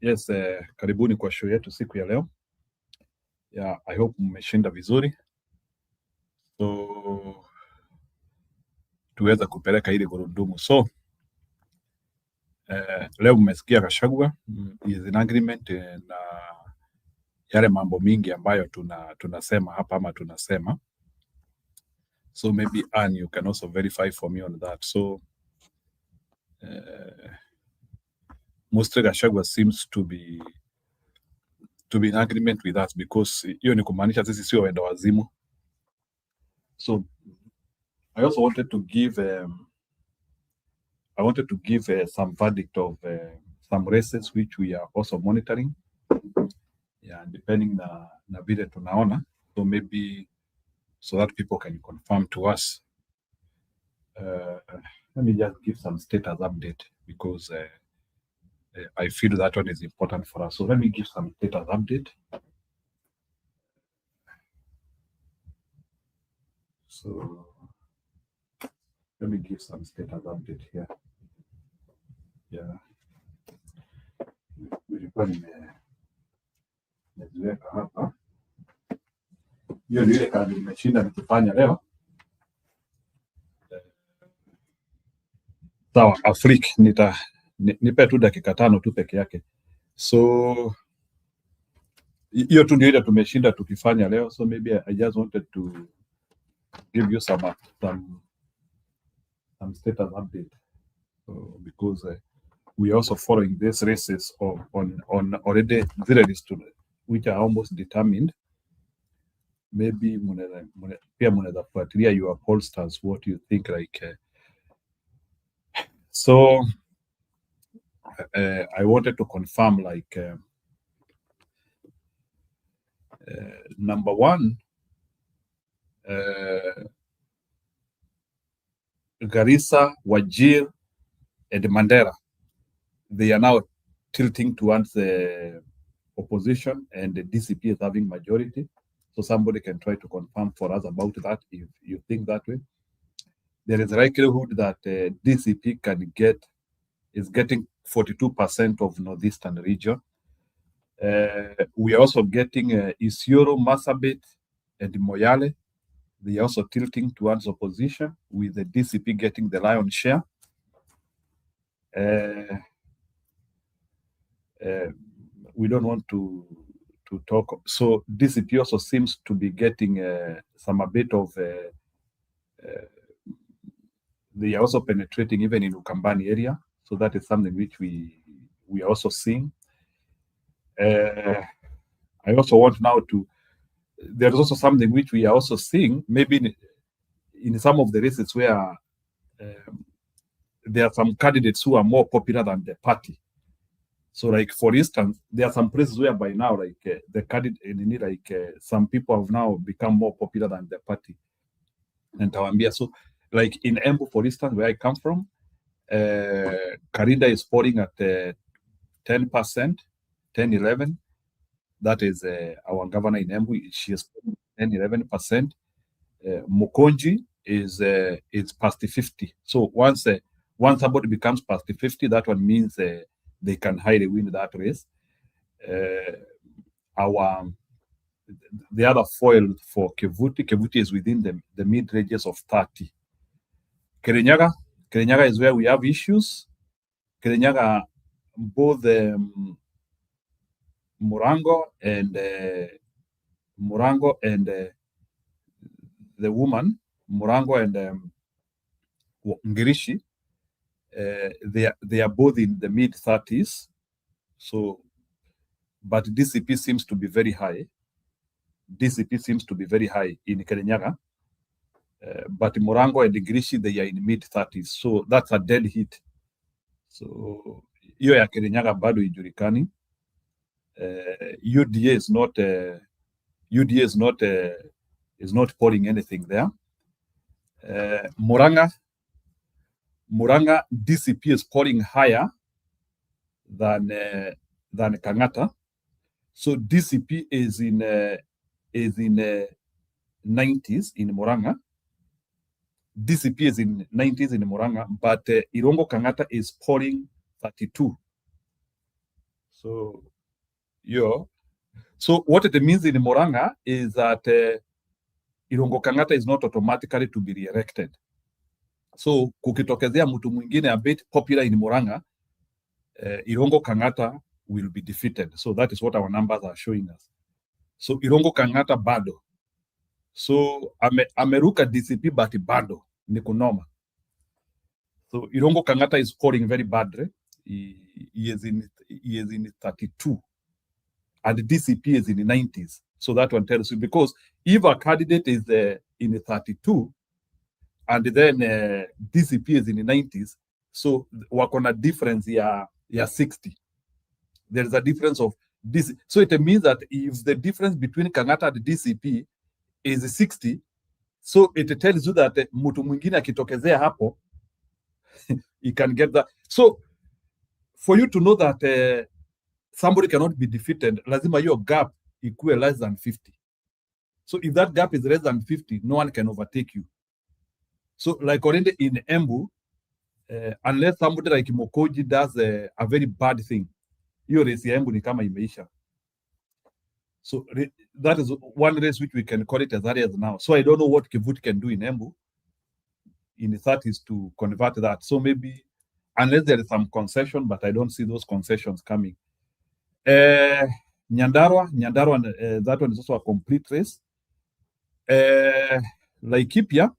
Yes, karibuni kwa show yetu siku ya leo. I hope mmeshinda vizuri, so tuweza kupeleka ile gurudumu. So leo mmesikia Gachagua is in agreement na yale mambo mingi ambayo tunasema hapa ama tunasema. So maybe Anne, you can also verify for me on that. So mostly Gachagua seems to be in agreement with us because hiyo ni kumaanisha sisi sio wenda wazimu. So I also wanted to give some verdict of some races which we are also monitoring. Yeah, depending na vile tunaona, so maybe so that people can confirm to us. Let me just give some status update because I feel that one is important for us. So let me give some status update. So let me give some status update here. Yeah. Nilikuwa nimeziweka hapa. Hiyo ni ile kazi nimeshinda nikifanya leo. Sawa, Afrika nipe tu dakika 5 tu peke yake. So hiyo tu ndio ile tumeshinda tukifanya leo. So maybe I just wanted to give you some status update because we are also following these races on already zile list which are almost determined. Maybe pia mnaweza fuatilia your pollsters what you think like. So I wanted to confirm like number one, Garissa, Wajir, and Mandera, they are now tilting towards the opposition, and the DCP is having majority. So somebody can try to confirm for us about that if you think that way. There is a likelihood that DCP is getting 42% of northeastern region. We are also getting Isiolo, Marsabit, and Moyale. They are also tilting towards opposition, with the DCP getting the lion's share. We don't want to talk. So DCP also seems to be getting a bit of. They are also penetrating even in Ukambani area. So that is something which we are also seeing. I also want now to. There is also something which we are also seeing, maybe in some of the races where there are some candidates who are more popular than the party. So, like for instance, there are some places where by now, like the candidate, some people have now become more popular than the party. And Tawambia, so like in Embu, for instance, where I come from, Karinda is polling at 10%, 10, 11. That is our governor in Embu. She is 10, 11%. Mukonji is past 50. So once somebody becomes past 50, that one means they can highly win that race. The other foil for Kevuti is within the mid ranges of 30. Kirinyaga is where we have issues. Kirinyaga, both Murango and the woman, Murango and Ngirishi, they are both in the mid 30s. So, but DCP seems to be very high. DCP seems to be very high in Kirinyaga. But Murango and Ngirishi, they are in mid 30s. So that's a dead hit. So hiyo ya Kirinyaga bado ijulikani. UDA is not polling anything there. Muranga DCP is polling higher than Kangata. So DCP is in 90s in Muranga. DCP is in 90s in Muranga, but Irongo Kangata is polling 32. So so what it means in Murang'a is that Irungu Kang'ata is not automatically to be re-elected. So kukitokezea mtu mwingine a bit popular in Murang'a, Irungu Kang'ata will be defeated. So that is what our numbers are showing us. So Irungu Kang'ata bado. So ameruka DCP but bado ni kunoma. So Irungu Kang'ata is scoring very badly. He is in 32. And the DCP is in the 90s. So that one tells you, because if a candidate is in the 32 and then DCP is in the 90s, so wako na difference ya 60. There is a difference of this. So it means that if the difference between Kang'ata and DCP is 60, so it tells you that mtu mwingine akitokezea hapo, he can get that. So for you to know that somebody cannot be defeated, lazima hiyo gap ikuwe less than 50. So if that gap is less than 50, no one can overtake you. So like already in Embu, unless somebody like Mokoji does a very bad thing, hiyo race ya Embu ni kama imeisha. So that is one race which we can call it as areas now. So I don't know what Kivut can do in Embu in the 30s to convert that. So maybe, unless there is some concession, but I don't see those concessions coming. Nyandarua, that one is also a complete race. Laikipia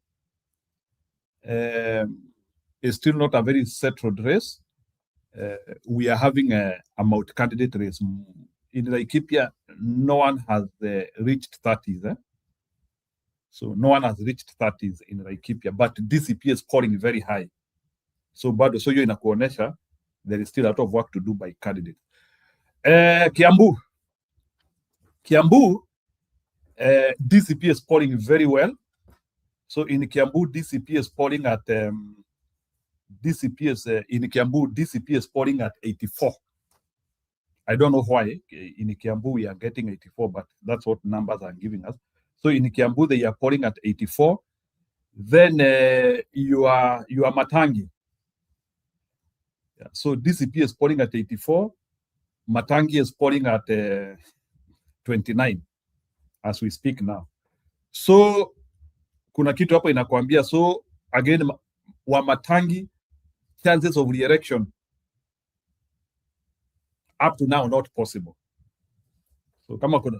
is still not a very settled race. We are having a multi-candidate race. In Laikipia, no one has reached 30s. So no one has reached 30s in Laikipia, but DCP is scoring very high. So bado, so hiyo inakuonesha there is still a lot of work to do by candidates. Kiambu, DCP is polling very well. So in Kiambu, DCP is polling at DCP is polling at 84. I don't know why in Kiambu we are getting 84, but that's what numbers are giving us. So in Kiambu they are polling at 84. Then you are Matangi. Yeah, so DCP is polling at 84. Matangi is polling at 29 as we speak now. So kuna kitu hapo inakwambia, so again wa Matangi, chances of re-election up to now not possible. So kama kuna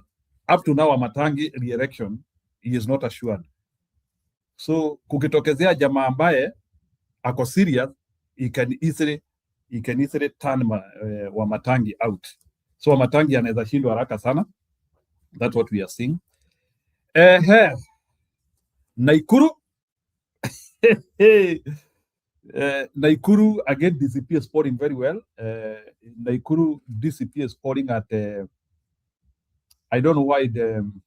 up to now wa Matangi re-election, he is not assured. So kukitokezea jamaa ambaye ako serious, he can easily turn wa Matangi out. So wa Matangi anaweza shindwa haraka sana. That's what we are seeing. Naikuru. Naikuru, again, DCP is scoring very well. Naikuru, DCP is scoring at, I don't know why, in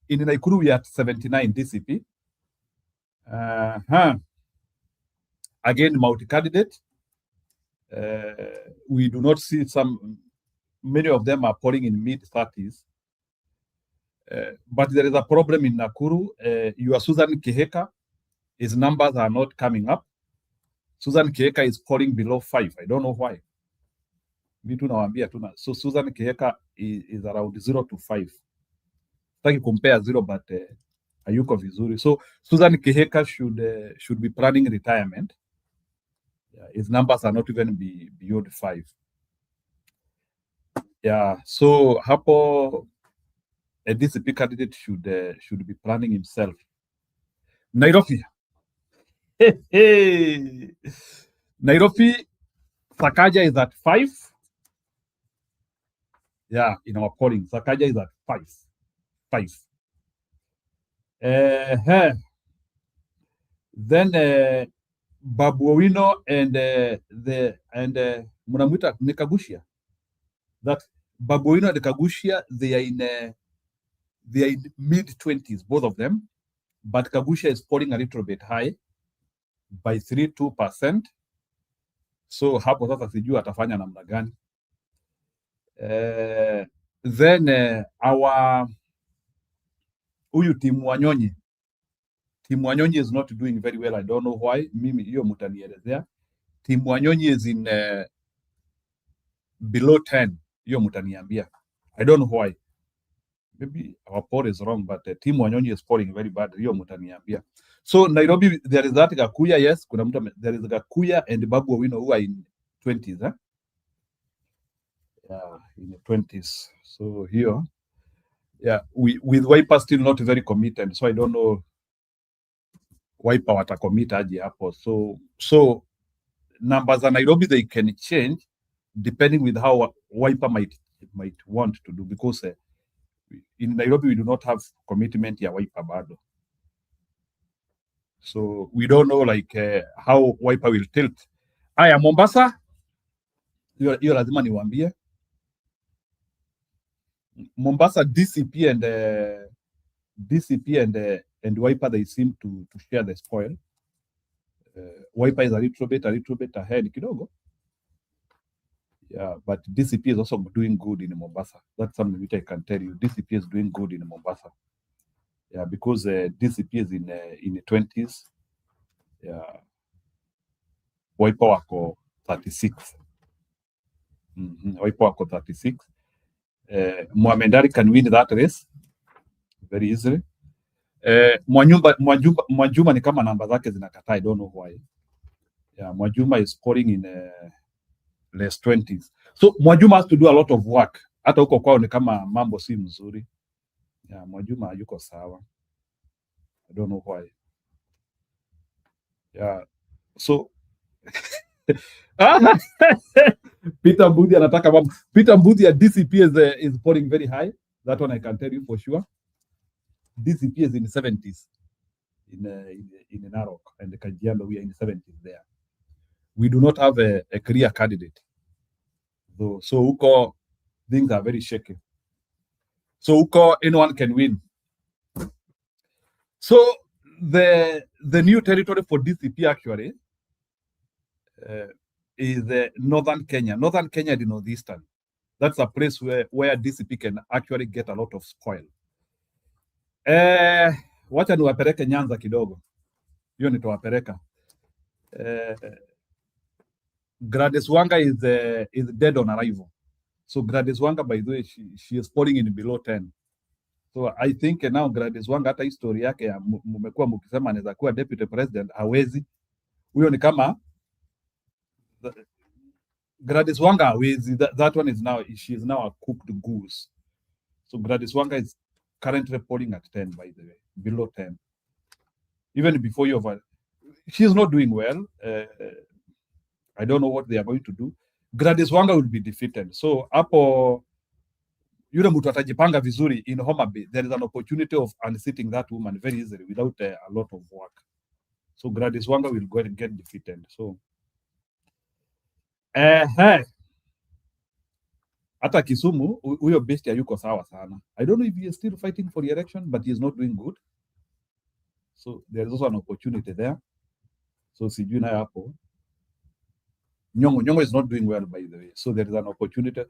Naikuru we are at 79 DCP. Again, multi-candidate. We do not see many of them are polling in mid-30s. But there is a problem in Nakuru. Your Susan Kiheka, his numbers are not coming up. Susan Kiheka is polling below 5. I don't know why. So Susan Kiheka is around 0 to 5. Taki compare 0, but hayuko vizuri. So Susan Kiheka should be planning retirement. Yeah, his numbers are not even beyond 5. Yeah, so hapo a DCP candidate should be planning himself. Nairobi. Nairobi, Sakaja is at 5. Yeah, in our polling, Sakaja is at 5. Then Babu Owino and Munamwita Nekagushia. That Babu Owino and Kagushia, they are in mid-20s, both of them. But Kagushia is polling a little bit high by 32%. So hapo sasa sijui atafanya namna gani. Then our huyu Timu Wanyonyi is not doing very well. I don't know why. Mimi hiyo mtanielezea. Timu Wanyonyi is in below 10, hiyo mtaniambia. I don't know why. Maybe our poll is wrong, but Team Wanyonyi is polling very bad. Hiyo mtaniambia. So Nairobi, there is that Gakuya, yes. Kuna mtu, there is Gakuya and Babu Owino who are in 20s, eh? Yeah, in the 20s. So here, yeah, with Wiper still not very committed. So I don't know Wiper watacommit aje hapo. So numbers in Nairobi, they can change depending with how Wiper might want to do, because in Nairobi we do not have commitment ya Wiper bado. So we don't know like how Wiper will tilt. Aya, Mombasa, hiyo lazima niwaambie. Mombasa DCP and Wiper, they seem to share the spoil. Wiper is a little bit ahead kidogo. Yeah, but DCP is also doing good in Mombasa. That's something which I can tell you. DCP is doing good in Mombasa. Yeah, because DCP is in the 20s. Yeah, Wiper wako 36. Wiper wako 36. Mohamedari can win that race very easily. Mwajuma ni kama namba zake zinakataa. I don't know why. Yeah, Mwajuma is scoring in less 20s. So Mwajuma has to do a lot of work. Hata huko kwao ni kama mambo si mzuri. Yeah, Mwajuma yuko sawa. I don't know why. Yeah. So Peter Mbudi anataka mambo. Peter Mbudi ya DCP is scoring very high. That one I can tell you for sure. DCP is in the 70s in Narok, and the Kajiado, we are in the 70s there. We do not have a clear candidate, though. So huko things are very shaky. So huko anyone can win. So the new territory for DCP actually is northern Kenya. Northern Kenya is northeastern. That's a place where DCP can actually get a lot of spoil. Wacha niwapeleke Nyanza kidogo. Hiyo nitawapeleka. Gladys Wanga is dead on arrival. So Gladys Wanga, by the way, she is falling in below 10. So I think now Gladys Wanga, hata history yake mmekuwa mkisema anaweza kuwa deputy president, hawezi. Huyo ni kama Gladys Wanga hawezi. That one is now, she is now a cooked goose. So Gladys Wanga is currently polling at 10, by the way, below 10. Even before you over, she's not doing well. I don't know what they are going to do. Gladys Wanga will be defeated. So hapo yule mtu atajipanga vizuri in Homa Bay, there is an opportunity of unseating that woman very easily without a lot of work. So Gladys Wanga will go and get defeated. So hata Kisumu huyo besti yuko sawa sana. I don't know if he is still fighting for the election, but he is not doing good. So there is also an opportunity there. So sijui nayo hapo. Nyongo is not doing well, by the way. So there is an opportunity.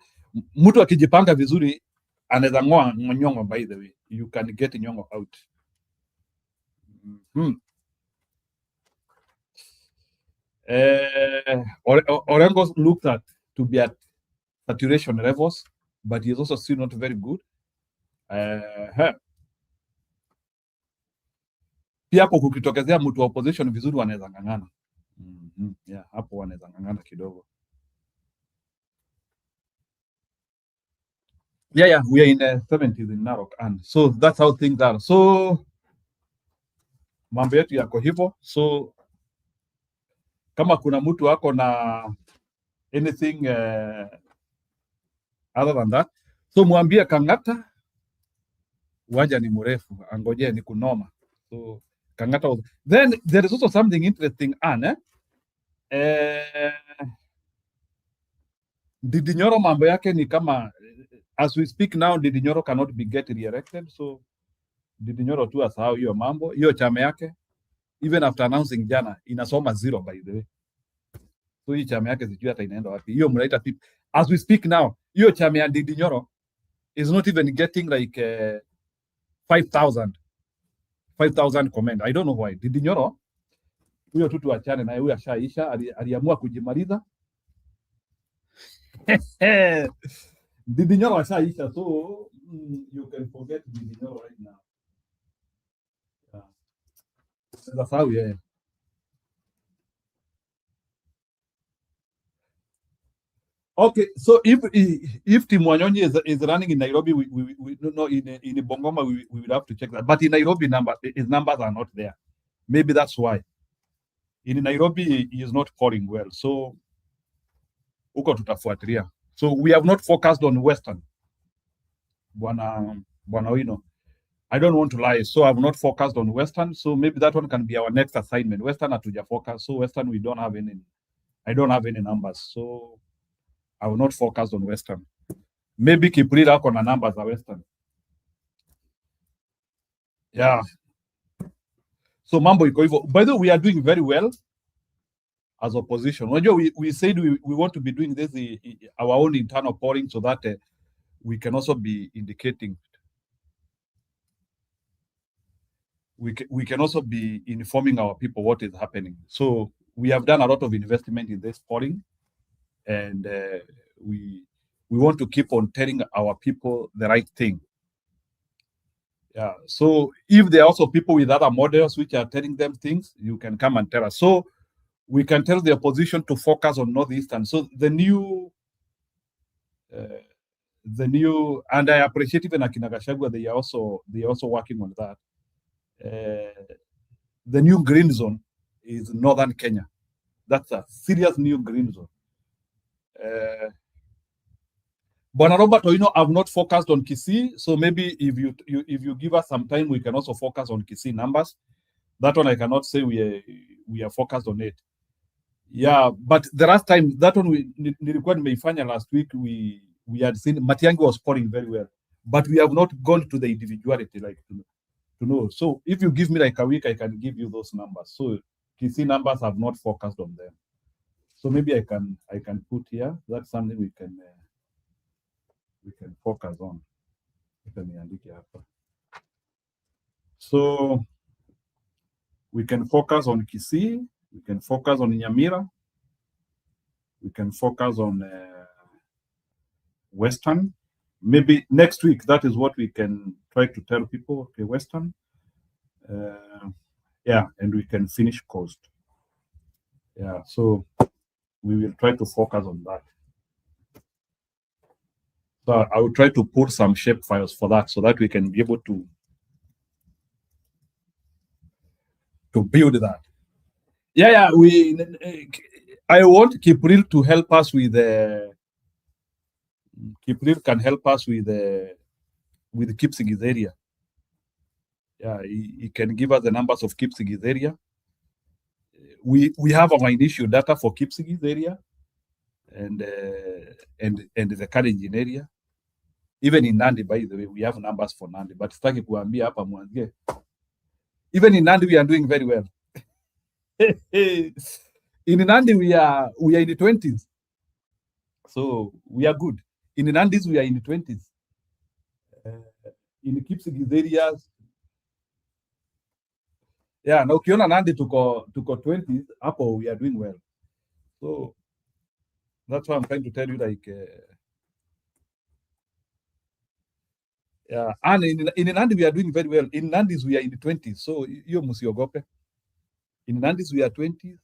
Mtu akijipanga vizuri anaweza ngoa Nyongo, by the way. You can get Nyongo out. Orengo looked at to be at saturation levels, but he is also still not very good. Pia hapo kukitokezea mtu wa opposition vizuri wanaweza ngangana. Yeah, hapo wanaweza ngangana kidogo. Yeah, we are in the 70s in Narok, and so that's how things are. So mambo yetu yako hivyo. So kama kuna mtu wako na anything other than that, so mwambie Kang'ata waja ni mrefu, angojee ni kunoma. So Kang'ata was... Then there is also something interesting, Ndindi Nyoro mambo yake ni kama, as we speak now, Ndindi Nyoro cannot be get re-elected. So Ndindi Nyoro tu asahau hiyo mambo. Hiyo chama yake, even after announcing jana, inasoma 0, by the way. So hii chama yake sijui hata inaenda wapi. Hiyo mnaita tip. As we speak now, hiyo chama ya Ndindi Nyoro is not even getting like 5,000 comment. I don't know why. Ndindi Nyoro, huyo tu tuachane naye, huyo ashaisha, aliamua kujimaliza. Didi Nyoro ashaisha, so you can forget Didi Nyoro right now. Yeah. That's how, yeah. Okay, so if Tim Wanyonyi is running in Nairobi, we no in Bongoma we will have to check that. But in Nairobi, his numbers are not there. Maybe that's why. In Nairobi, he is not scoring well. So huko tutafuatilia. So we have not focused on Western. Bwana Wino. I don't want to lie. So I've not focused on Western. So maybe that one can be our next assignment. Western hatuja focus. So Western we don't have any. I don't have any numbers. So I will not focus on Western. Maybe Kiprira ako na numbers za Western. Yeah. So mambo iko hivyo. By the way, we are doing very well as opposition. Unajua we said we want to be doing this our own internal polling so that we can also be indicating. We can also be informing our people what is happening. So we have done a lot of investment in this polling, and we want to keep on telling our people the right thing. Yeah. So if there are also people with other models which are telling them things, you can come and tell us. So we can tell the opposition to focus on Northeastern. So the new, and I appreciate even Akina Gachagua, they are also working on that. The new green zone is Northern Kenya. That's a serious new green zone. Bwana Robert Oino, I've not focused on Kisii, so maybe if you give us some time, we can also focus on Kisii numbers. That one I cannot say we are focused on it. Yeah, but the last time that one nilikuwa nimeifanya last week, we had seen Matiang'i was scoring very well, but we have not gone to the individuality like to know. So if you give me like a week, I can give you those numbers. So Kisii numbers have not focused on them. So maybe I can put here. That's something we can focus on. So we can focus on Kisii, we can focus on Nyamira, we can focus on Western. Maybe next week, that is what we can try to tell people. Okay, Western. Yeah, and we can finish Coast. Yeah, so we will try to focus on that. So I will try to put some shape files for that so that we can be able to build that. Yeah, I want Kipril to help us with Kipril can help us with Kipsigis area. Yeah, he can give us the numbers of Kipsigis area. We have our initial data for Kipsigis area and the Kalenjin area. Even in Nandi, by the way, we have numbers for Nandi, but sitaki kuambia hapa mwanzie. Even in Nandi, we are doing very well. In Nandi, we are in the 20s. So we are good. In the Nandis, we are in the 20s. In the Kipsigis areas, yeah, na ukiona Nandi tuko 20s, hapo we are doing well. So that's why I'm trying to tell you, like, yeah, and in Nandi we are doing very well. In Nandis we are in the 20s, so hiyo msiogope. In Nandis we are 20s.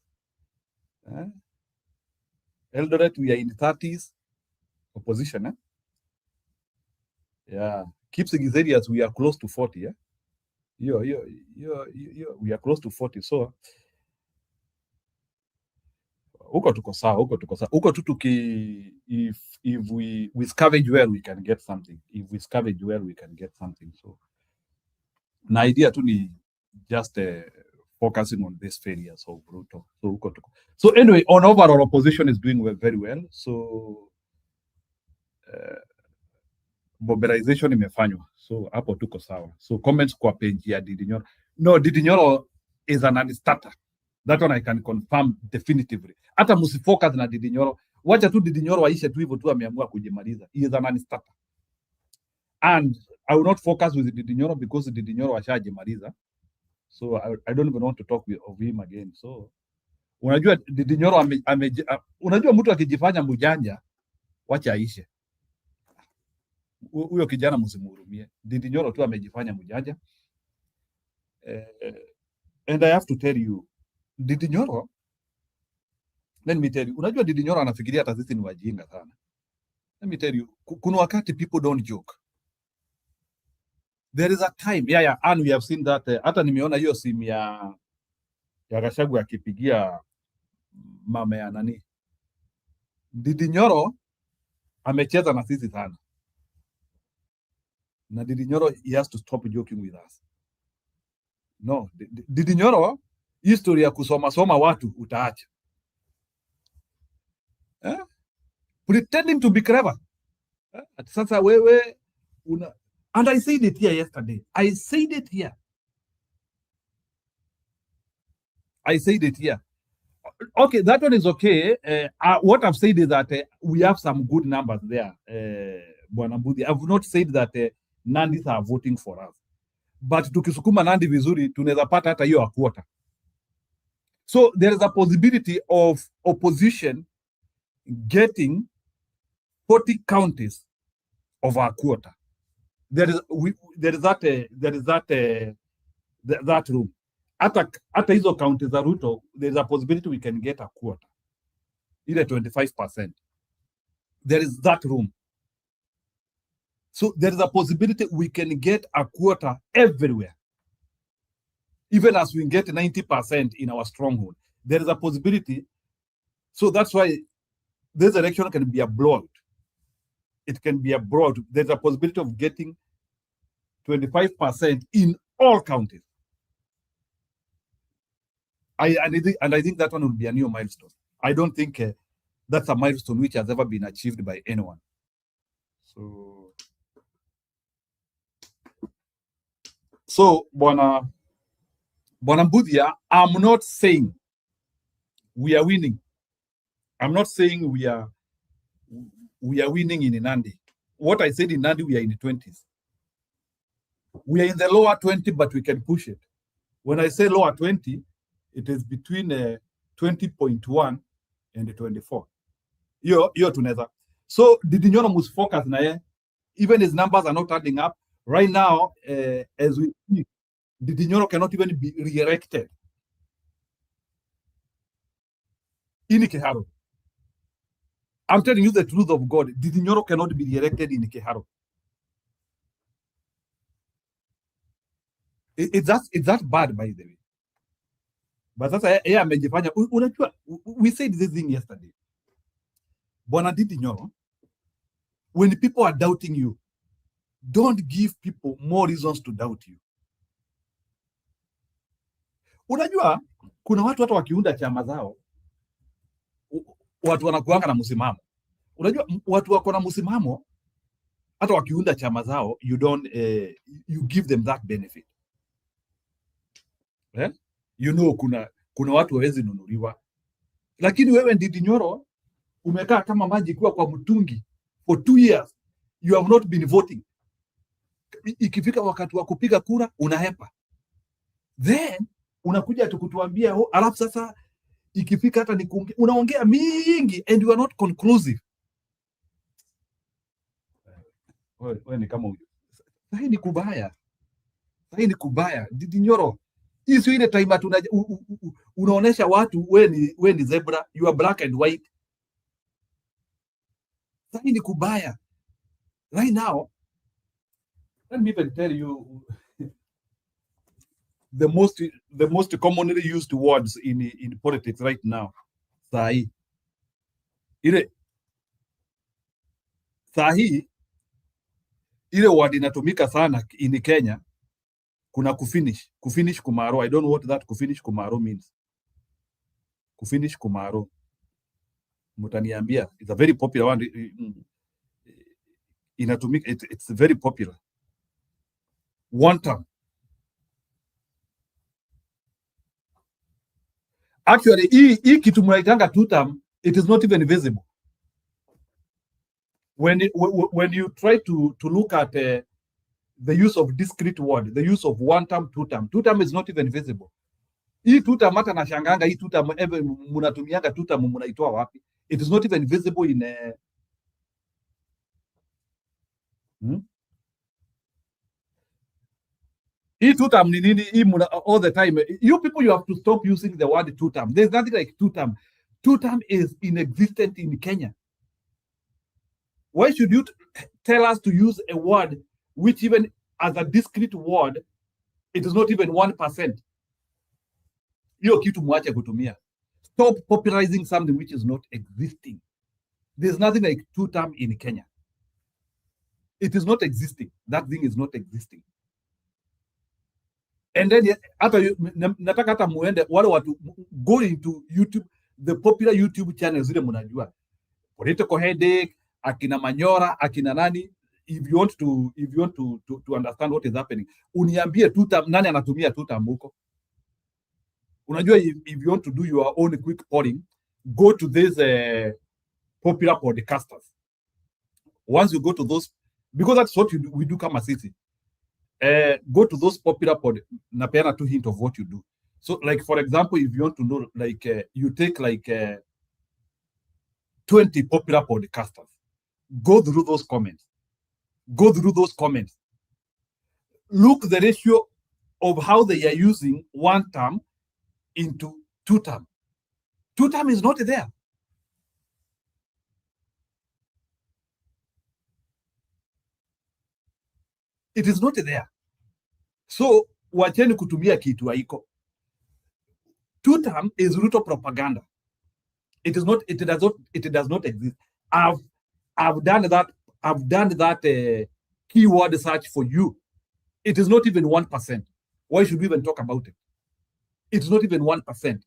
Eldoret we are in the 30s. Opposition, Yeah, Kipsigis areas we are close to 40, yeah. We are close to 40, so huko tuko sawa, huko tu if we scavenge well we can get something. If we scavenge well we can get something. So na idea tu ni just focusing on this failures of Ruto. So huko tuko. So anyway, on overall opposition is doing very well. So mobilization imefanywa, so hapo tuko sawa. So comments kwa page ya Didi Nyoro. No, Didi Nyoro is an unstarter. That one I can confirm definitively. Hata msifocus na Didi Nyoro, wacha tu Didi Nyoro aishe tu hivyo tu, ameamua kujimaliza. He is an unstarter. And I will not focus with Didi Nyoro because Didi Nyoro ashajimaliza. So I don't even want to talk of him again. So unajua Didi Nyoro unajua mtu akijifanya mjanja wacha aishe. Huyo kijana msimhurumie. Ndindi Nyoro tu amejifanya mjanja. And I have to tell you, Ndindi Nyoro, let me tell you, unajua Ndindi Nyoro anafikiria hata sisi ni wajinga sana. Let me tell you, kuna wakati people don't joke. There is a time, and we have seen that, hata nimeona hiyo simu ya Gachagua akipigia mama ya nani. Ndindi Nyoro amecheza na sisi sana. Na Ndindi Nyoro, he has to stop joking with us. No, Ndindi Nyoro, history ya kusoma watu utaacha. Pretending to be clever. Sasa wewe and I said it here yesterday. I said it here. Okay, that one is okay. What I've said is that we have some good numbers there, Bwana Mbudi. I've not said that Nandis are voting for us. But tukisukuma Nandi vizuri, tunaweza pata hata hiyo quarter. So there is a possibility of opposition getting 40 counties of our quarter. There is that room. Hata hizo counties za Ruto, there is a possibility we can get a quarter, either 25%. There is that room. So there is a possibility we can get a quarter everywhere, even as we get 90% in our stronghold. There is a possibility. So that's why this election can be a blowout. It can be a blowout. There's a possibility of getting 25% in all counties. And I think that one will be a new milestone. I don't think that's a milestone which has ever been achieved by anyone. So Bwana Mbudi, I'm not saying we are winning. I'm not saying we are winning in Nandi. What I said in Nandi, we are in the 20s. We are in the lower 20, but we can push it. When I say lower 20, it is between 20.1 and 24. You're together. So Ndindi Nyoro must focus na even his numbers are not adding up. Right now, as we speak, Ndindi Nyoro cannot even be re-elected in Keharo. I'm telling you the truth of God. Ndindi Nyoro cannot be re-elected in Keharo. It's that bad, by the way. But sasa yeye amejifanya. Unajua, we said this thing yesterday. Bwana Ndindi Nyoro, when people are doubting you, don't give people more reasons to doubt you. Unajua, kuna watu hata wakiunda chama zao, watu wanakuanga na msimamo. Unajua, watu wako na msimamo, hata wakiunda chama zao, you don't you give them that benefit. You know, kuna watu hawezi nunuliwa. Lakini wewe Ndindi Nyoro umekaa kama maji kwa mtungi for 2 years. You have not been voting. Ikifika wakati wa kupiga kura unahepa. Then unakuja tukutuambia alafu sasa ikifika hata ni unaongea mingi and you are not conclusive. Wewe ni kama huyo. Sasa ni kubaya. Ndindi Nyoro, hii sio ile time unaonesha watu wewe ni zebra, you are black and white. Sasa ni kubaya. Right now, let me even tell you the most commonly used words in politics right now. Sahi. Ile word inatumika sana in Kenya, kuna kufinish kumaro. I don't know what that kufinish kumaro means. Kufinish kumaro, mutaniambia. It's a very popular one. Inatumika, it's very popular. One term. Actually, hii kitu mnaitanga two term, it is not even visible. When you try to look at the use of discrete word, the use of one term, two term is not even visible. Hii two term hata nashanganga, hii two term mnatumianga two term mnaitoa wapi? It is not even visible Two-term all the time. You people, you have to stop using the word two-term. There's nothing like two-term. Two-term is inexistent in Kenya. Why should you tell us to use a word which even as a discrete word, it is not even 1%? Hiyo kitu mwache kutumia. Stop popularizing something which is not existing. There's nothing like two-term in Kenya. It is not existing. That thing is not existing. And then nataka hata muende wale watu go into YouTube, the popular YouTube channels zile mnajua. Political Headache, akina Manyora, akina nani. If you want to understand what is happening, uniambie two-term, nani anatumia two-term huko? Unajua, if you want to do your own quick polling, go to these popular podcasters. Once you go to those, because that's what we do kama sisi. Go to those popular napeana two hint of what you do. So, like, for example, if you want to know, like, you take like 20 popular podcasters, go through those comments. Look the ratio of how they are using one term into two-term. Two-term is not there. It is not there. So, wacheni kutumia kitu haiko. Two-term is root of propaganda. It is not. It does not exist. I've done that keyword search for you. It is not even 1%. Why should we even talk about it? It's not even 1%.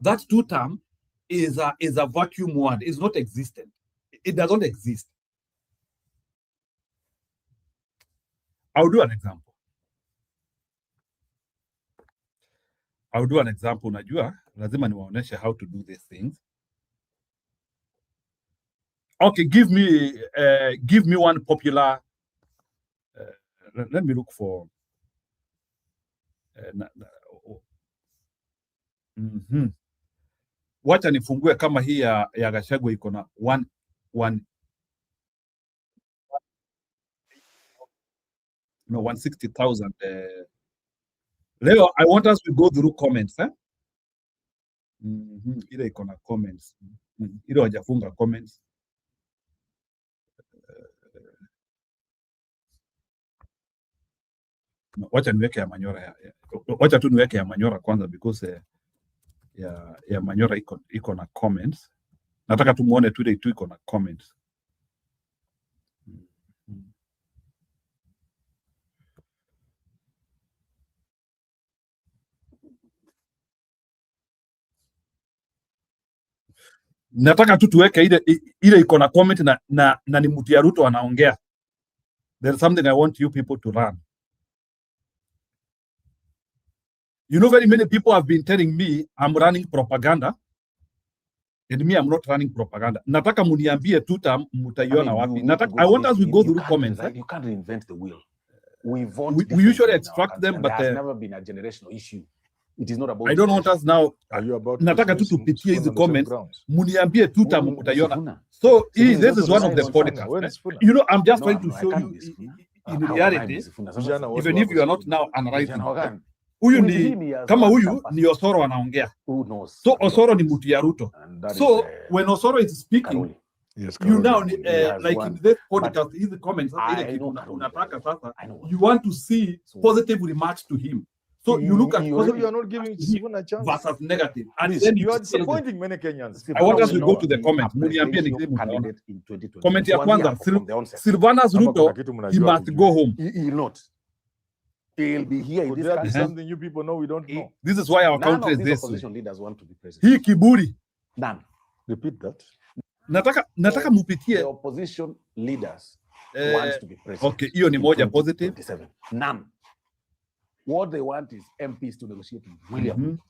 That two-term is a vacuum word. It's not existent. It doesn't exist. I'll do an example. Najua lazima niwaoneshe how to do these things. Okay, give me one popular. Let me look for. Wacha nifungue kama hii ya Gachagua iko na 160,000. Leo, I want us to go through comments. Ile iko na comments. Ile wajafunga comments. Wacha niweke ya Manyora. Wacha tu niweke ya Manyora kwanza, because ya Manyora iko na comments. Nataka tumuone tu ile tu iko na comments. Nataka tu tuweke ile iko na comment na ni mtu ya Ruto anaongea. There's something I want you people to learn. You know, very many people have been telling me I'm running propaganda, and me, I'm not running propaganda. Nataka muniambie two-term mutaiona wapi. I want us to go through comments. You can't reinvent the wheel. We usually extract them, but there has never been a generational issue. It is not about. I don't want us now. Are you about? Nataka tu tupitie hizi comments. Muniambie two-term mutaiona. So this is one of the podcasts. You know, I'm just trying to show you in reality, even if you are not now analyzing. Huyu ni kama huyu ni Osoro anaongea. So Osoro ni mtu ya Ruto. So when Osoro is speaking, yes, you now like in this podcast, his comments, unataka sasa, you want to see positive remarks to him. So you look at positive, you are not giving Sifuna a chance versus negative, and please, then you are disappointing many Kenyans. I want us to go to the comments. Muniambie ni kitu mtaona. Comment ya kwanza, Silvanus Ruto, he must go home. He will not. He'll be here. Could there be something you people know we don't know? This is why our country is this. Opposition leaders want to be president. Hii kiburi. None. Repeat that. Nataka mupitie. The opposition leaders want to be president. Okay, hiyo ni moja positive. None. What they want is MPs to negotiate with William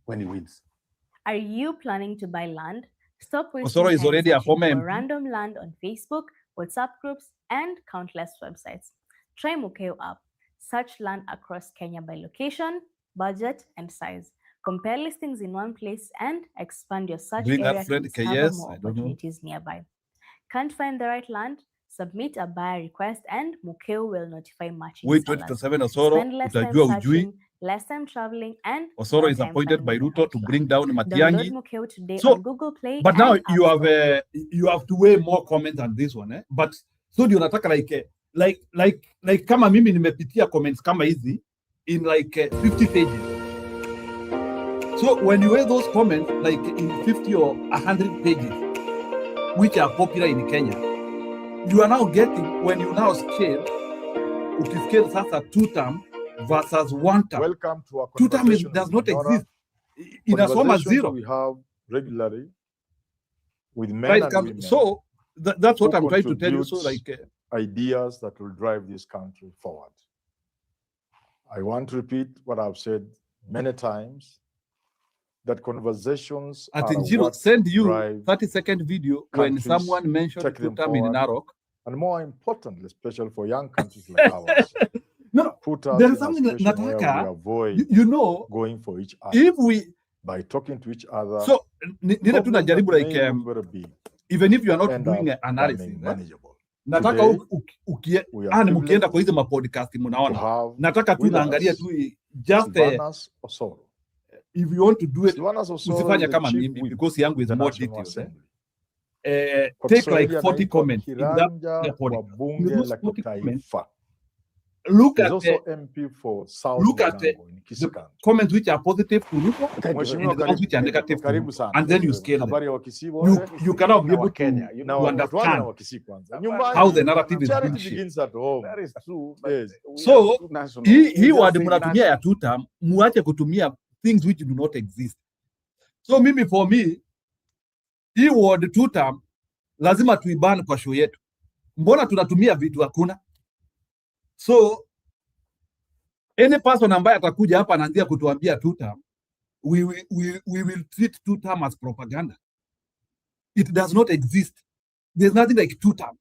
when he wins. Are you planning to buy land? Stop Osoro is already a former MP. Random land on Facebook, WhatsApp groups, and countless websites. Try Mukeo app. Search land across Kenya by location, budget, and size. Compare listings in one place and expand your search area to discover more opportunities nearby. Can't find the right land? Submit a buyer request and Mukeo will notify matching Wait sellers. 2027 Osoro, Spend less time utajua ujui. searching, less time traveling, and Osoro more is time appointed by finding the Ruto right to land. bring down Download Matiang'i. Mukeo today So, on Google Play but now and you App Store. have you have to weigh more comments than this one, eh? But so ndio nataka like kama mimi nimepitia comments kama hizi in like 50 pages. So when you weigh those comments like in 50 or 100 pages, which are popular in Kenya, you are now getting, when you now scale, ukiscale sasa 2-term versus 1-term. Welcome to our 2-term conversation does with not Nyoro. exist. Inasoma Conversations zero. we have regularly with men Right, and women. so that's what who I'm trying to tell you. So contributes ideas that will drive this country forward. I want to repeat what I've said many times, that conversations at are Nyiro what send you drive 30-second video when countries, someone mentioned take them 2-term in forward. Narok. And more importantly, especially for young countries like ours, No, put us there in is a something that situation where we nataka, avoid you know, going for each other if we, by talking to each other. so nile tu Problems that najaribu may like look very big even if you are not end doing up an analysis, becoming eh? manageable. Nataka Today, we are mkienda privileged kwa hizo mapodcast to mnaona, have nataka tu with naangalia us tu just Sylvanus Osoro. if you want to do it, Sylvanus Osoro usifanye is the kama chief mimi whip because yangu of is the more National detailed. Assembly. Kwa Take Kiswahili like 40 anaitwa comments in that kiranja podcast. wa bunge Those la 40 comments, kitaifa. look He's at also MP for South look at Mugango in the Kisikan. comments which are positive to Ruto Mheshimiwa, and the ones which are negative to karibu Ruto, sana. and then you scale them. Habari ya Wakisii wote. You cannot be Na able to Wakenya, you Na know, wa- tuanze na understand Wakisii kwanza. how Nyumbani, the narrative is being charity shaped. begins at home. that is true, but Yes. we So, have two national. hii We just word say mnatumia ya 2-term, muache kutumia things which do not exist. So mimi for me, hii word 2-term lazima tuiban kwa show yetu. Mbona tunatumia vitu hakuna? So any person ambaye atakuja hapa anaanzia kutuambia 2-term, we will treat 2-term as propaganda. It does not exist. There's nothing like 2-term.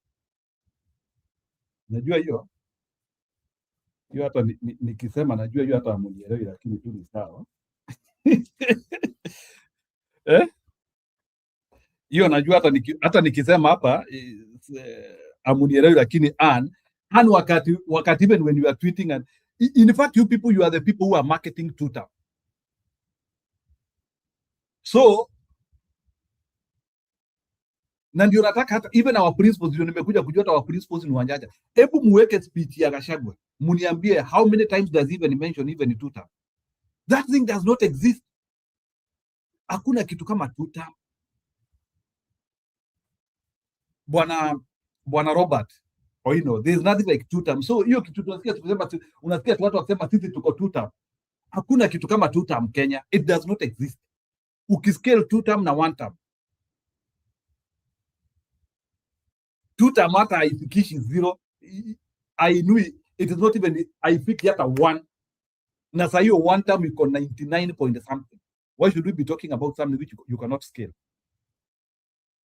Najua hiyo hata nikisema najua hiyo hata hamunielewi, lakini tu ni sawa. Hiyo najua hata nikisema hapa hamunielewi, lakini wakati even when you are tweeting, and in fact you people, you are the people who are marketing 2-term. So na ndio nataka hata even our principles, ndio nimekuja kujua hata our principles ni wanjanja. Hebu muweke speech ya Gachagua, muniambie how many times does even mention even 2-term. That thing does not exist. Hakuna kitu kama 2-term. Bwana Robert Oino, there is nothing like 2-term. So hiyo kitu tunasikia tukisema, unasikia watu wakisema sisi tuko 2-term. Hakuna kitu kama 2-term Kenya. It does not exist. Ukiscale 2-term na 1-term, 2-term hata haifikishi 0. Ainui, it is not even, haifiki hata 1. Na sasa hiyo 1-term iko 99 point something. Why should we be talking about something which you cannot scale?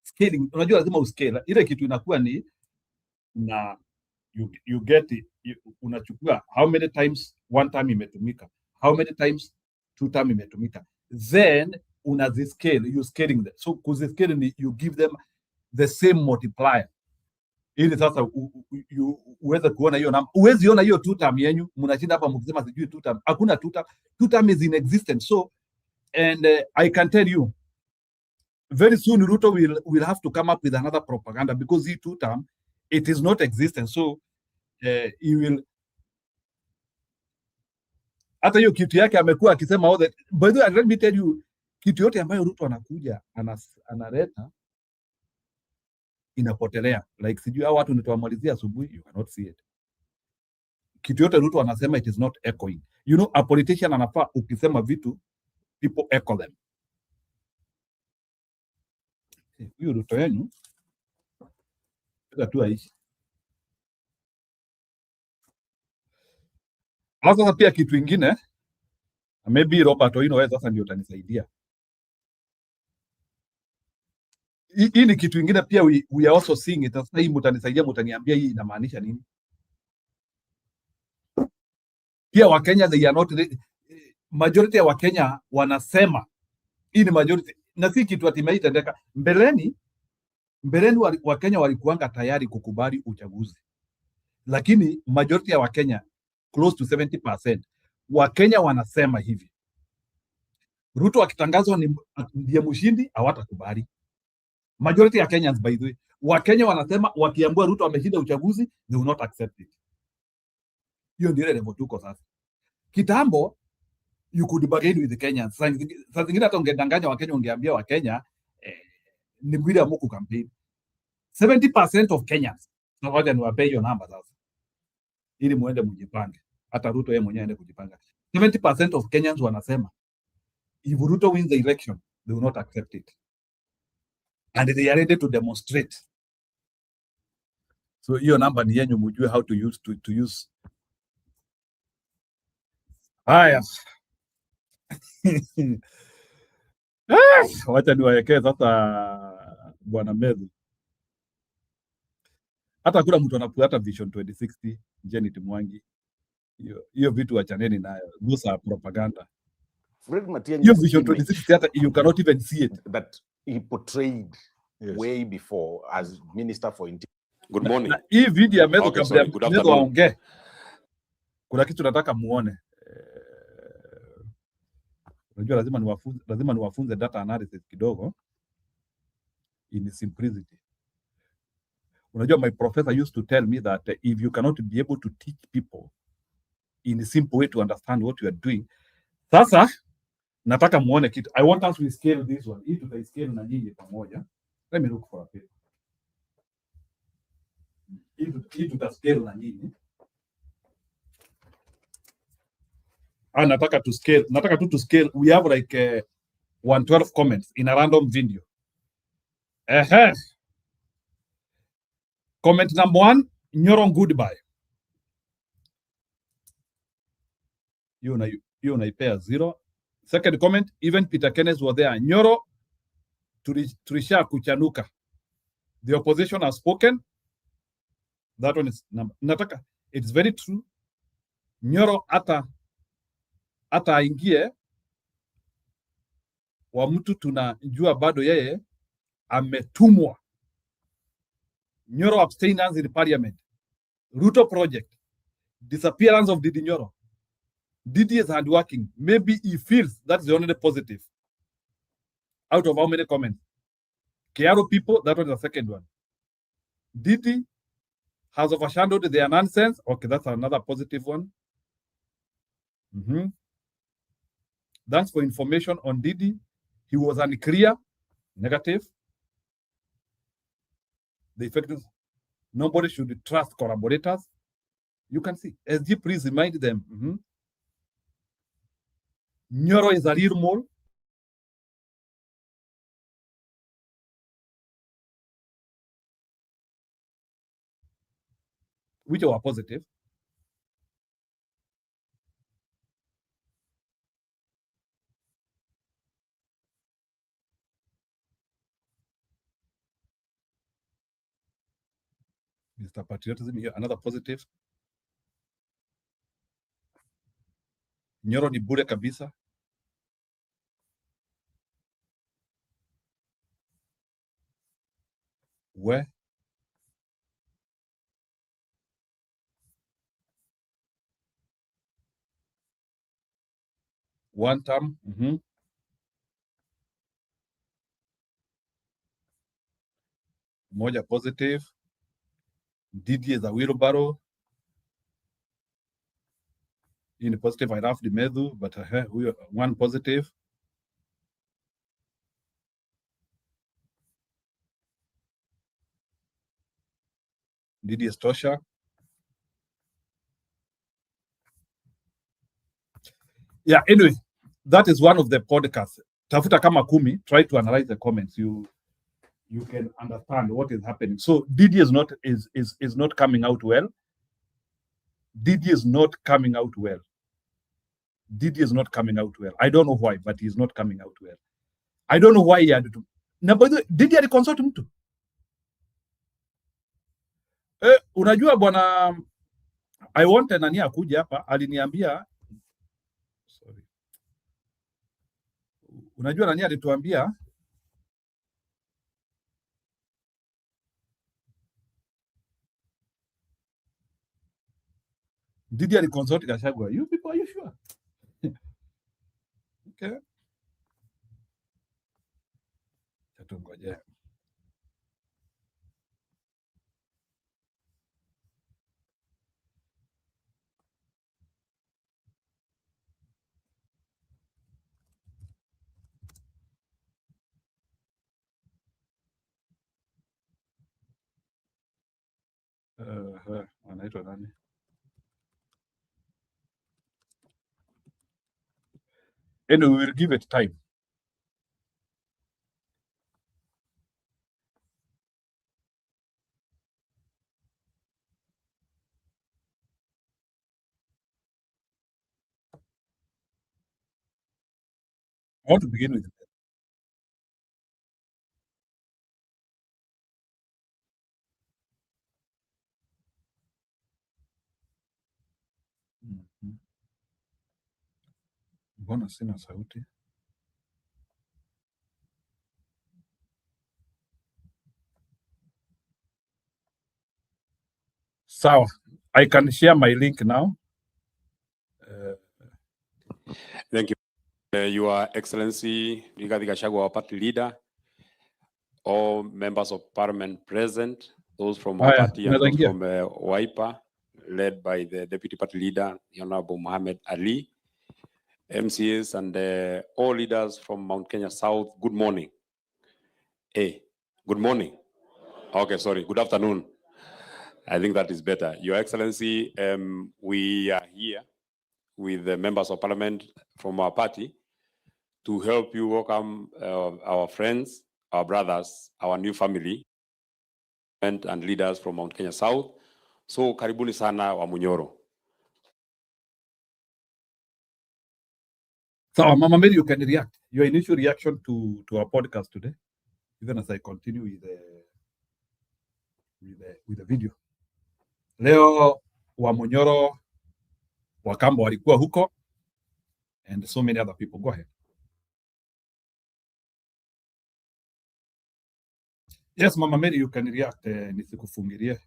Scaling, unajua lazima uscale. Ile kitu inakuwa ni na you get it, unachukua how many times 1-term imetumika, how many times 2-term imetumika, then unaziscale, you scaling them. So kuziscale ni you give them the same multiplier, ili sasa uweze kuona hiyo namba. Uwezi ona hiyo 2-term yenyu, mnashinda hapa mkisema sijui 2-term. Hakuna 2-term. 2-term is in existence. So and I can tell you very soon Ruto will have to come up with another propaganda, because the 2-term, it is not existent. So he will, hata hiyo kitu yake amekuwa akisema all that. By the way, let me tell you, kitu yote ambayo Ruto anakuja analeta inapotelea. Like sijui hao watu nitawamalizia asubuhi, you cannot see it. Kitu yote Ruto anasema, it is not echoing. You know, a politician anafaa ukisema vitu, people echo them. Huyu Ruto yenu tu aishi. Sasa pia kitu ingine, maybe Robert Oino wewe sasa ndio utanisaidia. Hii ni kitu ingine pia we are also seeing it. Sasa hii mtanisaidia, mtaniambia hii inamaanisha nini? Pia Wakenya, they are not, majority ya Wakenya wanasema hii ni majority, na si kitu atimeitendeka. Mbeleni mbeleni Wakenya walikuanga tayari kukubali uchaguzi, lakini majority ya Wakenya, close to 70%, Wakenya wanasema hivi, Ruto akitangazwa ndiye mshindi, hawatakubali. Majority ya Kenyans, by the way, Wakenya wanasema wakiambiwa Ruto ameshinda uchaguzi, they will not accept it. Hiyo ndio level tuko sasa. Kitambo you could bargain with the Kenyans. Sasa zingine hata ungedanganya Wakenya, ungeambia Wakenya ni William Muku campaign. 70% of Kenyans, na wacha niwape hiyo namba sasa, ili muende mjipange. Hata Ruto yeye mwenyewe aende kujipanga. 70% of Kenyans wanasema if Ruto wins the election, they will not accept it. And they are ready to demonstrate. So hiyo namba ni yenyu, mjue how to use. Haya. Wacha niwaekee sasa Bwana Medhu. Hata kuna mtu anafuata Vision 2060, Janet Mwangi. Hiyo vitu wachaneni nayo. Those are propaganda. Fred Matiang'i, Hiyo Vision 2060 hata you cannot even see it. that he portrayed way before as Minister for Interior. Good morning. Na hii video ya Medhu, Okay, kabla sorry. ya Good Medhu afternoon. aongee, kuna kitu nataka muone. Unajua lazima niwafunze data analysis kidogo in simplicity. Unajua, my professor used to tell me that if you cannot be able to teach people in a simple way to understand what you are doing. Sasa nataka muone kitu. I want us to scale this one. Hii tutaiscale na nyinyi pamoja. Let me look for a paper. Hii tutascale na nyinyi. Nataka to scale. We have like 112 comments in a random video. Comment number 1, Nyoro goodbye. You unaipea 0. Second comment, even Peter Kenneth was there. Nyoro tulisha kuchanuka. The opposition has spoken. That one is number. Nataka, it's very true. Nyoro hata aingie wa mtu tunajua bado yeye ametumwa. Nyoro abstainers in parliament. Ruto project. Disappearance of Didi Nyoro. Didi is hardworking. Maybe he feels that's the only positive. Out of how many comments? Kiaro people, that was the second one. Didi has overshadowed their nonsense. Okay, that's another positive one. Thanks for information on Didi. He was unclear. Negative. The effectiveness. Nobody should trust collaborators. You can see. SG, please remind them. Nyoro is a real mole. Which were positive. Mr. Patriotism here, another positive. Nyoro ni bure kabisa. Where? One term. Moja positive. Didi is a wheelbarrow. In positive, I roughed the Medhu, but one positive. Didi is Tosha. Yeah, anyway, that is one of the podcasts. Tafuta kama 10, try to analyze the comments. You can understand what is happening. So Didi is not coming out well. Didi is not coming out well. Didi is not coming out well. I don't know why, but he's not coming out well. I don't know why he had to. Na by the way, Didi aliconsult mtu. Unajua bwana, I want nani akuja hapa, aliniambia, sorry. Unajua nani alituambia Did you consult Gachagua? You people, are you sure? Okay. Tutungoje. Anaitwa nani? Anyway, we will give it time. I want to begin with mbona sina sauti? Sawa. I can share my link now. Thank you. Your Excellency, Rigathi Gachagua, our party leader, all members of parliament present, those from our party and those from Wiper, led by the deputy party leader, the Honorable Mohammed Ali, MCAs and all leaders from Mount Kenya South, good morning. Hey, good morning. Okay, sorry, good afternoon. I think that is better. Your Excellency, we are here with the members of parliament from our party to help you welcome our friends, our brothers, our new family, and leaders from Mount Kenya South. So karibuni sana wa Nyoro. So, Mama Mary, you can react. Your initial reaction to our podcast today, even as I continue with the video. Leo wa Nyoro, Wakamba walikuwa huko, and so many other people. Go ahead. Yes, Mama Mary, you can react. Nisikufungirie,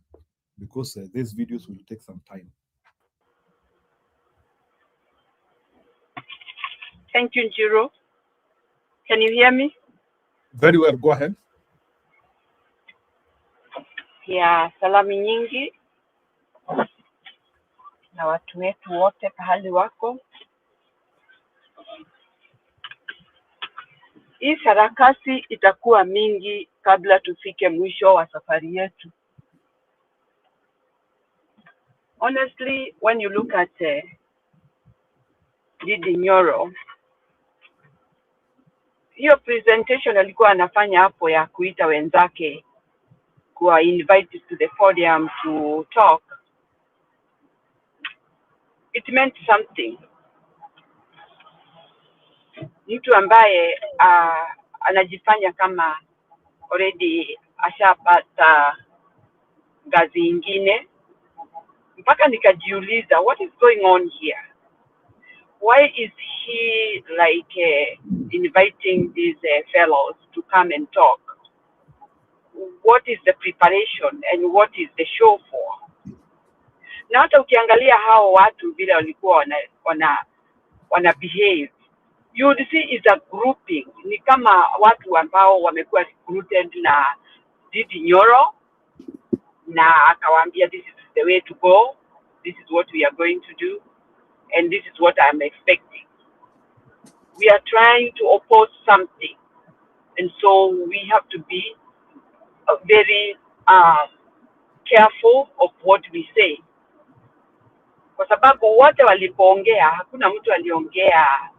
because these videos will take some time. Thank you, Nyiro. Can you hear me? Very well, go ahead. Ya salamu nyingi na watu wetu wote pahali wako. Hii sarakasi itakuwa mingi kabla tufike mwisho wa safari yetu. Honestly, when you look at Nyoro, hiyo presentation alikuwa anafanya hapo ya kuita wenzake kuwa invite to the podium to talk, it meant something. Mtu ambaye anajifanya kama already ashapata ngazi ingine, mpaka nikajiuliza what is going on here. Why is he like inviting these fellows to come and talk? What is the preparation and what is the show for? Na hata ukiangalia hao watu vile walikuwa wana behave, you would see is a grouping. Ni kama watu ambao wamekuwa recruited na Nyoro, na akawaambia this is the way to go, this is what we are going to do, and this is what I'm expecting. We are trying to oppose something, and so we have to be very careful of what we say, kwa sababu wote walipoongea hakuna mtu aliongea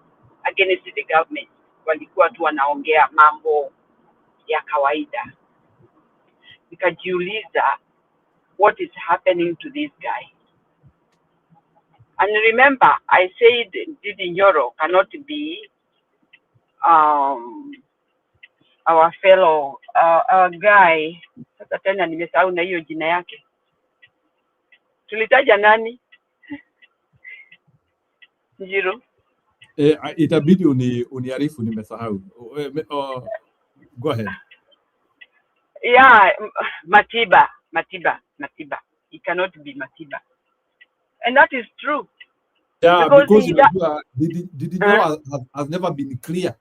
against the government, walikuwa tu wanaongea mambo ya kawaida. Nikajiuliza what is happening to this guy. And remember, I said Nyoro cannot be our fellow our guy. Sasa tena nimesahau na hiyo jina yake. Tulitaja nani? Nyiro. Itabidi uniarifu, nimesahau. Go ahead. Yeah, Matiba. It cannot be Matiba. And that is true. Yeah, Because because he unajua Ndindi Nyoro has never been clear.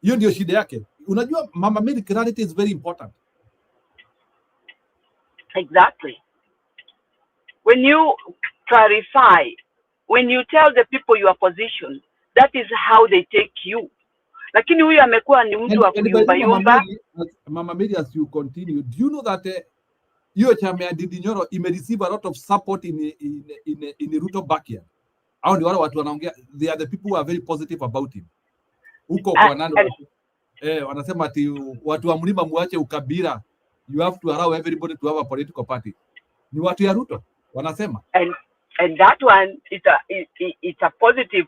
Hiyo ndio shida yake. Unajua Mama Mary, clarity is very important. Exactly. When you clarify, when you tell the people your position, that is how they take you. Lakini huyu amekuwa ni mtu wa kuyumba yumba. Mama Mary, as you continue, do you know that hiyo chama ya Ndindi Nyoro receive a lot of support in Ruto backyard? Hao ndio wale watu wanaongea, they are the people who are very positive about him. Huko kwa nani? Wanasema ati watu wa mlima muache ukabila. You have to allow everybody to have a political party. Ni watu ya Ruto wanasema. And that one is it's a positive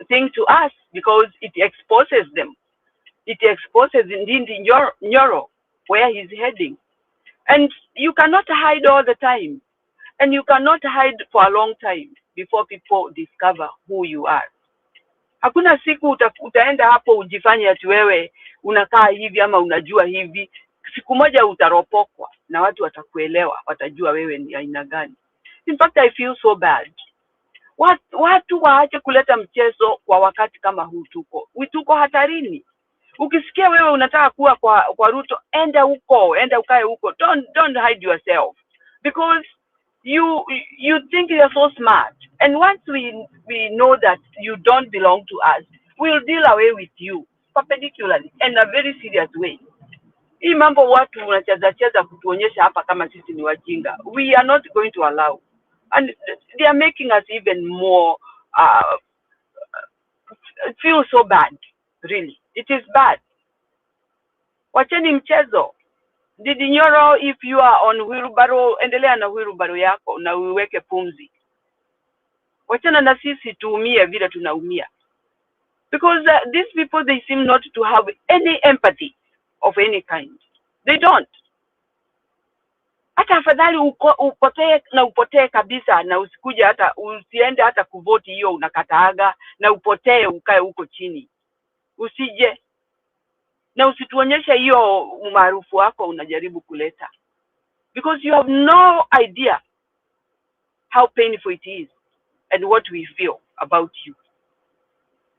thing to us because it exposes them. It exposes Ndindi Nyoro where he's heading. And you cannot hide all the time. And you cannot hide for a long time before people discover who you are. Hakuna siku utaenda hapo ujifanye ati wewe unakaa hivi ama unajua hivi. Siku moja utaropokwa na watu watakuelewa, watajua wewe ni aina gani. In fact, I feel so bad. Watu waache kuleta mchezo kwa wakati kama huu tuko hatarini. Ukisikia wewe unataka kuwa kwa Ruto, enda ukae huko. Don't hide yourself because you think you're so smart, and once we know that you don't belong to us, we'll deal away with you perpendicularly in a very serious way. Hii mambo watu unacheza kutuonyesha hapa kama sisi ni wajinga, we are not going to allow, and they are making us even more feel so bad. Really, it is bad. Wacheni mchezo. Ndindi Nyoro, if you are on wheelbarrow, endelea na wheelbarrow yako na uweke pumzi. Wachana na sisi tuumie vile tunaumia. Because these people, they seem not to have any empathy of any kind. They don't. Hata afadhali upotee kabisa na usikuja hata usiende hata kuvoti, hiyo unakataaga, na upotee ukae huko chini. Usije na usituonyeshe hiyo umaarufu wako unajaribu kuleta, because you have no idea how painful it is and what we feel about you.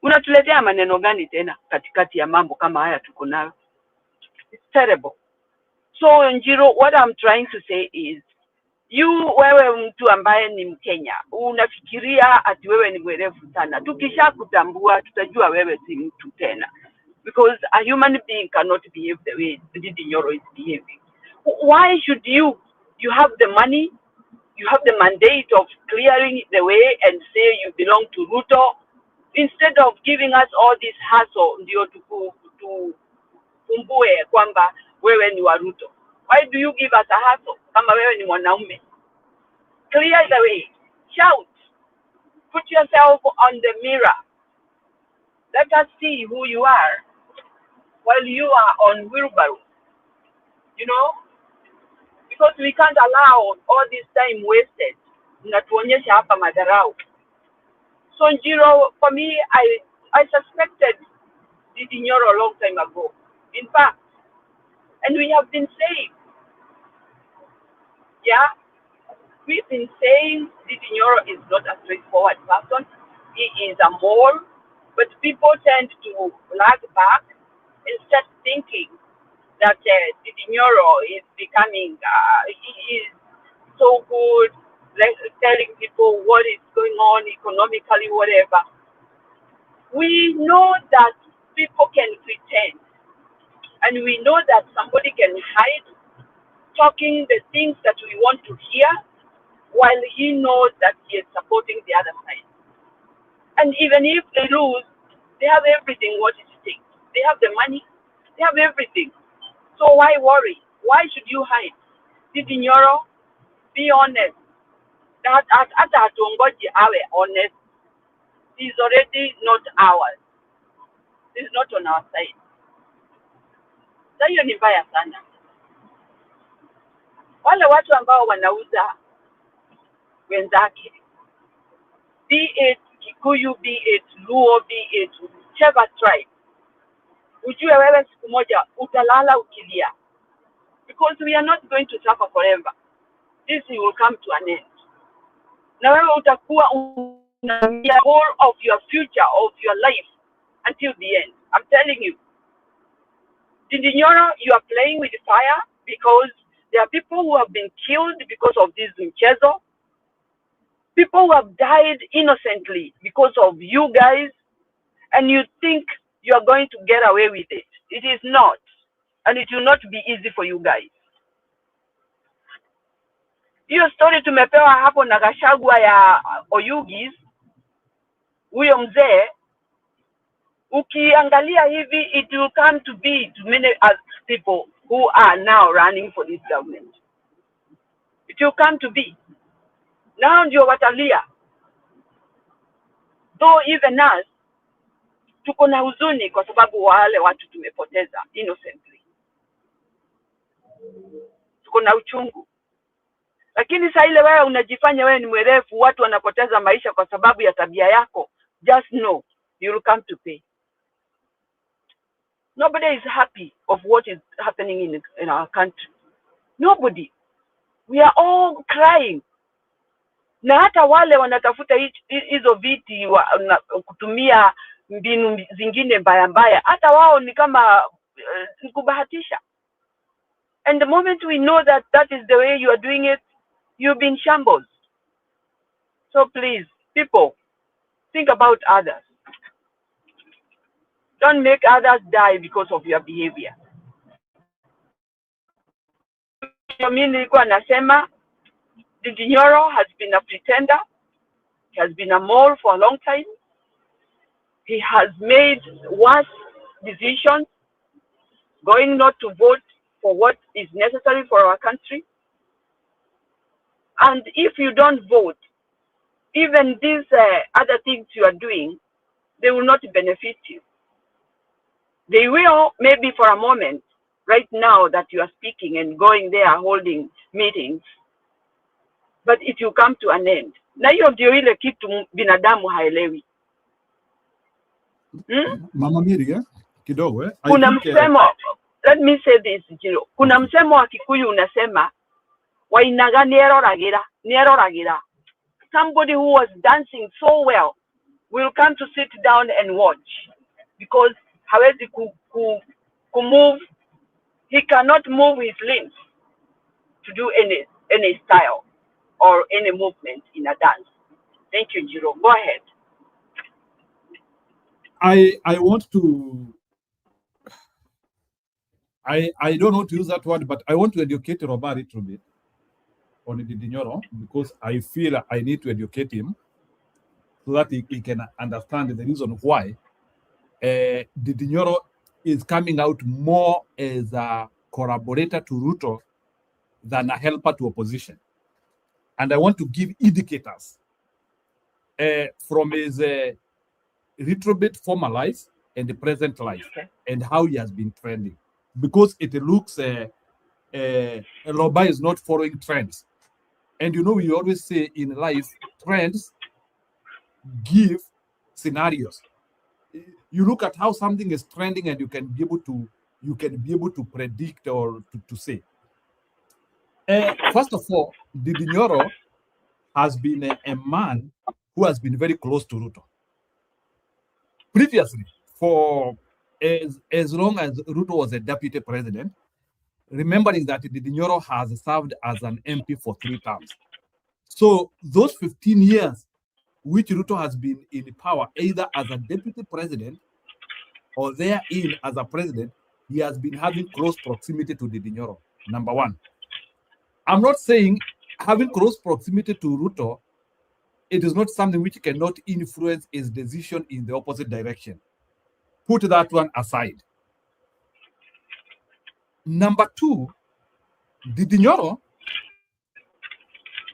Unatuletea maneno gani tena katikati ya mambo kama haya tuko nayo? It's terrible. So Njiro, what I'm trying to say is, wewe mtu ambaye ni Mkenya, unafikiria ati wewe ni mwerevu sana. Tukisha kutambua tutajua wewe si mtu tena. Because a human being cannot behave the way Ndindi Nyoro is behaving. Why should you have the money, you have the mandate of clearing the way and say you belong to Ruto, instead of giving us all this hassle ndio tukumbue kwamba wewe ni wa Ruto? Why do you give us a hassle kama wewe ni mwanaume? Clear the way, shout, put yourself on the mirror, let us see who you are while you are on wheelbarrow, because we can't allow all this time wasted. Natuonyesha hapa madharau. So Njiro, for me, I suspected Ndindi Nyoro a long time ago. In fact, and we have been saying, we've been saying Ndindi Nyoro is not a straightforward person. He is a mole, but people tend to lag back and start thinking that Ndindi Nyoro is becoming, he is so good, like telling people what is going on economically, whatever. We know that people can pretend, and we know that somebody can hide talking the things that we want to hear, while he knows that he is supporting the other side. And even if they lose, they have everything what it takes. They have the money, they have everything. So why worry? Why should you hide? Ndindi Nyoro, be honest. That hata hatuongoji awe honest. He's already not ours. He's not on our side. Sasa hiyo ni mbaya sana. Wale watu ambao wanauza wenzake, be it Kikuyu, be it Luo, be it whichever tribe, ujue wewe siku moja utalala ukilia, because we are not going to suffer forever. This will come to an end. na wewe utakuwa unaambia whole of your future, of your life until the end. I'm telling you. Nyoro, you are playing with fire because there are people who have been killed because of this mchezo. People who have died innocently because of you guys, and you think you are going to get away with it. It is not, and it will not be easy for you guys. Hiyo story tumepewa hapo na Gachagua ya Oyugis, huyo mzee, ukiangalia hivi, it will come to be to many as people who are now running for this government. It will come to be. Now ndio watalia. Though even us, tuko na huzuni kwa sababu wale watu tumepoteza innocently. Tuko na uchungu. Lakini saa ile wewe unajifanya wewe ni mwerevu, watu wanapoteza maisha kwa sababu ya tabia yako. Just know, you will come to pay. Nobody is happy of what is happening in our country. Nobody. We are all crying. Na hata wale wanatafuta hizo viti kutumia mbinu zingine mbaya mbaya, hata wao ni kama kubahatisha. And the moment we know that that is the way you are doing it, you've been shambles. So please, people, think about others. Don't make others die because of your behavior. Mimi nilikuwa nasema Nyoro has been a pretender. He has been a mole for a long time. He has made worse decisions, going not to vote for what is necessary for our country. And if you don't vote, even these other things you are doing, they will not benefit you. They will, maybe for a moment, right now that you are speaking and going there holding meetings, but it will come to an end. Na hiyo ndio ile kitu binadamu haelewi. Mama Mary, kidogo Kuna msemo, let me say this, Jiro. Kuna msemo wa Kikuyu unasema, wainaga nieroragera. Somebody who was dancing so well will come to sit down and watch because hawezi move. He cannot move his limbs to do any style or any movement in a dance. Thank you, Jiro. Go ahead. I want to, I don't know to use that word, but I want to educate Robert a little bit on Nyoro because I feel I need to educate him so that he can understand the reason why Nyoro is coming out more as a collaborator to Ruto than a helper to opposition. And I want to give indicators from his retrobate former life and the present life, and how he has been trending. Because it looks Loba is not following trends. And you know, we always say in life, trends give scenarios. You look at how something is trending and you can be able to predict or to say. First of all, Nyoro has been a man who has been very close to Ruto. Previously, for as long as Ruto was a deputy president, remembering that Nyoro has served as an MP for 3 terms. So those 15 years which Ruto has been in power, either as a deputy president or therein as a president, he has been having close proximity to Nyoro, number one. I'm not saying having close proximity to Ruto, it is not something which cannot influence his decision in the opposite direction. Put that one aside. Number two, Nyoro,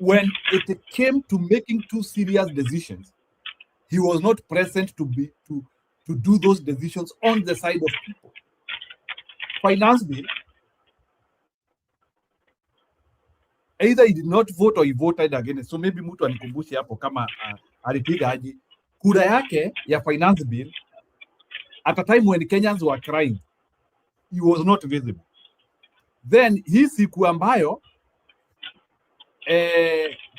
when it came to making 2 serious decisions, he was not present to do those decisions on the side of people. Finance bill, either he did not vote or he voted against. So maybe mtu anikumbushe hapo kama alipiga aje. Kura yake ya finance bill at a time when Kenyans were crying, he was not visible. Then hii siku ambayo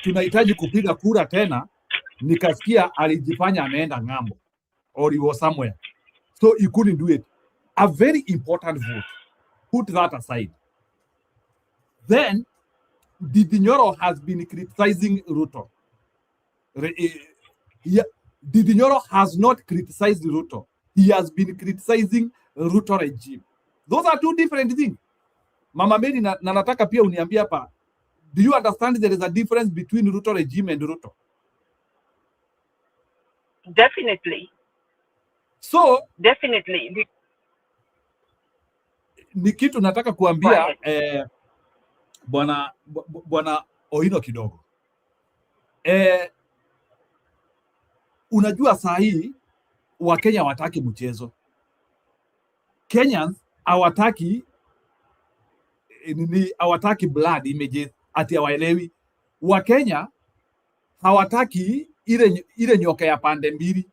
tunahitaji kupiga kura tena, nikasikia alijifanya ameenda ng'ambo or he was somewhere, so he couldn't do it. A very important vote. Put that aside. Then Ndindi Nyoro has been criticizing Ruto. Ndindi Nyoro has not criticized Ruto. He has been criticizing Ruto regime. Those are two different things. Mama Mary, na nataka pia uniambia hapa, do you understand there is a difference between Ruto regime and Ruto? Definitely. So definitely ni kitu nataka kuambia bwana Oino kidogo. Unajua saa hii Wakenya hawataki mchezo. Kenyans hawataki blood images ati hawaelewi. Wakenya hawataki ile nyoka ya pande mbili.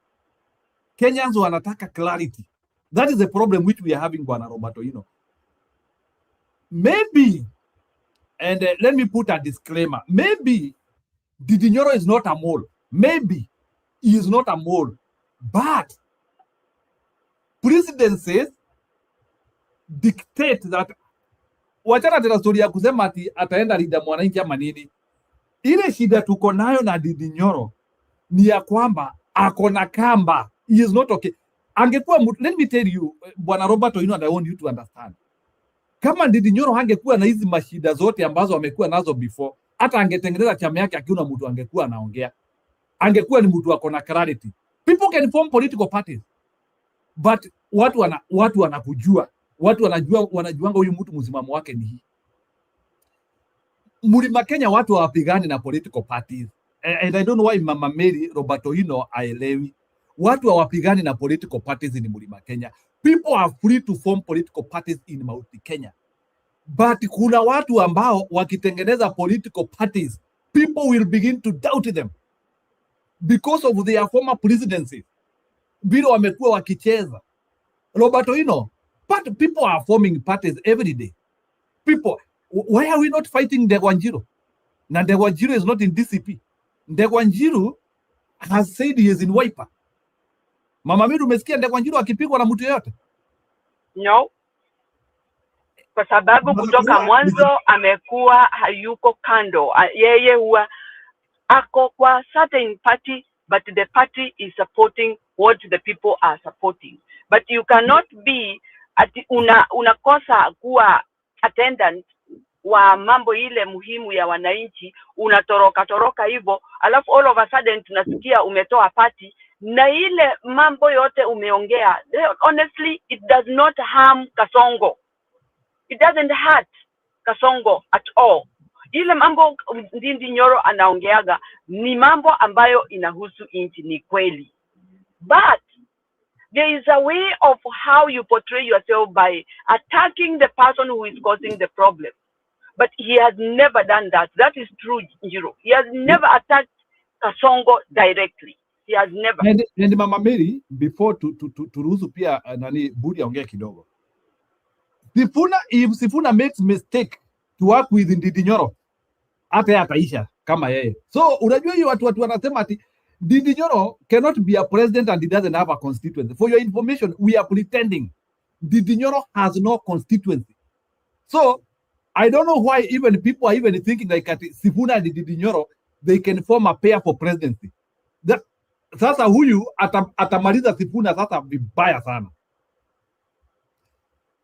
Kenyans wanataka clarity. That is the problem which we are having, bwana Robert Oino. Maybe, and let me put a disclaimer, maybe Ndindi Nyoro is not a mole. Maybe he is not a mole. But presidencies dictate that, wachana tena story ya kusema ati ataenda Linda Mwananchi ama nini. Ile shida tuko nayo na Ndindi Nyoro ni ya kwamba ako na kamba. He is not okay. Angekuwa, let me tell you, bwana Robert Oino, and I want you to understand. Kama Ndindi Nyoro hangekuwa na hizi mashida zote ambazo amekuwa nazo before, hata angetengeneza chama yake akiona mtu angekuwa anaongea. Angekuwa ni mtu ako na clarity. People can form political parties. But watu wanakujua. Watu wanajuanga huyu mtu msimamo wake ni hii. Mlima Kenya watu hawapigani na political parties. And I don't know why Mama Mary Robert Oino aelewi. Watu hawapigani na political parties in Mlima Kenya. People are free to form political parties in Mount Kenya. But kuna watu ambao wakitengeneza political parties, people will begin to doubt them because of their former presidencies. Vile wamekuwa wakicheza. Robert Oino, but people are forming parties every day. People, why are we not fighting Ndegwa? Na Ndegwa is not in DCP. Ndegwa has said he is in Wiper. Mama Mary, umesikia Ndegwa akipigwa na mtu yote? No. Kwa sababu kutoka mwanzo amekuwa hayuko kando. Yeye huwa ako kwa certain party, but the party is supporting what the people are supporting. But you cannot be unakosa kuwa attendant wa mambo ile muhimu ya wananchi, unatoroka hivyo, alafu all of a sudden tunasikia umetoa party na ile mambo yote umeongea. Honestly, it does not harm Kasongo. It doesn't hurt Kasongo at all. Ile mambo Ndindi Nyoro anaongeaga ni mambo ambayo inahusu nchi, ni kweli. But there is a way of how you portray yourself by attacking the person who is causing the problem. But he has never done that. That is true, Nyiro. He has never attacked Kasongo directly. He has never. And Mama Mary, before turuhusu pia nani Budi aongea kidogo. If Sifuna makes mistake to work with Ndindi Nyoro, hata ataisha kama yeye. So unajua hiyo watu wanasema ati Ndindi Nyoro cannot be a president and he doesn't have a constituency. For your information, we are pretending. Ndindi Nyoro has no constituency. So I don't know why even people are even thinking like ati Sifuna and Ndindi Nyoro, they can form a pair for presidency. Sasa huyu atamaliza Sifuna sasa vibaya sana.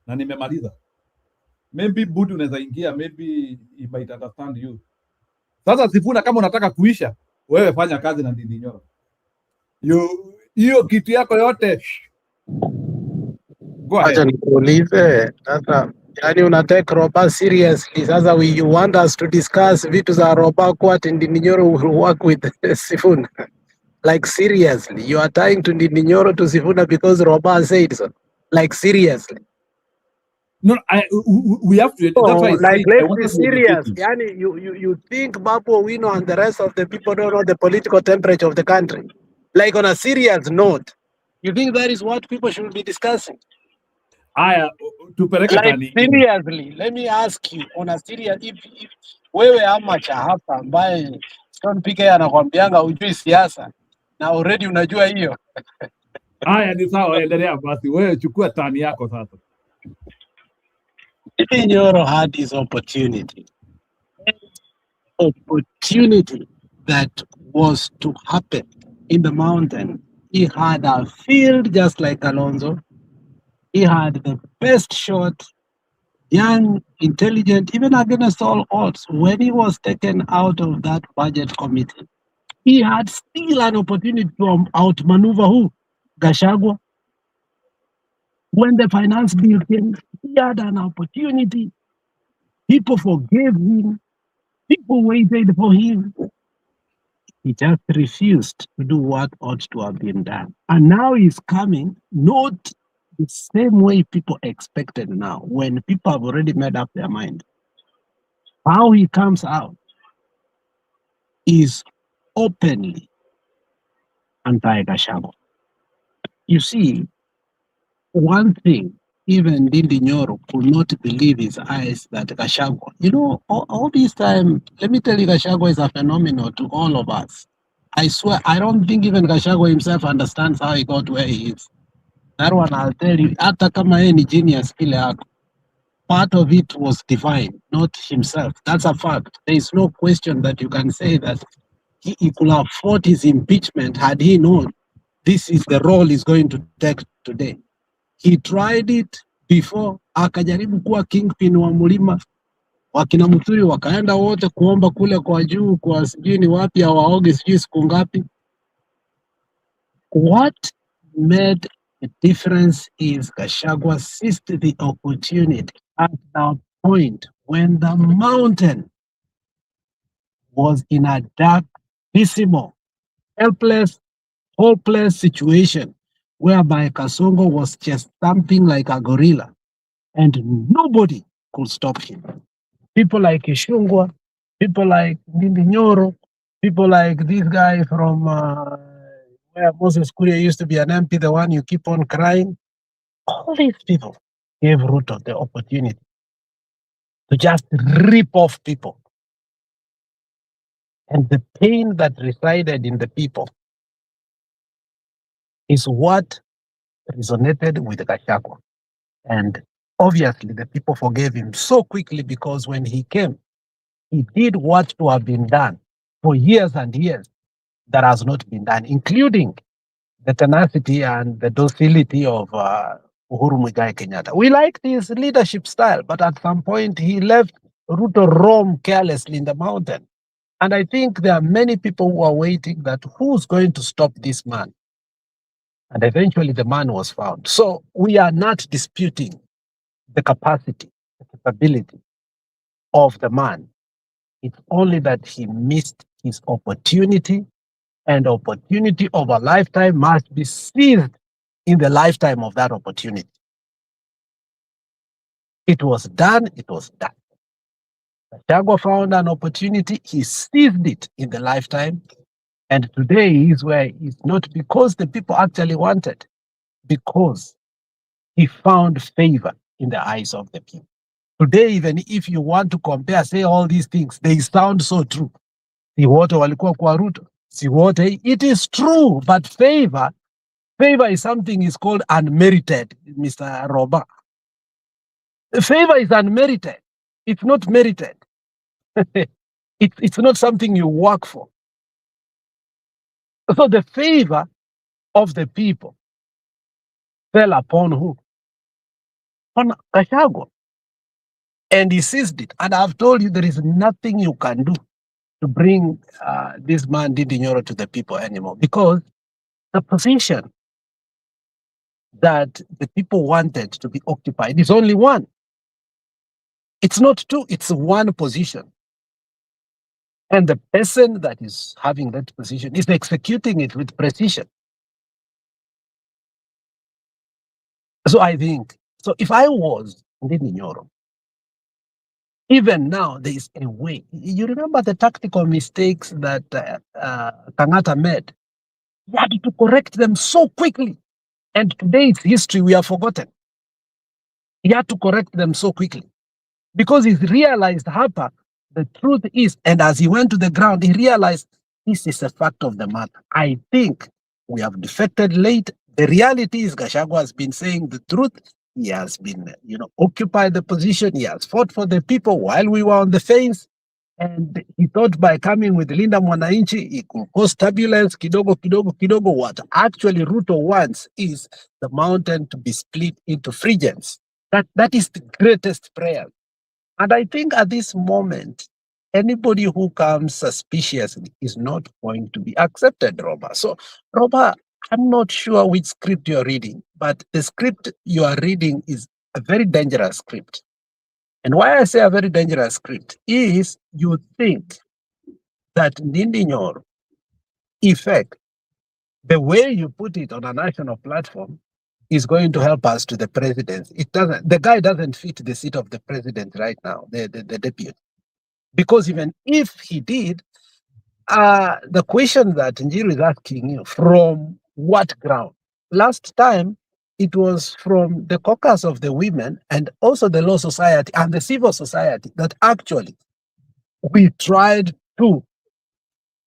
Na nimemaliza. Maybe Budi unaweza ingia, maybe he might understand you. Sasa Sifuna, kama unataka kuisha, wewe fanya kazi na Ndindi Nyoro. Hiyo kitu yako yote. Acha nikuulize sasa, yani una take Roba seriously? Sasa you want us to discuss vitu za Roba kwa Ndindi Nyoro will work with Sifuna? Like seriously, you are tying to Ndindi Nyoro to Sifuna because Roba said so? Like seriously? No, we have to. That's why like let's be serious. Yani, you think Babu Owino and the rest of the people don't know the political temperature of the country? Like on a serious note, you think that is what people should be discussing? Like seriously, let me ask you on a serious. If wewe amacha hapa ambaye John PK anakwambianga ujui siasa na already unajua hiyo. Haya, ni sawa, endelea basi. Wewe chukua tani yako sasa. Nyoro had his opportunity. Opportunity that was to happen in the mountain. He had a field just like Alonso. He had the best shot, young, intelligent, even against all odds. When he was taken out of that budget committee, he had still an opportunity to outmaneuver who? Gachagua. When the finance bill came, he had an opportunity. People forgave him. People waited for him. He just refused to do what ought to have been done. And now he's coming, not the same way people expected now, when people have already made up their mind. How he comes out is openly anti-Gachagua. You see, one thing, even Ndindi Nyoro could not believe his eyes that Gachagua, you know, all this time, let me tell you, Gachagua is a phenomenon to all of us. I swear, I don't think even Gachagua himself understands how he got where he is. That one I'll tell you, hata kama yeye ni genius kile yako. Part of it was divine, not himself. That's a fact. There is no question that you can say that he could have fought his impeachment had he known this is the role he's going to take today. He tried it before, akajaribu kuwa kingpin wa Mlima, wakina Muturi wakaenda wote kuomba kule kwa juu kwa sijui ni wapi hawaoge sijui siku ngapi. What made the difference is Gachagua seized the opportunity at the point when the mountain was in a dark, dismal, helpless, hopeless situation whereby Kasongo was just thumping like a gorilla and nobody could stop him. People like Ishungwa, people like Ndindi Nyoro, people like this guy from where Moses Kuria used to be an MP, the one you keep on crying. All these people gave Ruto the opportunity to just rip off people. And the pain that resided in the people is what resonated with Gachagua. And obviously the people forgave him so quickly because when he came, he did what to have been done for years and years that has not been done, including the tenacity and the docility of Uhuru Muigai Kenyatta. We liked his leadership style, but at some point he left Ruto roam carelessly in the mountain. And I think there are many people who are waiting that who's going to stop this man? And eventually the man was found. So we are not disputing the capacity, the capability of the man. It's only that he missed his opportunity, and opportunity of a lifetime must be seized in the lifetime of that opportunity. It was done, it was done. Gachagua found an opportunity, he seized it in the lifetime, and today he is where he is, not because the people actually wanted, because he found favor in the eyes of the people. Today, even if you want to compare, say all these things, they sound so true. Si wote walikuwa kwa Ruto, si wote, it is true, but favor is something is called unmerited, Mr. Roba. Favor is unmerited. It's not merited. It's not something you work for. So the favor of the people fell upon who? On Gachagua. And he seized it. And I've told you there is nothing you can do to bring this man Ndindi Nyoro to the people anymore, because the position that the people wanted to be occupied is only one. It's not two, it's one position. And the person that is having that position is executing it with precision. So I think, so if I was Ndindi Nyoro, even now there is a way. You remember the tactical mistakes that Kangata made? He had to correct them so quickly. And today it's history, we have forgotten. He had to correct them so quickly. Because he's realized, Harper, the truth is, and as he went to the ground, he realized this is a fact of the matter. I think we have defected late. The reality is Gachagua has been saying the truth. He has been, occupied the position. He has fought for the people while we were on the fence. And he thought by coming with Linda Mwananchi, he could cause turbulence, kidogo, kidogo, kidogo. What actually Ruto wants is the mountain to be split into regions. That is the greatest prayer. And I think at this moment, anybody who comes suspiciously is not going to be accepted, Roba. So, Roba, I'm not sure which script you're reading, but the script you are reading is a very dangerous script. And why I say a very dangerous script is you think that Nyoro effect, the way you put it on a national platform, is going to help us to the presidency. It doesn't. The guy doesn't fit the seat of the president right now, the deputy. Because even if he did, the question that Njiru is asking you, from what ground? Last time, it was from the caucus of the women and also the law society and the civil society that actually we tried to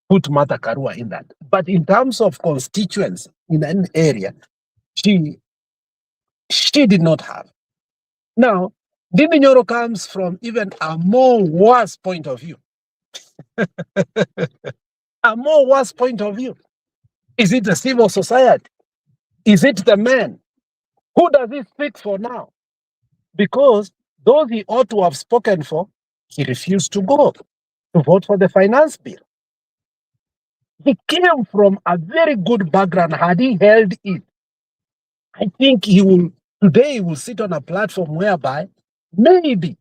put Martha Karua in that. But in terms of constituents in an area, she did not have. Now, Nyoro comes from even a more worse point of view. A more worse point of view. Is it the civil society? Is it the men? Who does he speak for now? Because those he ought to have spoken for, he refused to go to vote for the finance bill. He came from a very good background. Had he held it, I think today he will sit on a platform whereby maybe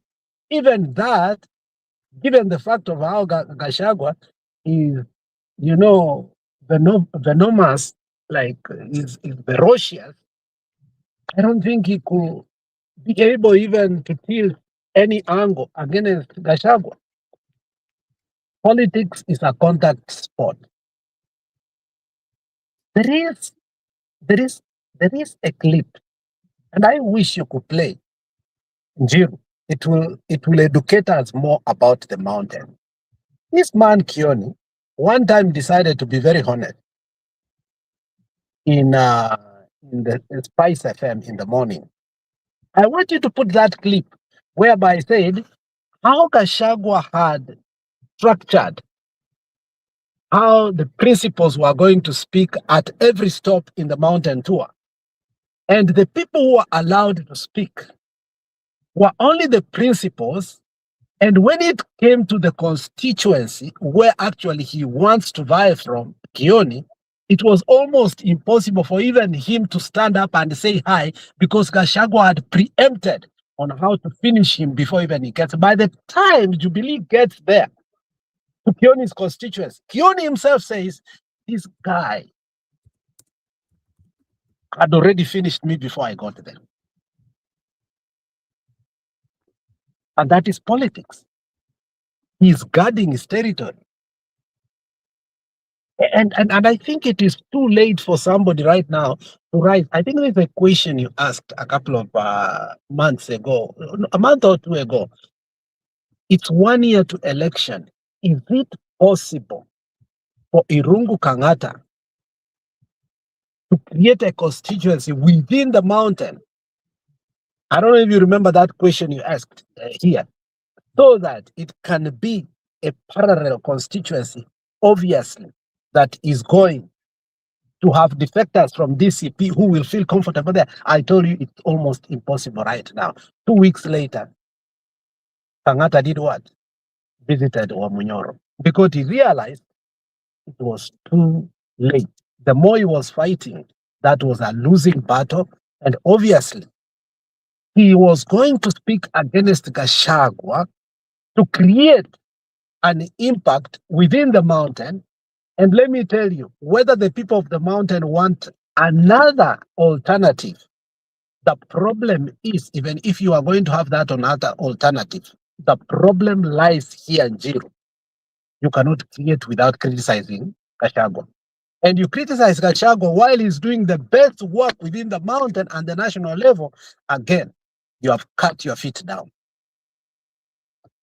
even that, given the fact of how Gachagua is, venomous, like is ferocious, I don't think he could be able even to tilt any angle against Gachagua. Politics is a contact sport. There is a clip, and I wish you could play. Njiru, it will educate us more about the mountain. This man Kioni one time decided to be very honest in the Spice FM in the morning. I want you to put that clip whereby I said how Gachagua had structured how the principals were going to speak at every stop in the mountain tour. And the people who were allowed to speak were only the principals. And when it came to the constituency where actually he wants to vie from, Kioni, it was almost impossible for even him to stand up and say hi because Gachagua had preempted on how to finish him before even he gets. By the time Jubilee gets there to Kioni's constituency, Kioni himself says, this guy had already finished me before I got there. And that is politics. He's guarding his territory. And I think it is too late for somebody right now to rise. I think there's a question you asked a couple of months ago, a month or two ago. It's 1 year to election. Is it possible for Irungu Kangata to create a constituency within the mountain? I don't know if you remember that question you asked here. So that it can be a parallel constituency, obviously, that is going to have defectors from DCP who will feel comfortable there. I told you it's almost impossible right now. 2 weeks later, Kangata did what? Visited Nyoro because he realized it was too late. The more he was fighting, that was a losing battle. And obviously, he was going to speak against Gachagua to create an impact within the mountain. And let me tell you, whether the people of the mountain want another alternative, the problem is, even if you are going to have that another alternative, the problem lies here in Njiru. You cannot create without criticizing Gachagua. And you criticize Gachagua while he's doing the best work within the mountain and the national level, again, you have cut your feet down.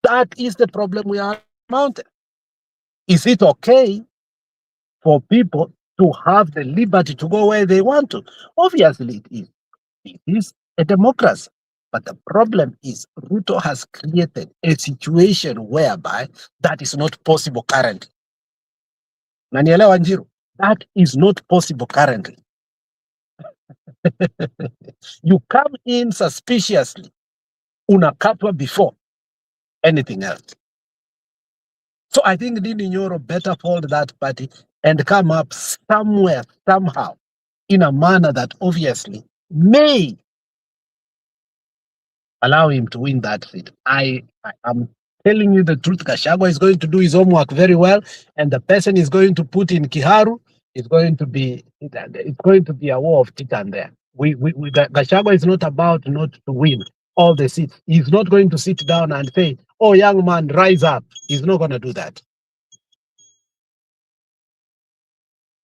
That is the problem we are mounting. Is it okay for people to have the liberty to go where they want to? Obviously it is. It is a democracy. But the problem is Ruto has created a situation whereby that is not possible currently. Nanielewa Njiru? That is not possible currently. You come in suspiciously, unakatwa before anything else. So I think Nyoro better fold that party and come up somewhere, somehow, in a manner that obviously may allow him to win that seat. I am telling you the truth. Gachagua is going to do his homework very well, and the person is going to put in Kiharu is going to be, it's going to be a war of titan there. Gachagua is not about not to win all the seats. He's not going to sit down and say, "Oh, young man, rise up." He's not going to do that.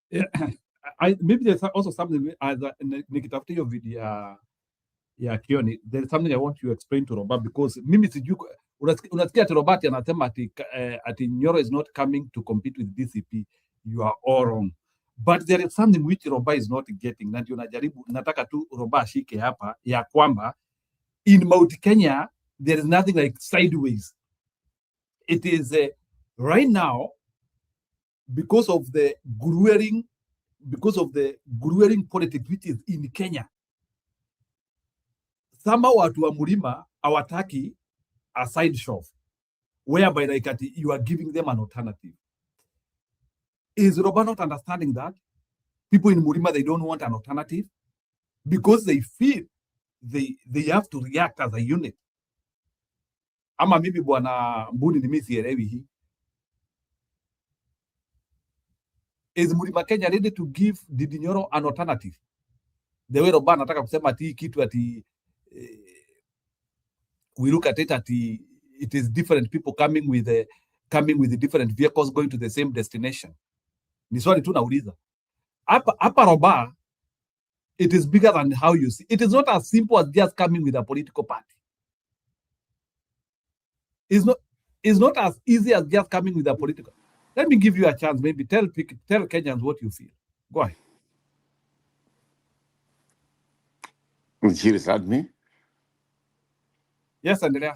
Yeah, maybe there's also something as nikitafuta hiyo video ya Kioni, there's something I want you to explain to Robert, because mimi sijui unasikia ati Robert anasema ati Nyoro is not coming to compete with DCP. You are all wrong, but there is something which Robert is not getting, na ndio najaribu, nataka tu Robert shike hapa ya kwamba in Mount Kenya there is nothing like sideways. It is right now, because of the growing politics which is in Kenya. Some watu wa Mlima hawataki a side shove, whereby like you are giving them an alternative. Is Roba not understanding that? People in Mlima, they don't want an alternative because they feel they have to react as a unit. Ama maybe bwana Mbuni ni mimi sielewi hii. Is Mlima Kenya ready to give Ndindi Nyoro an alternative? The way Roba anataka kusema ati kitu ati we look at it at it is different people coming with the different vehicles going to the same destination. Ni swali tu nauliza. Hapa Roba, it is bigger than how you see. It is not as simple as just coming with a political party. It's not as easy as just coming with a political. Let me give you a chance. Maybe tell Kenyans what you feel. Go ahead. Is that me? Yes, Andrea.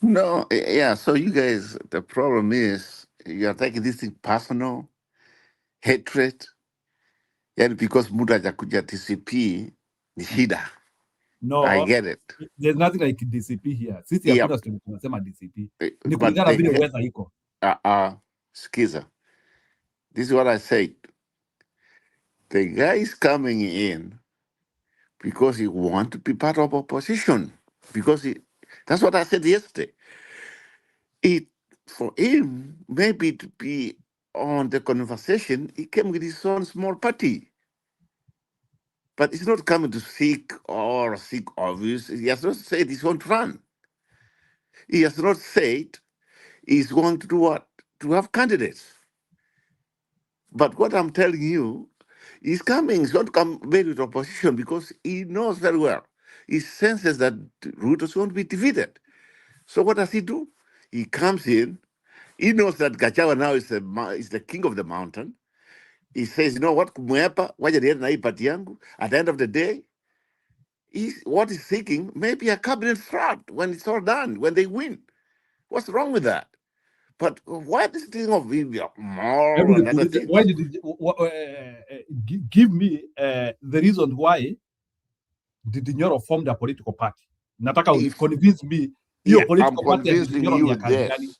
No, yeah. So you guys, the problem is you are taking this thing personal, hatred, and because muda hajakuja TCP ni shida. No, I get it. There's nothing like DCP here. Sisi Yeah. hakuna tunasema DCP. Ni But kulingana they vile ha- uweza iko. Skiza. This is what I said. The guy is coming in because he wants to be part of opposition. That's what I said yesterday. For him, maybe to be on the conversation, he came with his own small party. But he's not coming to seek obvious. He has not said he's going to run. He has not said he's going to do what? To have candidates. But what I'm telling you, he's going to come very with opposition because he knows very well. He senses that Ruto is going to be defeated. So what does he do? He comes in. He knows that Gachagua now is the king of the mountain. He says, you know what, Kumwepa, wacha niende na hii party yangu. At the end of the day, what he's seeking maybe a cabinet strat when it's all done, when they win. What's wrong with that? But why this thing of more and other things? Why did give me the reason why did Nyoro form a political party? Nataka convince me. Yeah, I'm convincing you this.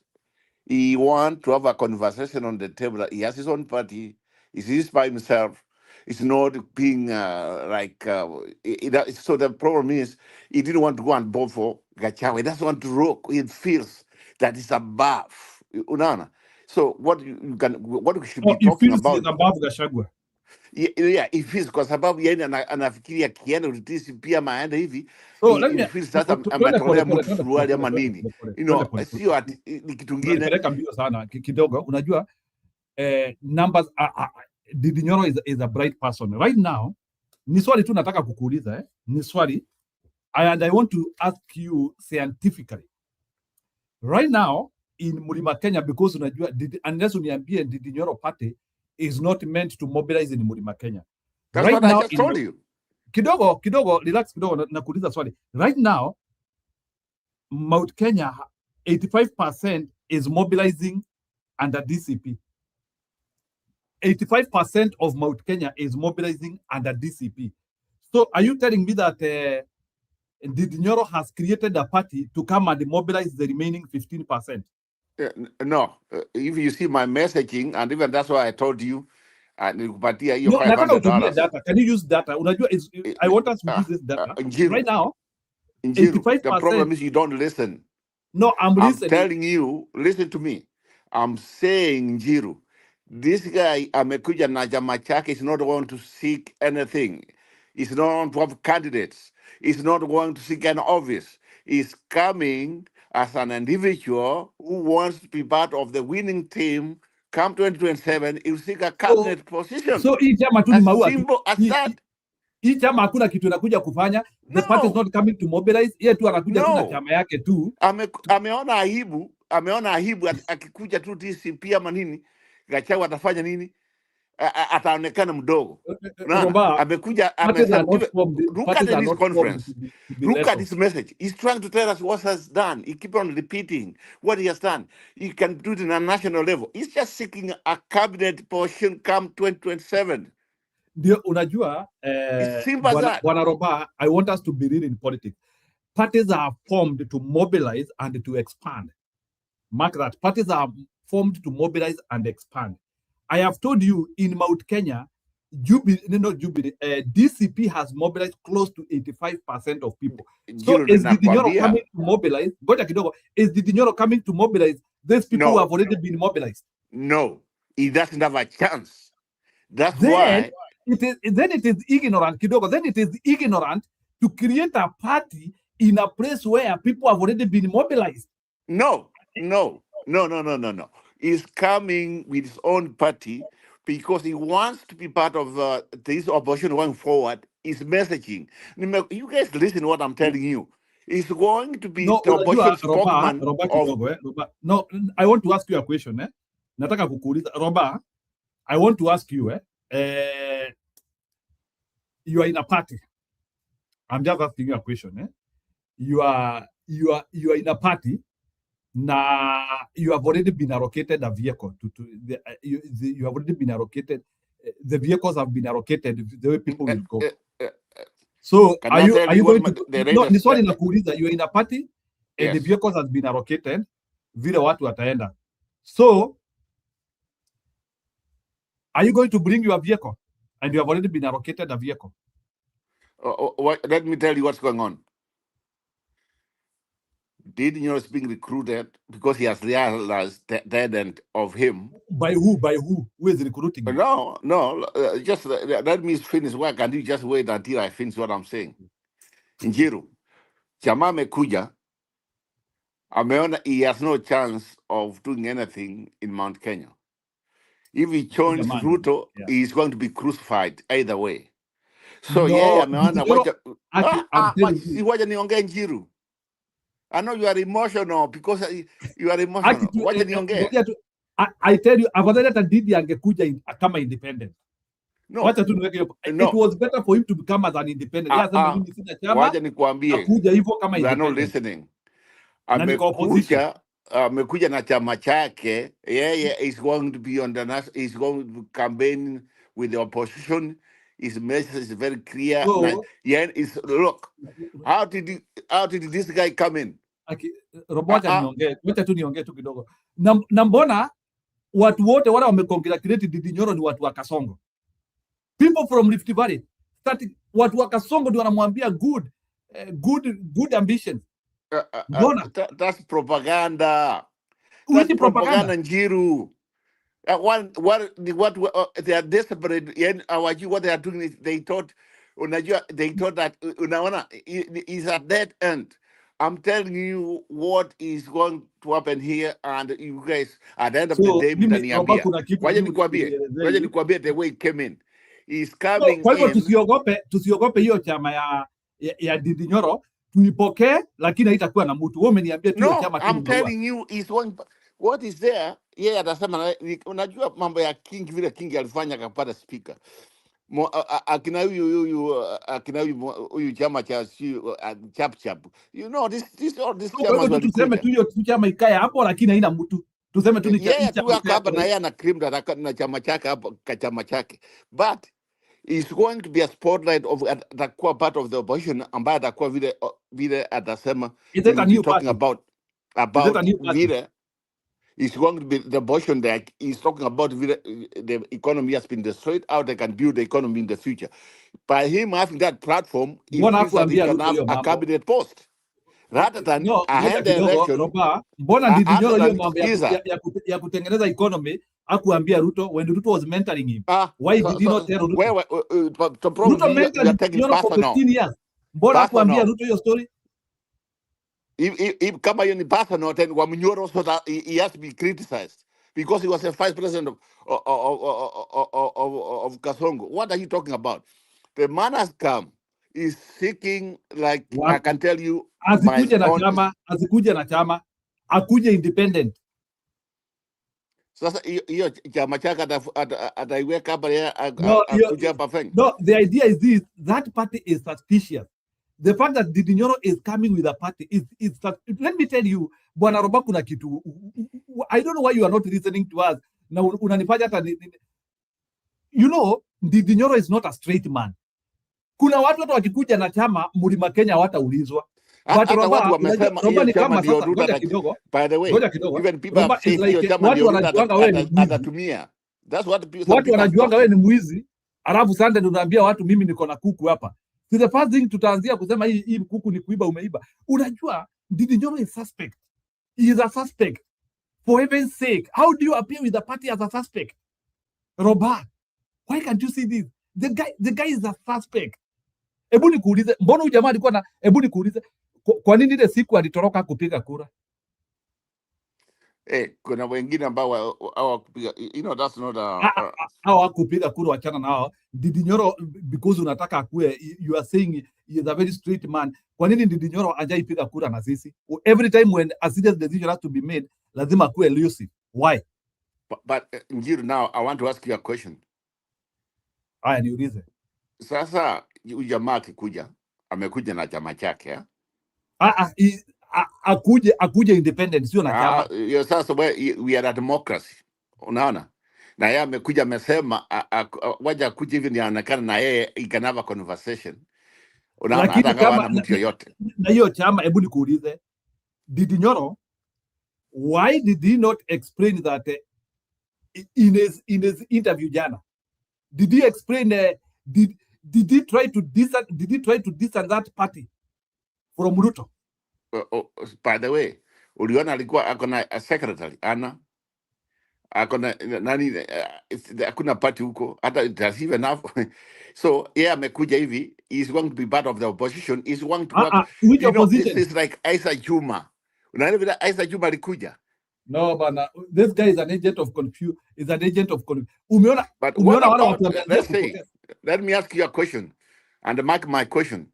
He wants to have a conversation on the table. He has his own party. He's by himself. It's not being so the problem is he didn't want to go and vote for Gachagua. He doesn't want to rock. He feels that it's above. Unana. So what we should be talking about? It's above Gachagua. Yeah, he feels kwa sababu yeye anafikiria kienda utisi pia maenda hivi. So let me feels sasa ametolea mtu suruali ama nini. Sio ati ni kitu kingine. Peleka mbio sana kidogo. Unajua numbers Ndindi Nyoro is a bright person right now. Ni swali tu nataka kukuuliza ni swali and I want to ask you scientifically. Right now in Mlima Kenya, because unajua, unless uniambie Ndindi Nyoro party is not meant to mobilize in Mlima Kenya. That's Right what now, I just told you. Kidogo, relax kidogo, nakuuliza swali. Right now, Mount Kenya, 85% is mobilizing under DCP. 85% of Mount Kenya is mobilizing under DCP. So are you telling me that Ndindi Nyoro has created a party to come and mobilize the remaining 15%? No, if you see my messaging, and even that's why I told you, nikupatia hiyo No, nataka utumie $500. data. Can you use data? Unajua, I want us to use this data. Njiru, Right now, Njiru, 85%. the problem is you don't listen. No, I'm listening. telling you, listen to me. I'm saying, Njiru, this guy amekuja na chama chake is not going to seek anything. He's not going to have candidates. He's not going to seek an office. He's coming as an individual who wants to be part of the winning team. Come 2027, he'll seek a cabinet position. So hii chama tu ni as maua tu. simple as that. Hii chama hakuna kitu inakuja kufanya. The party is not coming to mobilize. Yeye tu anakuja tu na chama yake tu. Ameona aibu akikuja tu DCP ama nini, Gachagua atafanya nini? Ataonekana mdogo. Amekuja look at this conference. Look at this message. He's trying to tell us what has done. He keep on repeating what he has done. He can do it in a national level. He's just seeking a cabinet position come 2027. Ndio unajua Bwana Roba, I want us to be real in politics. Parties are formed to mobilize and to expand. Mark that. Parties are formed to mobilize and expand. I have told you in Mount Kenya, DCP has mobilized close to 85% of people. So is Ndindi Nyoro coming to mobilize? Is Ndindi Nyoro coming to mobilize these people who have already been mobilized? No, he doesn't have a chance. That's why it is ignorant, Kidogo. Then it is ignorant to create a party in a place where people have already been mobilized. No. He's coming with his own party because he wants to be part of this opposition going forward. His messaging. You guys listen to what I'm telling you. He's going to be the opposition spokesman. No, I want to ask you a question. Nataka kukuuliza. Roba, I want to ask you, you are in a party. I'm just asking you a question. You are in a party. Now you have already been allocated a vehicle. You have already been allocated. The vehicles have been allocated the way people will go. So are you going to? No, ni swali nakuuliza. You are in a party, and the vehicles has been allocated. Vile watu wataenda. So are you going to bring your vehicle? And you have already been allocated a vehicle. Let me tell you what's going on. Ndindi Nyoro is being recruited because he has realized the end of him. By who? By who? Who is recruiting? No. Just let me finish work and you just wait until I finish what I'm saying. Njiru, chama amekuja, ameona he has no chance of doing anything in Mount Kenya. If he joins Ruto, he is going to be crucified either way. So ameona wacha niongee Njiru. I know you are emotional because you are emotional. I tell you, afadhali hata Ndindi angekuja kama independent. No. It was better for him to become as an independent. Wacha nikwambie. You are not listening. Amekuja na chama chake. Is going to be on the national. He's going to campaign with the opposition. His message is very clear. Look, how did this guy come in? Wacha tu niongee tu kidogo. Na mbona watu wote wale wamecongratulate Ndindi Nyoro ni watu wa Kasongo. People from Rift Valley. Watu wa Kasongo ndio wanamwambia good ambition. That's propaganda. That's propaganda, Njiru. What they are desperate. What they are doing is they thought that is at that end. I'm telling you what is going to happen here, and you guys at the end of the day, wacha nikwambie the way it came in. He's coming in. Kwa hivyo tusiogope hiyo chama ya Ndindi Nyoro, tuipokee, lakini haitakuwa na mtu. Wewe umeniambia tu No, chama tu I'm ni maua. telling you is one. What is there? Yeah, atasema unajua mambo ya King vile King alifanya akapata speaker. Akina huyu chama cha chap. You know this all this chama Wewe tuseme tu hiyo chama ikae hapo, lakini haina mtu. Tuseme tu ni yeye tu hapa na yeye ana cream na chama chake hapo chama chake. But is going to be a spotlight of atakuwa part of the opposition ambaye atakuwa vile atasema talking about vile is going to be the opposition that is talking about the economy has been destroyed, how they can build the economy in the future. By him having that platform, he feels that he can have a cabinet post. Rather than ahead the election, mbona Ndindi Nyoro hiyo mambo ya kutengeneza economy akuambia Ruto when Ruto was mentoring him? Why did he not tell Ruto? Ruto mentored Ndindi Nyoro for 15 years. Mbona akuambia Ruto hiyo story? If kama hiyo ni personal, then Nyoro, so that he has to be criticized because he was a vice president of Kasongo. What are you talking about? The man has come. Is seeking, like I can tell you, asikuje na chama, akuje independent. Sasa hiyo chama chake ataiweka hapa akuja hapa feng. No, the idea is this: that party is suspicious. The fact that Ndindi Nyoro is coming with a party is let me tell you, Bwana Roba, kuna kitu. I don't know why you are not listening to us. Na unanifanya hata you know, Ndindi Nyoro is not a straight man. Kuna watu hata wakikuja na chama Mlima Kenya hawataulizwa. But Roba ni kama sasa, ngoja kidogo. By the way, even people have said hiyo chama ndio atatumia. That's what people. Watu wanajuanga wewe ni mwizi, alafu sasa ndio unaambia watu mimi niko na kuku hapa. So the first thing tutaanzia kusema hii kuku ni kuiba, umeiba. Unajua Ndindi Nyoro is suspect. He is a suspect. For heaven's sake, how do you appear with the party as a suspect? Roba, why can't you see this? The guy is a suspect. Hebu nikuulize, mbona huyu jamaa alikuwa na, hebu nikuulize, kwa nini ile siku alitoroka kupiga kura? Kuna wengine ambao hawakupiga, you know, that's not hawakupiga kura, wachana nao. Ndindi Nyoro, because unataka akue, you are saying he is a very straight man. Kwa nini Ndindi Nyoro hajaipiga kura na sisi? Every time when a serious decision has to be made, lazima akue elusive. Why? But Nyiro, now I want to ask you a question. Haya, niulize. Sasa huyu jamaa akikuja, amekuja na chama chake, akuje independent, sio na chama. Sasa we are a democracy. Unaona? Na yeye amekuja amesema waje akuje hivi nionekana na yeye he can have a conversation. Unaona, hata kama na mtu yoyote. Na hiyo chama, hebu nikuulize. Ndindi Nyoro, why did he not explain that in his interview jana? Did he explain did he try to distance that party from Ruto? By the way, uliona alikuwa akona a secretary Ana, akona nani, hakuna party huko hata does even have. So amekuja hivi, is going to be part of the opposition, is going to work. Which opposition? This is like Isa Juma. Unaona vile Isa Juma alikuja. No, but this guy is an agent of confusion. Is an agent of confusion. Umeona? But let's say, let me ask you a question, and mark my question.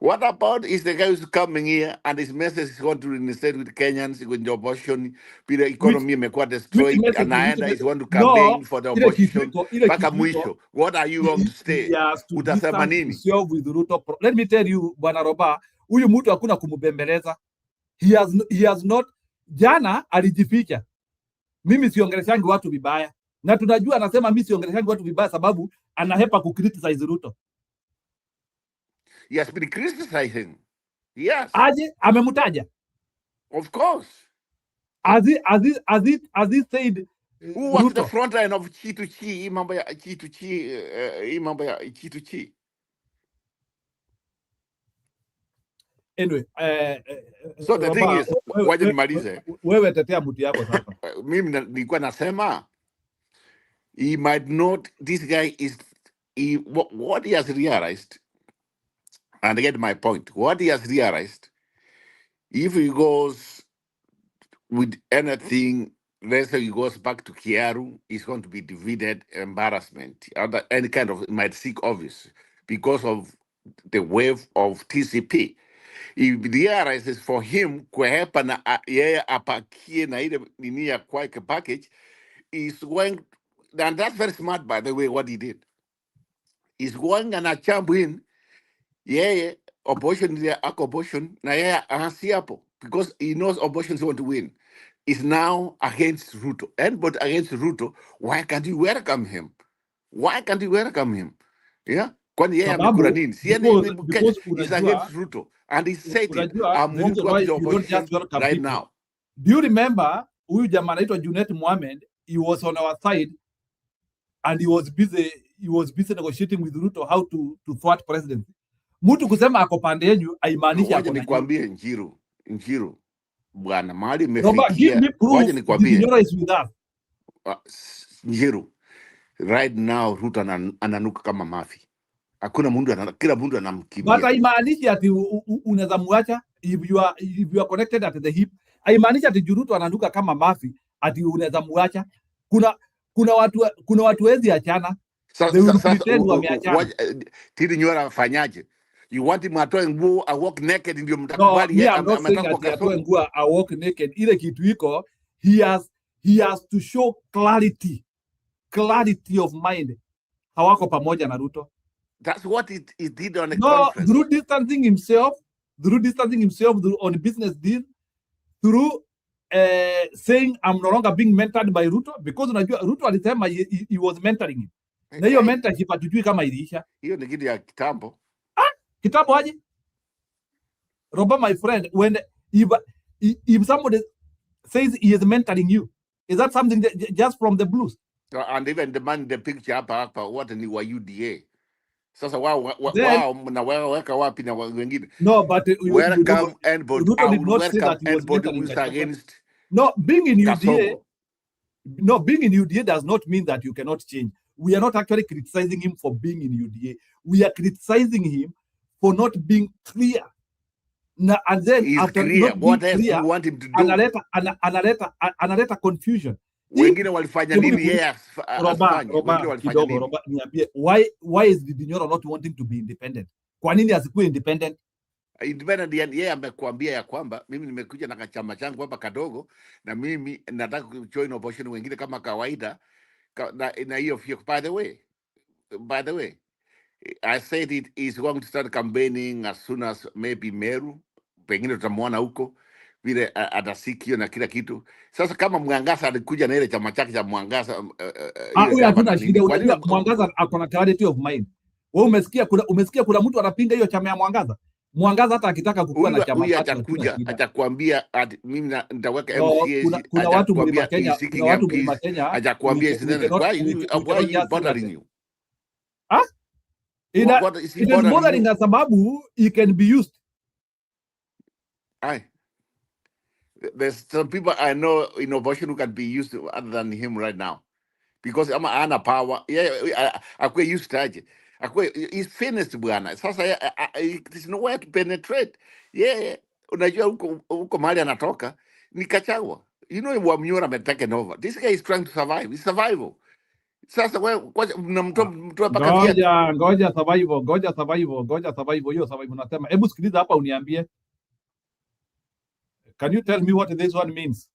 What about is the guy who's coming here and his message is going to reinstate with Kenyans with the opposition, the economy imekuwa destroyed, and Naenda is going to campaign for the opposition. Paka mwisho. What are you going to say? Utasema nini? Let me tell you, Bwana Roba, huyu mtu hakuna kumubembeleza. He has not. Jana alijificha. Mimi siongeleshangi watu vibaya. Na tunajua anasema mimi siongeleshangi watu vibaya sababu anahepa ku-criticize Ruto. He has been criticizing. Yes. Aje amemutaja. Of course. As he said, who was Ruto the front line of chi to chi, hii mambo ya chi to chi. Anyway, so the thing is, waje nimalize. Wewe tetea mtu yako sasa. Mimi nilikuwa nasema he might not, this guy is, what he has realized, and I get my point, what he has realized, if he goes with anything, let's say he goes back to Kiaru, it's going to be divided embarrassment, any kind of, it might seek office because of the wave of TCP. If the DRS is for him kuhepa na yeye apakie na ile nini ya kwake package is going, and that's very smart by the way what he did. He's going and achambwin yeye opposition ile opposition na yeye ahasi hapo because he knows oppositions want to win. Is now against Ruto. And but against Ruto, why can't you welcome him? Why can't you welcome him? Yeah? Kwani yeye amekula nini? Si yeye Kenya is against Ruto. And he said it. I'm the reason why the you don't just opposition welcome right people. now. Do you remember huyu jamaa anaitwa Junet Mohamed? He was on our side and he was busy negotiating with Ruto how to thwart presidency. Mtu kusema ako pande yenu haimaanishi ako na nikwambie Njiro. Bwana mali give me proof Nyoro is with us. Njiro. Right now Ruto ananuka kama mafi. Hakuna kila mundu anamkimbia. But haimaanishi ati unaweza muacha if you are connected at the hip. Haimaanishi ati Ruto ananuka kama mafi ati unaweza muacha. Kuna watu wezi achana. Sasa Tiri Nyoro afanyaje? You want him atoe nguo a walk naked ndio mtakubali yeye atoe nguo a walk naked. Ile kitu iko he has to show clarity of mind. Hawako pamoja na Ruto. That's what he did on the conference. Through distancing himself on business deal, through saying I'm no longer being mentored by Ruto, because unajua Ruto alisema he was mentoring him. Na hiyo mentorship hatujui kama iliisha. Hiyo ni kitu ya kitambo. Kitambo aje? Roba, my friend, when if somebody says he is mentoring you, is that something that just from the blues? And even the man in the picture hapa what ni wa UDA. Sasa wao mnaweka wapi na wengine? No, but welcome anybody. Ruto did not say that he was mentoring against. No, being in UDA does not mean that you cannot change. We are not actually criticizing him for being in UDA. We are criticizing him for not being clear. And then he's after clear. Not What being else clear, do you want him to do? Analeta confusion. Wengine walifanya nini yeye afanye? Roba, niambie, why is Nyoro not wanting to be independent? Kwa nini asikuwe independent? Independent yeye amekuambia ya kwamba mimi nimekuja na chama changu hapa kadogo na mimi nataka kujoin opposition wengine kama kawaida na hiyo by the way I said it is going to start campaigning as soon as maybe Meru, pengine tutamuona huko vile atasikio na kila kitu. Sasa kama Mwangaza alikuja na ile chama chake cha Mwangaza, huyu hatuna shida. Mwangaza ako na clarity of mind. Wewe umesikia kuna mtu anapinga hiyo chama ya Mwangaza? Mwangaza hata akitaka kukua na chama chake atakwambia mimi nitaweka MCA. Kuna watu Mlima Kenya, atakwambia why you bothering you? It is bothering us sababu it can be used. There's some people I know in opposition who can be used other than him right now, because I'm ana power. Yeah, akwe used to he's finished bwana. Sasa there's nowhere to penetrate. Yeah, unajua huko mahali anatoka ni Kachagwa. You know what Nyoro have taken over. This guy is trying to survive. It's survival. Sasa wewe mtoa paka ngoja survival hiyo survival nasema. Hebu sikiliza hapa uniambie. Can you tell me what this one means?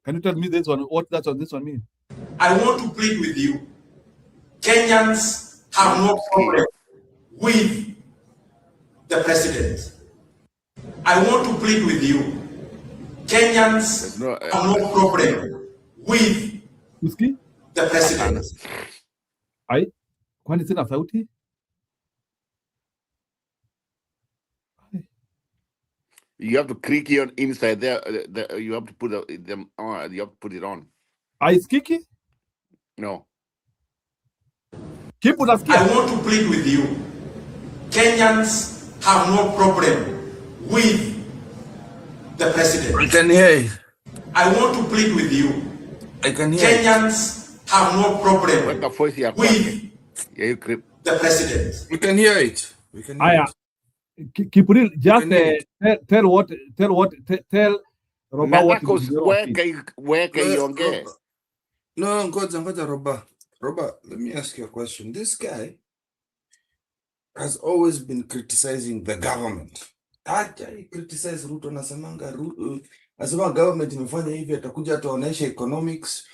Can you tell me this one what this one means? I want to plead with you. Kenyans have no problem with the president. I want to plead with you. Kenyans have no problem with the president. Kwani sina sauti? You have to click on inside there. You have to put them on. You have to put it on. Is Kiki? No. I want to plead with you. Kenyans have no problem with the president. I can hear it. I want to plead with you. I can hear Kenyans have no problem with the president. We can hear it. We can hear it. Kipril, just tell Roba what No, ngoja Roba. Roba, let me ask you a question. This guy, has always been criticizing the government. Hajai criticize Ruto, nasema government imefanya hivi, atakuja ataonesha economics.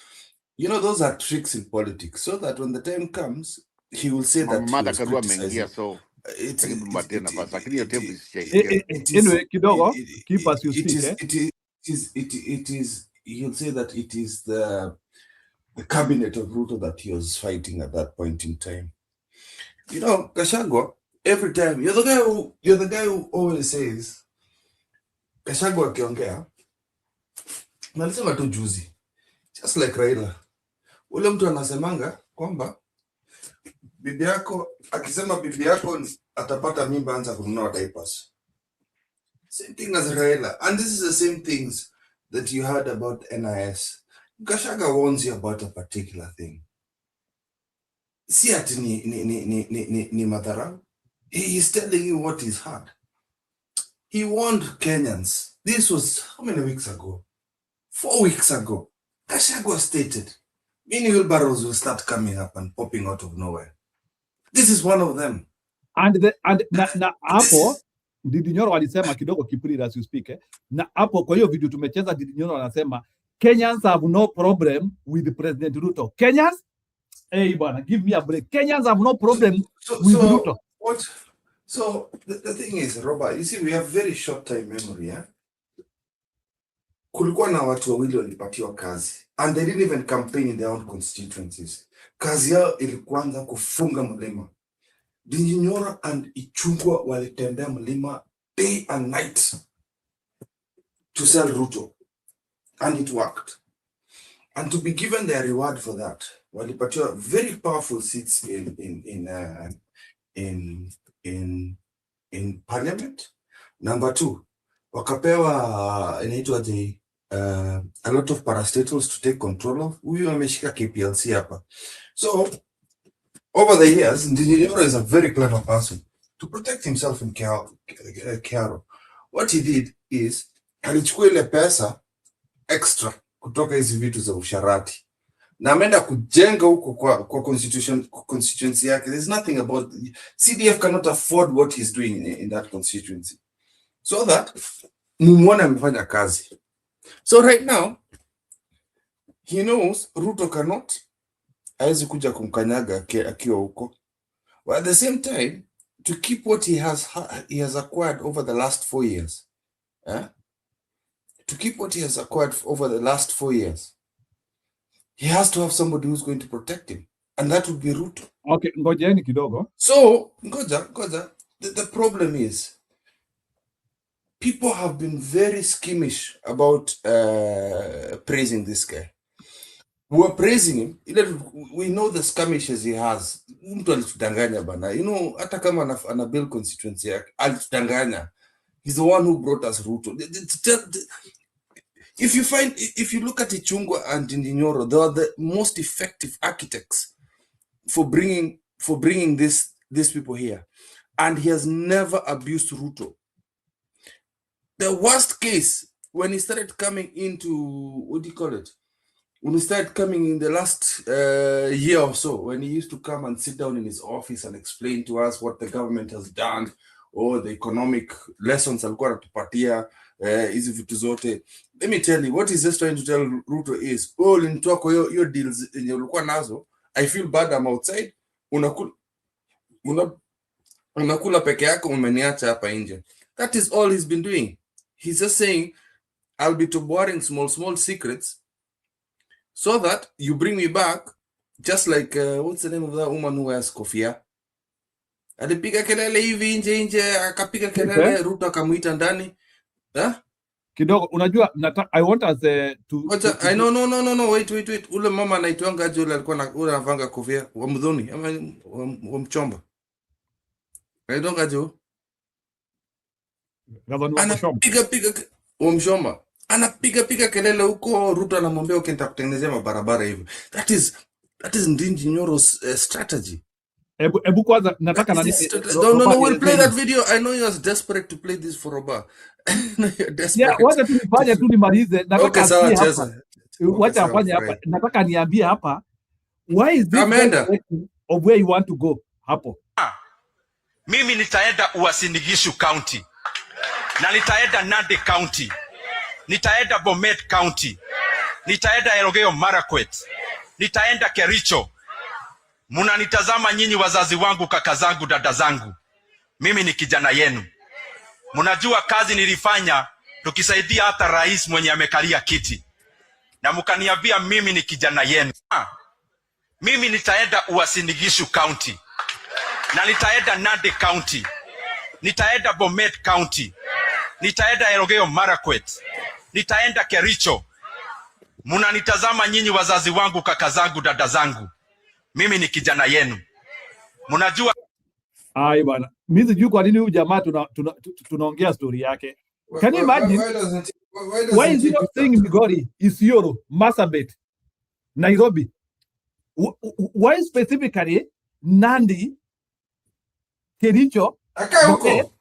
You know, those are tricks in politics, so that when the time comes, he will say that he was criticizing. So anyway, kidogo, keep as you speak. He'll say that it is the cabinet of Ruto that he was fighting at that point in time. You know, Gachagua, every time you're the guy who always says, Gachagua akiongea, nalisema tu juzi, just like Raila. Ule mtu anasemanga kwamba bibi yako akisema bibi yako atapata mimba, anza kununua diapers. Same thing as Raila, and this is the same things that you heard about NIS. Gachagua warns you about a particular thing. Si ati ni madharau. He is telling you what is hard. He warned Kenyans. This was how many weeks ago? 4 weeks ago. Gachagua stated, many wheelbarrows will start coming up and popping out of nowhere. This is one of them. Na hapo Didi Nyoro alisema kidogo Kipuri as you speak. Na hapo kwa hiyo video tumecheza, Didi Nyoro anasema Kenyans have no problem with President Ruto. Kenyans, hey bwana, give me a break. Kenyans have no problem with Ruto. So the thing is, Robert, you see, we have very short time memory, yeah? Kulikuwa na watu wawili walipatiwa kazi, and they didn't even campaign in their own constituencies. Kazi yao ilikuanza kufunga mlima. Didi Nyoro and Ichungwa walitembea mlima day and night to sell Ruto, and it worked. And to be given their reward for that, walipatiwa very powerful seats in parliament. Number 2, wakapewa inaitwa a lot of parastatals to take control of. Huyu ameshika KPLC hapa. So over the years, Nyoro is a very clever person to protect himself in Kiaro. What he did is alichukua ile pesa extra kutoka hizi vitu za usharati na ameenda kujenga huko kwa constituency yake. There's nothing about CDF cannot afford what he's doing in that constituency, so that mumuone amefanya kazi. So right now he knows Ruto cannot hawezi kuja kumkanyaga akiwa huko, but at the same time to keep what he has acquired over the last 4 years, to keep what he has acquired over the last 4 years, he has to have somebody who's going to protect him, and that would be Ruto. Okay, ngojeni kidogo. So ngoja, the problem is people have been very skimmish about praising this guy. We're praising him. We know the skirmishes he has. Mtu alitudanganya bana. You know, hata kama ana build constituency yake, alitudanganya. He's the one who brought us Ruto. If you look at Ichungwa and Nyoro, they are the most effective architects for bringing these people here, and he has never abused Ruto. The worst case, when he started coming into, what do you call it? When he started coming in the last year or so, when he used to come and sit down in his office and explain to us what the government has done, or the economic lessons alikuwa anatupatia hizi vitu zote. Let me tell you, what he's just trying to tell Ruto is, linitoa kwa hiyo deals yenye ulikuwa nazo, I feel bad, I'm outside, unakula peke yako, umeniacha hapa nje. That is all he's been doing. He's just saying, I'll be toboring small secrets so that you bring me back, just like, what's the name of that woman who wears kofia? Alipiga kelele hivi nje, akapiga kelele, Ruto akamuita ndani. Kidogo, unajua, I want us to... I no, wait. Ule mama anaitwanga aje, ule alikuwa anavanga kofia, wa Mudhoni, ama wa Mchomba. Anaitwanga aje? Anapiga wa Mchomba. Anapiga kelele huko, Ruto anamwambia okay, nitakutengenezea mabarabara hivi. That is Ndingi Nyoro's strategy. Ebu kwanza nataka No, we'll play that video. I know you are desperate to play this for Roba. Yeah, wacha tulifanya tu nimalize. Nataka wacha afanye hapa. Nataka niambie hapa, why is this of where you want to go hapo? Mimi nitaenda Uasin Gishu County, na nitaenda Nandi County, nitaenda Bomet County, nitaenda Elgeyo Marakwet, nitaenda Kericho. Munanitazama nyinyi wazazi wangu, kaka zangu, dada zangu. Mimi ni kijana yenu. Mnajua kazi nilifanya tukisaidia hata rais mwenye amekalia kiti. Na mkaniambia mimi ni kijana yenu. Mimi nitaenda Uasin Gishu County, na nitaenda Nandi County, nitaenda Bomet County, nitaenda Elgeyo Marakwet, nitaenda Kericho. Munanitazama nyinyi wazazi wangu, kaka zangu, dada zangu. Mimi ni kijana yenu. Mnajua bwana. Mimi sijui kwa nini huyu jamaa tunaongea story yake. Can you imagine? Why is he not saying Migori, Isiolo, Marsabit, Nairobi? Why specifically Nandi, Kericho? Akae huko.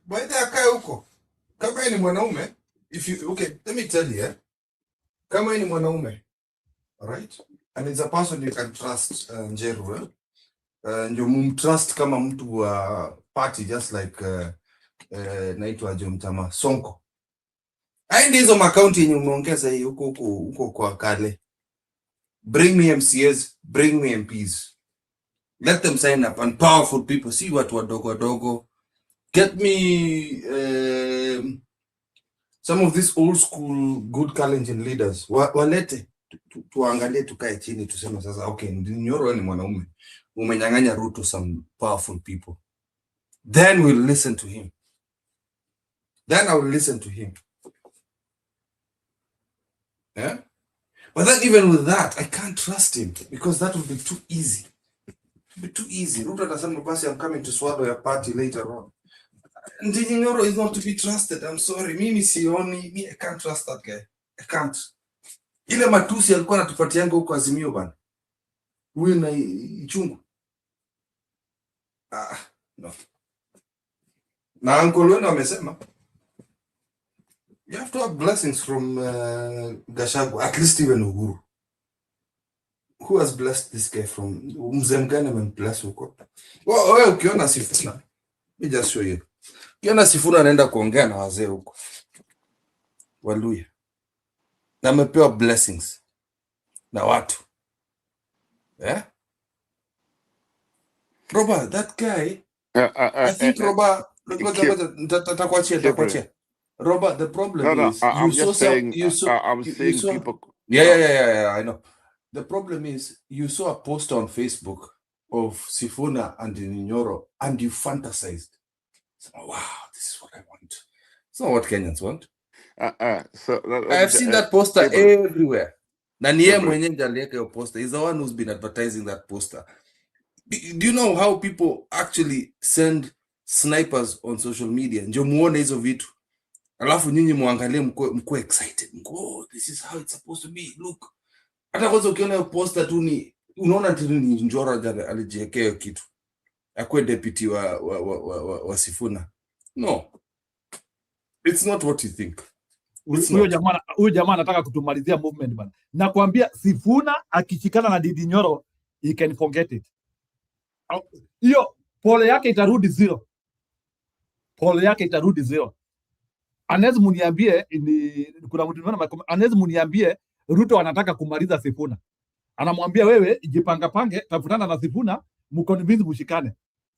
Baada akae huko. Kama ni mwanaume, let me tell you, kama ni mwanaume, all right? And it's a person you can trust, Nyero. Ndio mumtrust kama mtu wa party, just like naitwa John Tama Sonko. Aende hizo makaunti yenye umeongeza hii huko kwa kale. Bring me MCAs, bring me MPs. Let them sign up, and powerful people. See watu wadogo. Get me some of these old school good Kalenjin leaders. Walete tuangalie, tukae chini tuseme sasa, okay, Nyoro ni mwanaume, umenyang'anya route to some powerful people. Then we'll listen to him. Then I will listen to him. Yeah? But then even with that, I can't trust him, because that would be too easy. It would be too easy. Ruto atasema basi, I'm coming to swallow your party later on. And Nyoro is not to be trusted. I'm sorry. Mimi sioni, I can't trust that guy. I can't. Ile matusi alikuwa anatupatianga huko Azimio bana. Huyu na Ichungu. No. Na uncle wenu amesema, you have to have blessings from Gachagua, at least even Uhuru. Who has blessed this guy from mzee mgani amembless huko? Wewe ukiona Sifuna, let me just show you. Ukiona Sifuna anaenda kuongea na wazee huko Waluya, na amepewa blessings na watu. Yeah? Robert, that guy, I think Robert, Robert, the problem is I'm just saying people. Yeah, I know. The problem is you saw a post on Facebook of Sifuna and Nyoro, and you fantasized. So, wow, this is what I want. It's not what Kenyans want. I've seen that poster everywhere. Na niye mwenye ndiye aliweka hiyo poster. He's the one who's been advertising that poster. Do you know how people actually send snipers on social media? Ndio muone hizo vitu. Alafu nyinyi muangalie mko excited. Oh, this is how it's supposed to be. Look. Hata kwanza ukiona hiyo poster tu ni unaona tu ni Njoro alijiwekea kitu. Akwe deputy wa Sifuna. No. It's not what you think. Huyo jamaa anataka kutumalizia movement bana. Nakwambia Sifuna akishikana na Didi Nyoro, he can forget it. Hiyo pole yake itarudi zero. Anaweza muniambie kuna mtu mmoja anaweza muniambie Ruto anataka kumaliza Sifuna. Anamwambia wewe jipange, tafutana na Sifuna, mconvince mushikane.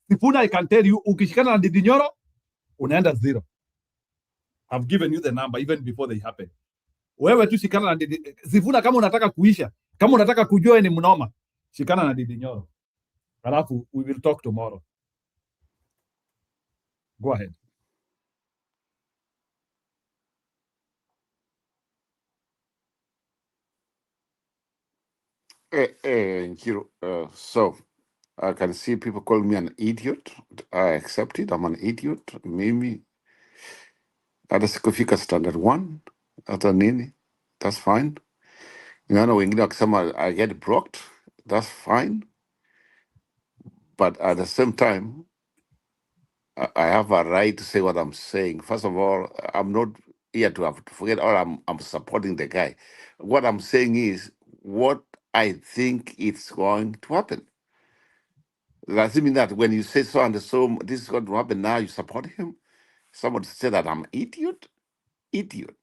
Sifuna, I can tell you, ukishikana na Didi Nyoro unaenda zero. I've given you the number even before they happen. Wewe tu shikana na Didi Sifuna, kama unataka kuisha, kama unataka kujua ni mnoma, shikana na Didi Nyoro. Alafu we will talk tomorrow. Go ahead. So I can see people call me an idiot. I accept it. I'm an idiot. Mimi hata sikufika standard 1 hata nini. That's fine. Unaona wengine wakisema I get blocked. That's fine. But at the same time, I have a right to say what I'm saying. First of all, I'm not here to have to forget, or I'm supporting the guy. What I'm saying is what I think it's going to happen. does it mean that when you say so and so, this is going to happen now, you support him? Someone said that I'm idiot? Idiot.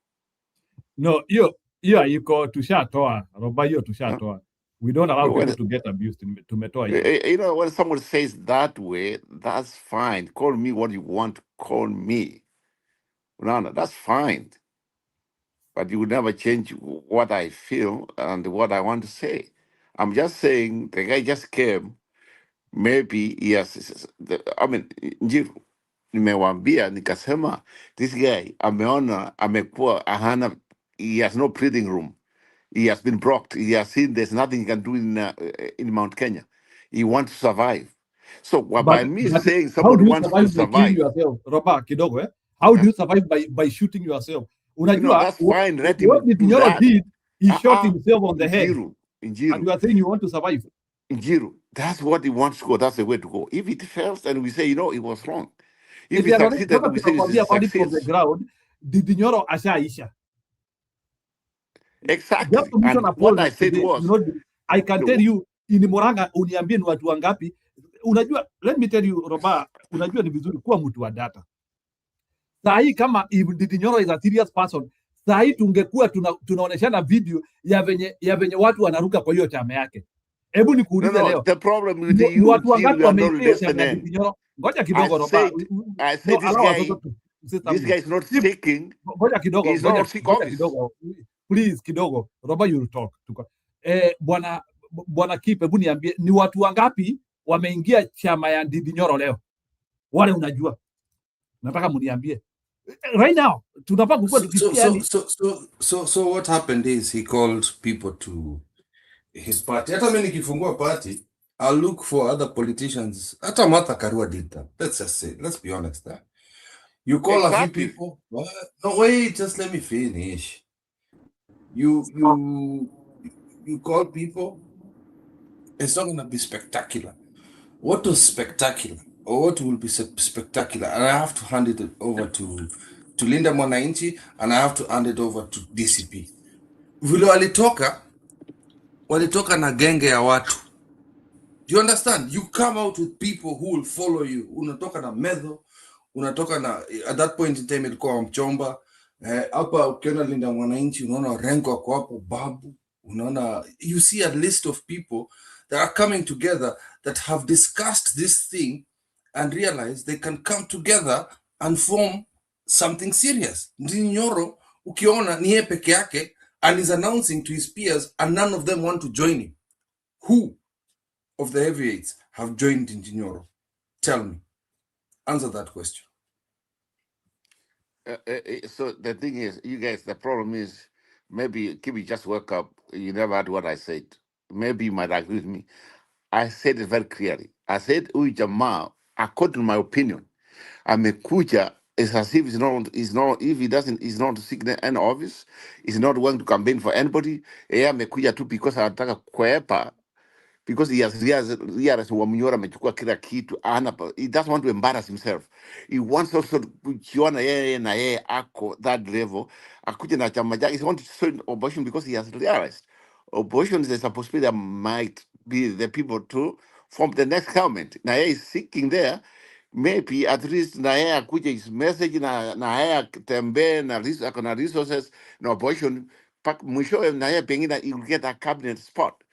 No, you go to Shatoa, Robayo to Shatoa. We don't allow people to get abused to Metoa. You know, when someone says that way, that's fine. Call me what you want to call me. No, that's fine. But you will never change what I feel and what I want to say. I'm just saying the guy just came. Maybe yes. I mean, Njiru, nimewambia nikasema this guy ameona amekuwa hana, he has no breathing room. He has been blocked. He has seen there's nothing he can do in Mount Kenya. He wants to survive. So by me saying somebody wants to survive, yourself, Roba Kidogo, eh? How do you survive by shooting yourself? Unajua, that's fine. Let him what Nyoro did, he shot himself on the head. Njiru. And you are saying you want to survive. Njiru, that's what he wants to go. That's the way to go. If it fails, and we say, you know, it was wrong. If he succeeded, we say it's success. From the ground, did Nyoro ashaisha? Exactly. And what I said was, you know, I can tell you in Murang'a uniambie ni watu wangapi. Unajua, let me tell you, Roba, unajua ni vizuri kuwa mtu wa data. Sahi kama Ndindi Nyoro is a serious person, sahi tungekuwa tunaoneshana video ya venye watu wanaruka kwa hiyo chama yake. Hebu nikuulize leo. The problem with you, watu wangapi wameingia chama ya Ndindi Nyoro? Ngoja kidogo Roba. I said this guy is not seeking. Ngoja kidogo. He's not seeking office. Please kidogo. Roba, you will talk. Bwana Kipe, hebu niambie ni watu wangapi wameingia chama ya Ndindi Nyoro leo? Wale unajua. Nataka mniambie. Right now, tunapaka kukua tukisikia. So what happened is he called people to his party. Hata mimi nikifungua party, I'll look for other politicians. Hata Martha Karua did that. Let's just say, let's be honest there. You call a few people. No, wait, just let me finish. You call people. It's not going to be spectacular. What was spectacular, or what will be spectacular, and I have to hand it over to Linda Mwananchi, and I have to hand it over to DCP. Vile walitoka na genge ya watu. Do you understand? You come out with people who will follow you. Unatoka na medho, unatoka na, at that point in time ilikuwa Mchomba. Hapa ukiona Linda Mwananchi, unaona Rengo ako hapo, Babu, unaona, you see a list of people that are coming together that have discussed this thing and realized they can come together and form something serious. Ndindi Nyoro, ukiona ni yeye peke yake, and is announcing to his peers, and none of them want to join him. Who of the heavyweights have joined Ndindi Nyoro? Tell me. Answer that question. So the thing is, you guys, the problem is, maybe Kibi just woke up, you never heard what I said. Maybe you might agree with me. I said it very clearly. I said, Uy Jamaa, according to my opinion, amekuja is as if if he doesn't, he's not seeking any office, he's not going to campaign for anybody. Amekuja tu because anataka kuepa, because he has realized Wamnyora amechukua kila kitu. He doesn't want to embarrass himself. He wants also kujiona yeye na yeye ako that level. Akuja na chama chake. He wants to show opposition because he has realized opposition is supposed to be, that might be the people to form the next government. Na yeye is seeking there. Maybe at least na yeye akuja his message na yeye tembee na resources na opposition. Mwisho na yeye pengine he will get a cabinet spot.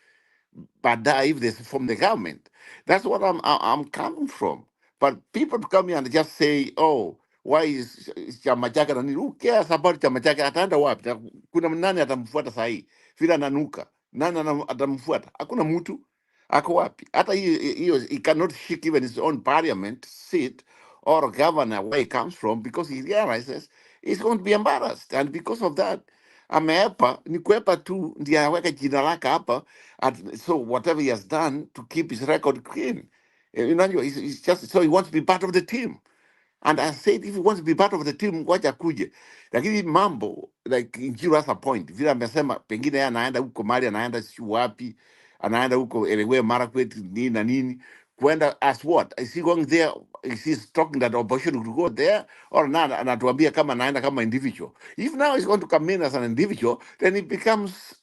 But if they form the government, that's what I'm coming from. But people to come here and just say, "Oh, why is chama chake nani?" Who cares about chama chake? Ataenda wapi? Kuna nani atamfuata sahi? Vile ananuka, nani atamfuata? Hakuna mtu. Ako wapi? Hata he cannot shake even his own parliament seat or governor where he comes from, because he realizes he's going to be embarrassed, and because of that, ameapa ni kuepa tu ndiye aweke jina lake hapa, so whatever he has done to keep his record clean. You know, he's just, so he wants to be part of the team. And I said, if he wants to be part of the team, wacha kuje. Lakini mambo, like Njiru has a point. Vile amesema, pengine yeye anaenda huko mali, anaenda si wapi, anaenda huko Elewe Marakwet, nini na nini. Kwenda as what? Is he going there? Is he talking that opposition would go there? Or not? Anatuambia kama anaenda kama individual. If now he's going to come in as an individual, then it becomes,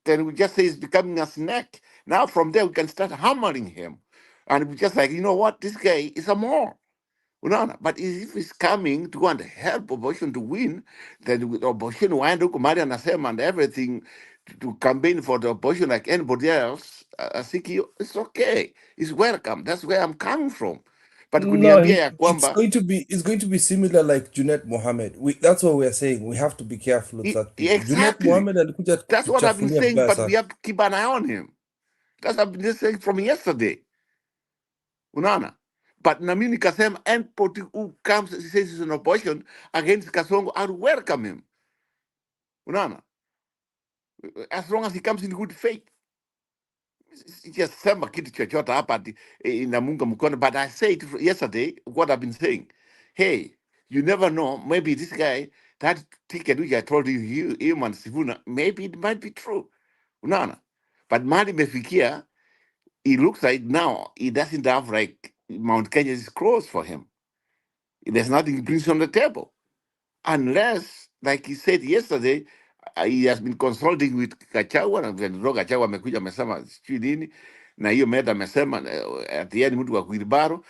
then we just say he's becoming a snack. Now from there, we can start hammering him. And we just like, you know what, this guy is a more. Unaona? But if he's coming to go and help opposition to win, then with opposition waende huko mahali anasema and everything to campaign for the opposition like anybody else, Asiki, it's okay. It's welcome. That's where I'm coming from. But No, kuniambia ya it's kwamba going to be similar like Junet Mohammed. That's what we're saying. We have to be careful of such people. Junet exactly. Mohammed alikuja That's what I've been kuchafulia saying, vibaya but we sana. have to keep an eye on him. That's what I've been just saying from yesterday. Unaona? But na mimi nikasema anybody who comes says he's an opposition against Kasongo, I'll welcome him. Unaona? As long as he comes in good faith. Sijasema kitu chochote hapa ati inamunga mkono, but I said yesterday what I've been saying. Hey, you never know, maybe this guy, that ticket which I told you, him and Sivuna, maybe it might be true. Unaona? But Mali Mefikia, it looks like now he doesn't have like Mount Kenya is closed for him. There's nothing he brings on the table. Unless, like he said yesterday, he has been consulting with Gachagua na ndio Gachagua amekuja amesema sijui nini na hiyo meda amesema ati yeye ni mtu wa kuibaro.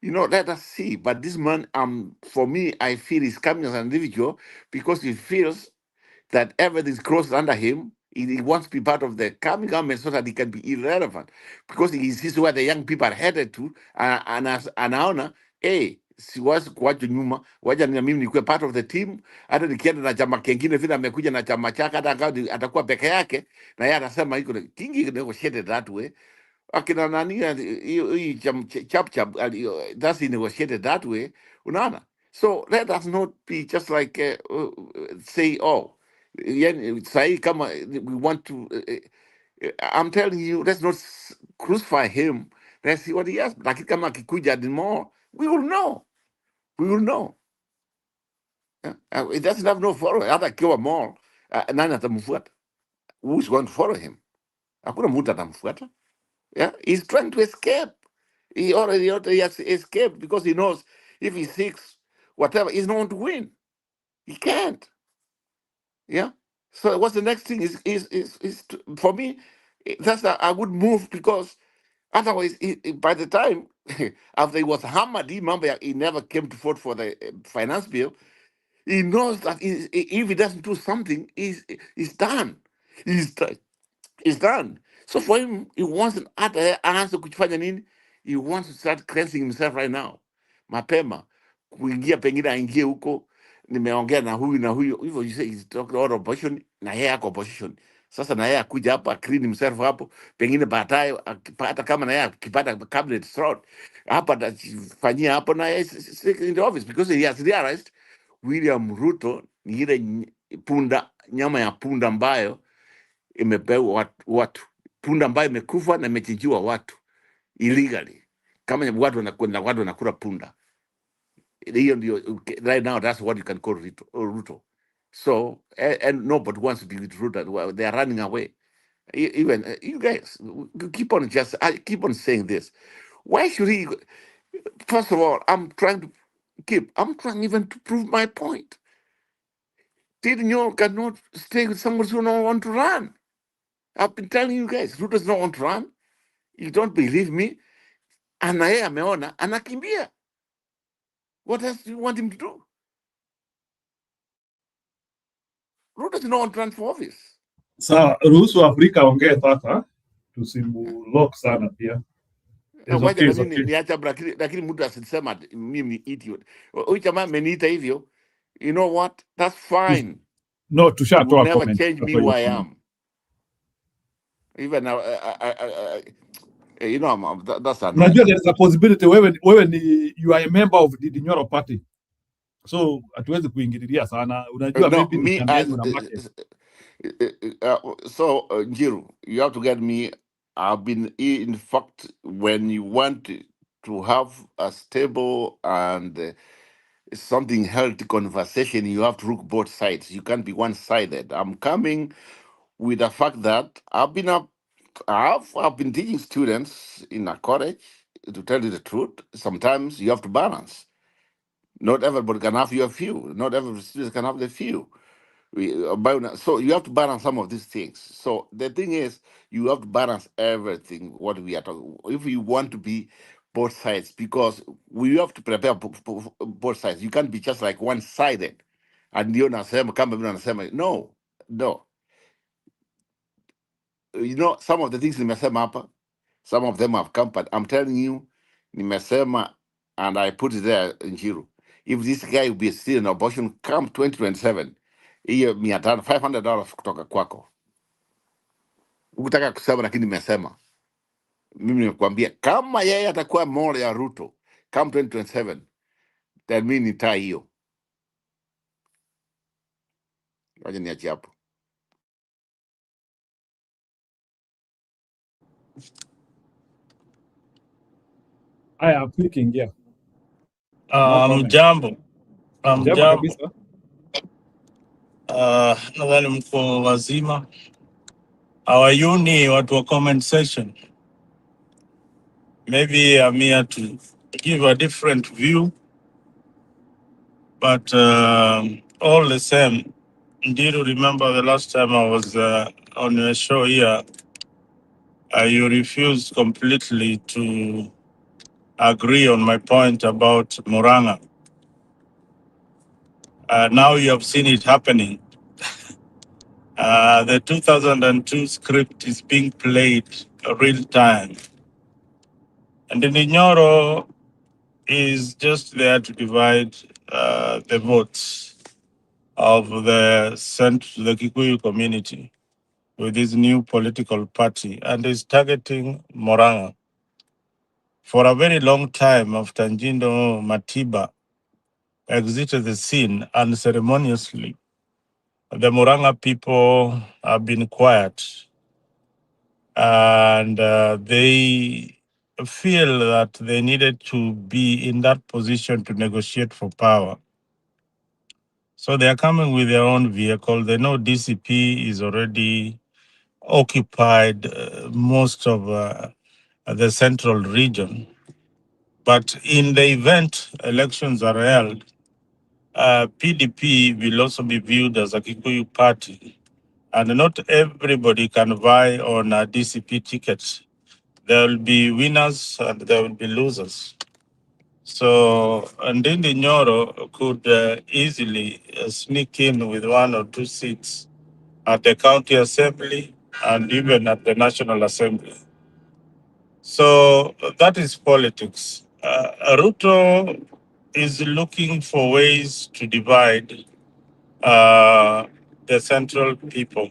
You know, let us see. But this man, for me, I feel he's coming as an individual because he feels that everything's crossed under him. He wants to be part of the coming government so that he can be irrelevant because he sees where the young people are headed to. And as anaona, hey, siwezi kuachwa nyuma, waja na mimi nikuwe part of the team. Hata nikienda na chama kingine vile amekuja na chama chake, hata atakuwa peke yake, na yeye anasema iko kingi negotiated that way. Akina nani hii chap that's negotiated that way. Unaona? So let us not be just like say, oh, say kama we want to. I'm telling you, let's not crucify him. Let's see what he has. Lakini kama akikuja more, we will know. We will know. It doesn't have no follower. Hata akiwa more, nani atamfuata? Who's going to follow him? Hakuna mtu atamfuata. Yeah, he's trying to escape. He already has escaped because he knows if he seeks whatever, he's not going to win. He can't. Yeah. So what's the next thing? For me, that's a good move because otherwise, by the time after he was hammered, he never came to vote for the finance bill. He knows that if he doesn't do something, he's done. He's done. So for him, he wants an answer kufanya nini? He wants to start cleansing himself right now. Mapema. Kuingia pengine aingie huko. Nimeongea na huyu. Hivyo you say he's talking about opposition na yeye ako opposition. Sasa na yeye akuja hapa clean himself hapo. Pengine baadaye hata kama na yeye akipata cabinet slot hapa atafanyia hapo na yeye in the office because he has realized William Ruto ni ile nyama ya punda ambayo imepewa watu punda ambayo imekufa na imechinjiwa watu illegally, kama watu wanakula punda. Hiyo ndio right now, that's what you can call Ruto. So and nobody wants to be with Ruto. They are running away. Even you guys keep on I keep on saying this. Why should he? First of all, I'm trying even to prove my point. Nyoro cannot stay with someone who don't want to run. I've been telling you guys, Ruto does not want to run. You don't believe me? Na yeye ameona anakimbia. What else do you want him to do? Ruto does not want to run for office. Sawa, ruhusu Afrika ongee sasa, tusimlock sana pia. Wacha na mimi niacha, lakini mtu asisema mimi idiot. Huyu jamaa ameniita hivyo. You know what? That's fine. No, tushatoa comment. Never change me who I am. Even you know, that's a unajua there is a possibility wewe ni you are a member of the Nyoro party, so hatuwezi kuingililia sana. Unajua no, maybe me as so Njiru, you have to get me. I've been in fact, when you want to have a stable and something healthy conversation, you have to look both sides. You can't be one-sided. I'm coming with the fact that I've been teaching students in a college. To tell you the truth, sometimes you have to balance. Not everybody can have your view. Not every student can have the view. So you have to balance some of these things. So the thing is, you have to balance everything. What we are talking, if you want to be both sides, because we have to prepare both sides. You can't be just like one-sided. And you nasema, no. You know, some of the things nimesema hapa, some of them have come, but I'm telling you, nimesema, and I put it there in Jiro. If this guy will be still in abortion, come 2027, hiyo $500 kutoka kwako. Ukitaka kusema, lakini nimesema. Mimi nimekuambia, kama yeye atakuwa more ya Ruto, come 2027, then mimi nitaa hiyo. Wacha niachie hapo. I'm clicking, yeah. No comment. Jambo. Jambo kabisa. Nadhani mko wazima. Hawayuni watu wa comment section. Maybe I'm here to give a different view, but all the same, do you remember the last time I was on your show here, you refused completely to agree on my point about Muranga. Now you have seen it happening. The 2002 script is being played real time. And the Nyoro is just there to divide the votes of the Kikuyu community with this new political party, and is targeting Moranga. For a very long time after Njindo Matiba exited the scene unceremoniously, the Moranga people have been quiet, and they feel that they needed to be in that position to negotiate for power. So they are coming with their own vehicle. They know DCP is already occupied most of the central region. But in the event elections are held, PDP will also be viewed as a Kikuyu party. And not everybody can vie on a DCP ticket. There will be winners and there will be losers. So Ndindi Nyoro could easily sneak in with 1 or 2 seats at the county assembly and even at the National Assembly. So that is politics. Ruto is looking for ways to divide the central people.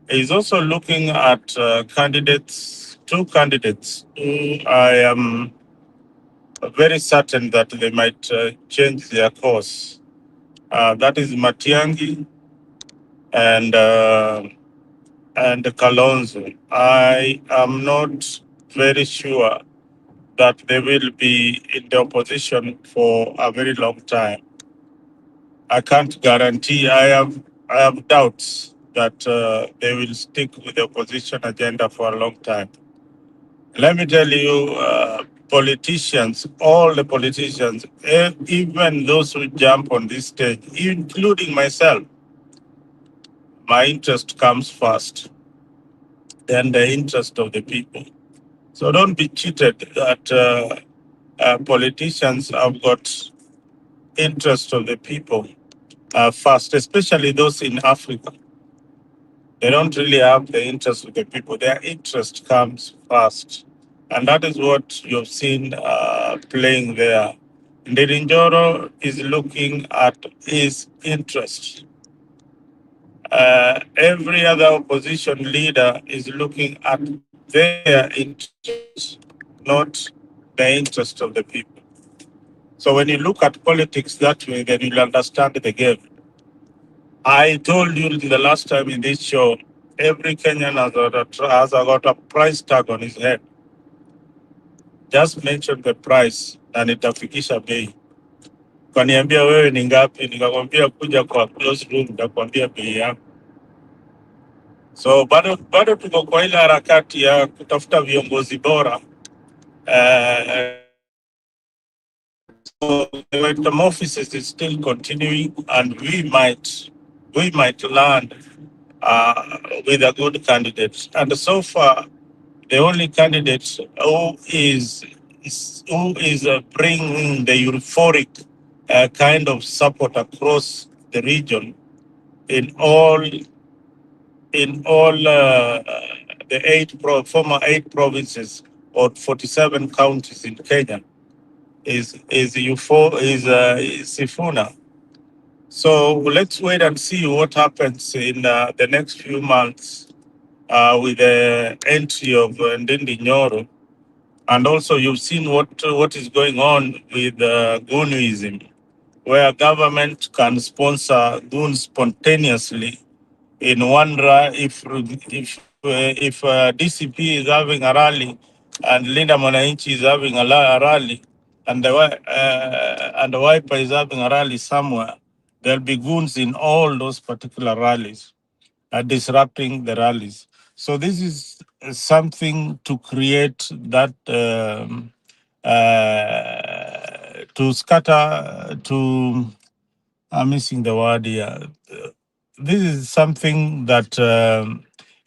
He's also looking at two candidates who I am very certain that they might change their course. That is Matiangi and Kalonzo. I am not very sure that they will be in the opposition for a very long time. I can't guarantee. I have doubts that they will stick with the opposition agenda for a long time. Let me tell you, politicians, all the politicians, even those who jump on this stage, including myself, my interest comes first, then the interest of the people. So don't be cheated that politicians have got interest of the people first, especially those in Africa. They don't really have the interest of the people. Their interest comes first. And that is what you've seen playing there. Nderinjoro is looking at his interest. Every other opposition leader is looking at their interest, not the interest of the people. So when you look at politics that way, then you'll understand the game. I told you the last time in this show, every Kenyan has got a price tag on his head. Just mention the price na nitafikisha bei. Kaniambia wewe ni ngapi, nikakwambia kuja kwa close room nitakwambia bei yako. So bado tuko kwa ile harakati ya kutafuta viongozi bora. So the metamorphosis is still continuing, and we might we might land with a good candidate. And so far, the only candidate who is bringing the euphoric kind of support across the region in all the former 8 provinces or 47 counties in Kenya is Sifuna. So let's wait and see what happens in the next few months with the entry of Ndindi Nyoro. And also you've seen what is going on with goonism, where government can sponsor goons spontaneously in one if DCP is having a rally and Linda Mwananchi is having a rally and the Wiper is having a rally somewhere, there'll be goons in all those particular rallies, disrupting the rallies. So this is something to create that to scatter to. I'm missing the word here. This is something that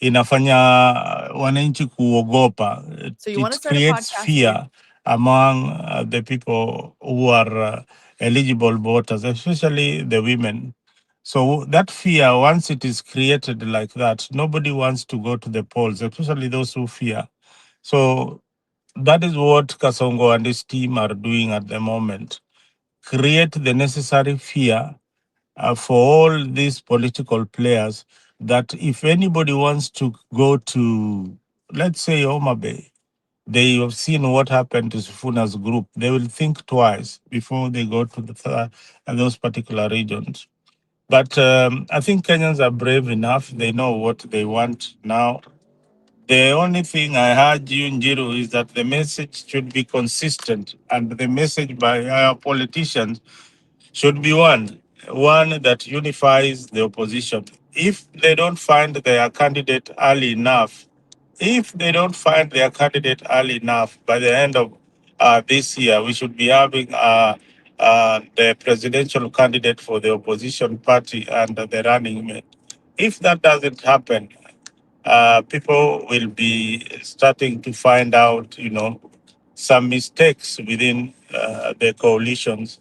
inafanya wananchi kuogopa. So you want to It start a creates podcast? fear among the people who are eligible voters, especially the women. So that fear, once it is created like that, nobody wants to go to the polls, especially those who fear. So that is what Kasongo and his team are doing at the moment. Create the necessary fear for all these political players that if anybody wants to go to, let's say, Homa Bay, they have seen what happened to Sifuna's group. They will think twice before they go to those particular regions. But I think Kenyans are brave enough. They know what they want now. The only thing I heard you, Njiru, is that the message should be consistent, and the message by our politicians should be one that unifies the opposition. If they don't find their candidate early enough, by the end of this year, we should be having the presidential candidate for the opposition party and the running mate. If that doesn't happen, people will be starting to find out, some mistakes within the coalitions,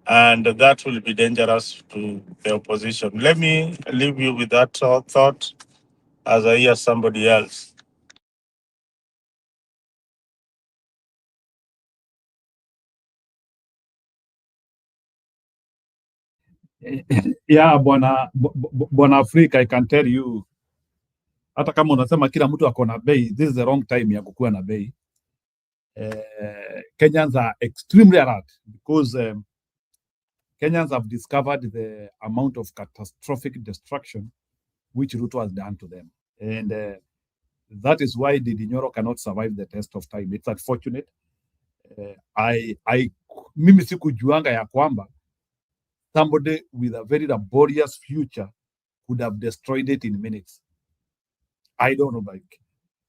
and that will be dangerous to the opposition. Let me leave you with that thought as I hear somebody else. Yeah, bwana Afrika, I can tell you, hata kama unasema kila mtu ako na bei, this is the wrong time ya kukuwa na bei. Kenyans are extremely alert because Kenyans have discovered the amount of catastrophic destruction which Ruto has done to them. And that is why Ndindi Nyoro cannot survive the test of time. It's unfortunate. Mimi sikujuanga ya kwamba somebody with a very laborious future could have destroyed it in minutes. I don't know,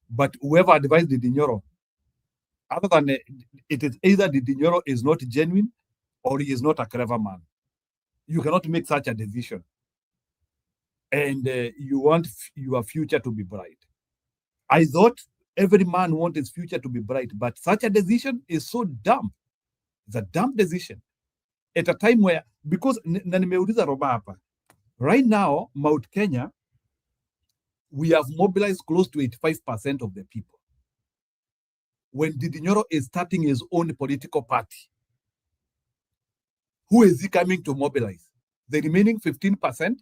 but whoever advised Ndindi Nyoro, other than it is either Ndindi Nyoro is not genuine or he is not a clever man. You cannot make such a decision. And you want your future to be bright. I thought every man wants his future to be bright, but such a decision is so dumb. It's a dumb decision. At a time where, because na nimeuliza Roba hapa, right now, Mount Kenya, we have mobilized close to 85% of the people. When Ndindi Nyoro is starting his own political party, who is he coming to mobilize? The remaining 15%,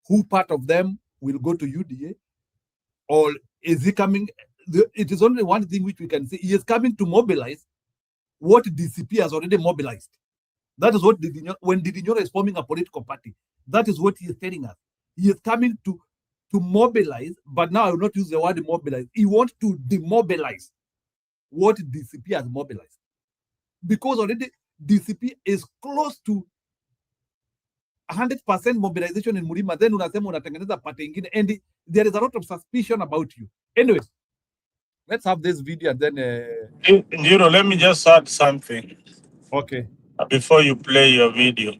who part of them will go to UDA? Or is he coming? It is only one thing which we can say. He is coming to mobilize what DCP has already mobilized. That is what when Ndindi Nyoro is forming a political party, that is what he is telling us. He is coming to mobilize, but now I will not use the word mobilize. He wants to demobilize what DCP has mobilized. Because already DCP is close to 100% mobilization in Murima, then unasema unatengeneza party ingine, and there is a lot of suspicion about you. Anyways, let's have this video and then... let me just add something. Okay. Before you play your video.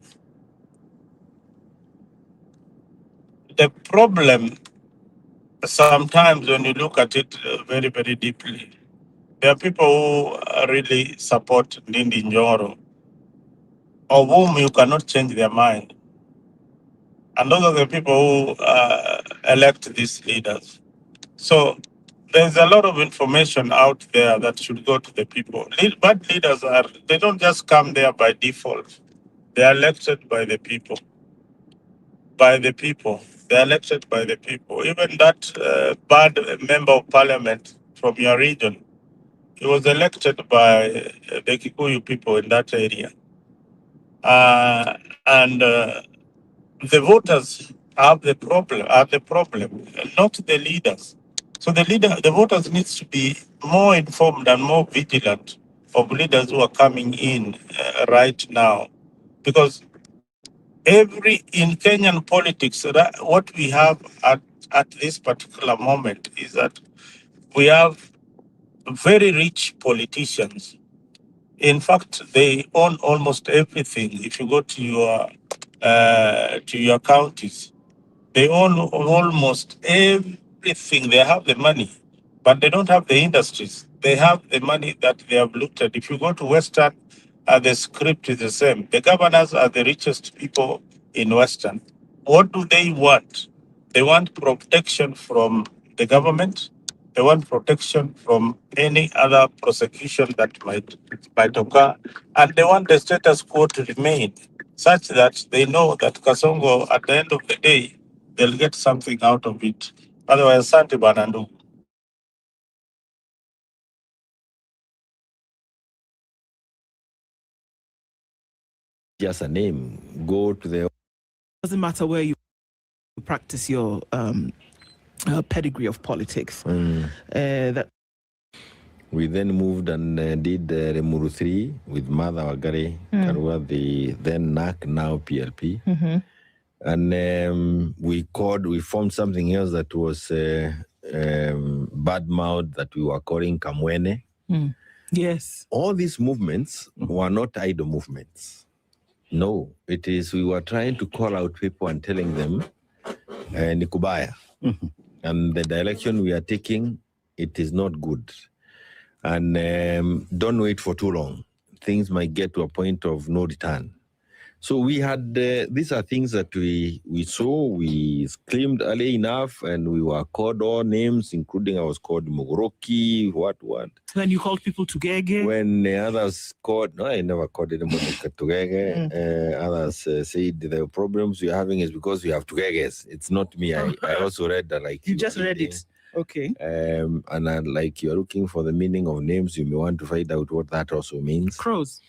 the problem, sometimes when you look at it very, very deeply, there are people who really support Ndindi Nyoro, of whom you cannot change their mind. And those are the people who elect these leaders. So there's a lot of information out there that should go to the people. Bad leaders they don't just come there by default. They are elected by the people. By the people. They are elected by the people. Even that bad member of parliament from your region, he was elected by the Kikuyu people in that area. And the voters have the problem, not the leaders. So the voters needs to be more informed and more vigilant of leaders who are coming in right now, because in Kenyan politics, what we have at this particular moment is that we have very rich politicians. In fact, they own almost everything. If you go to your counties, they own almost everything. They have the money, but they don't have the industries. They have the money that they have looted. If you go to Western, the script is the same. The governors are the richest people in Western. What do they want? They want protection from the government. They want protection from any other prosecution that might occur. And they want the status quo to remain such that they know that Kasongo, at the end of the day, they'll get something out of it. Otherwise, Santi Banandu. Just a name. Go to the. Doesn't matter where you practice your pedigree of politics. That we then moved and did Remuru 3 with Mother Wagari, Karua, the then NAC, now PLP. And we formed something else that was bad mouth that we were calling Kamwene. Yes. All these movements were not idle movements. No, it is, we were trying to call out people and telling them, Nikubaya. And the direction we are taking, it is not good. And don't wait for too long. Things might get to a point of no return. So we had, these are things that we saw, we claimed early enough, and we were called all names, including I was called Mogoroki, what. When you called people to Gege? When others called, no, I never called anybody to Gege. Others said the problems you're having is because you have Tugeges. It's not me. I also read that, like. You just read it. Okay. And like you're looking for the meaning of names, you may want to find out what that also means. Crows.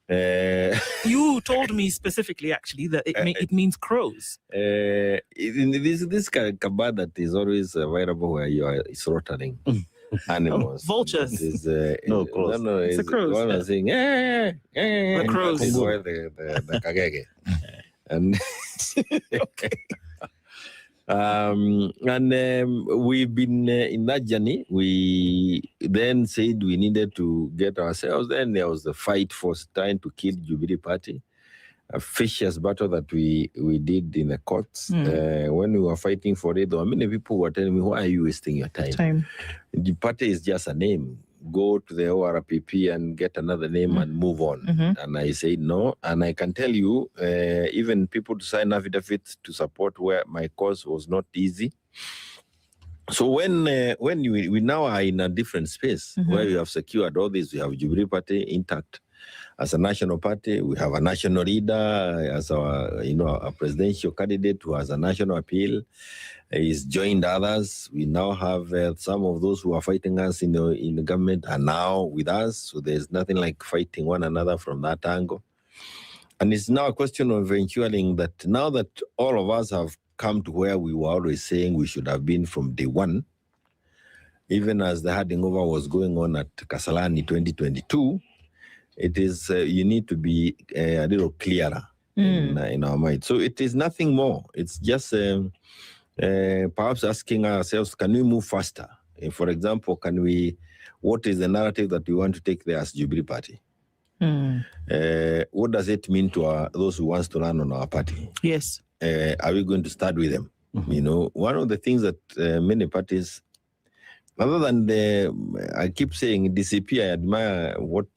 You told me specifically, actually, that it means crows. This kabad that is always available where you are slaughtering animals. Vultures. No, crows. No, it's a crows. One was saying, the crows. This is why the kagege. And okay. We've been in that journey. We then said we needed to get ourselves. Then there was the fight for trying to kill Jubilee Party, a vicious battle that we did in the courts. When we were fighting for it, there were many people who were telling me, why are you wasting your time? The party is just a name. Go to the ORPP and get another name and move on. And I said no. And I can tell you, even people to sign affidavits to support where my cause was not easy. So when we now are in a different space where we have secured all this, we have Jubilee Party intact as a national party. We have a national leader as a presidential candidate who has a national appeal. He's joined others. We now have some of those who are fighting us in the government are now with us. So there's nothing like fighting one another from that angle. And it's now a question of ensuring that now that all of us have come to where we were always saying we should have been from day one, even as the handing over was going on at Kasarani 2022, it is you need to be a little clearer in our mind. So it is nothing more. It's just perhaps asking ourselves, can we move faster? For example, what is the narrative that we want to take there as Jubilee Party? What does it mean to those who want to run on our party? Yes. Are we going to start with them? You know, one of the things that many parties, other than I keep saying DCP, I admire what,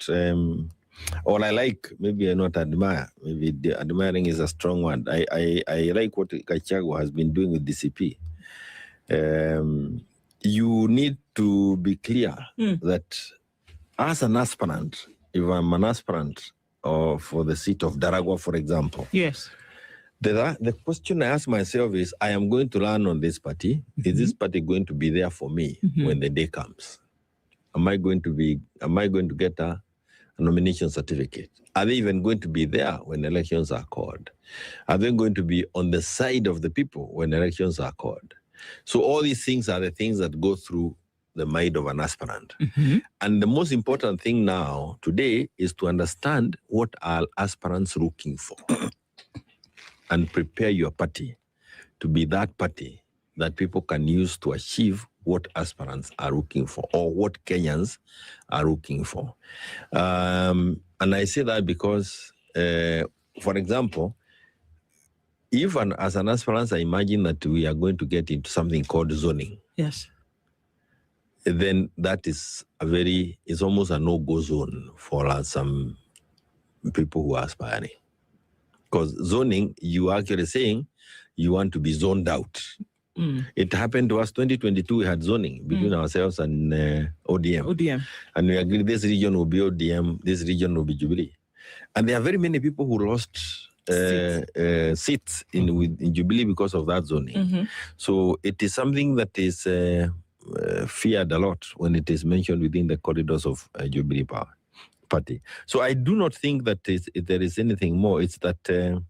or I like, maybe I not admire, maybe admiring is a strong one. I like what Gachagua has been doing with DCP. You need to be clear that as an aspirant, if I'm an aspirant or for the seat of Daragwa, for example, yes, the question I ask myself is, I am going to run on this party. Is this party going to be there for me when the day comes? Am I going to get a nomination certificate? Are they even going to be there when elections are called? Are they going to be on the side of the people when elections are called? So all these things are the things that go through the mind of an aspirant. And the most important thing now, today, is to understand what are aspirants looking for and prepare your party to be that party that people can use to achieve what aspirants are looking for or what Kenyans are looking for. And I say that because, for example, if as an aspirant, I imagine that we are going to get into something called zoning. Yes. Then that is it's almost a no-go zone for some people who are aspiring. Because zoning, you are actually saying you want to be zoned out. It happened to us 2022, we had zoning between ourselves and ODM. And we agreed this region will be ODM, this region will be Jubilee. And there are very many people who lost seats in Jubilee because of that zoning. So it is something that is feared a lot when it is mentioned within the corridors of Jubilee Party. So I do not think that there is anything more. It's that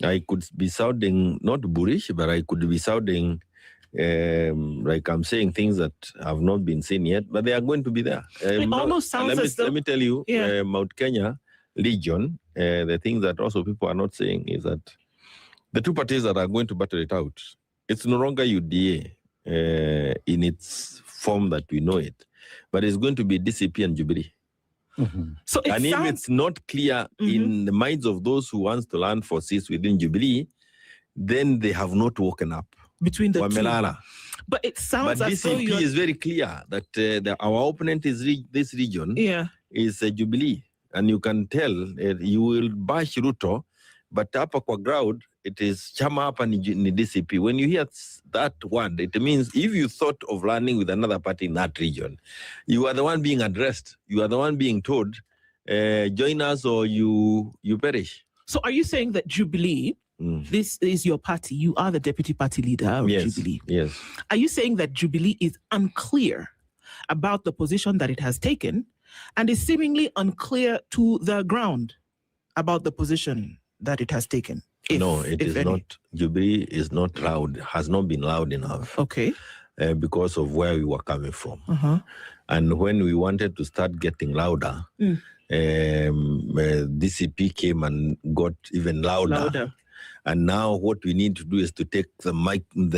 I could be sounding not bullish, but I could be sounding like I'm saying things that have not been seen yet, but they are going to be there. It almost sounds as though... Let me tell you, Mount Kenya Legion, the things that also people are not saying is that the two parties that are going to battle it out, it's no longer UDA in its form that we know it, but it's going to be DCP and Jubilee. So if it's not clear in the minds of those who want to run for seats within Jubilee, then they have not woken up. Between the two. But it sounds but as though DCP is very clear that our opponent is this region is Jubilee. And you can tell you will bash Ruto, but upper kwa ground, it is chama hapa ni DCP. When you hear that word, it means if you thought of running with another party in that region, you are the one being addressed. You are the one being told, join us or you perish. So are you saying that Jubilee, this is your party, you are the deputy party leader of Jubilee? Yes. Are you saying that Jubilee is unclear about the position that it has taken and is seemingly unclear to the ground about the position that it has taken? No, it is not. Jubilee is not loud, has not been loud enough. Okay. Because of where we were coming from. And when we wanted to start getting louder, DCP came and got even louder. And now what we need to do is to take the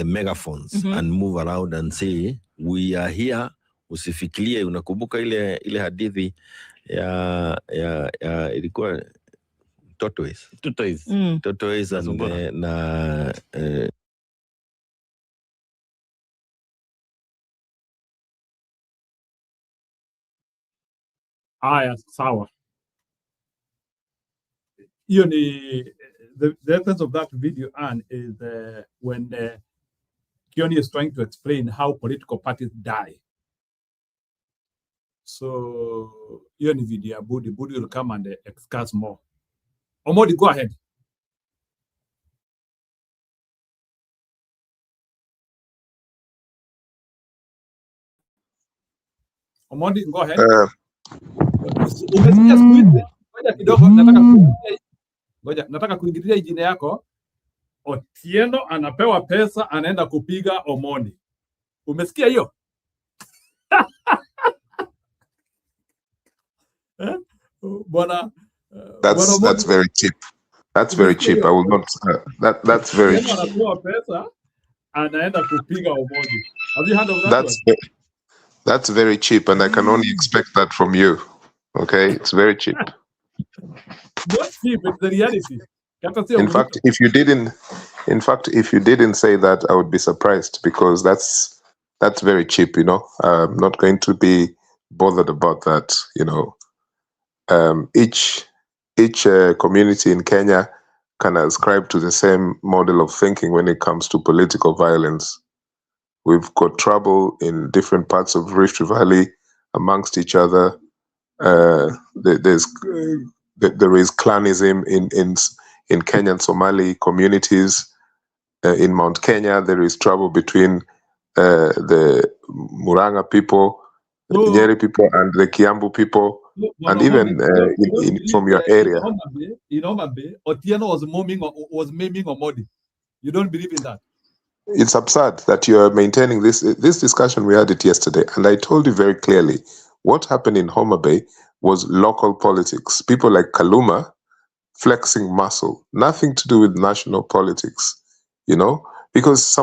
megaphones and move around and say, we are here. Usifikirie, unakumbuka ile hadithi ya ilikuwa tortoise and Haya, sawa. Hiyo ni the essence of that video, and is when Kioni is trying to explain how political parties die. So hiyo ni video ya Budi. Budi will come and discuss more. Omodi, go ahead. Omodi, go ahead. Umesikia siku hizi? Ngoja kidogo, nataka kuingilia jina yako. Otieno anapewa pesa, anaenda kupiga Omoni. Umesikia hiyo? Bwana, that's very cheap. That's very cheap. I will not. That's very cheap. Anapewa pesa, anaenda kupiga Omoni. Have you heard of that? That's very cheap, and I can only expect that from you. Okay, it's very cheap. Not cheap, it's the reality. In fact, if you didn't In fact, if you didn't say that, I would be surprised, because that's very cheap, you know. I'm not going to be bothered about that, you know. Each community in Kenya can ascribe to the same model of thinking when it comes to political violence. We've got trouble in different parts of Rift Valley amongst each other. There is clanism in Kenyan Somali communities. In Mount Kenya, there is trouble between the Muranga people, the Nyeri people, and the Kiambu people, and even from your area. In Homa Bay, Otieno was maiming Omodi. You don't believe in that? It's absurd that you are maintaining this discussion. We had it yesterday, and I told you very clearly what happened in Homa Bay was local politics. People like Kaluma flexing muscle, nothing to do with national politics, you know, because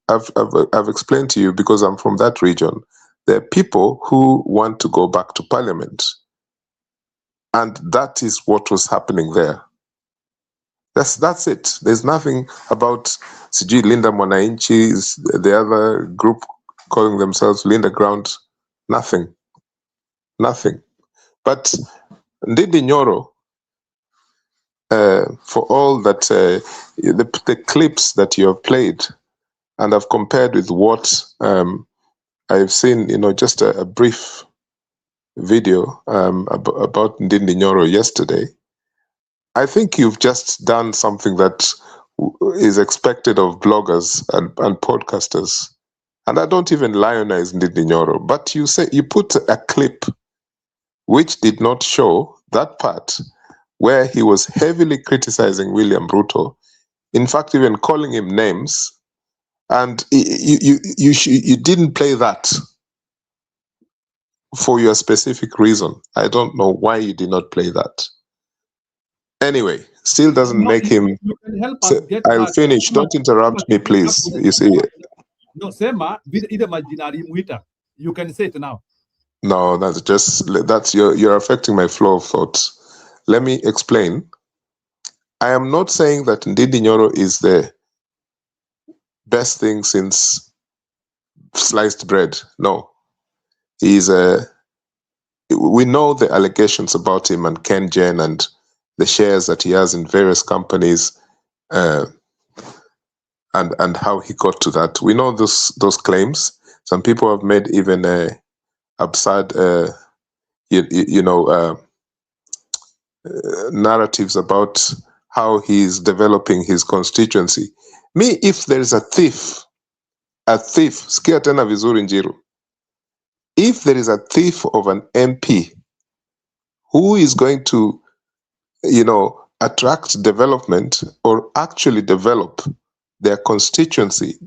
I've explained to you, because I'm from that region, there are people who want to go back to parliament, and that is what was happening there. That's it. There's nothing about Siji Linda Mwananchi, the other group calling themselves Linda Ground. Nothing. But Ndindi Nyoro, for all that, the clips that you have played, and I've compared with what I've seen, you know, just a brief video about Ndindi Nyoro yesterday. I think you've just done something that is expected of bloggers and podcasters. And I don't even lionize Ndindi Nyoro, but you put a clip which did not show that part where he was heavily criticizing William Ruto, in fact, even calling him names, and you didn't play that for your specific reason. I don't know why you did not play that. Anyway, still doesn't make him. I'll finish. Don't interrupt me, please. You see. No, Sema, you can say it now. No, that's you're affecting my flow of thoughts. Let me explain. I am not saying that Ndindi Nyoro is the best thing since sliced bread. No, he's we know the allegations about him and Ken Jen and the shares that he has in various companies, and how he got to that. We know those claims. Some people have made even absurd, narratives about how he's developing his constituency. Me, if there is a thief, sikia tena vizuri Njiru, if there is a thief of an MP who is going to, attract development or actually develop their constituency,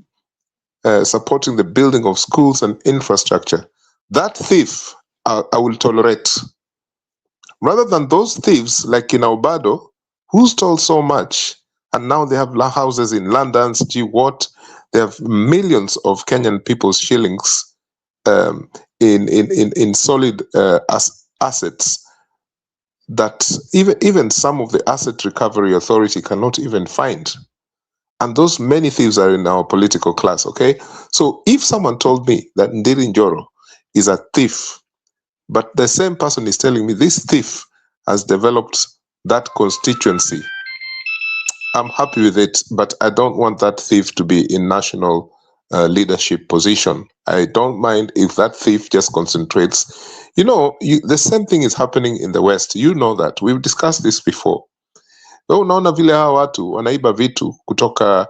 supporting the building of schools and infrastructure, that thief I will tolerate. Rather than those thieves like in Aubado, who stole so much, and now they have houses in London, what? They have millions of Kenyan people's shillings in solid assets that even some of the Asset Recovery Authority cannot even find. And those many thieves are in our political class, okay? So if someone told me that Ndindi Nyoro is a thief, but the same person is telling me this thief has developed that constituency, I'm happy with it, but I don't want that thief to be in national leadership position. I don't mind if that thief just concentrates. The same thing is happening in the West. You know that. We've discussed this before. Unaona vile hawa watu wanaiba vitu kutoka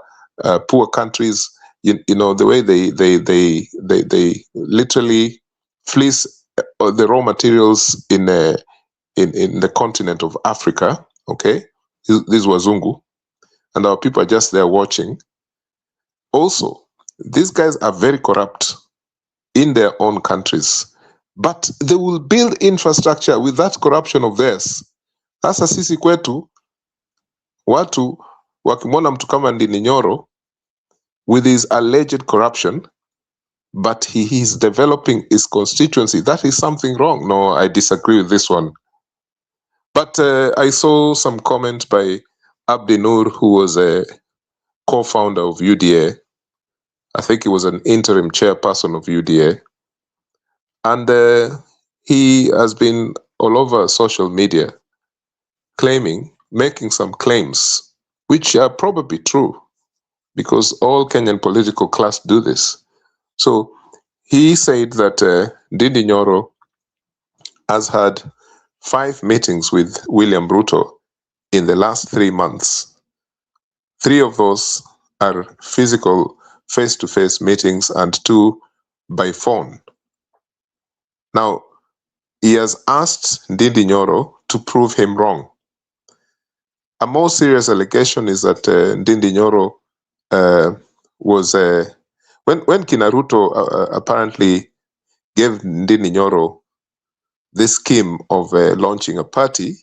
poor countries, the way they literally fleece the raw materials in the continent of Africa, okay? These wazungu, and our people are just there watching. Also, these guys are very corrupt in their own countries, but they will build infrastructure with that corruption of theirs. Sasa sisi kwetu, watu wakimwona mtu kama Ndindi Nyoro with his alleged corruption, but he is developing his constituency, that is something wrong. No, I disagree with this one. But I saw some comment by Abdi Nur, who was co-founder of UDA. I think he was an interim chairperson of UDA. And he has been all over social media making some claims, which are probably true, because all Kenyan political class do this. So he said that Ndindi Nyoro has had 5 meetings with William Ruto in the last 3 months. 3 of those are physical face-to-face meetings and 2 by phone. Now, he has asked Ndindi Nyoro to prove him wrong. A more serious allegation is that Ndindi Nyoro was when Kinaruto apparently gave Ndindi Nyoro this scheme of launching a party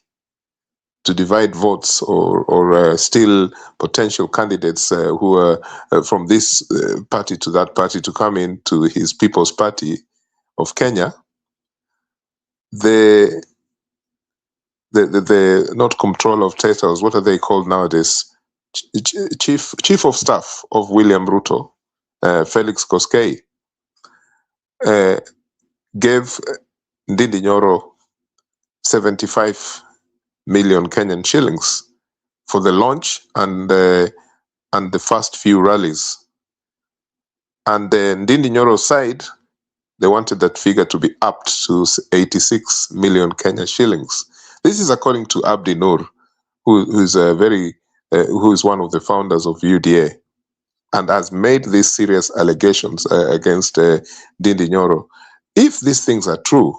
to divide votes or steal potential candidates who are from this party to that party to come into his People's Party of Kenya. The not comptroller of titles, what are they called nowadays? Chief of staff of William Ruto, Felix Koskei, gave Ndindi Nyoro 75 million Kenyan shillings for the launch and the first few rallies. And then Ndindi Nyoro's side, they wanted that figure to be upped to 86 million Kenyan shillings. This is according to Abdi Nur, who is one of the founders of UDA, and has made these serious allegations against Ndindi Nyoro. If these things are true,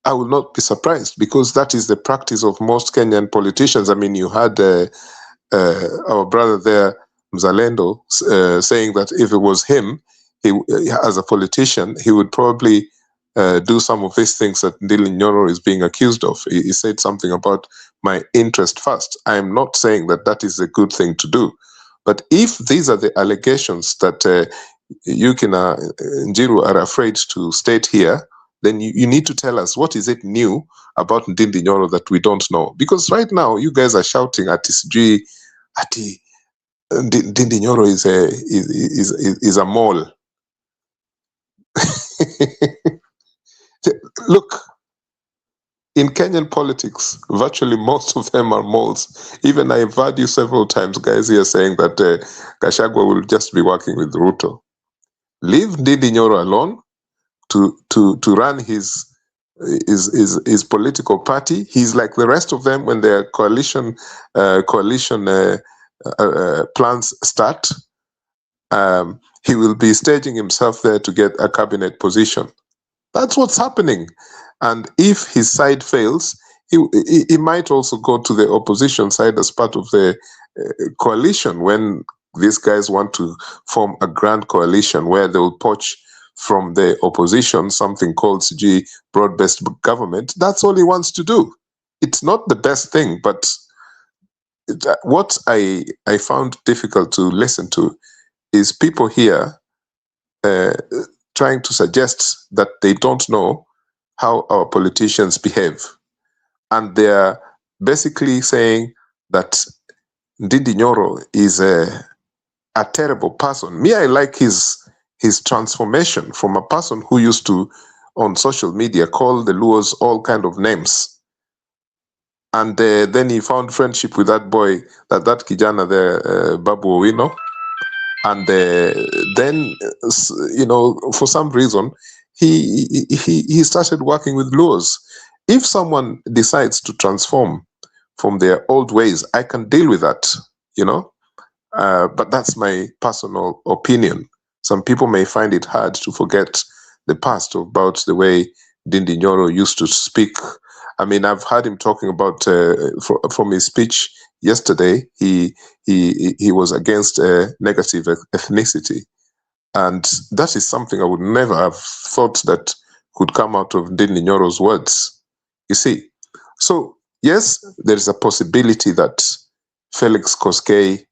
I will not be surprised, because that is the practice of most Kenyan politicians. I mean, you had our brother there, Mzalendo, saying that if it was him, as a politician, he would probably do some of these things that Ndindi Nyoro is being accused of. He said something about my interest first. I am not saying that that is a good thing to do. But if these are the allegations that Yukina Njiru are afraid to state here, then you need to tell us what is it new about Ndindi Nyoro that we don't know. Because right now, you guys are shouting at Isji, Ati Ndindi Nyoro is a mole. Look, in Kenyan politics, virtually most of them are moles. Even I've heard you several times, guys, here saying that Gachagua will just be working with Ruto. Leave Ndindi Nyoro alone to run his political party. He's like the rest of them when their coalition plans start. He will be staging himself there to get a cabinet position. That's what's happening. And if his side fails, he might also go to the opposition side as part of the coalition when these guys want to form a grand coalition where they will poach from the opposition something called CG broad-based government. That's all he wants to do. It's not the best thing, but what I found difficult to listen to is people here trying to suggest that they don't know how our politicians behave. And they're basically saying that Ndindi Nyoro is a terrible person. Me, I like his transformation from a person who used to, on social media, call the Luos all kind of names. And then he found friendship with that boy, that kijana there, Babu Owino. And then, for some reason, he started working with Luos. If someone decides to transform from their old ways, I can deal with that, but that's my personal opinion. Some people may find it hard to forget the past about the way Ndindi Nyoro used to speak. I mean, I've heard him talking about, from his speech yesterday, he was against negative ethnicity. And that is something I would never have thought that could come out of Ndindi Nyoro's words. You see, so yes, there is a possibility that Felix Koskei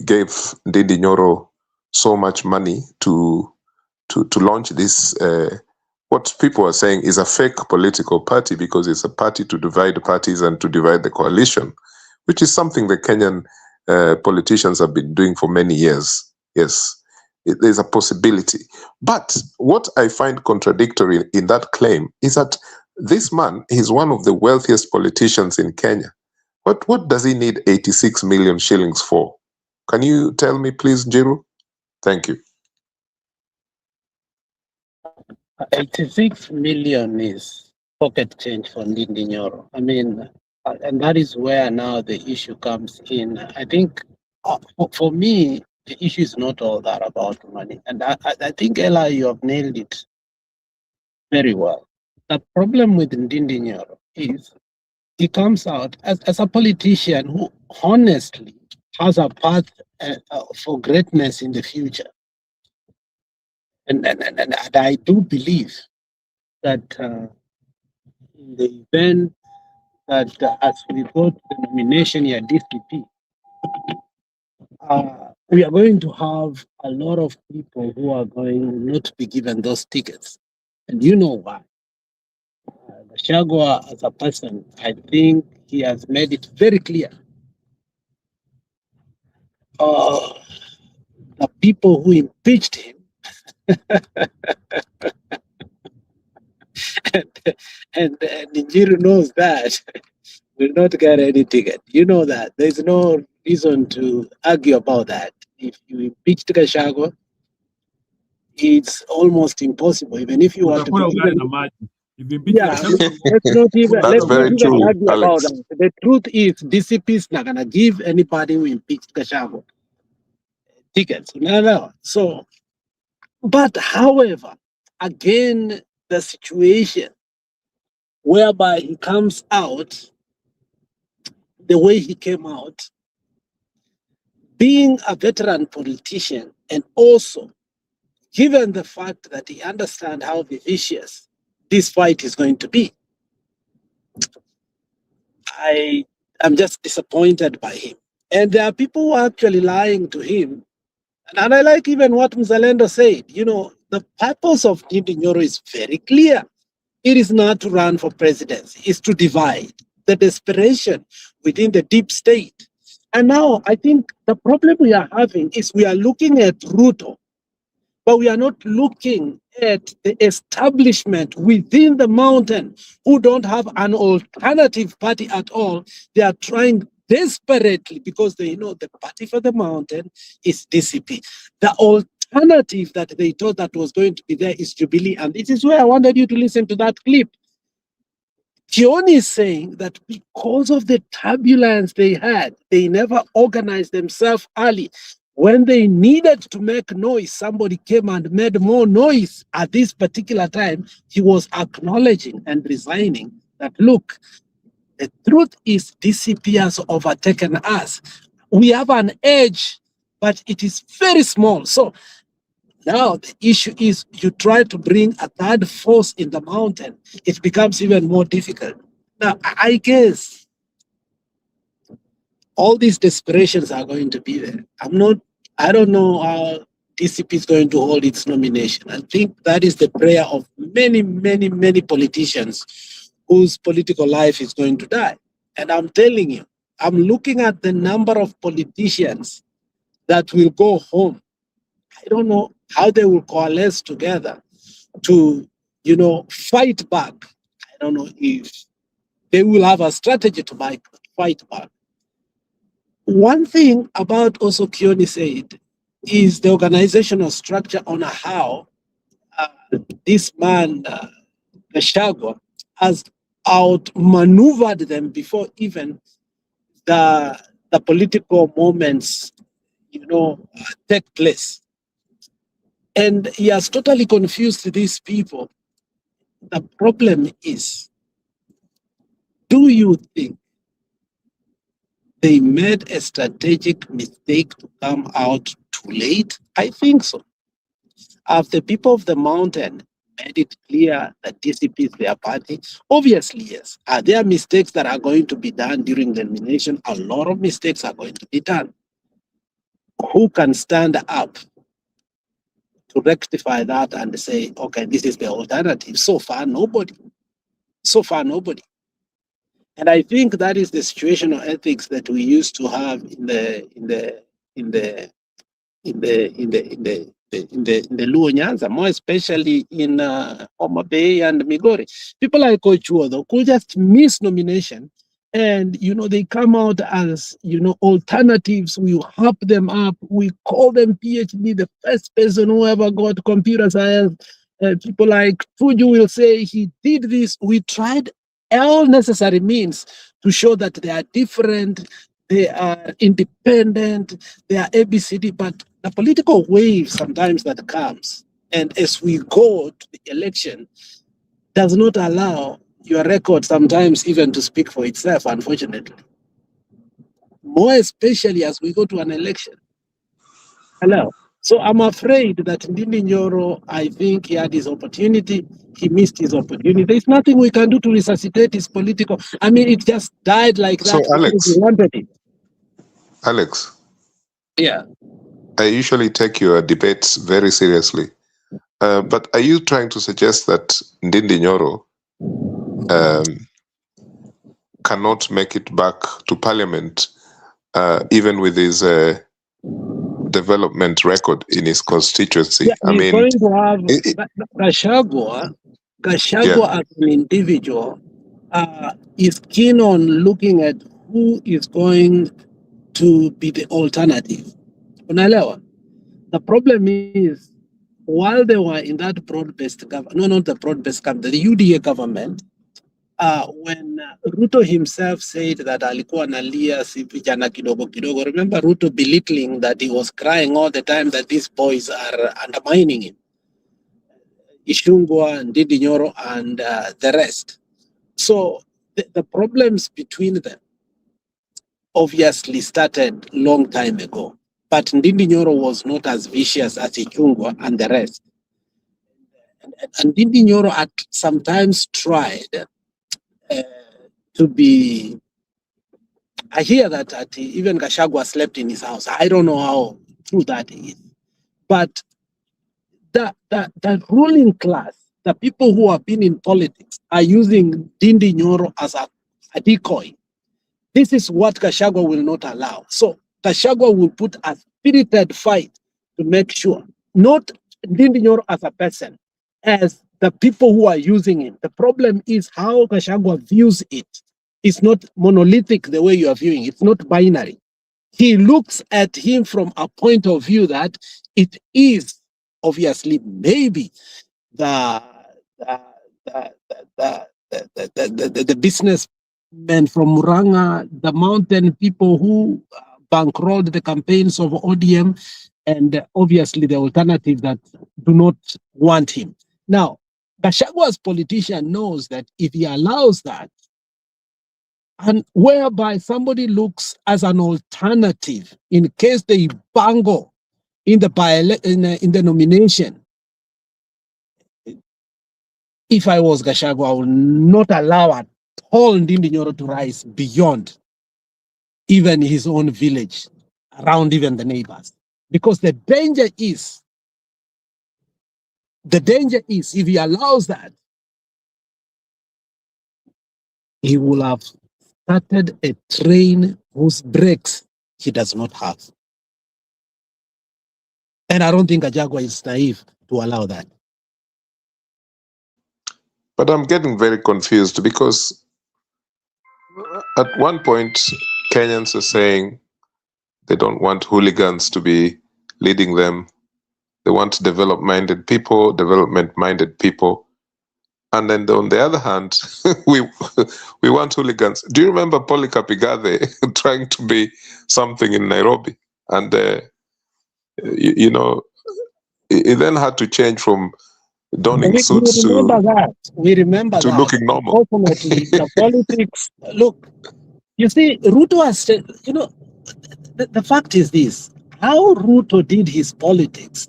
gave Ndindi Nyoro so much money to launch this, what people are saying is a fake political party, because it's a party to divide parties and to divide the coalition, which is something the Kenyan politicians have been doing for many years. Yes, there's a possibility. But what I find contradictory in that claim is that this man is one of the wealthiest politicians in Kenya. What does he need 86 million shillings for? Can you tell me, please, Jiru? Thank you. 86 million is pocket change for Ndindi Nyoro. I mean, and that is where now the issue comes in. I think for me, the issue is not all that about money. And I think, Ella, you have nailed it very well. The problem with Ndindi Nyoro is he comes out as a politician who honestly has a path for greatness in the future. And I do believe that in the event that as we go to the nomination here, DCP, we are going to have a lot of people who are going not to be given those tickets. And you know why. Gachagua, as a person, I think he has made it very clear. The people who impeached him and Nyiro knows that will not get any ticket. You know that. There's no reason to argue about that. If you impeach Gachagua, it's almost impossible. Even if you want to be given, let's not even argue about that. The truth is, DCP is not gonna give anybody who impeached Gachagua tickets. No. So, but however, again, the situation whereby he comes out the way he came out, being a veteran politician, and also given the fact that he understands how vicious this fight is going to be, I am just disappointed by him. And there are people who are actually lying to him. And I like even what Mzalendo said. You know, the purpose of Ndindi Nyoro is very clear. It is not to run for presidency, it's to divide. The desperation within the deep state. And now I think the problem we are having is we are looking at Ruto, but we are not looking at the establishment within the mountain who don't have an alternative party at all. They are trying desperately because they know the party for the mountain is DCP. The alternative that they thought that was going to be there is Jubilee. And this is where I wanted you to listen to that clip. Kioni is saying that because of the turbulence they had, they never organized themselves early. When they needed to make noise, somebody came and made more noise at this particular time. He was acknowledging and resigning that, look, the truth is DCP has overtaken us. We have an edge, but it is very small. So now the issue is you try to bring a third force in the mountain, it becomes even more difficult. Now, I guess all these desperations are going to be there. I don't know how DCP is going to hold its nomination. I think that is the prayer of many, many, many politicians whose political life is going to die. And I'm telling you, I'm looking at the number of politicians that will go home. I don't know how they will coalesce together to, fight back. I don't know if they will have a strategy to fight back. One thing about also Kioni said is the organizational structure on how this man, Gachagua, has outmaneuvered them before even the political moments, take place. And he has totally confused these people. The problem is, do you think they made a strategic mistake to come out too late? I think so. Have the people of the mountain made it clear that DCP is their party? Obviously, yes. Are there mistakes that are going to be done during the nomination? A lot of mistakes are going to be done. Who can stand up to rectify that and say, okay, this is the alternative? So far, nobody. And I think that is the situational ethics that we used to have in the Luo Nyanza, more especially in Homa Bay and Migori. People like Ochuodo could just miss nomination, and they come out as alternatives. We hop them up. We call them PhD. The first person who ever got computer science. People like Tuju will say he did this. We tried all necessary means to show that they are different, they are independent, they are ABCD, but the political wave sometimes that comes, and as we go to the election, does not allow your record sometimes even to speak for itself, unfortunately. More especially as we go to an election. Hello. So I'm afraid that Ndindi Nyoro, I think he had his opportunity. He missed his opportunity. There's nothing we can do to resuscitate his political. I mean, it just died like So that because we wanted it. Alex. Yeah. I usually take your debates very seriously. But are you trying to suggest that Ndindi Nyoro cannot make it back to parliament, even with his development record in his constituency? Yeah, I mean, going to have Gachagua as an individual is keen on looking at who is going to be the alternative. Unaelewa? The problem is, while they were in that broad-based government, no, not the broad-based government, the UDA government, when Ruto himself said that alikuwa analia si vijana kidogo kidogo, remember Ruto belittling that he was crying all the time that these boys are undermining him. Ishungwa, Ndindi Nyoro, and the rest. So the problems between them obviously started long time ago. But Ndindi Nyoro was not as vicious as Ishungwa and the rest. And Ndindi Nyoro had sometimes tried to be. I hear that even Gachagua slept in his house. I don't know how true that is. But the ruling class, the people who have been in politics, are using Ndindi Nyoro as a decoy. This is what Gachagua will not allow. So Gachagua will put a spirited fight to make sure, not Ndindi Nyoro as a person, as the people who are using him. The problem is how Gachagua views it. It's not monolithic the way you are viewing it. It's not binary. He looks at him from a point of view that it is obviously maybe the businessmen from Muranga, the mountain people who bankrolled the campaigns of ODM, and obviously the alternative that do not want him. Now, Gashagua's politician knows that if he allows that, and whereby somebody looks as an alternative in case they bango in the nomination, if I was Gachagua, I would not allow at all Ndindi Nyoro to rise beyond even his own village, around even the neighbors. Because the danger is if he allows that, he will have started a train whose brakes he does not have. And I don't think Gachagua is naive to allow that. But I'm getting very confused because at one point, Kenyans are saying they don't want hooligans to be leading them. They want development-minded people. And then on the other hand, we want hooligans. Do you remember Polycarp Igathe trying to be something in Nairobi? And, he then had to change from donning suits we remember that. looking normal. Ultimately, the politics, look, you see, Ruto has said, the fact is this, how Ruto did his politics,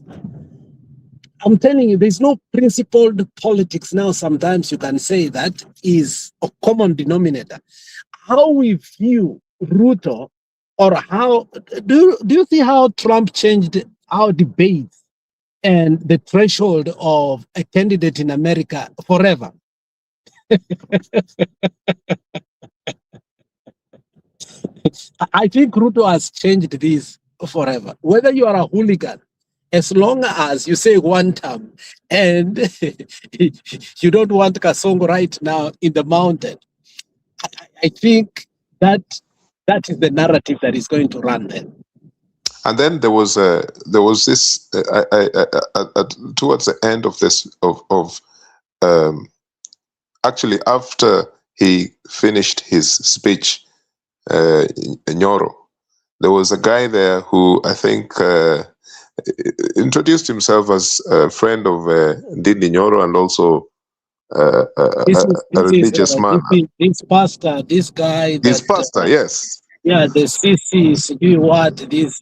I'm telling you, there's no principled politics now. Sometimes you can say that is a common denominator. How we view Ruto, or how, do you see how Trump changed our debates and the threshold of a candidate in America forever? I think Ruto has changed this forever. Whether you are a hooligan, as long as you say one term and you don't want Kasongo right now in the mountain, I think that is the narrative that is going to run there. And then there was this towards the end of this actually after he finished his speech, Nyoro, there was a guy there who I think introduced himself as a friend of Ndindi Nyoro and also a religious man. This pastor, this guy. His pastor, yes. Yeah, the CC, do what this.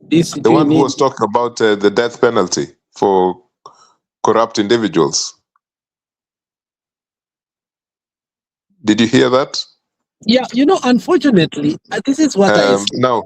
The one who was talking about the death penalty for corrupt individuals. Did you hear that? Yeah, unfortunately, this is what I said. No.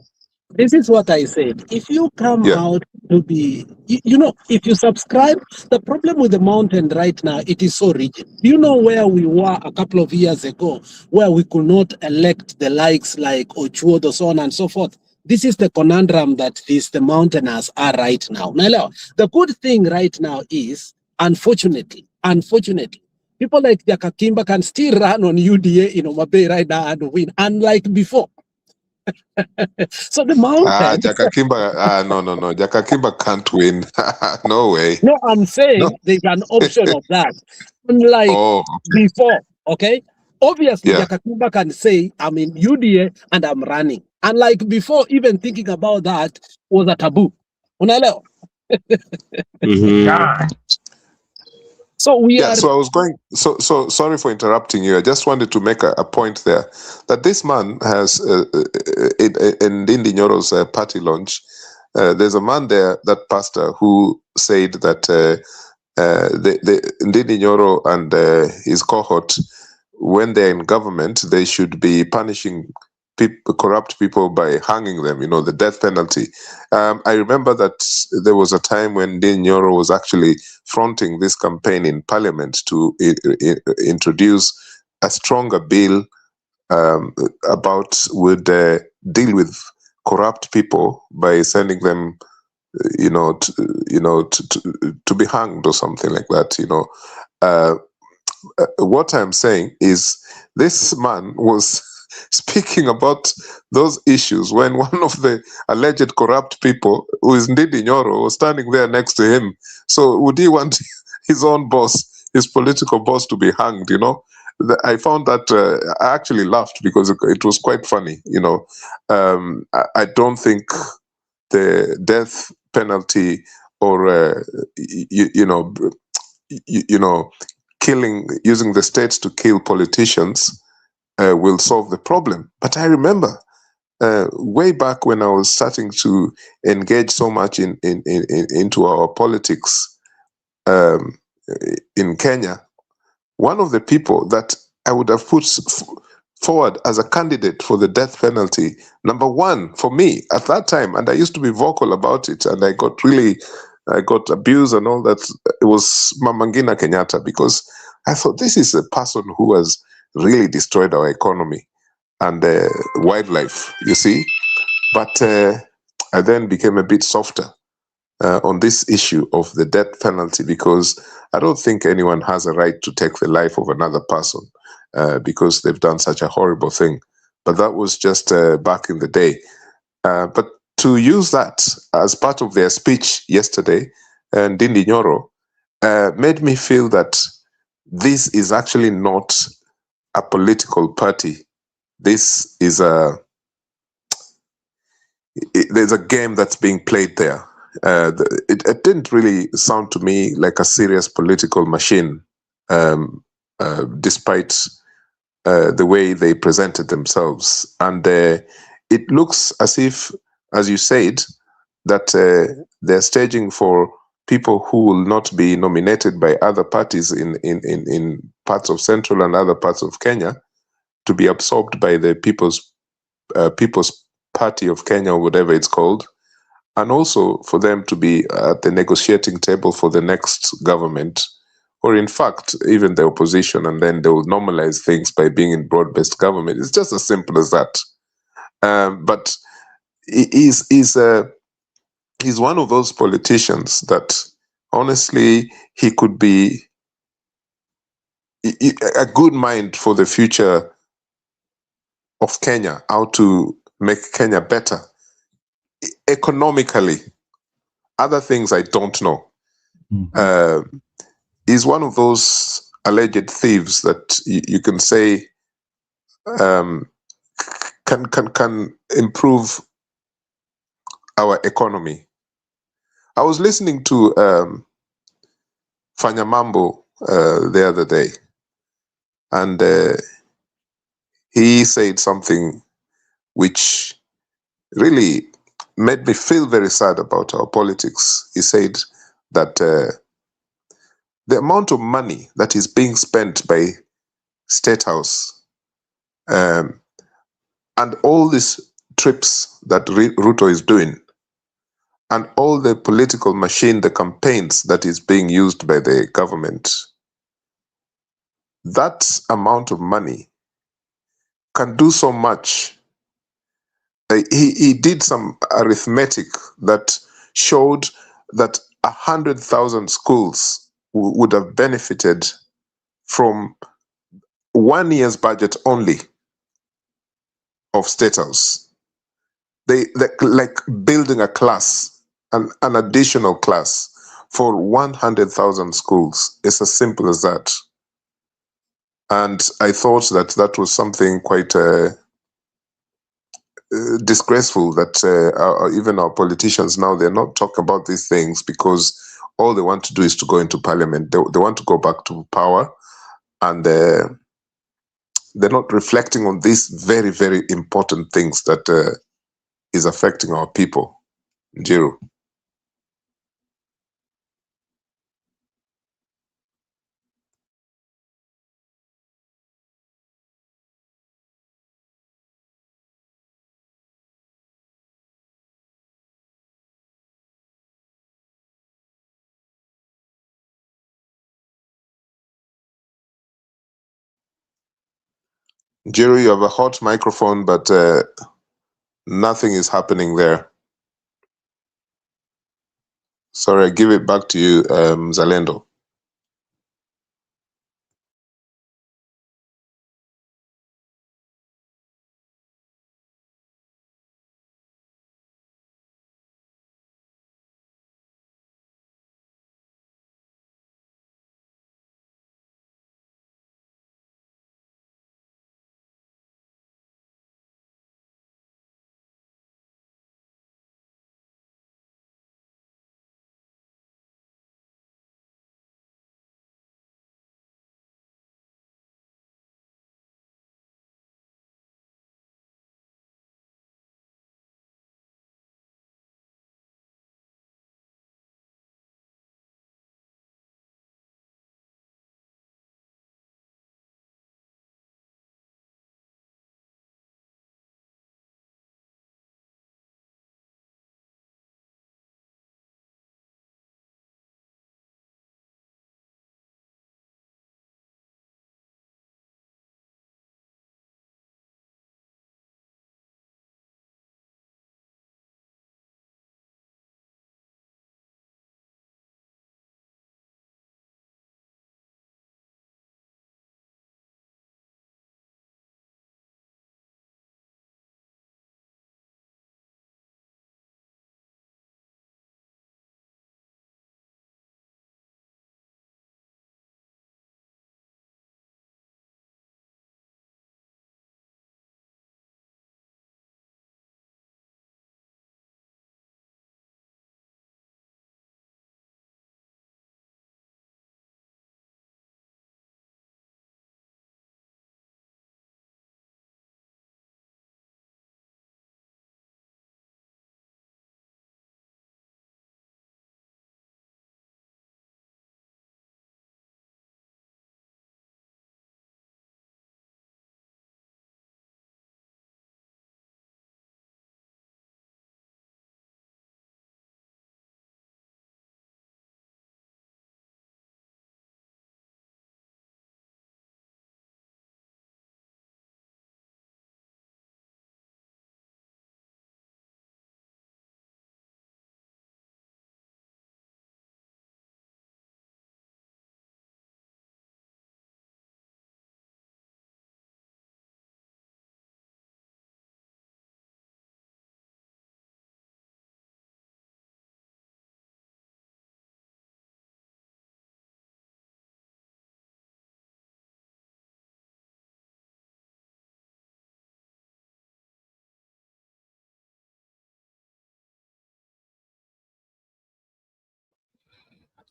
This is what I said. If you come out to be, if you subscribe, the problem with the mountain right now, it is so rigid. You know where we were a couple of years ago, where we could not elect the likes like Ochuodo, so on and so forth. This is the conundrum that the mountainers are right now. Now, the good thing right now is, unfortunately, people like Jakakimba can still run on UDA in Omabay right now and win, unlike before. So the mountain. Jakakimba, no. Jakakimba can't win. No way. No, I'm saying there's an option of that. Unlike before, okay? Obviously, Jakakimba can say, I'm in UDA and I'm running. Unlike before, even thinking about that was a taboo. Unaelewa? So we are. So I was going. So sorry for interrupting you. I just wanted to make a point there that this man has in Ndindi Nyoro's party launch. There's a man there, that pastor, who said that the Ndindi Nyoro and his cohort, when they're in government, they should be punishing corrupt people by hanging them, the death penalty. I remember that there was a time when Ndindi Nyoro was actually fronting this campaign in parliament to introduce a stronger bill would deal with corrupt people by sending them to be hanged or something like that. What I'm saying is this man was speaking about those issues when one of the alleged corrupt people, who is Ndindi Nyoro, was standing there next to him. So would he want his own boss, his political boss, to be hanged? I found that I actually laughed because it was quite funny. I don't think the death penalty or using the states to kill politicians will solve the problem. But I remember way back when I was starting to engage so much into our politics in Kenya, one of the people that I would have put forward as a candidate for the death penalty, number one for me at that time, and I used to be vocal about it, and I got abused and all that, it was Mama Ngina Kenyatta, because I thought this is a person who has really destroyed our economy and wildlife, you see. But I then became a bit softer on this issue of the death penalty, because I don't think anyone has a right to take the life of another person because they've done such a horrible thing. But that was just back in the day. But to use that as part of their speech yesterday, Ndindi Nyoro, made me feel that this is actually not a political party. This is there's a game that's being played there. It didn't really sound to me like a serious political machine, despite the way they presented themselves. And it looks as if, as you said, that they're staging for people who will not be nominated by other parties in parts of Central and other parts of Kenya to be absorbed by the People's Party of Kenya, or whatever it's called, and also for them to be at the negotiating table for the next government, or in fact, even the opposition, and then they will normalize things by being in broad-based government. It's just as simple as that. But he's one of those politicians that honestly he could be a good mind for the future of Kenya, how to make Kenya better economically. Other things I don't know. He's one of those alleged thieves that you can say can improve our economy. I was listening to Fanya Mambo the other day, and he said something which really made me feel very sad about our politics. He said that the amount of money that is being spent by State House and all these trips that Ruto is doing and all the political machine, the campaigns that is being used by the government, that amount of money can do so much. He did some arithmetic that showed that 100,000 schools would have benefited from 1 year's budget only of State House. They like building a class, an additional class for 100,000 schools. It's as simple as that. And I thought that was something quite disgraceful that even our politicians now, they're not talking about these things because all they want to do is to go into parliament. They want to go back to power, and they're not reflecting on these very, very important things that is affecting our people. Nyiro. Nyiro, you have a hot microphone, but nothing is happening there. Sorry, I give it back to you, Zalendo.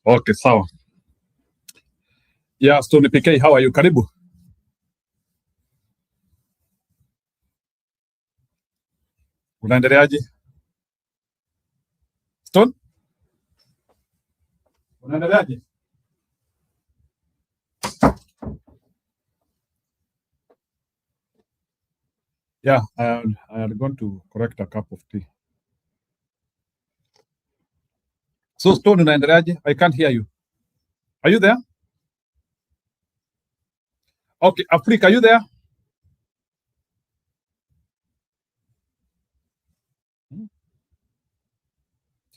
Okay, sawa. Yeah, Stone PK, how are you? Karibu. Unaendeleaje? Stone? Unaendeleaje? Yeah, I am going to correct a cup of tea. So Stone, unaendeleaje? I can't hear you. Are you there? Okay, Africa, are you there?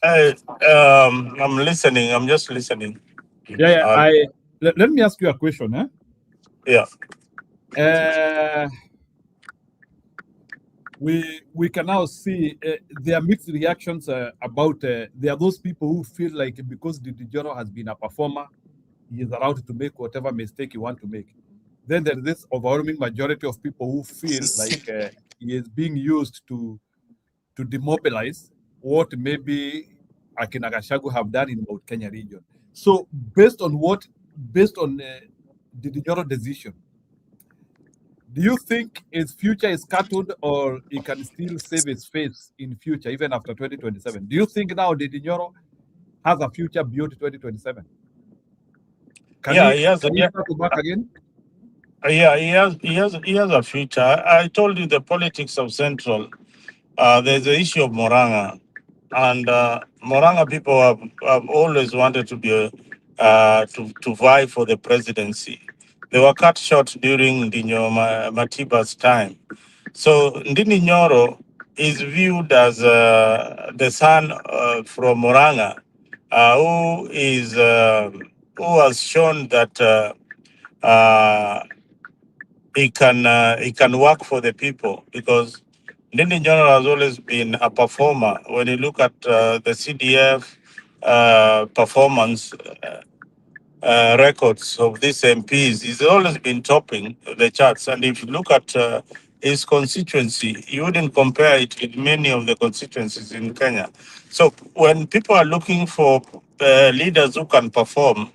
I'm listening. I'm just listening. Yeah, let me ask you a question. Yeah. We can now see there are mixed reactions about there are those people who feel like because the Nyoro has been a performer, he is allowed to make whatever mistake he wants to make. Then there is this overwhelming majority of people who feel like he is being used to demobilize what maybe Akina Gachagua have done in Mount Kenya region. So based on the Nyoro decision, do you think his future is scattered or he can still save his face in future even after 2027? Do you think now the Nyoro has a future beyond 2027? Can he start to back again? Yeah, he has a future. I told you the politics of Central. There's the issue of Moranga, and Moranga people have always wanted to be to vie for the presidency. They were cut short during Matiba's time. So Ndini Nyoro is viewed as the son from Moranga, who has shown that he can work for the people, because Ndindi General has always been a performer. When you look at the CDF performance records of these MPs, he's always been topping the charts. And if you look at his constituency, you wouldn't compare it with many of the constituencies in Kenya. So when people are looking for leaders who can perform,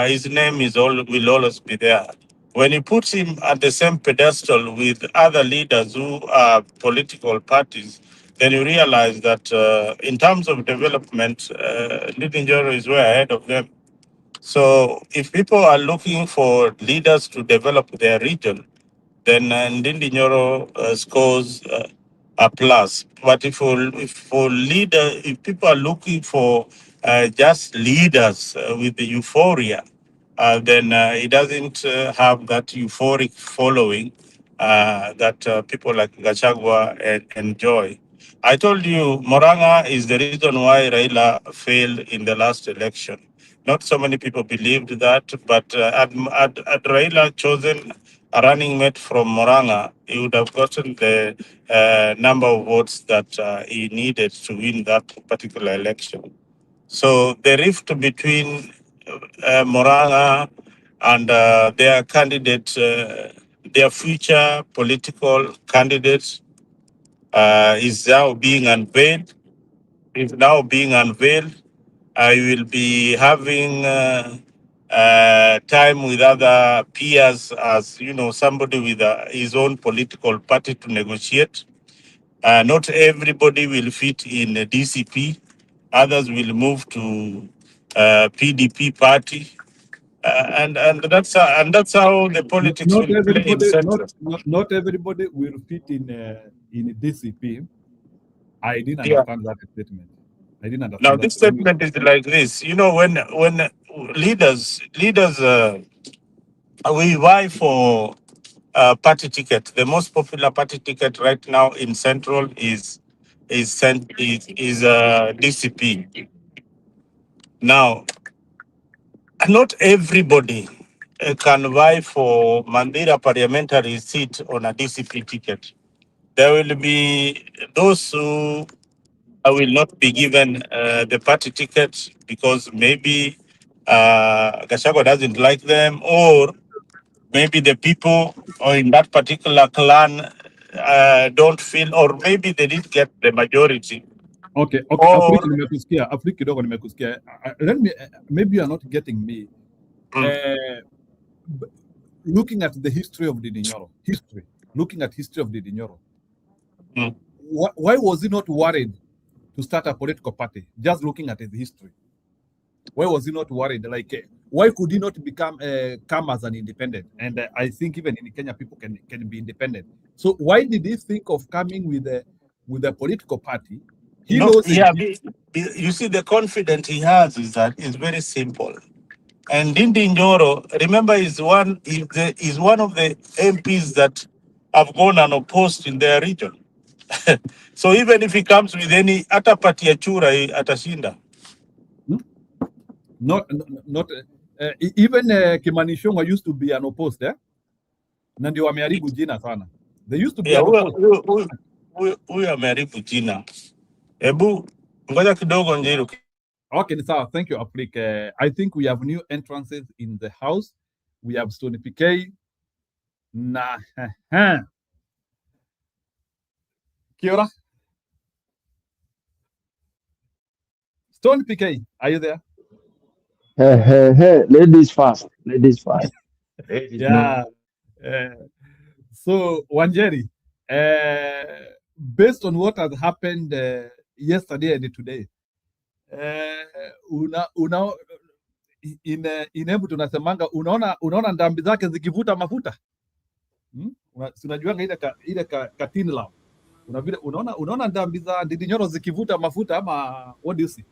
his name will always be there. When you put him at the same pedestal with other leaders who are political parties, then you realize that in terms of development, Ndindi Nyoro is way ahead of them. So if people are looking for leaders to develop their region, then Ndindi Nyoro scores a plus. But if people are looking for just leaders with the euphoria, then it doesn't have that euphoric following that people like Gachagua enjoy. I told you Moranga is the reason why Raila failed in the last election. Not so many people believed that, but had Raila chosen a running mate from Moranga, he would have gotten the number of votes that he needed to win that particular election. So the rift between Moranga and their candidate, their future political candidates, is now being unveiled. Is now being unveiled. I will be having time with other peers, as you know, somebody with his own political party to negotiate. Not everybody will fit in a DCP. Others will move to PDP party, and that's how the politics Not will play in everybody, Central. not everybody will fit in DCP. I didn't Yeah. understand that statement. I didn't understand Now that. this statement is like this. You know, when leaders we vie for party ticket. The most popular party ticket right now in Central is DCP. Now, not everybody can vie for Mandira parliamentary seat on a DCP ticket. There will be those who will not be given the party ticket because maybe Gachagua doesn't like them, or maybe the people or in that particular clan don't feel, or maybe they didn't get the majority Okay. Or Afrika kidogo nimekusikia. Let me, maybe you are not getting me. Looking at the history of Didi Nyoro, why was he not worried to start a political party? Just looking at his history, why was he not worried? Like, why could he not come as an independent? And I think even in Kenya, people can be independent. So why did he think of coming with a political party? He knows. Yeah, you see, the confidence he has is that it's very simple. And Didi Nyoro, remember, is one of the MPs that have gone unopposed in their region. So even if he comes with any other party ya chura, atashinda. Not even Kimani Ichung'wah used to be unopposed, eh? Na ndio wameharibu jina sana. They used to be unopposed. Huyu ameharibu jina. Ebu ngoja kidogo Njiru. Okay, sawa. Thank you, Afrika. I think we have new entrances in the house. We have Stone PK. Kia ora. Stone PK, are you there? Hey, ladies first. Yeah. So, Wanjeri, based on what has happened yesterday and today, Embu tunasemanga unaona ndambi zake zikivuta mafuta. Unajuanga ile katini lao. Unaona ndambi za Didi Nyoro zikivuta mafuta ama what do you see?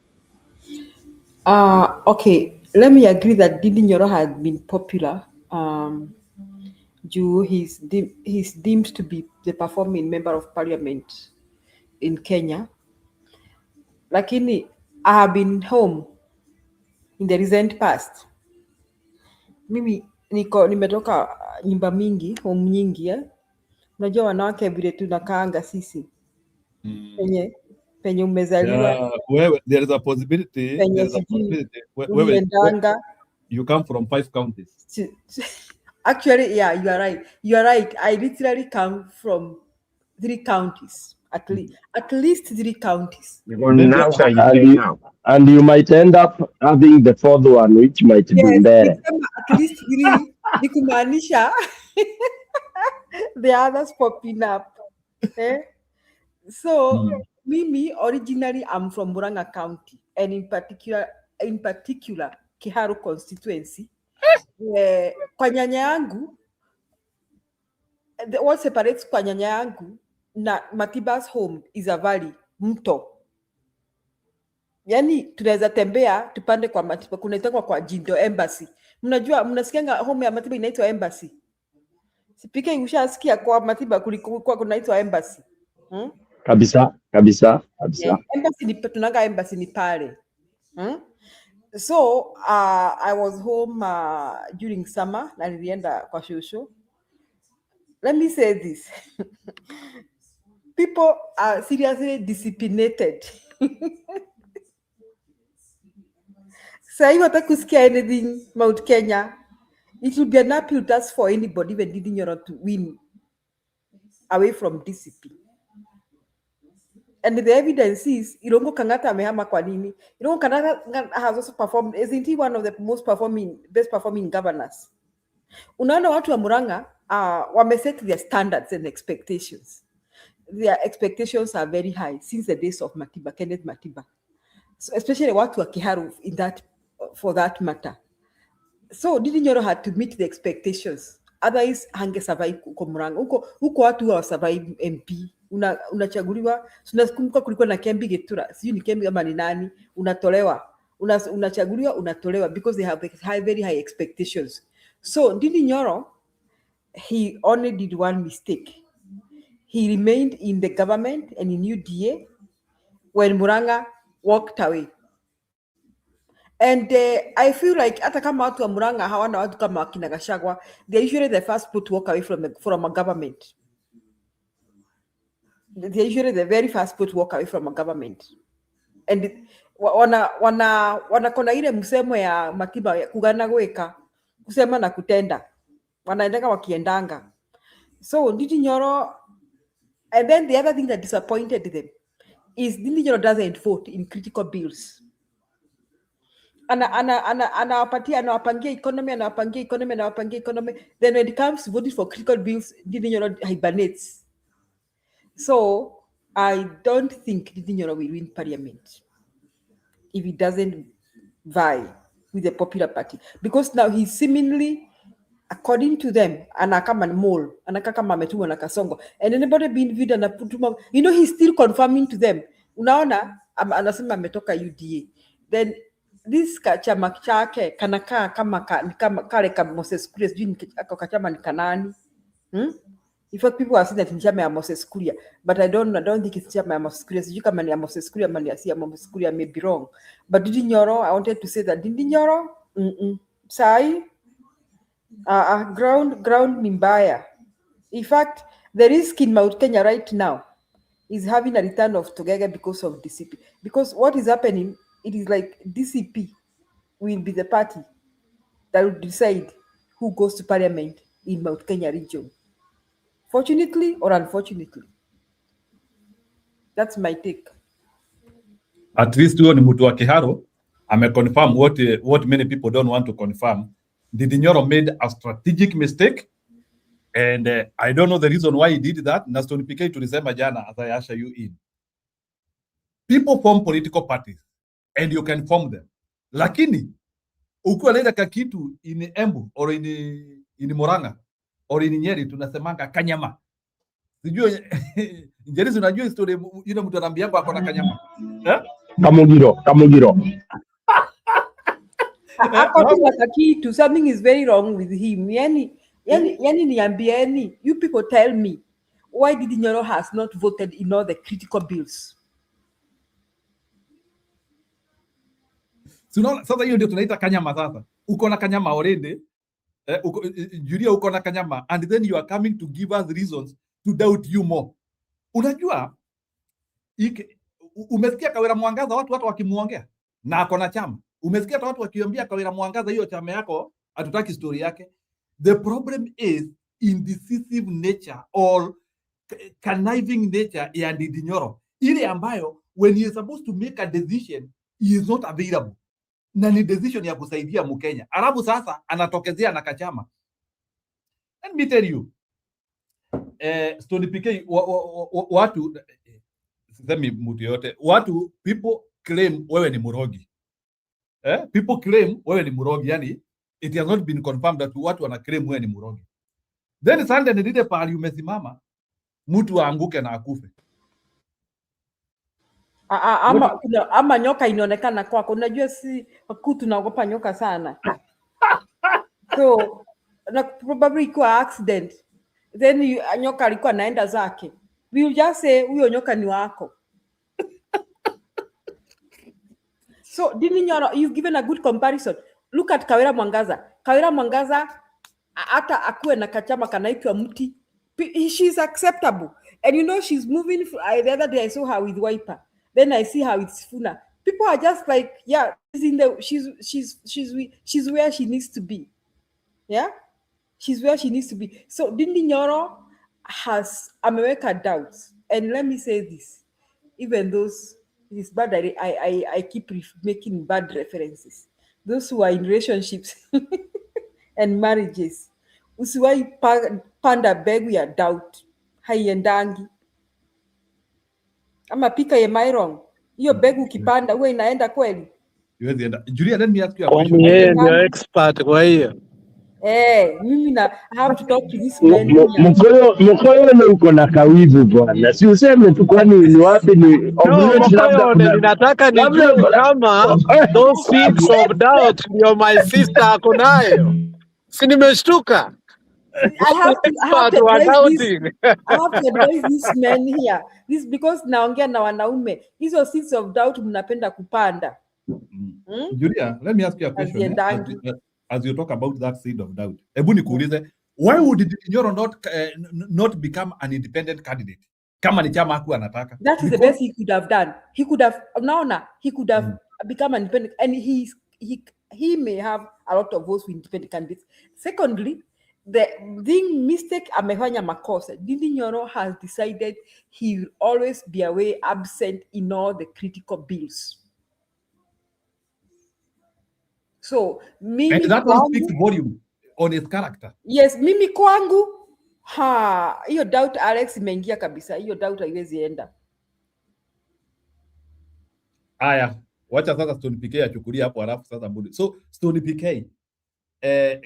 Okay, let me agree that Didi Nyoro had been popular. He's deemed to be the performing member of parliament in Kenya. Lakini I have been home in the recent past. Mimi nimetoka nyumba mingi, home nyingi, Unajua wanawake vile tunakaanga sisi. Penye umezaliwa. Wewe, there is a possibility. You come from 5 counties. Actually, yeah, you are right. I literally come from 3 counties. At least 3 counties. And you might end up having the 4th one, which might be there. At least 3, nikumaanisha the others popping up. So, Mimi, originally, I'm from Murang'a County, and in particular, Kiharu constituency. Kwa nyanya yangu, what separates kwa nyanya yangu na Matiba's home is a valley, mto. Yani, tunaweza tembea, tupande kwa Matiba, kunaitwa kwa Jindo Embassy. Mnasikianga home ya Matiba inaitwa Embassy. Sipike ushasikia kwa Matiba kulikuwa kunaitwa Embassy. Kabisa. Embassy ni tunanga embassy ni pale. So I was home during summer na nilienda kwa shosho. Let me say this. People are seriously disciplined. Say you want to kusikia anything Mount Kenya, it will be an appeal task for anybody when Didi Nyoro to win away from discipline. And the evidence is Irungu Kang'ata amehama kwa nini? Irungu Kang'ata has also performed, isn't he one of the best performing governors? Unaona watu wa Murang'a wameset their standards and expectations. Their expectations are very high since the days of Matiba, Kenneth Matiba. So especially watu wa Kiharu for that matter. So Didi Nyoro had to meet the expectations. Otherwise, hange survive huko Murang'a. Huko watu wa survive MP. Unachaguliwa, tunakumbuka kulikuwa na Kembi Getura, sijui ni Kembi ama ni nani, unatolewa. Unachaguliwa, unatolewa because they have very high expectations. So Didi Nyoro, he only did one mistake. He remained in the government and in UDA when Murang'a walked away. And I feel like hata kama watu wa Murang'a hawana watu kama akina Gachagua, they're usually the first put to walk away from a government. They're usually the very first put to walk away from a government. And wanakona ile msemo ya Matiba ya kugana gweka, kusema na kutenda. Wanaendanga wakiendanga. So Didi Nyoro, and then the other thing that disappointed them is Ndindi Nyoro doesn't vote in critical bills. Anawapangia economy. Then when it comes to voting for critical bills, Ndindi Nyoro hibernates. So I don't think Ndindi Nyoro will win parliament if he doesn't vie with the Popular Party, because now he's seemingly, according to them, anakama mole, anakama ametumwa na Kasongo, and anybody being viewed anaputuma, he's still confirming to them. Unaona, anasema ametoka UDA. Then this chama chake kanakaa kama kale ka Moses Kuria, sijui kachama ni kanani. In fact, people are saying that ni chama ya Moses Kuria, but I don't think it's chama ya Moses Kuria. Sijui kama ni ya Moses Kuria ama ni ya Moses Kuria, I may be wrong. But Ndindi Nyoro, I wanted to say that Ndindi Nyoro, sai, ground ni mbaya. In fact, the risk in Mount Kenya right now is having a return of Togega because of DCP. Because what is happening, it is like DCP will be the party that will decide who goes to parliament in Mount Kenya region. Fortunately or unfortunately. That's my take. At least huyo ni mtu wa Kiharo ameconfirm what many people don't want to confirm. Ndindi Nyoro made a strategic mistake, and I don't know the reason why he did that. Na Stone PK tulisema jana, as I usher you in, people form political parties and you can form them, lakini ukiwa naenda kakitu in Embu or in Murang'a or in Nyeri, tunasemanga kanyama. Sijui Njeri, unajua historia yule mtu anaambia yangu akona kanyama. Kamugiro. Something is very wrong with him. Yani niambieni, you people tell me, why Ndindi Nyoro has not voted in all the critical bills? Sasa hiyo ndio tunaita kanyama. Sasa uko na kanyama already, Julia, uko na kanyama, and then you are coming to give us reasons to doubt you more. Unajua umesikia Kawira Mwangaza watu wakimuongea na ako na chama. Umesikia watu wakiambia Kawira Mwangaza hiyo chama yako hatutaki story yake. The problem is indecisive nature or conniving nature ya Ndindi Nyoro, ile ambayo when he is supposed to make a decision he is not available, na ni decision ya kusaidia Mkenya, alafu sasa anatokezea na kachama. Let me tell you, Stone PK, watu sisemi mtu yote, watu people claim wewe ni murogi. People claim wewe ni murogi, yani it has not been confirmed that watu wana claim wewe ni murogi. Then Sunday nilide pahali umesimama mtu aanguke na akufe. Ama nyoka inaonekana kwako. Unajua si tunaogopa nyoka sana. So probably kwa accident, then nyoka alikuwa naenda zake, we will just say huyo nyoka ni wako. So Ndindi Nyoro, you've given a good comparison. Look at Kawira Mwangaza hata akuwe na kachama kanaitwa mti, she's acceptable, and she's moving. The other day I saw her with Wiper, then I see her with Sifuna. People are just like, yeah, she's where she needs to be. Yeah, she's where she needs to be. So Ndindi Nyoro has America doubts, and let me say this, even those, it's bad that I keep making bad references. Those who are in relationships and marriages, usiwahi panda begu ya doubt, haiendangi. Ama pika ye my wrong, hiyo begu kipanda huwa inaenda kweli? Julia, let me ask you a question. You're expert kwa hiyo. Mimi I have to talk to this man. Mkoyo uko na kawivu bwana. Si useme tu kwani ni wapi ni Mkoyo ninataka nijue kama those seeds of doubt ndio my sister ako nayo. Si nimeshtuka. I have to advise this man here. This because naongea na wanaume. Hizo seeds of doubt mnapenda kupanda. Julia, let me ask you a question. As you talk about that seed of doubt, ebu nikuulize, why would Ndindi Nyoro not become an independent candidate? Kama ni chama hakuwa anataka. That is the best he could have done. He could have become an independent, and he may have a lot of votes with independent candidates. Secondly, the thing mistake amefanya makosa. Ndindi Nyoro has decided he will always be away, absent in all the critical bills. So mimi And that one speaks kwangu, volume on his character. yes, mimi kwangu hiyo doubt Alex imeingia kabisa. Hiyo doubt haiwezi enda. Aya, wacha sasa Stone PK achukulia hapo halafu sasa mbudi. So Stone PK,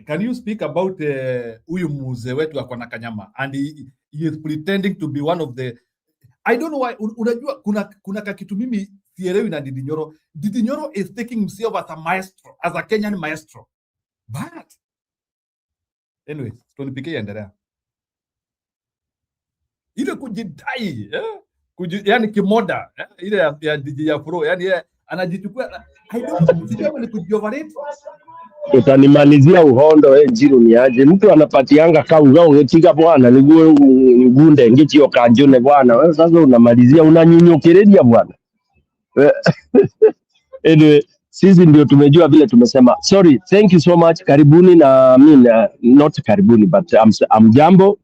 can you speak about huyu mzee wetu ako na kanyama and he is pretending to be one of the, I don't know why. Unajua kuna kakitu mimi sielewi na Ndindi Nyoro. Ndindi Nyoro is taking himself as a maestro, as a Kenyan maestro. But anyway, Stone PK endelea. Ile kujidai, yani kimoda, ile ya DJ ya Pro, yani anajichukua, I don't know, sijui ni kujioverate. Utanimalizia uhondo Njiru ni aje? Mtu anapatianga kauga ungetika bwana nigunde ngichio kanjone bwana. Wewe sasa unamalizia unanyunyokeredia bwana. Anyway, sisi ndio tumejua vile tumesema. Sorry, thank you so much. Karibuni na not karibuni but I'm Jambo.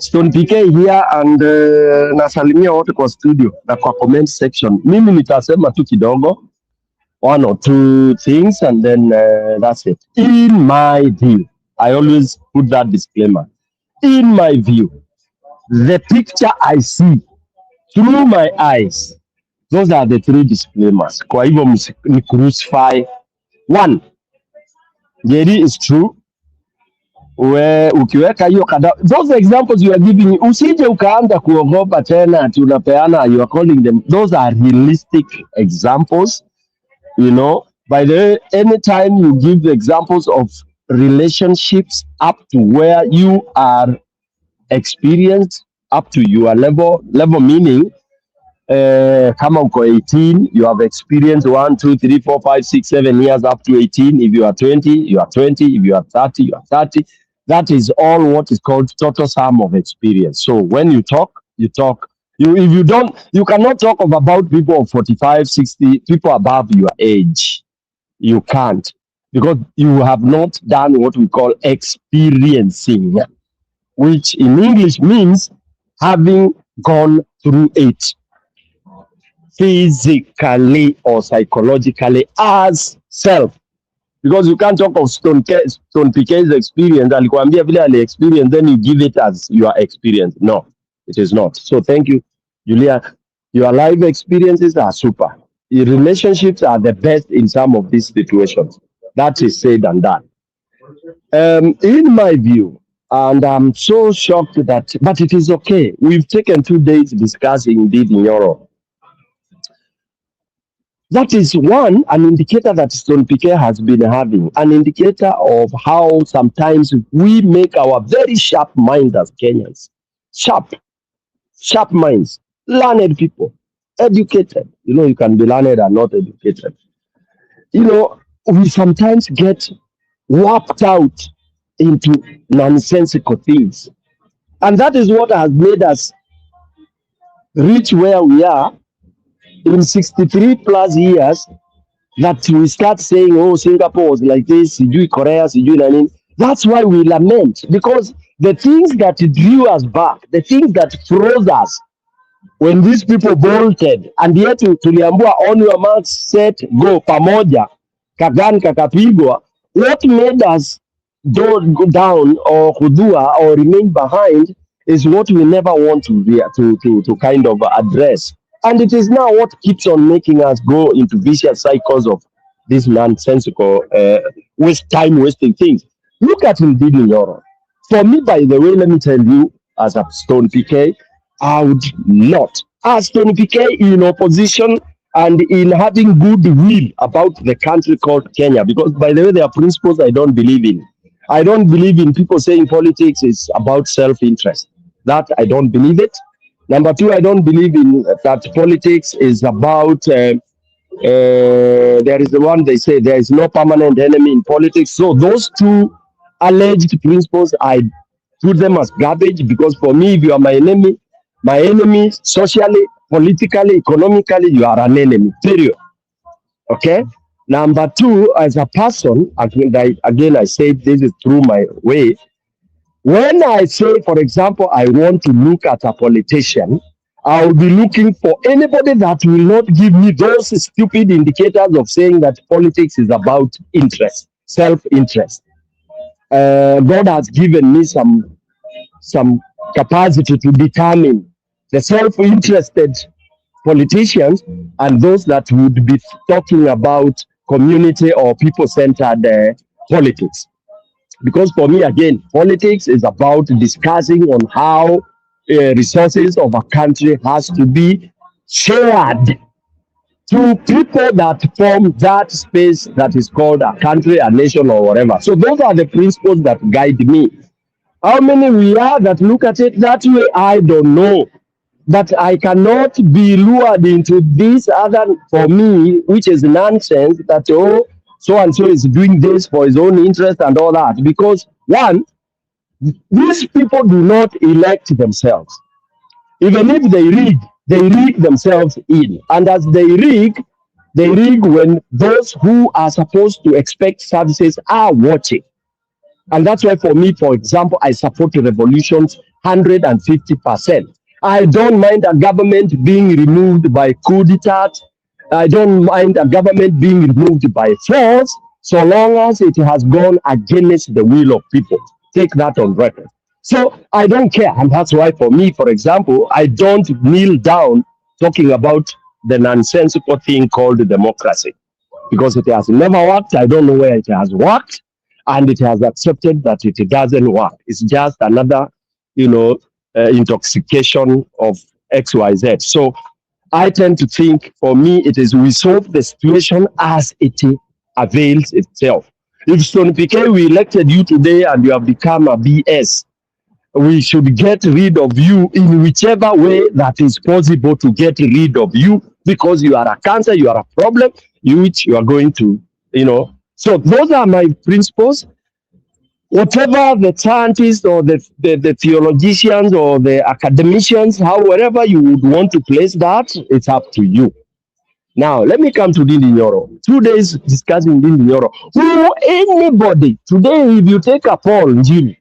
Stone PK here and nasalimia wote kwa studio na kwa comment section. Mimi nitasema tu kidogo, one or two things and then that's it. In my view, I always put that disclaimer. In my view, the picture I see through my eyes, those are the three disclaimers. Kwa hivyo ni crucify. One, Jerry is true. Ukiweka hiyo kada, those examples you are giving, usije ukaanza kuogopa tena ati unapeana, you are calling them, those are realistic examples. You know, by the way, anytime you give examples of relationships up to where you are experienced, up to your level meaning, kama uko 18, you have experienced 1, 2, 3, 4, 5, 6, 7 years up to 18. If you are 20, you are 20. If you are 30, you are 30. That is all what is called total sum of experience. So when you talk, you talk. You cannot talk about people of 45, 60, people above your age. You can't, because you have not done what we call experiencing, which in English means having gone through it physically or psychologically as self. Because you can't talk of Stone PK's experience, alikwambia vile ali experience, then you give it as your experience. No, it is not. So thank you, Julia. Your life experiences are super. Your relationships are the best in some of these situations. That is said and done. In my view, and I'm so shocked that, but it is okay. We've taken 2 days discussing Nyoro. That is one, an indicator that Stone PK has been having, an indicator of how sometimes we make our very sharp minds as Kenyans. Sharp minds, learned people, educated. You know, you can be learned and not educated. You know, we sometimes get warped out into nonsensical things. And that is what has made us reach where we are in 63 plus years, that we start saying, oh, Singapore was like this, sijui Korea, sijui nani. That's why we lament, because the things that drew us back, the things that froze us, when these people bolted, and yet tuliambua on your marks, set, go, pamoja, kagan kakapigwa, what made us go down or kudua or remain behind is what we never want to kind of address. And it is now what keeps on making us go into vicious cycles of these nonsensical, time-wasting things. Look at Ndindi Nyoro. For me, by the way, let me tell you, as a Stone PK, I would not, as Stone PK in opposition and in having goodwill about the country called Kenya, because by the way, there are principles I don't believe in. I don't believe in people saying politics is about self-interest. That I don't believe it. Number two, I don't believe in that politics is about, there is the one they say, there is no permanent enemy in politics. So those two alleged principles, I put them as garbage, because for me, if you are my enemy socially, politically, economically, you are an enemy, period. Okay? Number two, as a person, again I said this is through my way. When I say, for example, I want to look at a politician, I'll be looking for anybody that will not give me those stupid indicators of saying that politics is about interest, self-interest. God has given me some capacity to determine the self-interested politicians and those that would be talking about community or people-centered politics. Because for me, again, politics is about discussing on how resources of a country has to be shared to people that form that space that is called a country, a nation, or whatever. So those are the principles that guide me. How many we are that look at it that way, I don't know. But I cannot be lured into this other, for me, which is nonsense, that, oh, so and so is doing this for his own interest and all that. Because, one, these people do not elect themselves. Even if they rig themselves in. And as they rig when those who are supposed to expect services are watching. And that's why for me, for example, I support revolutions 150%. I don't mind a government being removed by coup d'etat. I don't mind a government being removed by force, so long as it has gone against the will of people. Take that on record. So I don't care. And that's why for me, for example, I don't kneel down talking about the nonsensical thing called democracy, because it has never worked. I don't know where it has worked. And it has accepted that it doesn't work. It's just another, intoxication of XYZ. So I tend to think, for me, it is we solve the situation as it avails itself. If Stone PK, we elected you today and you have become a BS, we should get rid of you in whichever way that is possible to get rid of you, because you are a cancer, you are a problem, which you are going to, So those are my principles. Whatever the scientists or the theologians or the academicians, however you would want to place that, it's up to you. Now, let me come to Ndindi Nyoro. 2 days discussing Ndindi Nyoro. Who, anybody, today if you take a poll, Jimmy,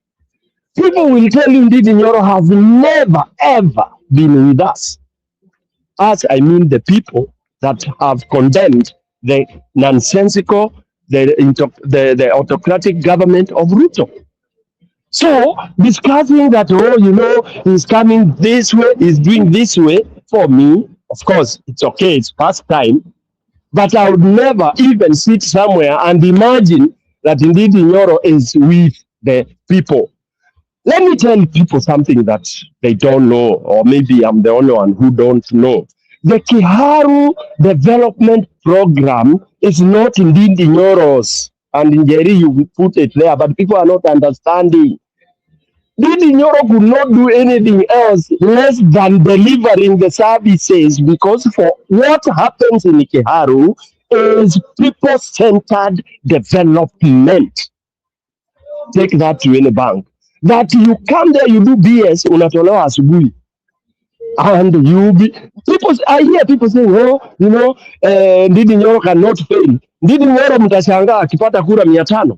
people will tell you Ndindi Nyoro has never, ever been with us. As I mean the people that have condemned the nonsensical, the autocratic government of Ruto. So discussing that, he's coming this way, he's doing this way, for me, of course, it's okay, it's past time, but I would never even sit somewhere and imagine that indeed Nyoro is with the people. Let me tell people something that they don't know, or maybe I'm the only one who don't know. The Kiharu Development Program is not indeed Nyoro's. And in Jerry, you put it there, but people are not understanding. Ndindi Nyoro could not do anything else less than delivering the services, because for what happens in Kiharu is people-centered development. Take that to any bank. That you come there, you do BS, unatolewa asubuhi. And you be I hear people saying, Ndindi Nyoro cannot fail. Ndindi Nyoro mtashangaa akipata kura 500.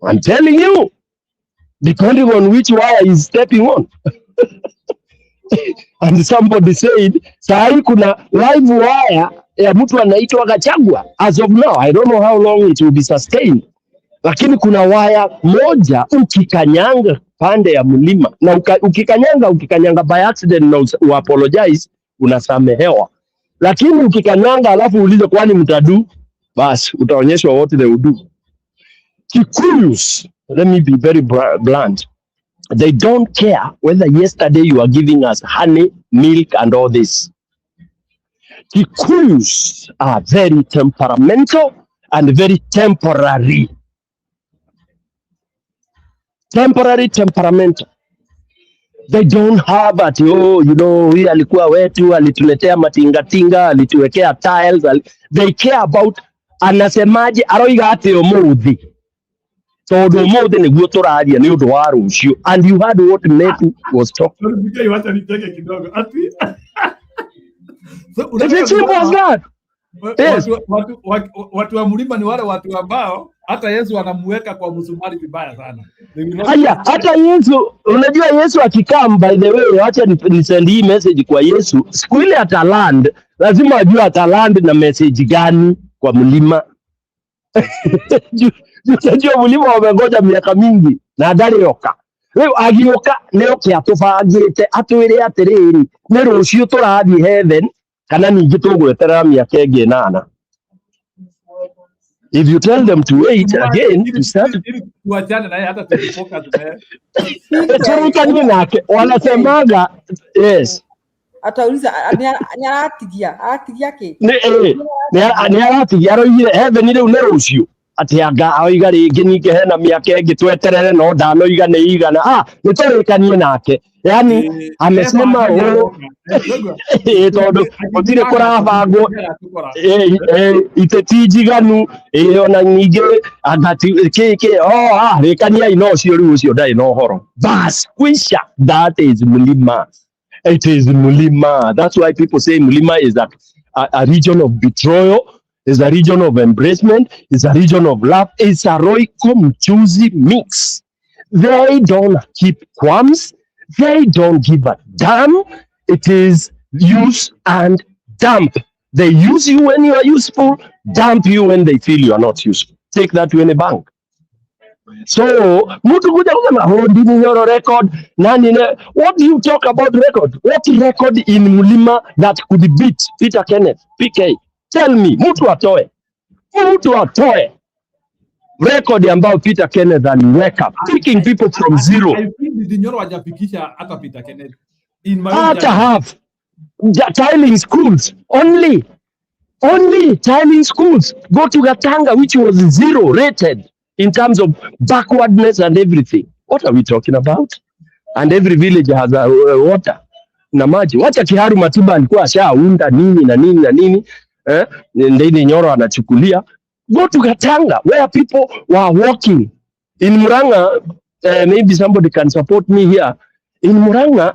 I'm telling you, depending on which wire he's stepping on. And somebody said, sahi kuna live wire ya mtu anaitwa Gachagua. As of now, I don't know how long it will be sustained. Lakini kuna waya moja ukikanyanga pande ya mlima, na ukikanyanga by accident na uapologize, unasamehewa. Lakini ukikanyanga alafu ulize kwani mtadu, bas utaonyeshwa what they will do. Kikuyus, let me be very blunt. They don't care whether yesterday you are giving us honey, milk and all this. Kikuyus are very temperamental and very temporary. Temperamental. They don't have at, huyu alikuwa wetu, alituletea matingatinga, alituwekea tiles. They care about, anasemaje, aroiga ati umuthi. Todo umuthi niguo turaria ni undu wa rucio. And you heard what Metu was talking. Wacha niteke kidogo. Ati. It's simple as that. Yes. Watu wa mlima ni wale watu ambao hata Yesu anamuweka kwa msumari vibaya sana. Haya, hata Yesu, unajua Yesu akikam, by the way, acha nisend hii message kwa Yesu. Siku ile ataland, lazima ajue ataland na message gani kwa mlima. Unajua mlima wamengoja miaka mingi na ndarioka. Leo agioka leo kiatubangite atwire atiriri ni rucio turathie heaven kana ningi tugweterera miaka ingi 8. If you tell them to wait again to start tuachane naye hata tukifocus naye. Turukanie nake wanasemaga yes. Atauliza ni aratigia ki? Ni aratigia aroigire heaven ile une rucio ati anga oiga ringi ninge hena miaka ingi tweterere no ndanoiga ni igana ni turikanie nake. Yani amesema tondu gutire kurabangwo iteti njiganu ona nyingi agati kiki rikaniai no cio riu ucio ndari no horo bas kwisha. That is mlima. It is Mulima. That's why people say Mulima is a region of betrayal, is a region of embracement, is a region of love. It's a Royco Mchuzi mix. They don't keep qualms. They don't give a damn. It is use and dump. They use you when you are useful, dump you when they feel you are not useful. Take that to any bank. So, mtu kuja kusema Ndindi Nyoro record nani ne, what do you talk about record? What record in Mulima that could beat Peter Kenneth, PK? Tell me, mtu atoe record ambao Peter Kenneth aliweka, picking people from zero. I think Ndindi Nyoro hajafikisha hata Peter Kenneth. In my hata half tiling schools only tiling schools. Go to Gatanga, which was zero rated in terms of backwardness and everything. What are we talking about? And every village has a water na maji. Wacha Kiharu Matiba alikuwa ashaunda nini na nini na nini, Ndindi Nyoro anachukulia. Go to Gatanga where people were walking. In Muranga, maybe somebody can support me here. In Muranga,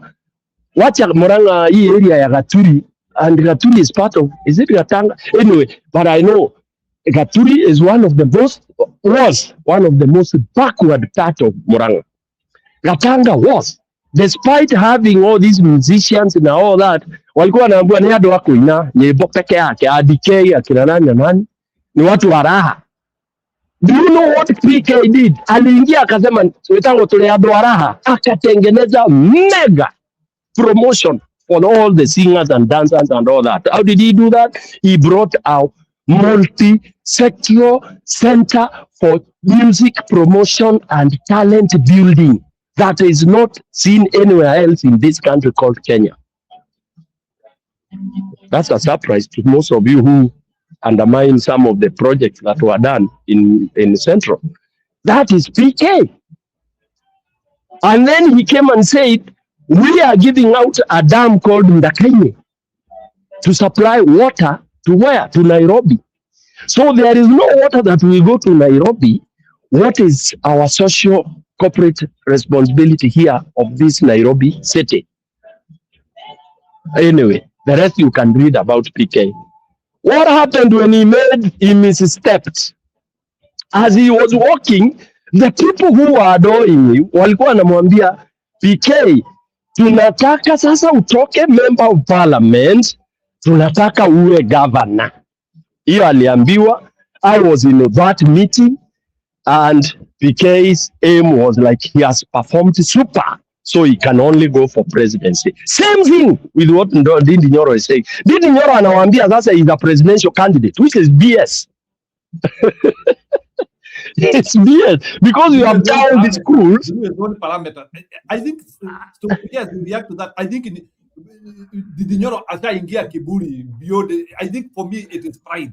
wacha Muranga hii area ya Gaturi, and Gaturi is part of, is it Gatanga? Anyway, but I know Gaturi is was one of the most backward part of Muranga. Gatanga was, despite having all these musicians and all that, walikuwa wanaambiwa ni hado wako ina nyimbo peke yake, ADK akina nani na nani, ni watu wa raha. Do you know what PK did? Aliingia akasema wetango tule hado wa raha, akatengeneza mega promotion for all the singers and dancers and all that. How did he do that? He brought out multi-sector center for music promotion and talent building that is not seen anywhere else in this country called Kenya. That's a surprise to most of you who undermine some of the projects that were done in Central. That is PK. And then he came and said, we are giving out a dam called Ndakanye to supply water to where? To Nairobi. So there is no water that will go to Nairobi. What is our social corporate responsibility here of this Nairobi city? Anyway, the rest you can read about PK. What happened when he misstepped? As he was walking, the people who were adoring him walikuwa wanamwambia PK, tunataka sasa utoke member of parliament, tunataka uwe governor. Hiyo aliambiwa. I was in that meeting and PK's aim was like he has performed super, so he can only go for presidency. Same thing with what Ndindi Nyoro is saying. Ndindi Nyoro anawaambia sasa is a presidential candidate, which is BS. It's weird because you have told the schools. I think yes, we react to that. I think Ndindi Nyoro ashaingia kiburi beyond. I think for me it is pride.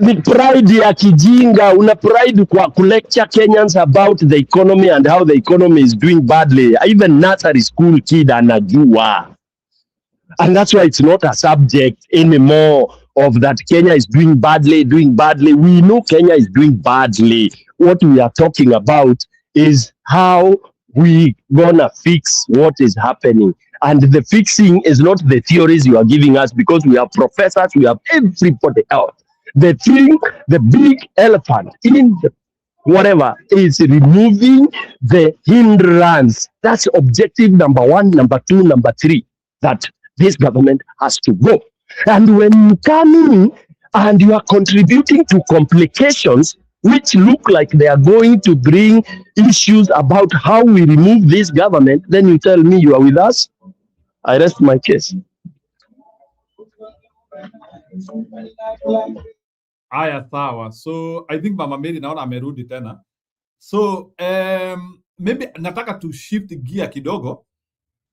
The pride ya kijinga, una pride kwa lecture Kenyans about the economy and how the economy is doing badly. Even nursery school kid anajua. And that's why it's not a subject anymore of that Kenya is doing badly. We know Kenya is doing badly. What we are talking about is how we gonna fix what is happening. And the fixing is not the theories you are giving us, because we have professors, we have everybody else. The thing, the big elephant in the whatever is removing the hindrance. That's objective number 1, number 2, number 3, that this government has to go. And when you come in and you are contributing to complications which look like they are going to bring issues about how we remove this government, then you tell me you are with us. I rest my case. Aya, sawa. So I think Mama Mary naona amerudi tena. So maybe nataka to shift gear kidogo,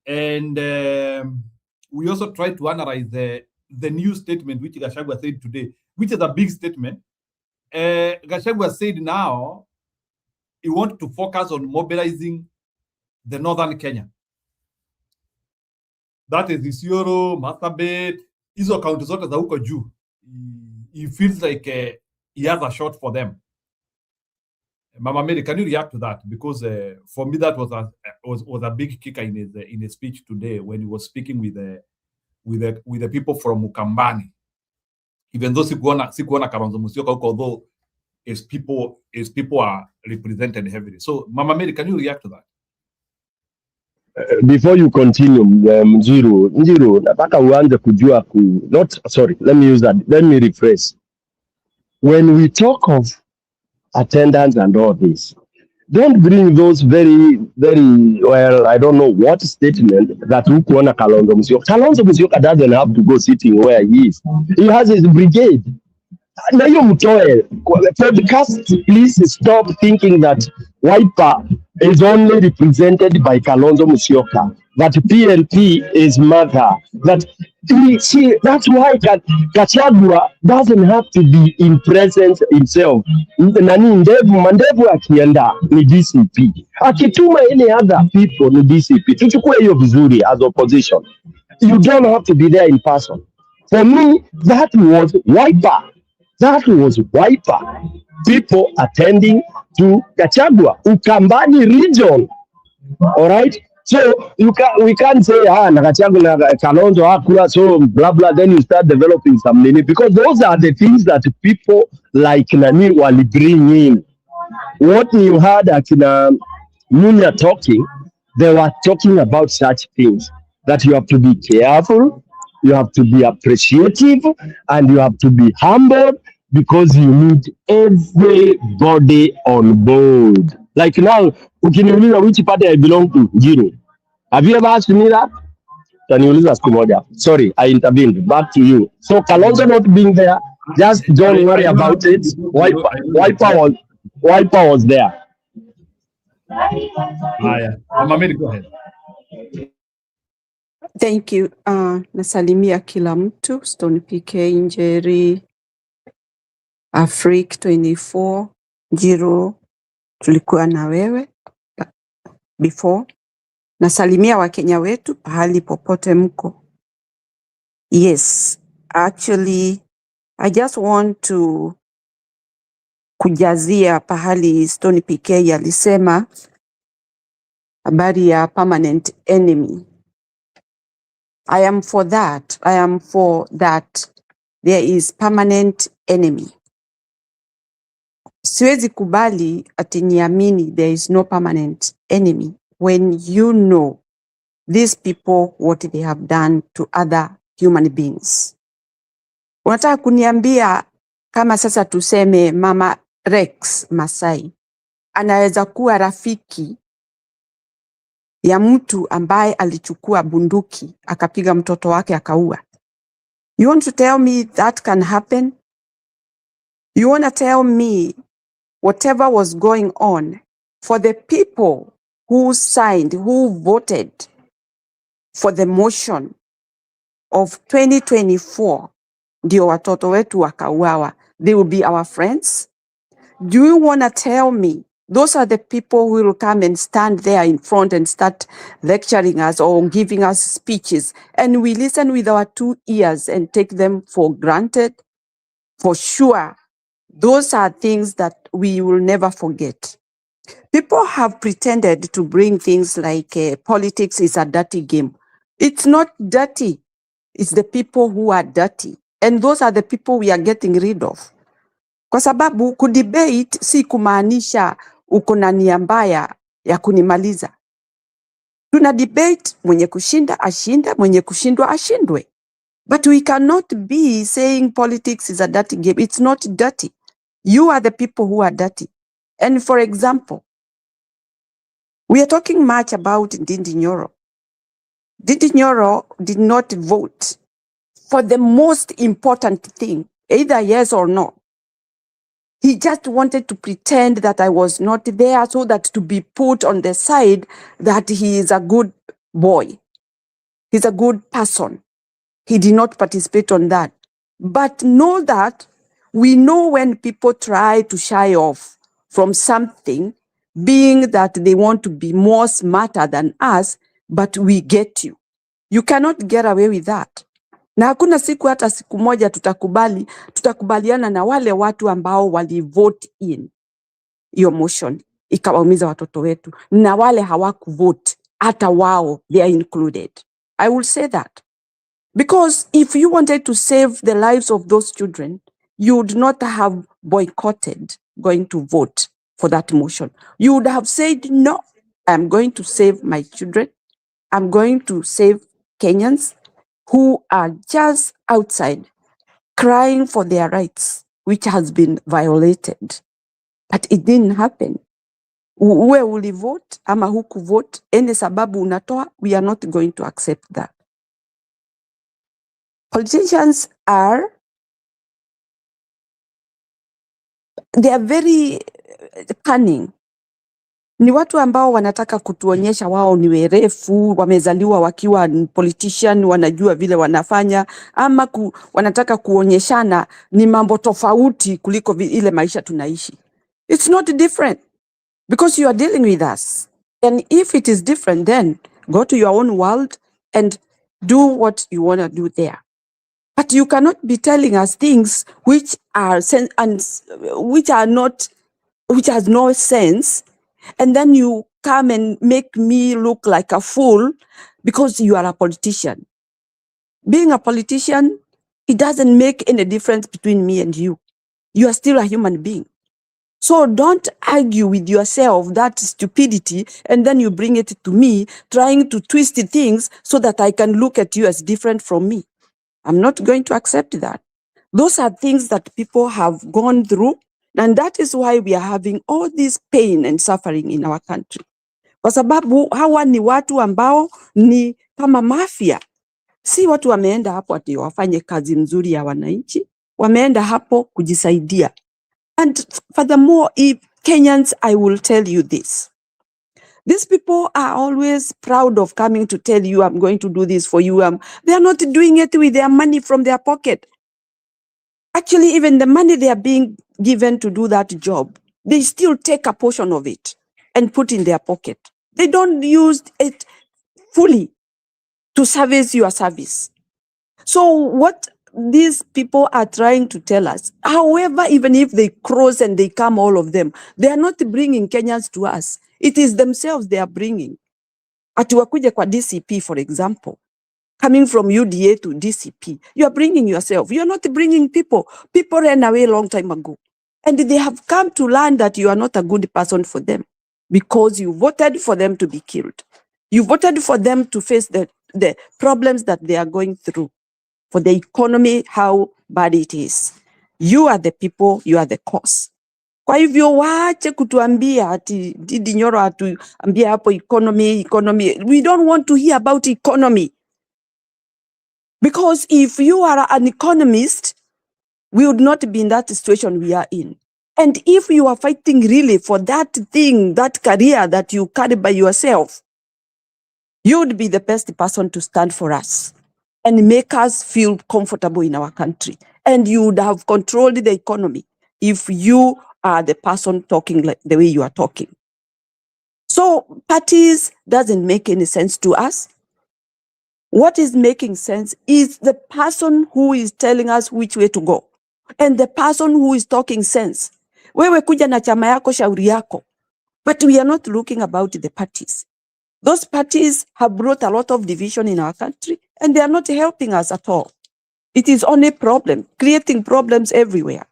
and we also try to analyze the new statement which Gachagua said today, which is a big statement. Gachagua said now he wants to focus on mobilizing the northern Kenya. That is Isiolo, Marsabit, hizo kaunti zote za huko juu. He feels like he has a shot for them. Mama Mary, can you react to that? Because for me, that was a big kicker in his speech today when he was speaking with the people from Ukambani. Even though sikuona Kalonzo Musyoka, although his people are represented heavily. So, Mama Mary, can you react to that? Before you continue, Nyiro, nataka uanze kujua let me rephrase. When we talk of attendance and all this, don't bring those very, very, well, I don't know what statement that hukuona Kalonzo Musyoka. Kalonzo Musyoka doesn't have to go sitting where he is. He has his brigade. Na hiyo mtoe. Podcast, please stop thinking that Wiper is only represented by Kalonzo Musyoka, that PNP is mother, that's why Gachagua doesn't have to be in presence himself. Mandevu akienda ni DCP, akituma any other people ni DCP. Tuchukue hiyo vizuri as opposition. You don't have to be there in person. For me, that was Wiper. That was Wiper. People attending to Gachagua, Ukambani region. All right. So we can't say Gachagua na Kalonzo hakula, so blah blah. Then you start developing some meaning, because those are the things that people like Nani wali bring in. What you heard at Munya talking, they were talking about such things, that you have to be careful, you have to be appreciative, and you have to be humble, because you need everybody on board. Like now, ukiniuliza which party I belong to, Nyiro. Have you ever asked me that? Utaniuliza siku moja. Sorry, I intervened. Back to you. So Kalonzo not being there, just don't worry about it. Wiper was there. Mama Mary, go ahead. Thank you. Nasalimia kila mtu, Stone PK, Njeri, Afrique 24, Nyiro, tulikuwa na wewe before. Nasalimia Wakenya wetu pahali popote mko. Yes, actually, I just want to kujazia pahali Stone PK alisema habari ya permanent enemy. I am for that. I am for that. There is permanent enemy. Siwezi kubali ati niamini there is no permanent enemy when you know these people what they have done to other human beings. Unataka kuniambia kama sasa tuseme Mama Rex Masai anaweza kuwa rafiki ya mtu ambaye alichukua bunduki akapiga mtoto wake akaua? You want to tell me that can happen? You want to tell me whatever was going on for the people who signed, who voted for the motion of 2024, ndio watoto wetu wakauawa, they will be our friends? Do you want to tell me those are the people who will come and stand there in front and start lecturing us or giving us speeches, and we listen with our 2 ears and take them for granted? For sure, those are things that we will never forget. People have pretended to bring things like politics is a dirty game. It's not dirty. It's the people who are dirty. And those are the people we are getting rid of. Kwa sababu kudebate si kumaanisha uko na nia mbaya ya kunimaliza. Tuna debate, mwenye kushinda ashinda, mwenye kushindwa ashindwe. But we cannot be saying politics is a dirty game. It's not dirty. You are the people who are dirty. And for example, we are talking much about Ndindi Nyoro. Ndindi Nyoro did not vote for the most important thing, either yes or no. He just wanted to pretend that I was not there so that to be put on the side that he is a good boy. He's a good person. He did not participate on that. But know that we know when people try to shy off from something, being that they want to be more smarter than us, but we get you. You cannot get away with that. Na hakuna siku hata siku moja tutakubaliana na wale watu ambao wali vote in your motion ikawaumiza watoto wetu, na wale hawakuvote hata wao they are included. I will say that because if you wanted to save the lives of those children, you would not have boycotted going to vote for that motion. You would have said, no, I'm going to save my children. I'm going to save Kenyans who are just outside crying for their rights, which has been violated. But it didn't happen. Uwe ulivote ama hukuvote, ene sababu unatoa, we are not going to accept that. Politicians they are very cunning. Ni watu ambao wanataka kutuonyesha wao ni werefu, wamezaliwa wakiwa politician, wanajua vile wanafanya, ama wanataka kuonyeshana ni mambo tofauti kuliko ile maisha tunaishi. It's not different because you are dealing with us. And if it is different, then go to your own world and do what you want to do there. But you cannot be telling us things which has no sense. And then you come and make me look like a fool because you are a politician. Being a politician, it doesn't make any difference between me and you. You are still a human being. So don't argue with yourself that stupidity and then you bring it to me, trying to twist things so that I can look at you as different from me. I'm not going to accept that. Those are things that people have gone through, and that is why we are having all this pain and suffering in our country. Kwa sababu hawa ni watu ambao ni kama mafia. Si watu wameenda hapo ati wafanye kazi nzuri ya wananchi, wameenda hapo kujisaidia. And furthermore, if Kenyans, I will tell you this. These people are always proud of coming to tell you, I'm going to do this for you. They are not doing it with their money from their pocket. Actually, even the money they are being given to do that job, they still take a portion of it and put in their pocket. They don't use it fully to service your service. So what these people are trying to tell us, however, even if they cross and they come, all of them, they are not bringing Kenyans to us. It is themselves they are bringing. Atuwakuje kwa DCP, for example, coming from UDA to DCP, you are bringing yourself. You are not bringing people. People ran away a long time ago. And they have come to learn that you are not a good person for them because you voted for them to be killed. You voted for them to face the problems that they are going through, for the economy, how bad it is. You are the people, you are the cause. Kwa hivyo waache kutuambia ati Ndindi Nyoro atuambia hapo economy. We don't want to hear about economy. Because if you are an economist, we would not be in that situation we are in. And if you are fighting really for that thing, that career that you carry by yourself, you would be the best person to stand for us and make us feel comfortable in our country. And you would have controlled the economy if you are the person talking like the way you are talking. So parties doesn't make any sense to us. What is making sense is the person who is telling us which way to go. And the person who is talking sense. Wewe kuja na chama yako, shauri yako. But we are not looking about the parties. Those parties have brought a lot of division in our country, and they are not helping us at all. It is only problem, creating problems everywhere.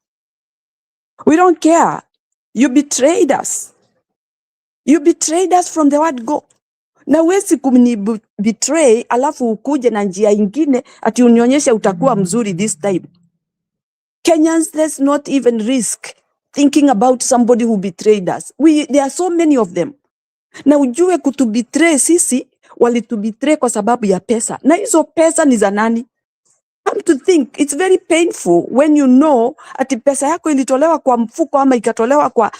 We don't care. You betrayed us. You betrayed us from the word go. Na wezi kumni betray alafu ukuje na njia ingine ati unionyeshe utakuwa mzuri this time. Kenyans, let's not even risk thinking about somebody who betrayed us. There are so many of them. Na ujue kutubetray sisi, walitubetray kwa sababu ya pesa. Na hizo pesa ni za nani? Come to think, it's very painful when you know ati pesa yako ilitolewa kwa mfuko ama ikatolewa kwa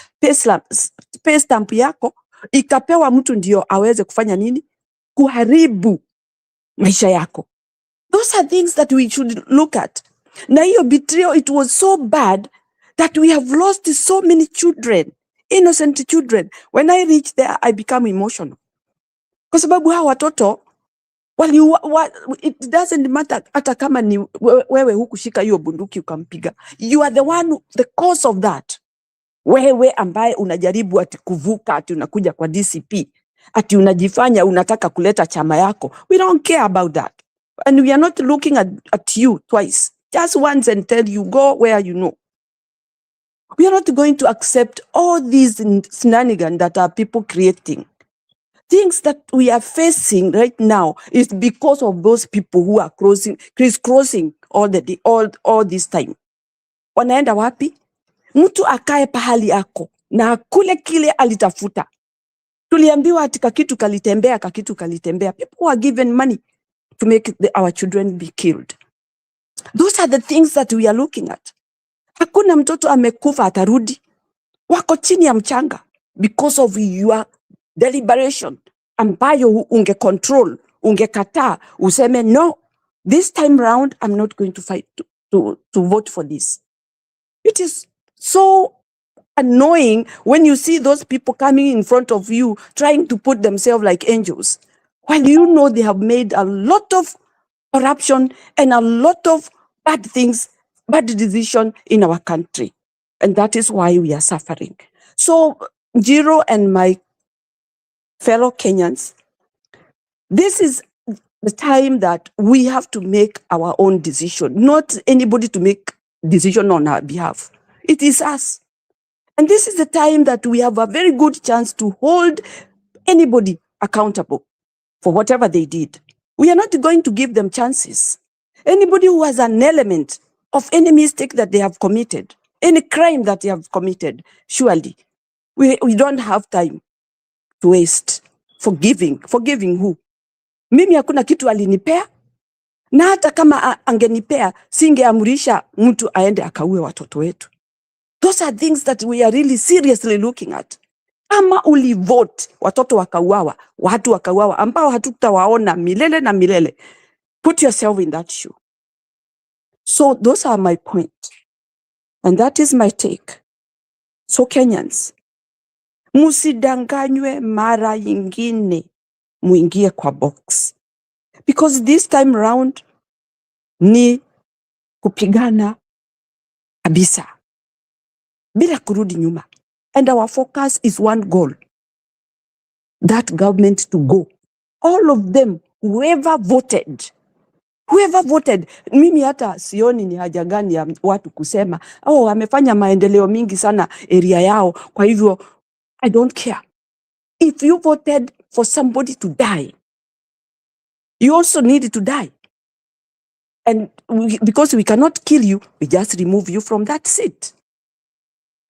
pay stamp yako, ikapewa mtu ndio aweze kufanya nini? Kuharibu maisha yako. Those are things that we should look at. Na hiyo betrayal, it was so bad that we have lost so many children, innocent children. When I reach there, I become emotional. Kwa sababu hawa watoto, it doesn't matter hata kama ni wewe hukushika hiyo bunduki ukampiga. You are the one, the cause of that. Wewe ambaye unajaribu ati kuvuka, ati unakuja kwa DCP, ati unajifanya unataka kuleta chama yako. We don't care about that. And we are not looking at you twice. Just once and tell you, go where you know. We are not going to accept all these shenanigans that are people creating. Things that we are facing right now is because of those people who are crisscrossing all this time. Wanaenda wapi? Mtu akae pahali yako na kule kile alitafuta. Tuliambiwa ati kakitu kalitembea. People were given money to make our children be killed. Those are the things that we are looking at. Hakuna mtoto amekufa atarudi. Wako chini ya mchanga because of your deliberation ambayo unge ungekataa, useme no, this time round I'm not going to fight to vote for this. It is so annoying when you see those people coming in front of you trying to put themselves like angels, while you know they have made a lot of corruption and a lot of bad things, bad decision in our country. And that is why we are suffering. So, Nyiro and my fellow Kenyans, this is the time that we have to make our own decision, not anybody to make decision on our behalf. It is us. And this is the time that we have a very good chance to hold anybody accountable for whatever they did. We are not going to give them chances. Anybody who has an element of any mistake that they have committed, any crime that they have committed, surely we don't have time to waste. Forgiving who? Mimi hakuna kitu alinipea, na hata kama angenipea singeamrisha mtu aende akaue watoto wetu. Those are things that we are really seriously looking at. Kama ulivote watoto wakauawa, watu wakauawa ambao hatutawaona milele na milele. Put yourself in that shoe. So those are my points. And that is my take. So Kenyans, musidanganywe mara yingine muingie kwa box. Because this time round ni kupigana kabisa bila kurudi nyuma. And our focus is one goal. That government to go. All of them, whoever voted. Mimi hata sioni ni haja gani ya watu kusema, wamefanya maendeleo mingi sana area yao, kwa hivyo I don't care. If you voted for somebody to die, you also need to die. And because we cannot kill you, we just remove you from that seat.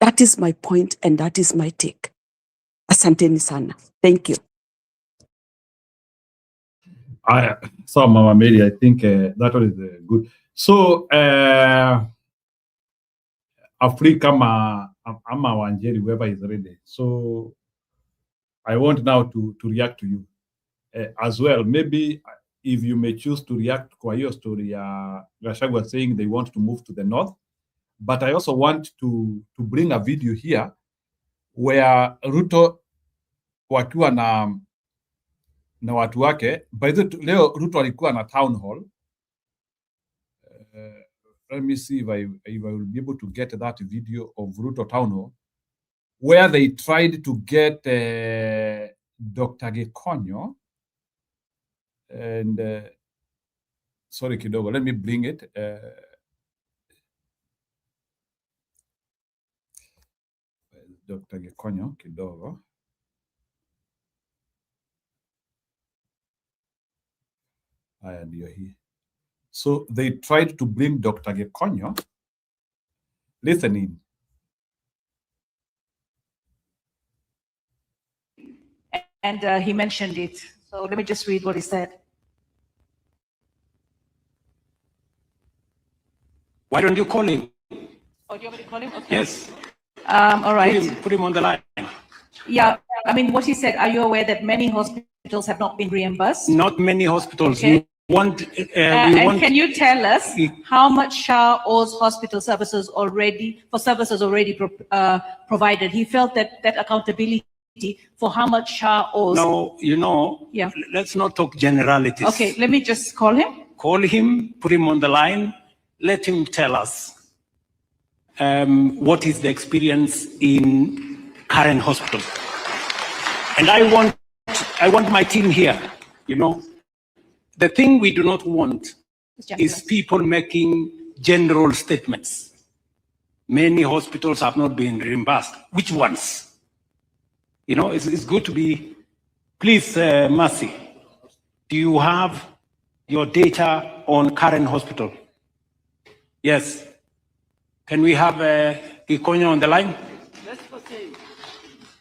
That is my point and that is my take. Asanteni sana. Thank you. So Mama Mary, I think that one is good. So Africa ama Wanjeri, whoever is ready. So I want now to react to you as well. Maybe if you may choose to react kwa hiyo story ya Gachagua saying they want to move to the north. But I also want to bring a video here where Ruto wakiwa na watu wake. By the way, leo Ruto alikuwa na town hall. Let me see if I will be able to get that video of Ruto town hall, where they tried to get Dr. Gekonyo, and sorry kidogo, let me bring it. Dr. Gekonyo kidogo. Haya ndio hii. So they tried to bring Dr. Gekonyo. Listen in. And he mentioned it. So let me just read what he said. Why don't you call him? Oh, do you want me to call him? Okay. Yes. All right. Put him on the line. Yeah, I mean, what he said, are you aware that many hospitals have not been reimbursed? Not many hospitals. Okay. We want, and can you tell us how much SHA owes hospital services already, provided? He felt that accountability for how much SHA owes. No, Yeah. let's not talk generalities. Okay, let me just call him. Call him, put him on the line, let him tell us what is the experience in current hospital. And I want my team here, The thing we do not want is people making general statements. Many hospitals have not been reimbursed. Which ones? It's good to be. Please, Mercy, do you have your data on current hospital? Yes. Can we have Gekonyo on the line?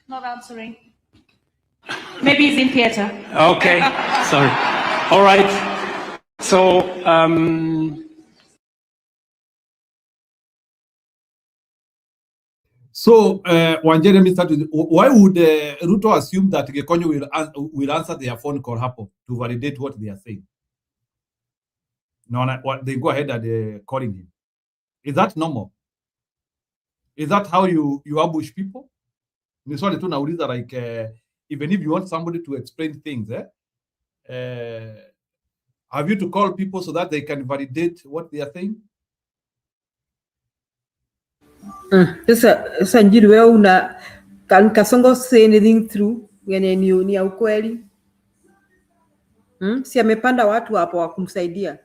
Not answering. Maybe he's in theater. Okay, sorry. All right. So, Wanjere, let me start with, why would Ruto assume that Gekonyo will answer their phone call hapo to validate what they are saying? No, they go ahead and calling him. Is that normal? Is that how you ambush people? Ni swali tu nauliza, like, even if you want somebody to explain things, have you to call people so that they can validate what they are saying? Sasa Njiri, wewe can Kasongo say anything through yenye ni ya ukweli? Si amepanda watu hapo wa kumsaidia.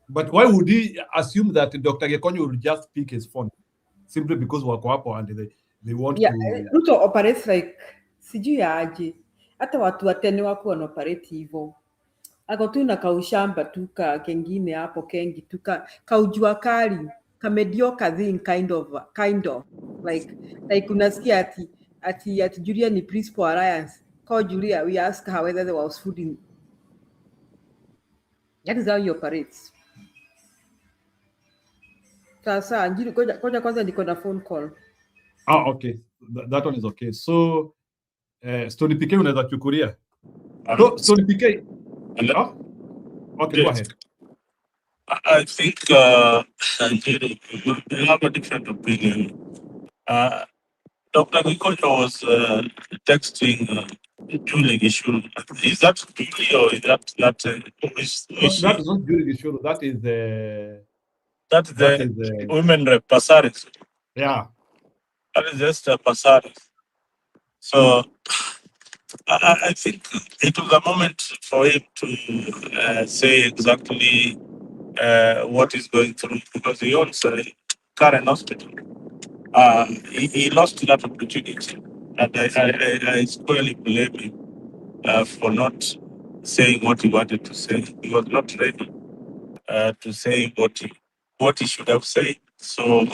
But why would he assume that Dr. Gekonyo will just pick his phone simply because wako hapo and they want to... Ruto operates like sijui aje. Hata watu watene wako wanaoperate hivyo. Ako tu na kaushamba tu kengine hapo kengi tu kaujua kali kamedioka thing kind of like unasikia ati Julia ni principal alliance. Call Julia, we ask her whether there was food in. That is how he operates. Sasa Njiri, koja kwanza niko na phone call. Okay. That one is okay. So Stony PK unaweza chukulia. So Stony PK. Okay, go ahead. I think I have a different opinion. Dr. Gekonyo was texting Julie Gishuru. Is that Julie or is that that is not Julie Gishuru. That is the women rep Pasaris. Yeah. That is just a Pasaris. So I think it was a moment for him to say exactly what is going through, because he owns a current hospital. He lost that opportunity, and I squarely blame him for not saying what he wanted to say. He was not ready to say what he should have said. So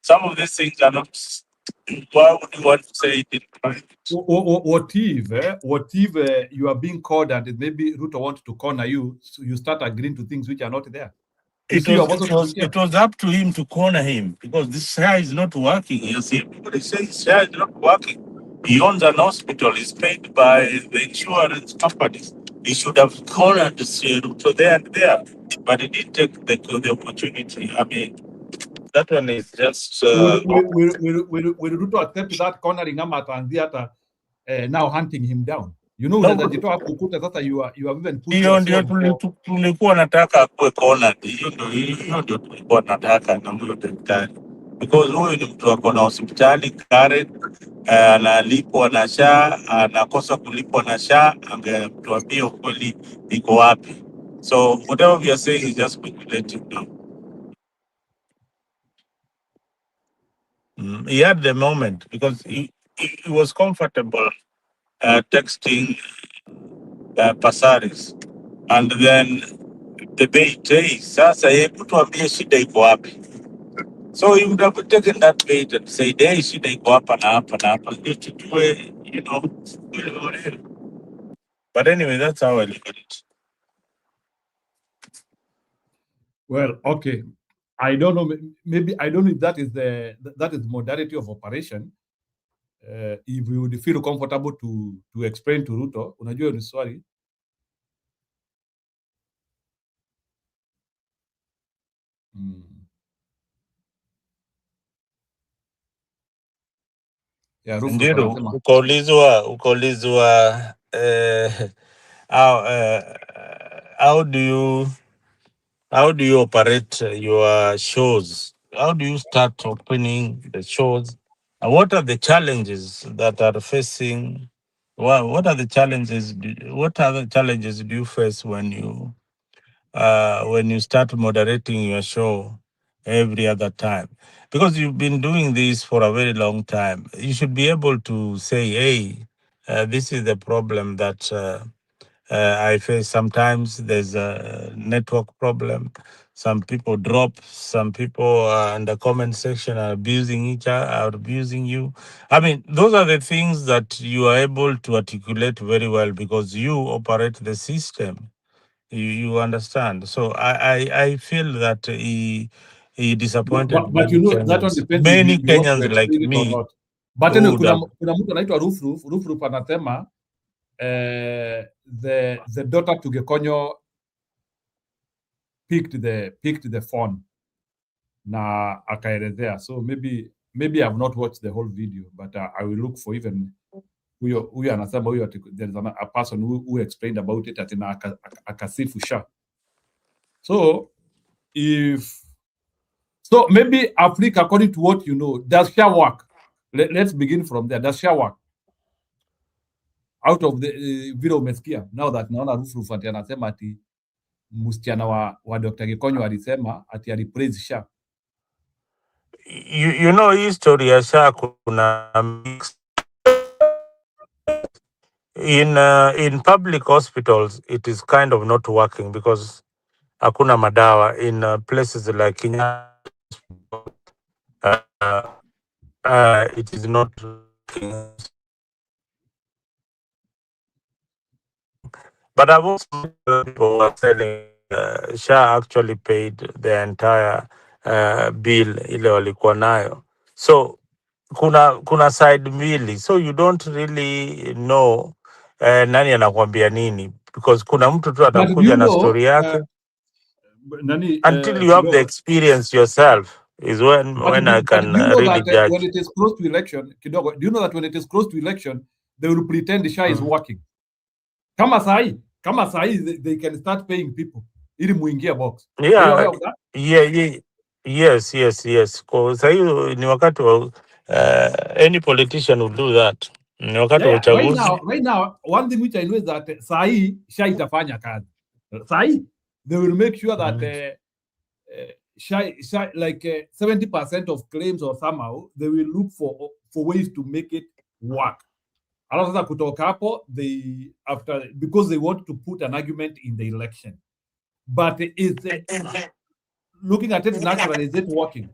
some of these things are not. Why would you want to say it in private? What if you are being called and maybe Ruto wants to corner you, so you start agreeing to things which are not there? It was up to him to corner him, because this guy is not working. You see, everybody says this guy is not working. He owns an hospital. He's paid by the insurance companies. He should have cornered Ruto there and there, but he didn't take the opportunity. I mean, that one is just. Will Ruto accept that cornering now hunting him down? You know, that you have even put yourself. Tulikuwa nataka akue cornered. Hiyo ndio tulikuwa nataka na huyo daktari. because huyu ni mtu ako na hospitali Karen, analipwa na SHA, anakosa kulipwa na SHA, angetuambia ukweli iko wapi. So whatever we are saying is just speculative now. He had the moment because he was comfortable texting Pasaris, and then debate, hey, sasa hebu tuambie shida iko wapi. So he would have taken that bait and said, hey, shida iko hapa na hapa na hapa. Ndio tujue, you know. But anyway, that's how I look at it. Well, okay. I don't know. Maybe I don't know if that is the modality of operation. If you would feel comfortable to explain to Ruto, unajua ni swali. Yeah, Ruto Ndio anasema. ukaulizwa how do you operate your shows? How do you start opening the shows? What are the challenges that are facing? What are the challenges? What other challenges do you face when you start moderating your show every other time? Because you've been doing this for a very long time. You should be able to say, hey, this is the problem that I face. Sometimes there's a network problem. Some people drop. Some people in the comment section are abusing each other, are abusing you. I mean, those are the things that you are able to articulate very well because you operate the system. You understand. So I feel that he disappointed But you know that one depends if many you want to Kenyans like explain it or me. not. But who anyway, would have kuna mtu anaitwa Rufruf anasema the daughter to Gekonyo picked the phone na akaelezea. So maybe I've not watched the whole video, but I will look for even huyo anasema huyo there is a person who explained about it at na akasifu SHA. So maybe Africa, according to what you know, does SHA work? Let's begin from there. Does SHA work? Out of the vile umesikia now that naona Rufruf ati anasema ati msichana wa Dr. Gikonyo alisema ati alipraise SHA. you know history ya SHA kuna mix. In public hospitals it is kind of not working because hakuna madawa in places like Kenya. It is not working. But I've also met people who are telling SHA actually paid the entire bill ile walikuwa nayo. So kuna side mbili, so you don't really know nani anakuambia nini because kuna mtu tu But do atakuja you na know story yake until you have the experience yourself is when I can do you know really that when judge. it is close to election kidogo, do you know that when it is close to election they will pretend SHA is working? Kama sahi they can start paying people ili muingie box. Are you aware of that? Yes. Kwa hiyo ni wakati wa any politician will do that. Ni wakati wa uchaguzi. Right now, one thing which I know is that sahi SHA itafanya kazi. Sahi they will make sure that SHA like 70% of claims or somehow they will look for ways to make it work. Alafu sasa kutoka hapo because they want to put an argument in the election. But looking at it naturally, is it working?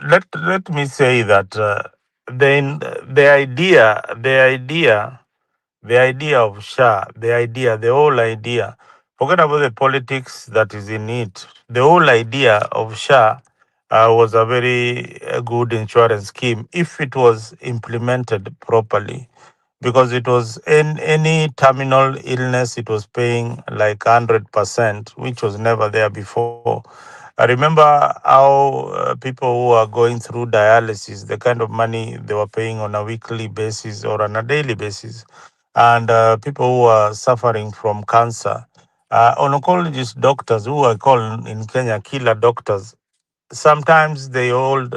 Let me say that the idea of SHA, the whole idea, forget about the politics that is in it. The whole idea of SHA was a very good insurance scheme if it was implemented properly, because it was in any terminal illness, it was paying like 100%, which was never there before. I remember how people who are going through dialysis, the kind of money they were paying on a weekly basis or on a daily basis, and people who are suffering from cancer, oncologist doctors, who I call in Kenya killer doctors, sometimes they hold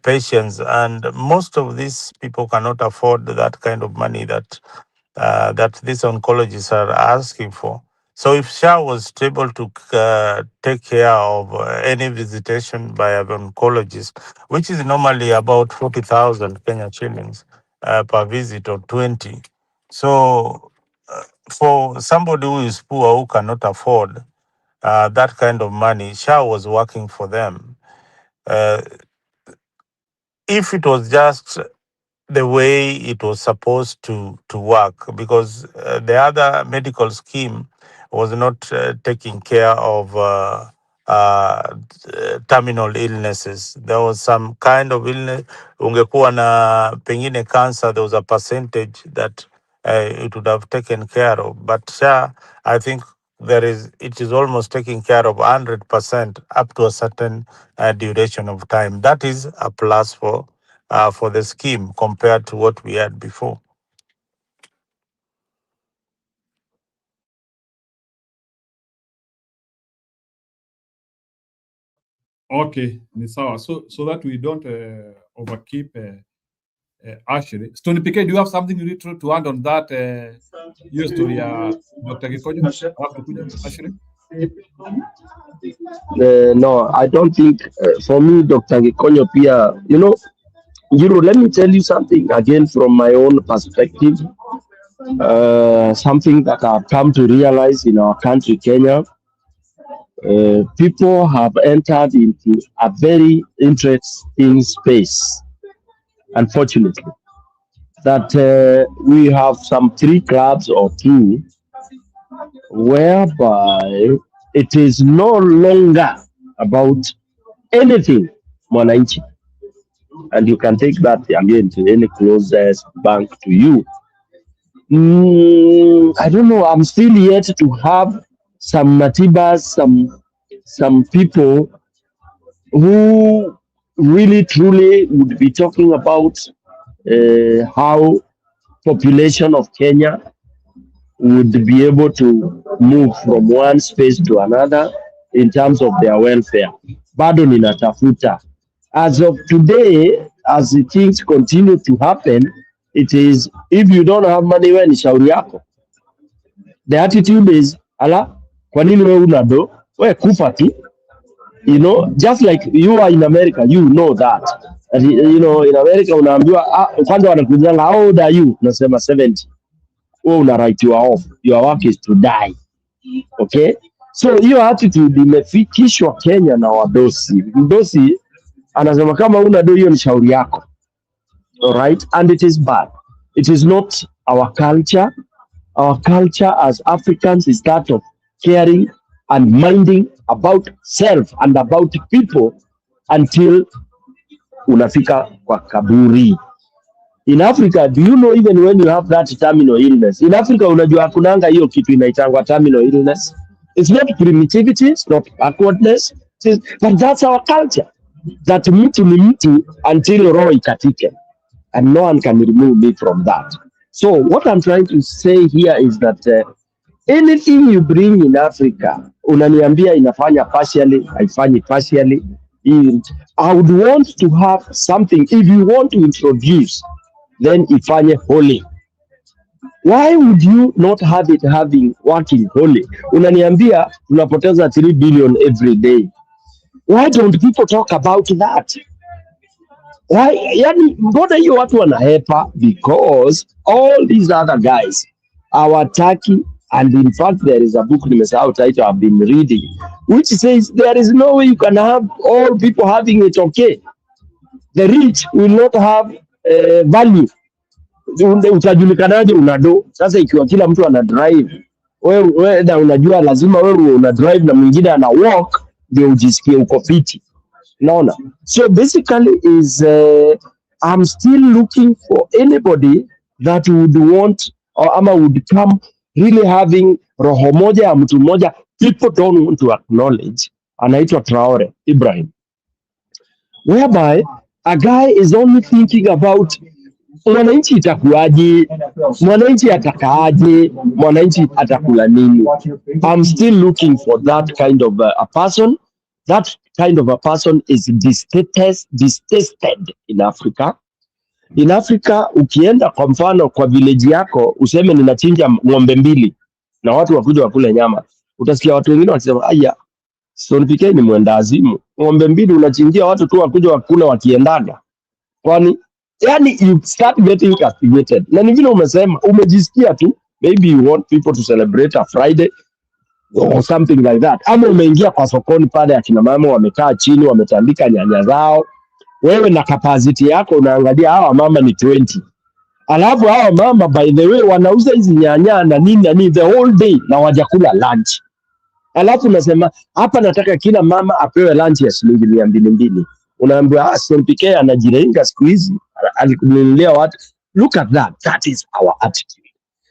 patients, and most of these people cannot afford that kind of money that that these oncologists are asking for. So if SHA was able to take care of any visitation by an oncologist, which is normally about 40,000 Kenya shillings per visit, or 20. So for somebody who is poor, who cannot afford that kind of money, SHA was working for them. If it was just the way it was supposed to work, because the other medical scheme was not taking care of terminal illnesses. There was some kind of illness, ungekuwa na pengine cancer, there was a percentage that it would have taken care of. But SHA, I think it is almost taking care of 100% up to a certain duration of time. That is a plus for the scheme compared to what we had before. Okay, ni sawa. So that we don't overkeep Ashley. Stony PK, do you have something you need to add on that? Your story, Dr. Gikonyo? Ashley? No, I don't think, for me, Dr. Gikonyo Pia, let me tell you something again from my own perspective. Something that I've come to realize in our country, Kenya. People have entered into a very interesting space, unfortunately, that we have some 3 clubs or 2 whereby it is no longer about anything mwananchi, and you can take that again to any closest bank to you. I don't know, I'm still yet to have some matibas, some people who really truly would be talking about how population of Kenya would be able to move from one space to another in terms of their welfare. Bado ninatafuta. As of today, as the things continue to happen, it is, if you don't have money, we ni shauri yako. The attitude is, ala, kwa nini wewe una do? We kufa tu. Just like you are in America, you know that. And, in America unaambiwa, kwanza wanakujanga, how old are you? Unasema 70. Wewe una right you are off. Your work is to die. Okay? So hiyo attitude imefikishwa Kenya na wadosi. Mdosi anasema kama una do, hiyo ni shauri yako. All right? And it is bad. It is not our culture. Our culture as Africans is that of caring and minding about self and about people until unafika kwa kaburi. In Africa, do you know, even when you have that terminal illness, in Africa unajua hakunanga hiyo kitu inaitangwa terminal illness. It's not primitivity, it's not backwardness, but that's our culture. That mtu ni mtu until roho ikatike. And no one can remove me from that. So what I'm trying to say here is that anything you bring in Africa, unaniambia inafanya partially, haifanyi partially. I would want to have something, if you want to introduce, then ifanye wholly. Why would you not have it working wholly? Unaniambia tunapoteza 3 billion every day. Why don't people talk about that? Why? Yani, mbona hiyo watu wanahepa? Because all these other guys hawataki, and in fact there is a book nimesahau title I've been reading which says there is no way you can have all people having it okay. The rich will not have value. Utajulikanaje unado? Sasa ikiwa kila mtu ana drive, wewe na unajua lazima wewe una drive na mwingine ana walk ndio ujisikie uko fiti. Naona. So basically is I'm still looking for anybody that would want or ama would come really having roho moja ya mtu mmoja. People don't want to acknowledge. Anaitwa Traore Ibrahim, whereby a guy is only thinking about mwananchi itakuwaje? Mwananchi atakaaje? Mwananchi atakula nini? I'm still looking for that kind of a person. That kind of a person is detested in Africa. In Africa, ukienda kwa mfano kwa village yako useme ninachinja ng'ombe 2 na watu wakuja wakule nyama, utasikia watu wengine wakisema aya, Sonipike ni mwenda azimu. Ng'ombe 2 unachinjia watu tu wakuja wakula wakiendaga. Kwani yani you start getting castigated. Na ni vile umesema umejisikia tu, maybe you want people to celebrate a Friday or something like that. Ama umeingia kwa sokoni pale akina mama wamekaa chini wametandika nyanya zao, wewe na capacity yako unaangalia hawa mama ni 20. Alafu hawa mama by the way wanauza hizi nyanya na nini the whole day na wajakula lunch. Alafu unasema hapa nataka kila mama apewe lunch ya shilingi 200. Unaambiwa Sonipike anajirenga siku hizi alikununulia watu. Look at that. That is our attitude.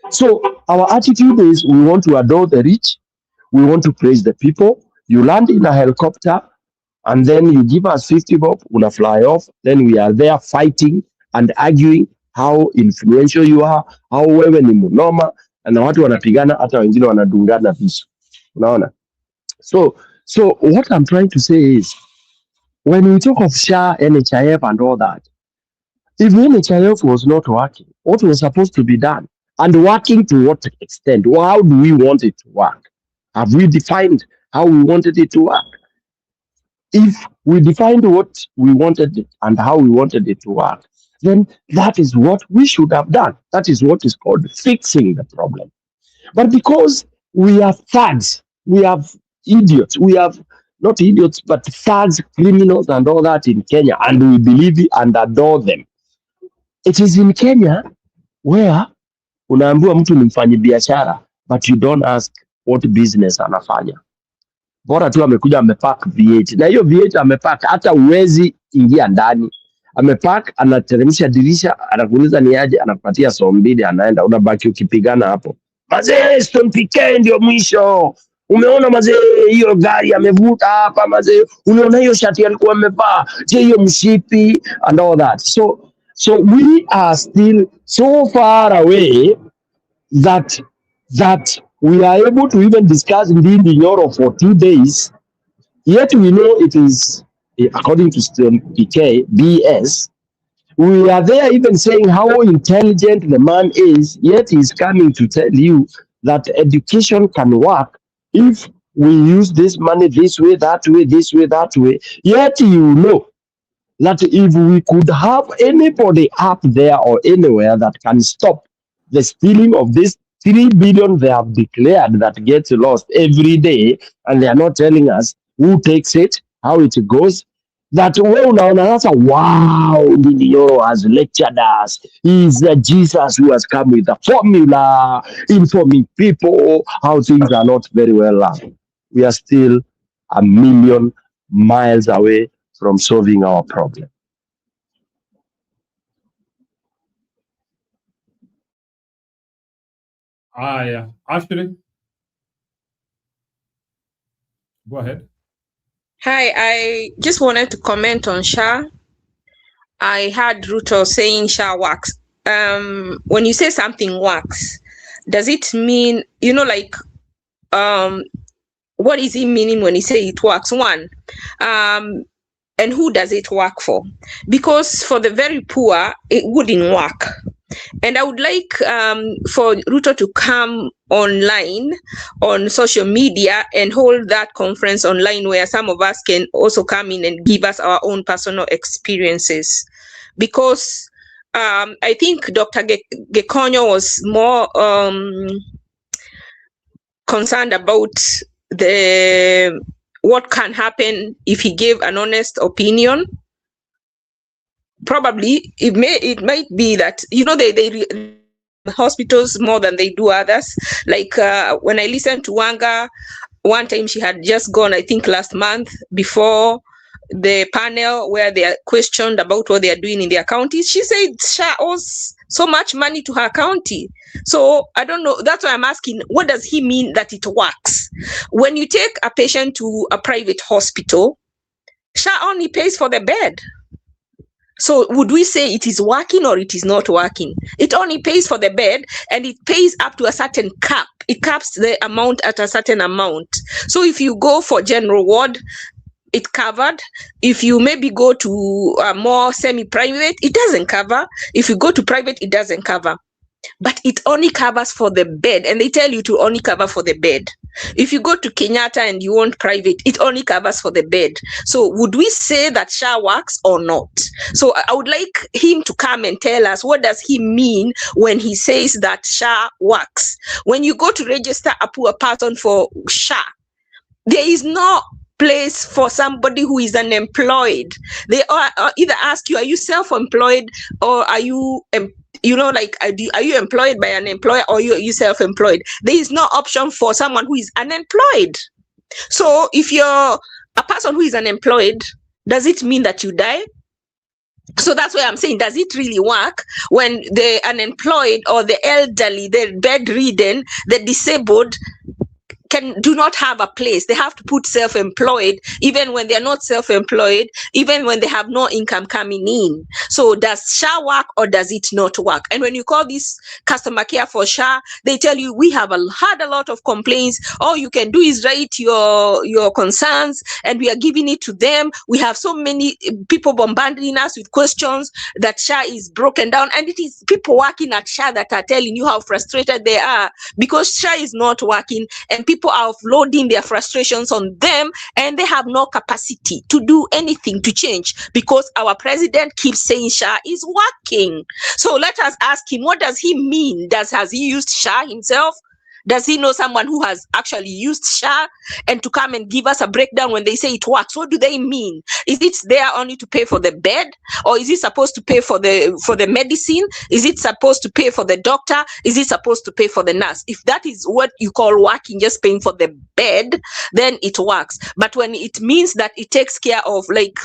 So our attitude is we want to adore the rich. We want to praise the people. You land in a helicopter and then you give us 50 bob, una fly off. Then we are there fighting and arguing how influential you are, how wewe ni mnoma, na watu wanapigana hata wengine wanadungana visu. Unaona? So what I'm trying to say is when we talk of SHA, NHIF and all that, if NHIF was not working, what was supposed to be done? And working to what extent? Or how do we want it to work? Have we defined how we wanted it to work? If we defined what we wanted it and how we wanted it to work, then that is what we should have done. That is what is called fixing the problem. But because we have thugs, we have idiots, we have not idiots, but thugs, criminals and all that in Kenya, and we believe and adore them. It is in Kenya where unaambiwa mtu ni mfanyi biashara, but you don't ask what business anafanya. Bora tu amekuja amepark V8. Na hiyo V8 amepark hata uwezi ingia ndani. Amepark, anateremsha dirisha, anakuuliza ni aje, anakupatia 200 anaenda, unabaki ukipigana hapo. Mazee, Sonipike ndio mwisho. Umeona mazee hiyo gari amevuta hapa mazee. Unaona hiyo shati alikuwa amevaa. Je, hiyo mshipi and all that. So we are still so far away that we are able to even discuss indeed Nyoro for 2 days. Yet we know it is, according to PK, BS. We are there even saying how intelligent the man is, yet he's coming to tell you that education can work if we use this money this way, that way, this way, that way. Yet you know that if we could have anybody up there or anywhere that can stop the stealing of this 3 billion they have declared that gets lost every day, and they are not telling us who takes it, how it goes, that way unaona sasa, wow, Nyoro has lectured us. He is the Jesus who has come with a formula, informing people how things are not very well run. We are still a million miles away from solving our problem. Ashley, go ahead. Hi, I just wanted to comment on SHA. I heard Ruto saying SHA works. When you say something works, does it mean, what is he meaning when he say it works? One, and who does it work for? Because for the very poor, it wouldn't work. And I would like for Ruto to come online on social media and hold that conference online where some of us can also come in and give us our own personal experiences. Because I think Dr. Gekonyo was more concerned about what can happen if he gave an honest opinion. Probably it might be that they hospitals more than they do others. Like when I listened to Wanga, one time she had just gone, I think last month, before the panel where they are questioned about what they are doing in their counties. She said SHA owes so much money to her county. So I don't know. That's why I'm asking, what does he mean that it works? When you take a patient to a private hospital, SHA only pays for the bed. So would we say it is working or it is not working? It only pays for the bed, and it pays up to a certain cap. It caps the amount at a certain amount. So if you go for general ward, it covered. If you maybe go to more semi-private, it doesn't cover. If you go to private, it doesn't cover. But it only covers for the bed, and they tell you to only cover for the bed. If you go to Kenyatta and you want private, it only covers for the bed. So would we say that SHA works or not? So I would like him to come and tell us, what does he mean when he says that SHA works? When you go to register a poor person for SHA, there is no place for somebody who is unemployed. They are either ask you, are you self-employed, or are you are you employed by an employer, or are you self-employed? There is no option for someone who is unemployed. So if you're a person who is unemployed, does it mean that you die? So that's why I'm saying, does it really work when the unemployed or the elderly, the bedridden, the disabled do not have a place? They have to put self-employed, even when they're not self-employed, even when they have no income coming in. So does SHA work or does it not work? And when you call this customer care for SHA, they tell you, we have had a lot of complaints. All you can do is write your concerns, and we are giving it to them. We have so many people bombarding us with questions that SHA is broken down, and it is people working at SHA that are telling you how frustrated they are because SHA is not working, and people are offloading their frustrations on them, and they have no capacity to do anything to change because our president keeps saying SHA is working. So let us ask him, what does he mean? Has he used SHA himself? Does he know someone who has actually used SHA? And to come and give us a breakdown when they say it works, what do they mean? Is it there only to pay for the bed, or is it supposed to pay for the medicine? Is it supposed to pay for the doctor? Is it supposed to pay for the nurse? If that is what you call working, just paying for the bed, then it works. But when it means that it takes care of, like,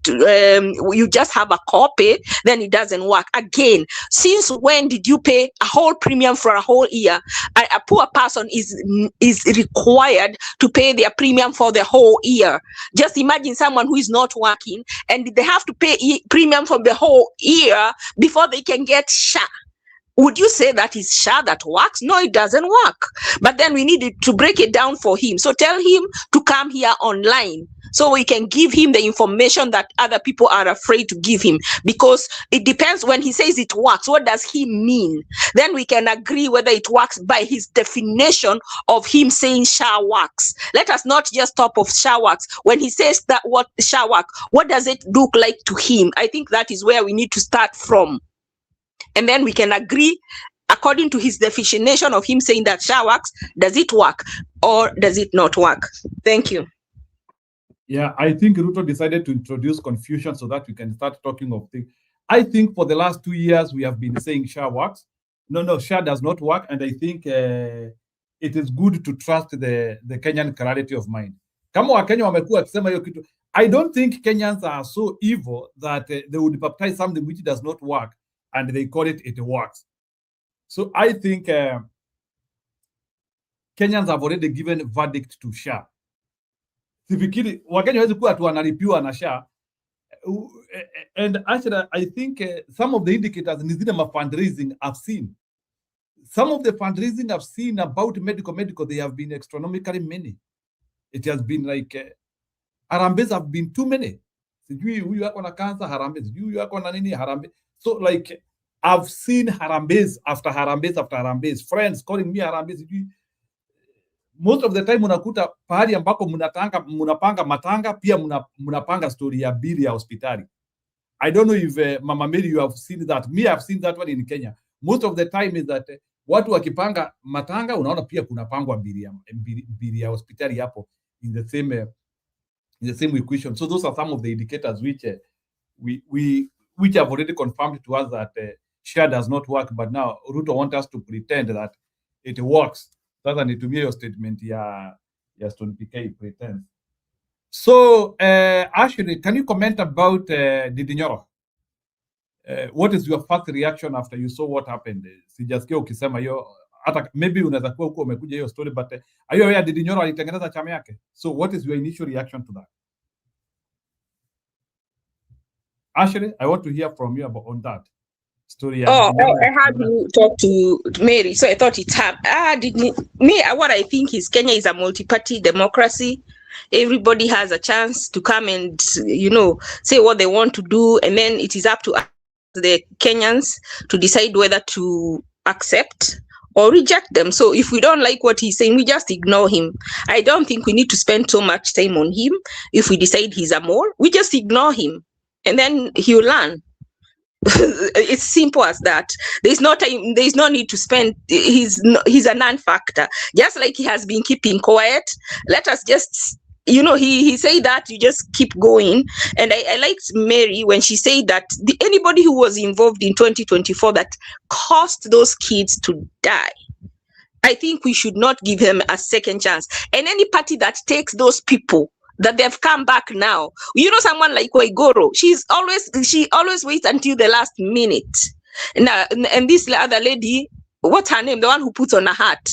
you just have a copay, then it doesn't work. Again, since when did you pay a whole premium for a whole year? A poor person is required to pay their premium for the whole year. Just imagine someone who is not working and they have to pay premium for the whole year before they can get SHA. Would you say that is SHA that works? No, it doesn't work. But then we need to break it down for him. So tell him to come here online so we can give him the information that other people are afraid to give him, because it depends. When he says it works, what does he mean? Then we can agree whether it works by his definition of him saying SHA works. Let us not just stop of SHA works. When he says that what SHA works, what does it look like to him? I think that is where we need to start from. And then we can agree, according to his definition of him saying that SHA works, does it work or does it not work? Thank you. Yeah, I think Ruto decided to introduce confusion so that we can start talking of things. I think for the last 2 years, we have been saying SHA works. No, SHA does not work. And I think it is good to trust the Kenyan clarity of mind. Kama Wakenya wamekuwa wakisema hiyo kitu, I don't think Kenyans are so evil that they would baptize something which does not work and they call it works. So I think Kenyans have already given verdict to SHA. Sifikiri Wakenya hawezi kuwa tu wanalipiwa na SHA. And actually, I think some of the indicators in the fundraising I've seen. Some of the fundraising I've seen about medical, they have been astronomically many. It has been like harambes have been too many. Sijui huyu yako na cancer harambes, sijui huyu yako na nini harambes. So like I've seen harambes after harambes after harambes, friends calling me harambes. Most of the time unakuta pahali ambako mnapanga matanga, pia mnapanga story ya bili ya hospitali. I don't know if Mama Mary, you have seen that. Me, I've seen that one in Kenya. Most of the time is that watu wakipanga matanga, unaona pia kunapangwa bili ya hospitali hapo in the same equation. So those are some of the indicators which have already confirmed to us that SHA does not work, but now Ruto wants us to pretend that it works. Sasa nitumie your statement ya Stone PK pretends. So Ashley, can you comment about Didi Nyoro? What is your first reaction after you saw what happened? Sijasikia ukisema hiyo, hata maybe unaweza kuwa huko umekuja hiyo story, but are you aware Didi Nyoro alitengeneza chama yake? So what is your initial reaction to that? Actually, I want to hear from you about on that story. I had you talk to Mary, so I thought it's what I think is Kenya is a multi-party democracy. Everybody has a chance to come and say what they want to do, and then it is up to us, the Kenyans, to decide whether to accept or reject them. So if we don't like what he's saying, we just ignore him. I don't think we need to spend so much time on him. If we decide he's a mole, we just ignore him, and then he'll learn. It's simple as that. There's no time, there's no need to spend. He's a non-factor, just like he has been keeping quiet. Let us just he said that you just keep going. And I liked Mary when she said that anybody who was involved in 2024 that caused those kids to die, I think we should not give them a second chance. And any party that takes those people that they've come back now, someone like Waigoro, she always waits until the last minute. Now, and this other lady, what's her name? The one who puts on a hat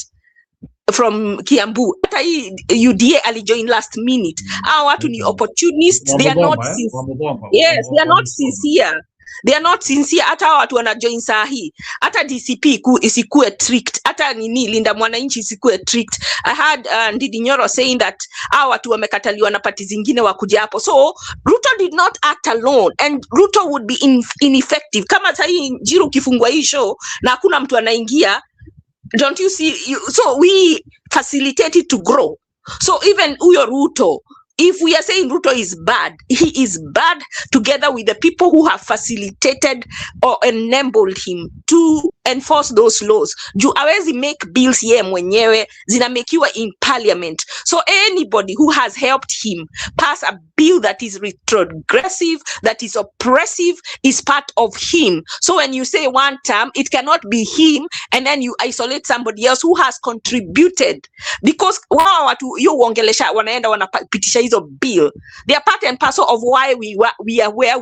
from Kiambu. Hata hii UDA alijoin last minute. Hawa watu ni opportunists. They are not sincere. Yes, they are not sincere. They are not sincere. Hata hawa watu wanajoin saa hii. Hata DCP isikue tricked. Hata Linda Mwananchi isikue tricked. I had Ndidi Nyoro saying that hawa watu wamekataliwa na party zingine wakuja hapo. So Ruto did not act alone, and Ruto would be ineffective. Kama saa hii Njiru kifungwa hii show na hakuna mtu anaingia, don't you see? So we facilitate it to grow. So even Uyo Ruto, if we are saying Ruto is bad, he is bad together with the people who have facilitated or enabled him to enforce those laws. Juu hawezi make bills ye mwenyewe, zinamekiwa in parliament. So anybody who has helped him pass a bill that is retrogressive, that is oppressive, is part of him. So when you say one term, it cannot be him and then you isolate somebody else who has contributed. Because wao watu yo uongelesha wanaenda wanapitisha hizo bill, they are part and parcel of why we are where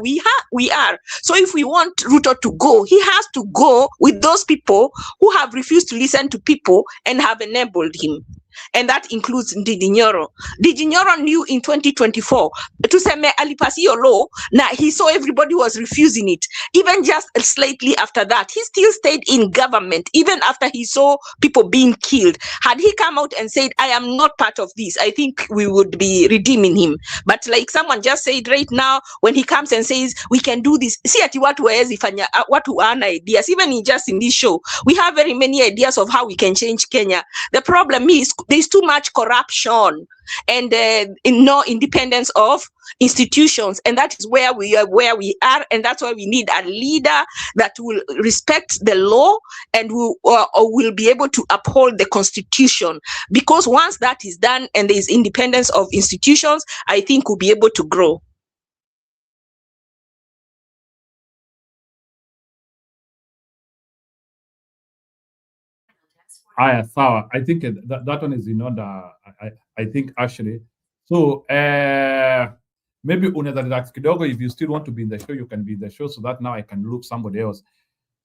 we are. So if we want Ruto to go, he has to go with those people who have refused to listen to people and have enabled him. And that includes Ndidi Nyoro. Ndidi Nyoro knew in 2024 tuseme alipasi hiyo law na he saw everybody was refusing it. Even just slightly after that, he still stayed in government even after he saw people being killed. Had he come out and said, I am not part of this, I think we would be redeeming him. But like someone just said right now, when he comes and says we can do this, see ati watu waezi fanya, watu ana ideas. Even in this show, we have very many ideas of how we can change Kenya. The problem is there's too much corruption and no independence of institutions, and that is where we are, and that's why we need a leader that will respect the law and will be able to uphold the constitution. Because once that is done and there is independence of institutions, I think we'll be able to grow. Sawa. I think that one is in order. I think actually. So maybe unaweza relax kidogo. If you still want to be in the show, you can be in the show, so that now I can look somebody else.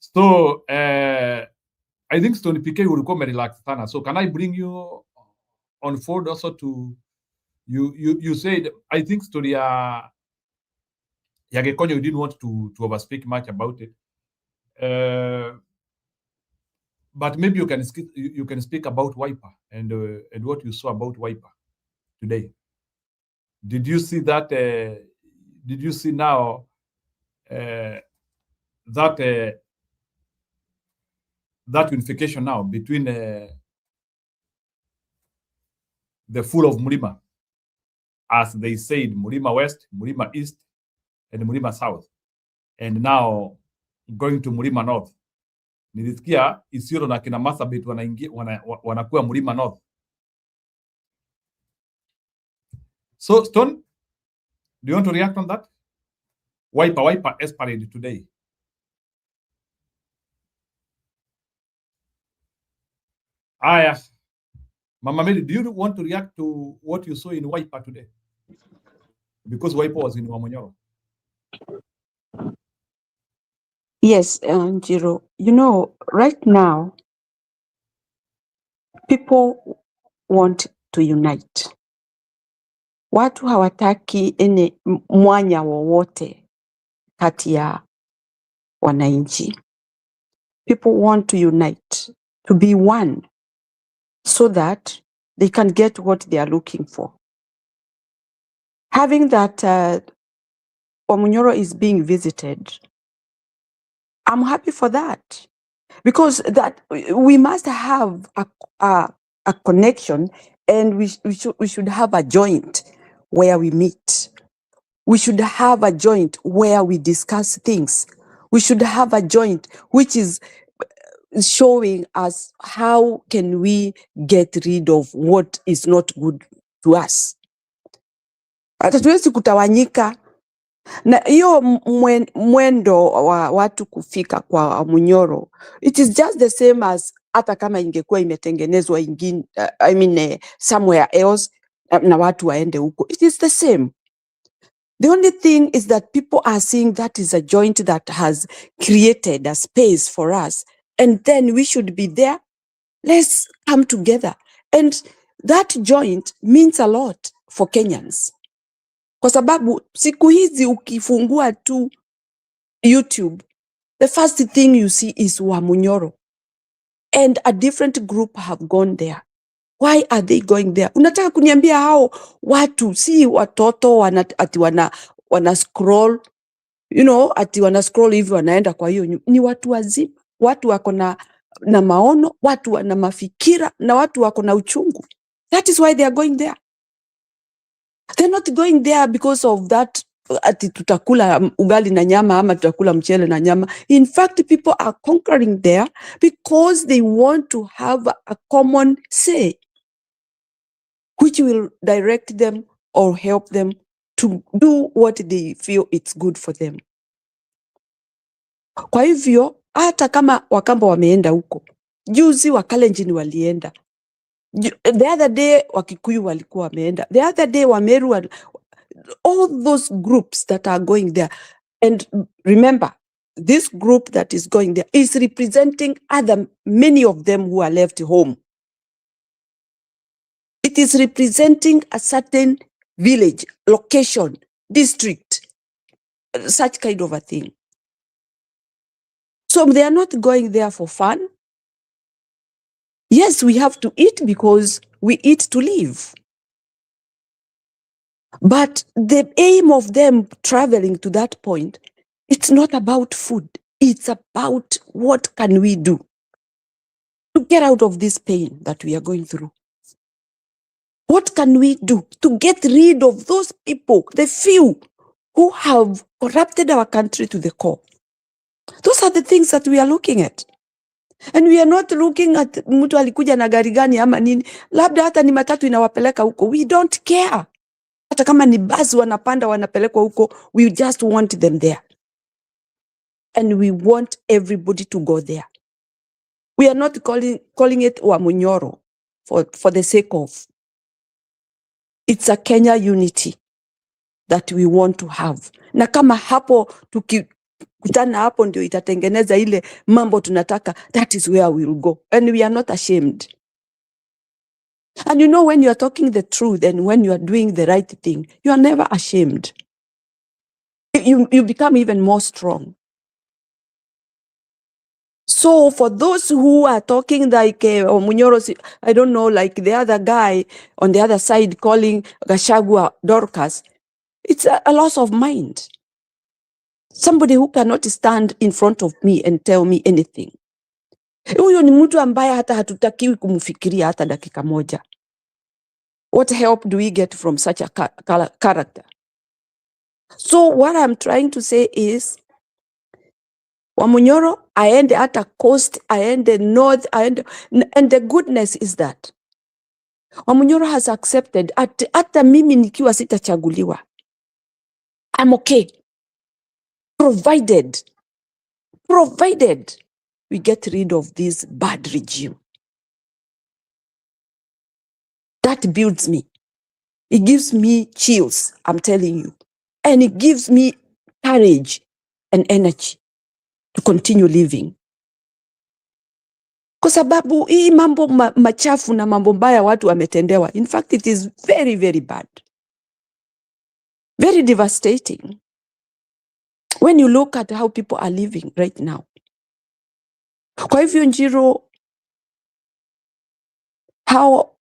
So I think Stony PK will come relax sana. So can I bring you on forward also to you said, I think story ya Gekonyo, you didn't want to overspeak much about it. But maybe you can speak about Wiper and what you saw about Wiper today. Did you see that? Did you see now that unification now between the full of Mlima, as they said, Mlima West, Mlima East, and Mlima South, and now going to Mlima North. Nilisikia Isiolo na kina Marsabit wanakuwa Mlima North. So Stone, do you want to react on that? Wiper Esparade today. Mama Mary, do you want to react to what you saw in Wiper today? Because Wiper was in Wamonyoro. Yes, Jiro. You know, right now, people want to unite. Watu hawataki mwanya wowote kati ya wananchi. People want to unite, to be one, so that they can get what they are looking for. Having that Nyoro is being visited, I'm happy for that, because that we must have a connection, and we should have a joint where we meet. We should have a joint where we discuss things. We should have a joint which is showing us how can we get rid of what is not good to us. Hatuwezi kutawanyika, na hiyo mwendo wa watu kufika kwa Nyoro, it is just the same as hata kama ingekuwa imetengenezwa ingine, somewhere else, na watu waende huko. It is the same. The only thing is that people are seeing that is a joint that has created a space for us, and then we should be there. Let's come together. And that joint means a lot for Kenyans. Kwa sababu siku hizi ukifungua tu YouTube, the first thing you see is Nyoro. And a different group have gone there. Why are they going there? Unataka kuniambia hao watu si watoto ati wana scroll, ati wana scroll hivi wanaenda kwa hiyo, ni watu wazima, watu wako na maono, watu wana mafikira, na watu wako na uchungu. That is why they are going there. They're not going there because of that ati tutakula ugali na nyama ama tutakula mchele na nyama. In fact, people are conquering there because they want to have a common say, which will direct them or help them to do what they feel it's good for them. Kwa hivyo, hata kama Wakamba wameenda huko, juzi Wakalenjin walienda, the other day Wakikuyu walikuwa wameenda, the other day Wameru, all those groups that are going there. And remember, this group that is going there is representing many of them who are left home. It is representing a certain village, location, district, such kind of a thing. So they are not going there for fun. Yes, we have to eat because we eat to live. But the aim of them traveling to that point, it's not about food. It's about what can we do to get out of this pain that we are going through. What can we do to get rid of those people, the few who have corrupted our country to the core? Those are the things that we are looking at. And we are not looking at mtu alikuja na gari gani ama nini. Labda hata ni matatu inawapeleka huko. We don't care. Hata kama ni basi wanapanda wanapelekwa huko, we just want them there. And we want everybody to go there. We are not calling it Nyoro for the sake of. It's a Kenya unity that we want to have. Na kama hapo tukikutana hapo ndio itatengeneza ile mambo tunataka, that is where we will go. And we are not ashamed. And when you are talking the truth and when you are doing the right thing, you are never ashamed. You become even more strong. So for those who are talking like Nyoro, I don't know, like the other guy on the other side calling Gachagua Dorcas, it's a loss of mind. Somebody who cannot stand in front of me and tell me anything. Huyo ni mtu ambaye hata hatutakiwi kumfikiria hata dakika moja. What help do we get from such a character? So what I'm trying to say is, Nyoro, aende hata coast, aende north, and the goodness is that Nyoro has accepted, hata mimi nikiwa sitachaguliwa, I'm okay. Provided we get rid of this bad regime. That builds me. It gives me chills, I'm telling you. And it gives me courage and energy to continue living. Kwa sababu hii mambo machafu na mambo mbaya watu wametendewa. In fact, it is very, very bad. Very devastating. when you look at how people are living right now. Kwa hivyo Nyiro, hao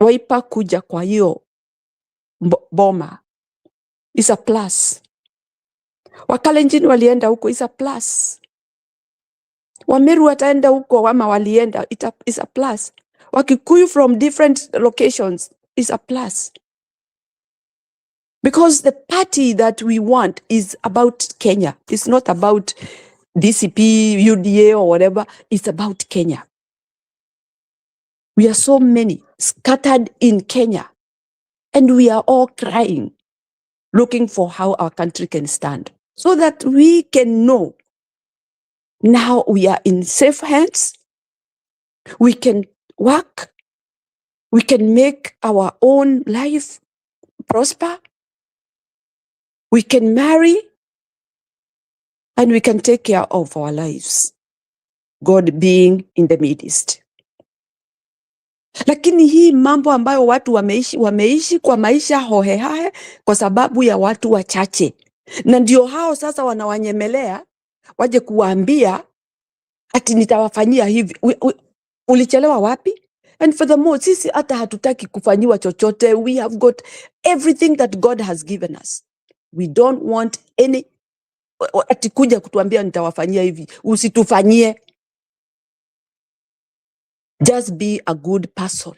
Waipa kuja kwa hiyo boma is a plus. Wakalenjin walienda huko is a plus. Wameru wataenda huko wama walienda is a plus. Wakikuyu from different locations is a plus. Because the party that we want is about Kenya. It's not about DCP, UDA or whatever. It's about Kenya. We are so many scattered in Kenya. And we are all crying, looking for how our country can stand. So that we can know now we are in safe hands. We can work. We can make our own life prosper. We can marry. And we can take care of our lives. God being in the midst. Lakini hii mambo ambayo watu wameishi kwa maisha hohehahe kwa sababu ya watu wachache. Na ndio hao sasa wanawanyemelea waje kuwaambia ati nitawafanyia hivi. Ulichelewa wapi? And furthermore, sisi hata hatutaki kufanyiwa chochote. We have got everything that God has given us. We don't want any ati kuja kutuambia nitawafanyia hivi. Usitufanyie. Just be a good person.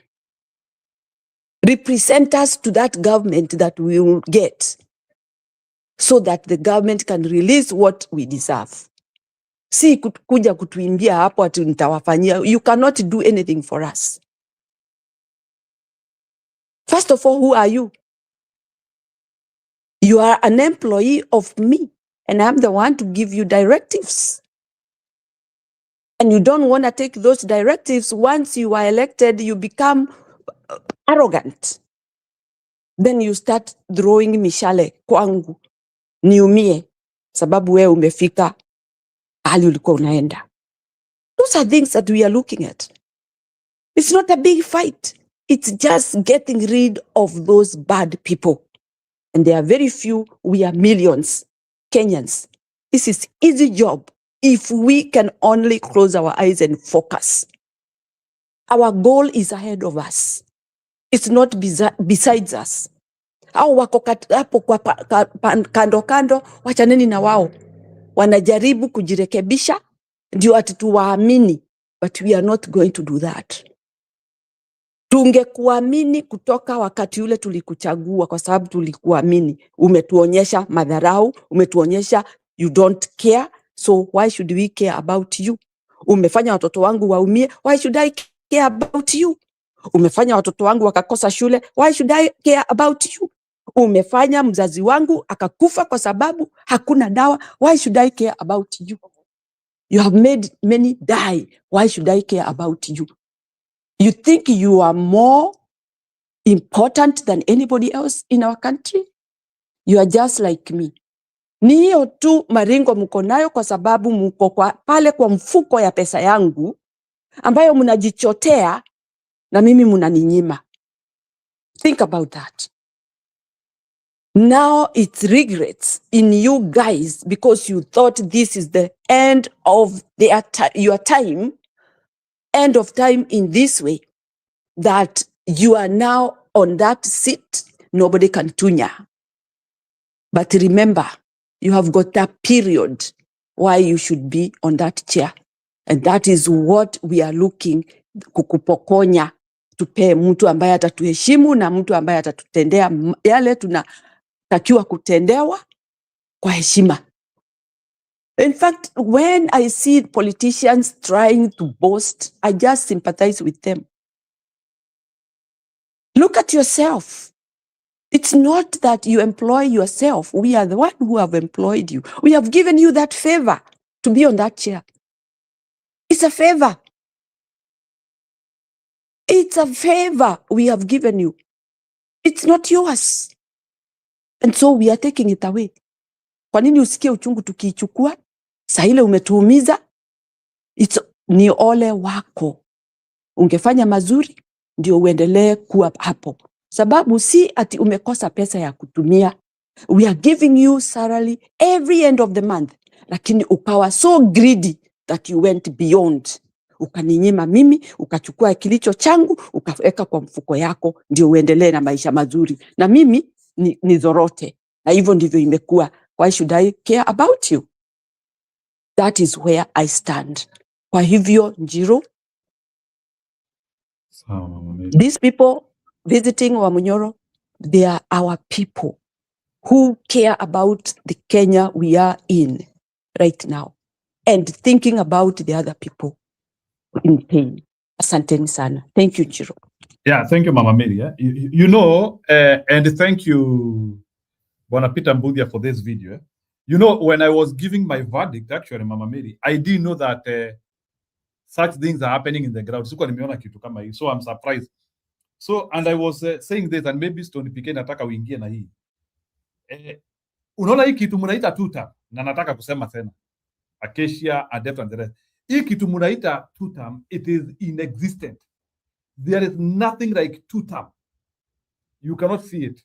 Represent us to that government that we will get so that the government can release what we deserve. Si kuja kutuimbia hapo ati nitawafanyia. You cannot do anything for us. First of all, who are you? You are an employee of me, and I'm the one to give you directives. And you don't want to take those directives. Once you are elected, you become arrogant. Then you start throwing mishale kwangu. Niumie sababu wewe umefika hali ulikuwa unaenda. Those are things that we are looking at. It's not a big fight. It's just getting rid of those bad people. And there are very few, we are millions, Kenyans. This is easy job if we can only close our eyes and focus. Our goal is ahead of us. It's not besides us. Au wako hapo kwa kando kando, wachaneni na wao. Wanajaribu kujirekebisha, ndio ati tuwaamini. But we are not going to do that. Tungekuamini kutoka wakati ule tulikuchagua kwa sababu tulikuamini. Umetuonyesha madharau, umetuonyesha you don't care, so why should we care about you? Umefanya watoto wangu waumie, why should I care about you? Umefanya watoto wangu wakakosa shule, why should I care about you? Umefanya mzazi wangu akakufa kwa sababu hakuna dawa, why should I care about you? You have made many die, why should I care about you? You think you are more important than anybody else in our country? You are just like me. Ni hiyo tu maringo mko nayo kwa sababu mko pale kwa mfuko ya pesa yangu ambayo mnajichotea na mimi mnaninyima. Think about that. Now it's regrets in you guys because you thought this is the end of your time, end of time in this way, that you are now on that seat, nobody can tunya. But remember, you have got that period why you should be on that chair. And that is what we are looking kukupokonya. Tupe mtu ambaye atatuheshimu na mtu ambaye atatutendea yale tunatakiwa kutendewa kwa heshima. In fact, when I see politicians trying to boast, I just sympathize with them. Look at yourself. It's not that you employ yourself. We are the one who have employed you. We have given you that favor to be on that chair. It's a favor. It's a favor we have given you. It's not yours. And so we are taking it away. Kwa nini usikie uchungu tukiichukua? Saa ile umetuumiza. Ni ole wako. Ungefanya mazuri, ndio uendelee kuwa hapo. Sababu si ati umekosa pesa ya kutumia. We are giving you salary every end of the month, lakini ukawa so greedy that you went beyond. Ukaninyima mimi, ukachukua kilicho changu, ukaweka kwa mfuko yako, ndio uendelee na maisha mazuri. Na mimi ni zorote. Na hivyo ndivyo imekuwa. Why should I care about you? That is where I stand. Kwa hivyo, Nyiro, these people visiting Nyoro, they are our people who care about the Kenya we are in right now and thinking about the other people in pain. Asanteni sana. Thank you, Nyiro. Yeah, thank you, Mama Mary. Yeah? You know, and thank you, Bwana Peter Mbudia, for this video. You know, when I was giving my verdict, actually, Mama Mary, I didn't know that such things are happening in the ground. So I'm surprised. So, and I was saying this, and maybe Stone PK nataka uingie na hii. Unaona hii kitu mnaita tuta, na nataka kusema tena. Acacia, Adept, and the rest. Hii kitu mnaita two-term, it is inexistent. There is nothing like two-term. You cannot see it.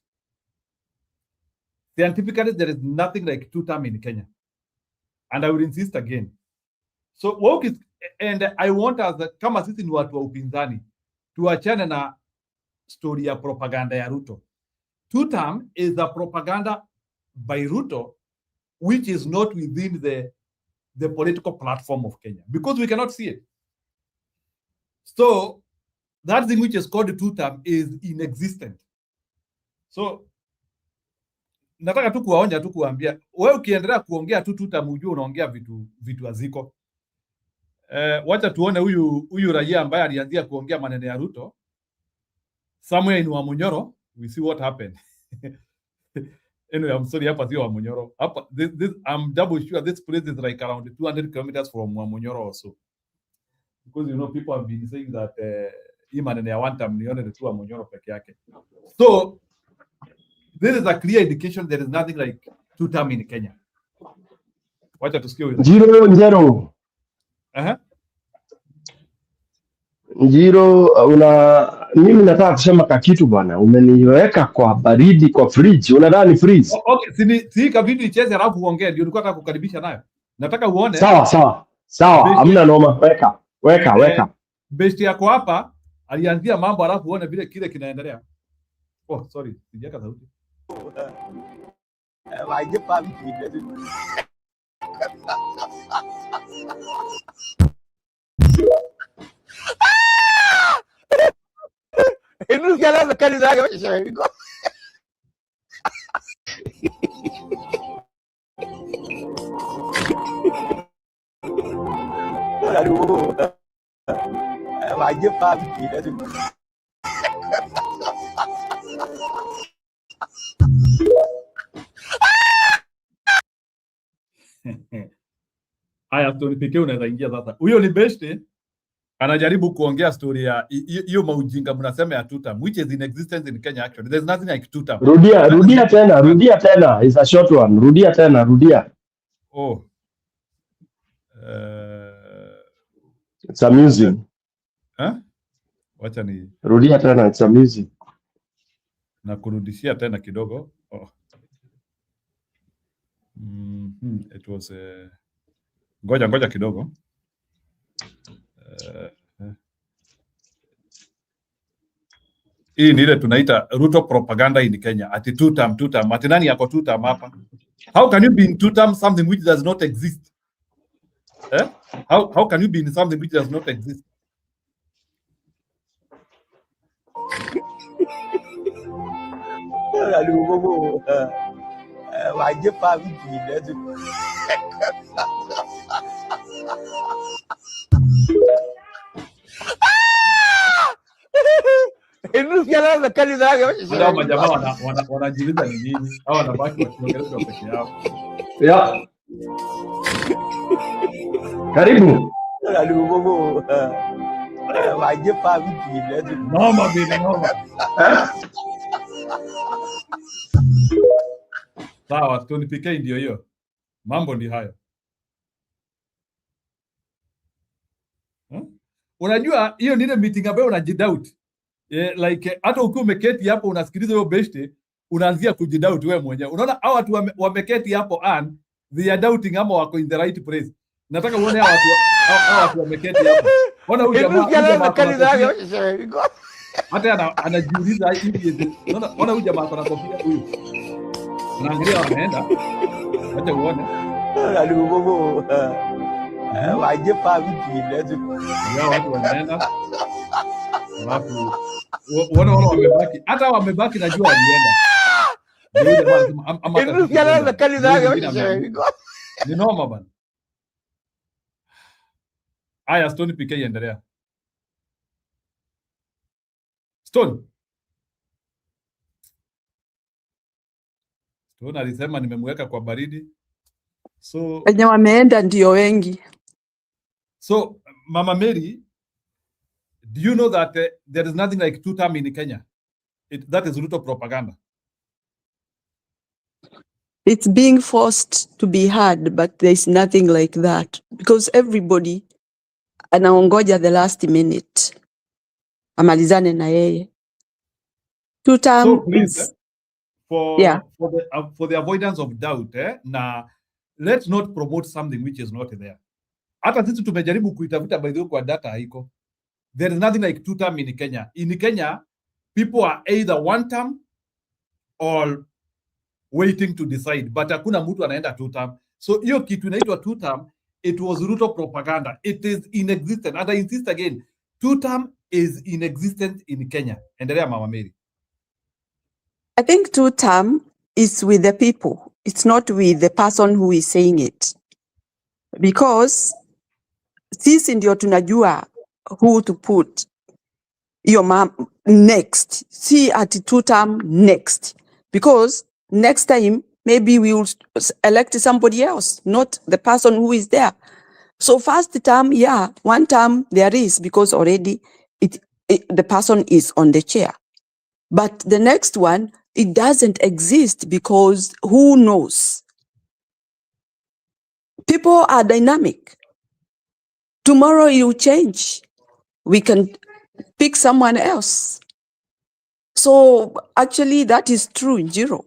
Scientifically, there is nothing like two-term in Kenya. And I will insist again. So, work is, and I want us, kama sisi ni watu wa upinzani, tuachane na story ya propaganda ya Ruto. Two-term is a propaganda by Ruto, which is not within the political platform of Kenya, because we cannot see it. So, that thing which is called two-term is inexistent. So, nataka tu kuwaonya tu kuambia, wewe ukiendelea kuongea tu two-term ujue unaongea vitu haziko. Wacha tuone huyu raia ambaye alianzia kuongea maneno ya Ruto. Somewhere in Nyoro, we see what happened. Anyway, I'm sorry, hapa sio Nyoro. Hapa, I'm double sure this place is like around 200 kilometers from Nyoro also. Because, you know, people have been saying that hii maneno ya one time nione tu Nyoro peke yake. So, there is a clear indication there is nothing like two-term in Kenya. Wacha tusikie huyo. Nyiro. Nyiro, mimi nataka kusema kakitu bwana. Umeniweka kwa baridi kwa fridge. Unadhani freeze? Okay, si kavitu icheze alafu uongee ndio nilikuwa nataka kukaribisha nayo. Nataka uone. Sawa. Hamna noma. Weka. Best yako hapa alianzia mambo alafu uone vile kile kinaendelea. Oh, sorry. Sijaka sauti. Ini sekarang sekali lagi macam itu. Aduh, wajib paham kita tu. Haya, Stone PK unaweza ingia sasa. Huyo ni best anajaribu kuongea story ya hiyo maujinga mnasema ya two-term, which is in existence in Kenya actually. There's nothing like two-term. Rudia tena. It's a short one. Rudia. Oh. It's amusing. Wacha ni rudia tena, it's amusing. Na kurudishia tena kidogo. Oh. It was ngoja kidogo. Hii ni ile tunaita Ruto propaganda in Kenya. Ati two-term. Ati nani yako two-term hapa? How can you be in two-term something which does not exist? How can you be in something which does not exist? Wajib paham kita tu. Ini sekarang sekali lagi macam Hao majamaa wanajiuliza ni nini? Hao wanabaki wakiongelea peke yao. Ya. Karibu. Aduh, wajib paham kita tu. Noma. Sawa, Stone PK ndio hiyo. Mambo ni hayo. Unajua hiyo ni ile meeting ambayo unajidoubt. Like hata ukiwa umeketi hapo unasikiliza hiyo best, unaanzia kujidoubt wewe mwenyewe. Unaona hao watu wameketi hapo they are doubting ama wako in the right place. Nataka uone hao watu wameketi hapo. Ona huyu jamaa hata anajiuliza hivi. Ona huyu jamaa ana kofia huyu. Unaangalia wanaenda. Acha uone. Waje pa vipi lezo. Ya watu wanaenda. Alafu wana wamebaki. Hata wamebaki najua walienda. Ni noma bana. Aya, Stone PK endelea. Stone alisema nimemweka kwa baridi. So wenye wameenda ndio wengi. So Mama Mary, do you know that there is nothing like two-term in Kenya? That is Ruto propaganda. It's being forced to be heard, but there's nothing like that because everybody anaongoja the last minute amalizane na yeye. Two-term so please, is, for the avoidance of doubt, na let's not promote something which is not there. Hata sisi tumejaribu kuitafuta by the way kwa data haiko. There is nothing like two-term in Kenya. In Kenya, people are either one term or waiting to decide, but hakuna mtu anaenda two-term. So hiyo kitu inaitwa two-term, it was Ruto propaganda. It is inexistent. And I insist again, two-term is inexistent in Kenya. Endelea Mama Mary. I think two-term is with the people. It's not with the person who is saying it. Because sisi ndio tunajua who to put your next. See at two-term next. Because next time, maybe we will elect somebody else, not the person who is there. So first term, yeah, one term there is because already the person is on the chair. But the next one, it doesn't exist because who knows? People are dynamic. Tomorrow it will change. We can pick someone else. So actually that is true, Nyiro.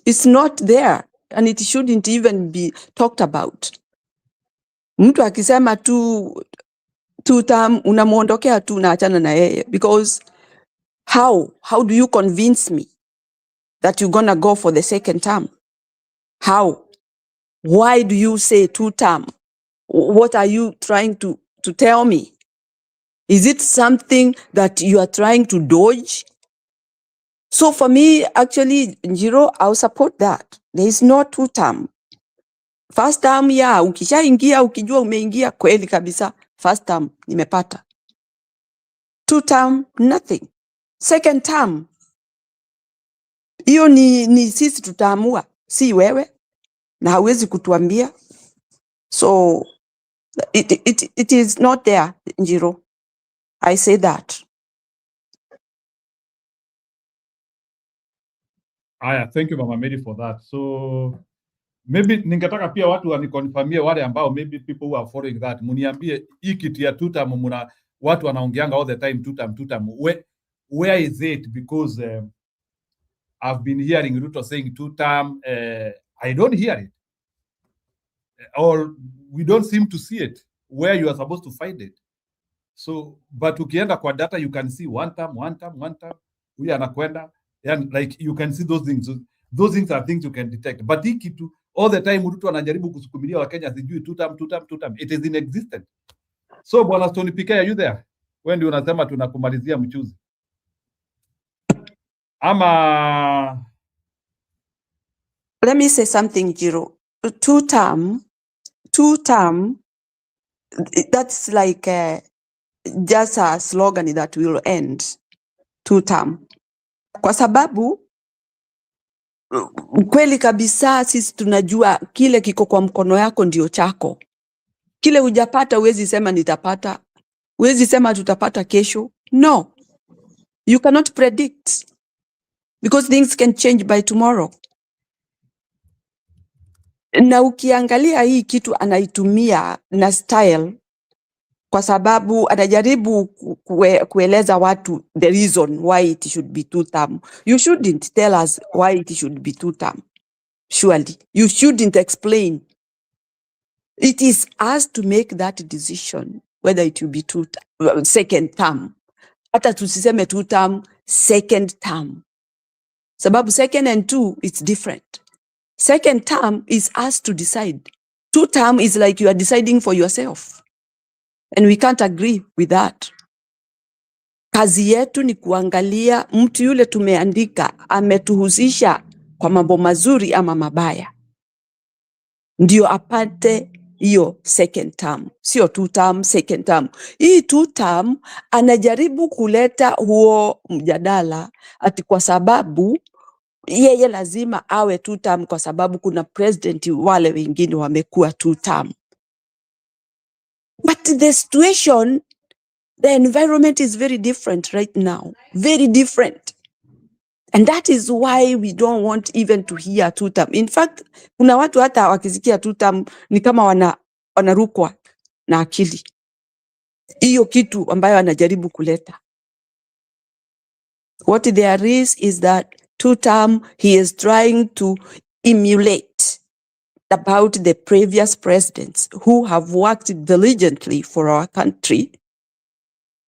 It's not there and it shouldn't even be talked about. Mtu akisema two term unamuondokea tu unaachana na yeye because how do you convince me that you're gonna go for the second term? How? Why do you say two term? What are you trying to tell me? Is it something that you are trying to dodge? So for me, actually, Nyiro, I'll support that. There is no two term. First term, yeah, ukishaingia, ukijua umeingia kweli kabisa. First term, nimepata. Two term, nothing. Second term, hiyo ni sisi tutaamua, si wewe, na hawezi kutuambia. So it is not there, Nyiro. I say that. Aya, thank you Mama Mary for that. So maybe ningetaka pia watu wanikonfirmie wale ambao maybe people who are following that. Muniambie hii kitu ya two term muna watu wanaongeanga all the time two term. Where is it? Because I've been hearing Ruto saying two term. I don't hear it. Or we don't seem to see it where you are supposed to find it. So, but ukienda kwa data you can see one term. Huyu anakwenda. And like you can see those things. So those things are things you can detect. But hii kitu all the time Ruto anajaribu kusukumilia Wakenya sijui two term. It is inexistent. So Bwana Stone PK, are you there? Wewe ndio unasema tunakumalizia mchuzi. Ama let me say something, Nyiro. Two term, that's like just a slogan that will end. Two term. Kwa sababu kweli kabisa sisi tunajua kile kiko kwa mkono yako ndio chako. Kile hujapata huwezi sema nitapata. Huwezi sema tutapata kesho. No. You cannot predict because things can change by tomorrow. Na ukiangalia hii kitu anaitumia na style kwa sababu anajaribu kueleza watu the reason why it should be 2 term. You shouldn't tell us why it should be 2 term. Surely you shouldn't explain. It is us to make that decision whether it will be second term. Hata tusiseme 2 term, second term. Sababu second and 2 it's different. Second term is us to decide. 2 term is like you are deciding for yourself. And we can't agree with that. Kazi yetu ni kuangalia mtu yule tumeandika ametuhusisha kwa mambo mazuri ama mabaya, ndio apate hiyo second term, sio 2 term, second term. Hii 2 term anajaribu kuleta huo mjadala ati kwa sababu yeye lazima awe 2 term kwa sababu kuna president wale wengine wamekuwa 2 term. But the situation, the environment is very different right now, very different. And that is why we don't want even to hear 2 term. In fact, kuna watu hata wakisikia 2 term ni kama wanarukwa na akili. Hiyo kitu ambayo anajaribu kuleta. What there is that 2 term he is trying to emulate about the previous presidents who have worked diligently for our country.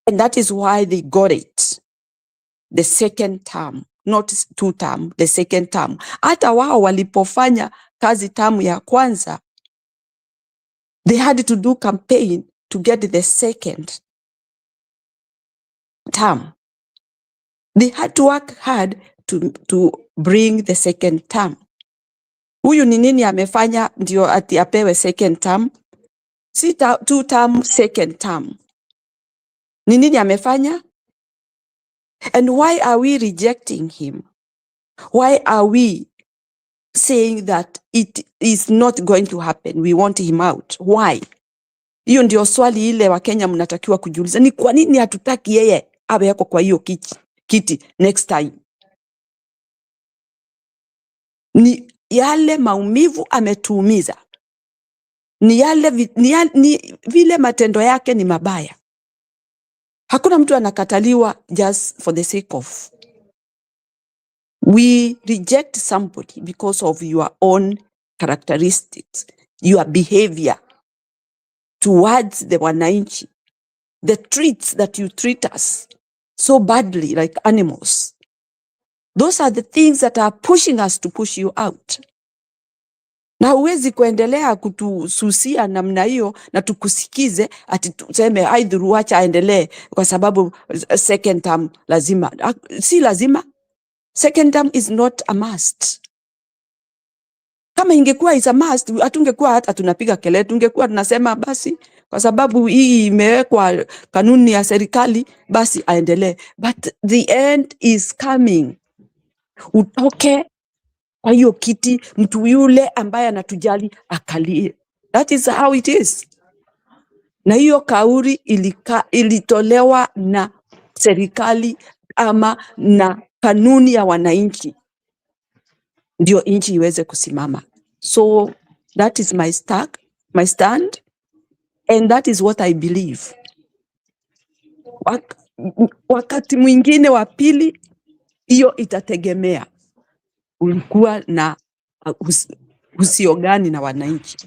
And that is why they got it. The second term, not 2 term, the second term. Hata wao walipofanya kazi term ya kwanza, they had to do campaign to get the second term. They had to work hard to bring the second term. Huyu ni nini amefanya ndio ati apewe second term? Si 2 term, second term. Ni nini amefanya? And why are we rejecting him? Why are we saying that it is not going to happen? We want him out. Why? Hiyo ndio swali ile wa Kenya mnatakiwa kujiuliza. Ni kwa nini hatutaki yeye awe yako kwa hiyo kiti next time? Ni yale maumivu ametuumiza. Ni vile matendo yake ni mabaya. Hakuna mtu anakataliwa just for the sake of. We reject somebody because of your own characteristics, your behavior towards the wananchi, the treats that you treat us so badly like animals. Those are the things that are pushing us to push you out. Na huwezi kuendelea kutususia namna hiyo na tukusikize ati tuseme aidhuru acha aendelee kwa sababu second term lazima. Si lazima. Second term is not a must. Kama ingekuwa is a must, hatungekuwa hata tunapiga kelele, tungekuwa tunasema basi kwa sababu hii imewekwa kanuni ya serikali basi aendelee. But the end is coming. Utoke kwa hiyo kiti, mtu yule ambaye anatujali akalie. That is how it is. Na hiyo kauli ilitolewa na serikali ama na kanuni ya wananchi ndio nchi iweze kusimama. So that is my stand, and that is what I believe. Wakati mwingine wa pili hiyo itategemea ulikuwa na husio gani na wananchi.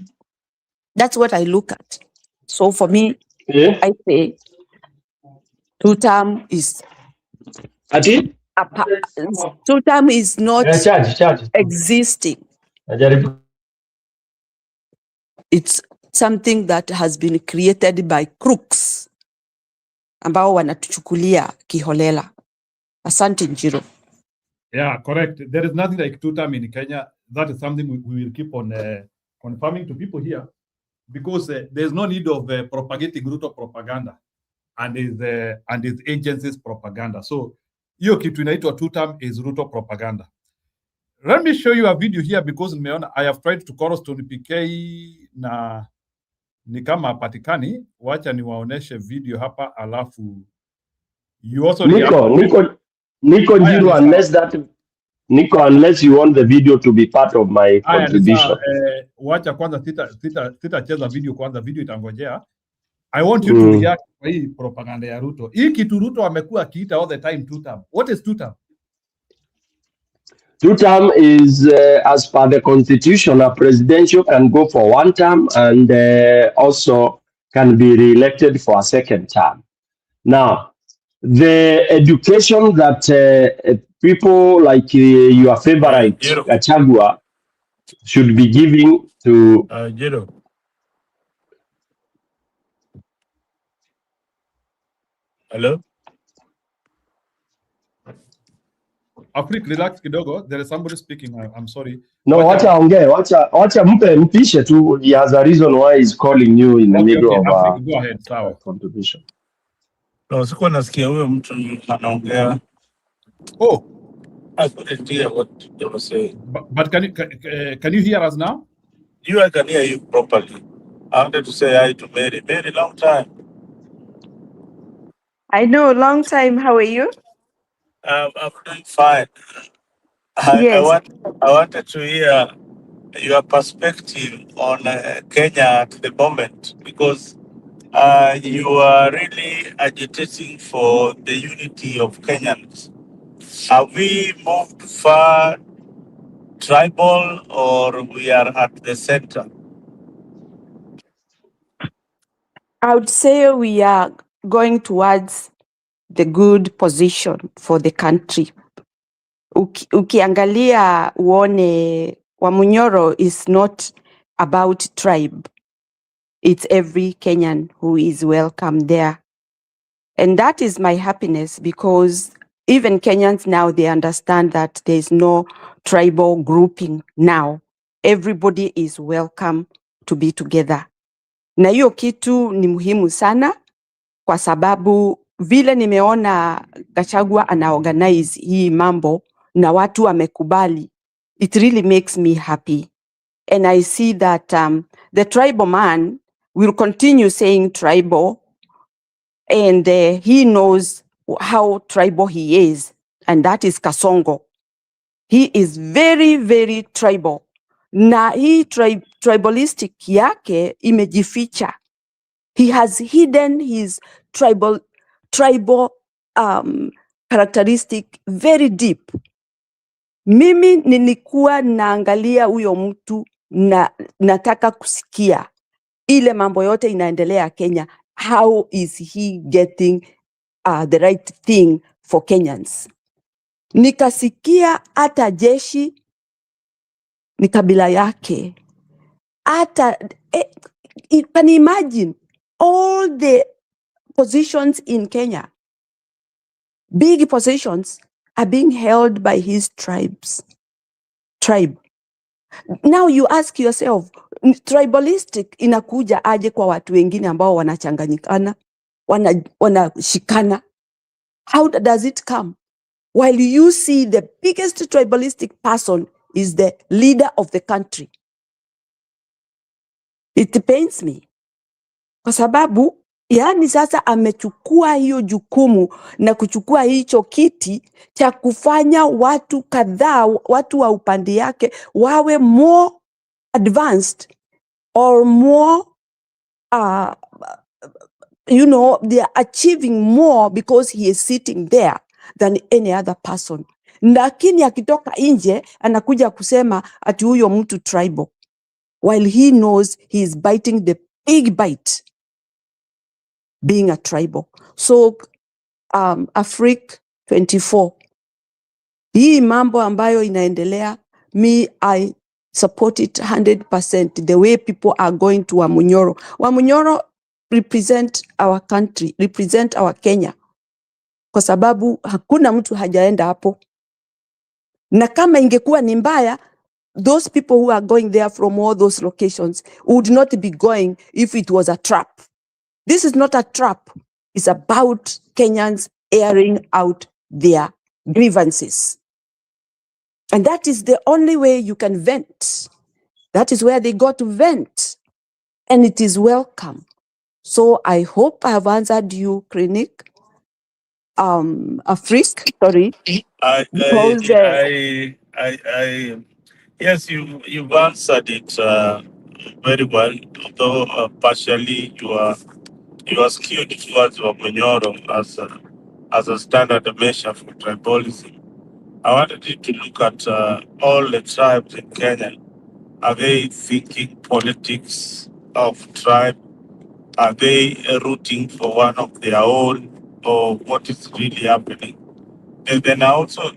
That's what I look at. So for me, I say 2 term is 2 term is not existing. It's something that has been created by crooks ambao wanatuchukulia kiholela. Asante Nyiro. Yeah, correct. There is nothing like 2 term in Kenya. That is something we will keep on confirming to people here, because there's no need of propagating Ruto propaganda and his agencies propaganda. So hiyo kitu inaitwa 2 term is Ruto propaganda. Let me show you a video here, because nimeona I have tried to call Stone PK na ni kama hapatikani. Wacha niwaoneshe video hapa alafu you also Nico Njiro, unless you want the video to be part of my contribution. Wacha kwanza sitacheza video kwanza, video itangojea. I want you to react kwa hii propaganda ya Ruto. Hii kitu Ruto amekuwa akiita all the time two term. What is two term? Two term is, as per the constitution, a presidential can go for one term and also can be re-elected for a second term. Now, the education that people like your favorite Gachagua should be giving to Nyoro. Hello? Afrika, relax kidogo. There is somebody speaking. I'm sorry. No, wacha mpishe tu. He has a reason why he's calling you in the middle of Afrika, go ahead. Sawa. Contribution. No, sikuwa nasikia huyo mtu anaongea. Oh. I couldn't hear what they were saying. But can you hear us now? I can hear you properly. I wanted to say hi to Mary. Mary, long time. I know, long time. How are you? I'm doing fine. I wanted to hear your perspective on Kenya at the moment, because you are really agitating for the unity of Kenyans. Have we moved far tribal, or we are at the center? I would say we are going towards the good position for the country. Ukiangalia uone Nyoro is not about tribe. It's every Kenyan who is welcome there. And that is my happiness, because even Kenyans now, they understand that there is no tribal grouping now. Everybody is welcome to be together. Na hiyo kitu ni muhimu sana, kwa sababu vile nimeona Gachagua anaorganize hii mambo na watu wamekubali, it really makes me happy. And I see that the tribal man will continue saying tribal, and he knows how tribal he is, and that is Kasongo. He is very, very tribal. Na hii tribalistic yake imejificha. He has hidden his tribal characteristic very deep. Mimi nilikuwa naangalia huyo mtu na nataka kusikia ile mambo yote inaendelea Kenya. How is he getting the right thing for Kenyans? Nikasikia hata jeshi ni kabila yake. Hata can you imagine all the positions in Kenya? Big positions are being held by his tribe. Now you ask yourself, tribalistic inakuja aje kwa watu wengine ambao wanachanganyikana, wanashikana? How does it come? While you see the biggest tribalistic person is the leader of the country. It pains me. Kwa sababu, yani sasa amechukua hiyo jukumu na kuchukua hicho kiti cha kufanya watu kadhaa, watu wa upande yake wawe more advanced or more they are achieving more because he is sitting there than any other person. Lakini akitoka nje anakuja kusema ati huyo mtu tribal, while he knows he is biting the big bite being a tribal. So Africa 24, hii mambo ambayo inaendelea, I support it 100%. The way people are going to Nyoro. Nyoro represent our country, represent our Kenya, kwa sababu hakuna mtu hajaenda hapo. Na kama ingekuwa ni mbaya, those people who are going there from all those locations would not be going if it was a trap. This is not a trap. It's about Kenyans airing out their grievances. And that is the only way you can vent. That is where they go to vent. And it is welcome. So I hope I have answered you, Clinic. Afrique, sorry. Yes, you've answered it very well, although partially you are he was skewed towards Nyoro as a standard measure for tribalism. I wanted you to look at all the tribes in Kenya. Are they thinking politics of tribe? Are they rooting for one of their own, or what is really happening? And then also,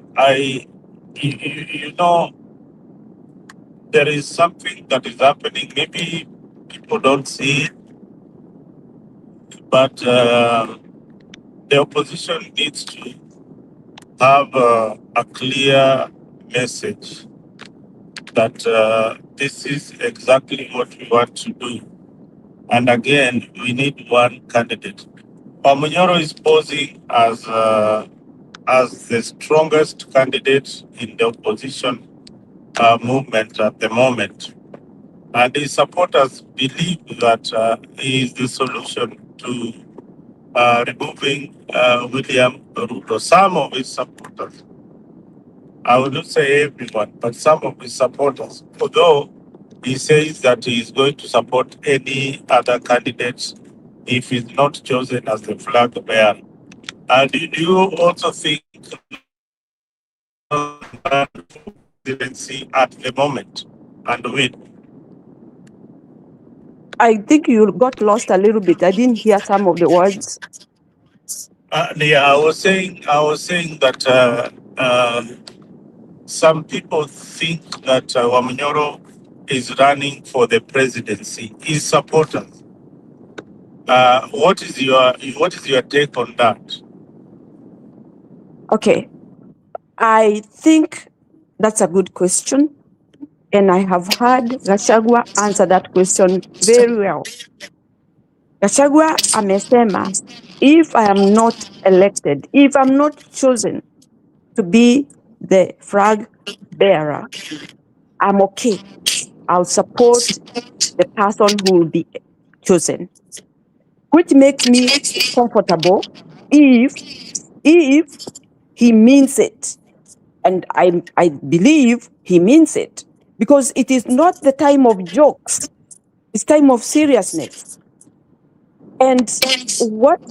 you know, there is something that is happening. Maybe people don't see it, but the opposition needs to have a clear message that this is exactly what we want to do. And again, we need one candidate. Nyoro is posing as the strongest candidate in the opposition movement at the moment. And his supporters believe that he is the solution to removing William Ruto. Some of his supporters, I would not say everyone, but some of his supporters, although he says that he is going to support any other candidates if he's not chosen as the flag bearer. And do you also think presidency at the moment and win? I think you got lost a little bit. I didn't hear some of the words. Yeah, I was saying that some people think that Nyoro is running for the presidency. His supporters. What is your take on that? Okay, I think that's a good question. And I have heard Gachagua answer that question very well. Gachagua amesema, if I am not elected, if I'm not chosen to be the flag bearer, I'm okay. I'll support the person who will be chosen, which makes me comfortable if he means it. And I believe he means it, because it is not the time of jokes. It's time of seriousness. And what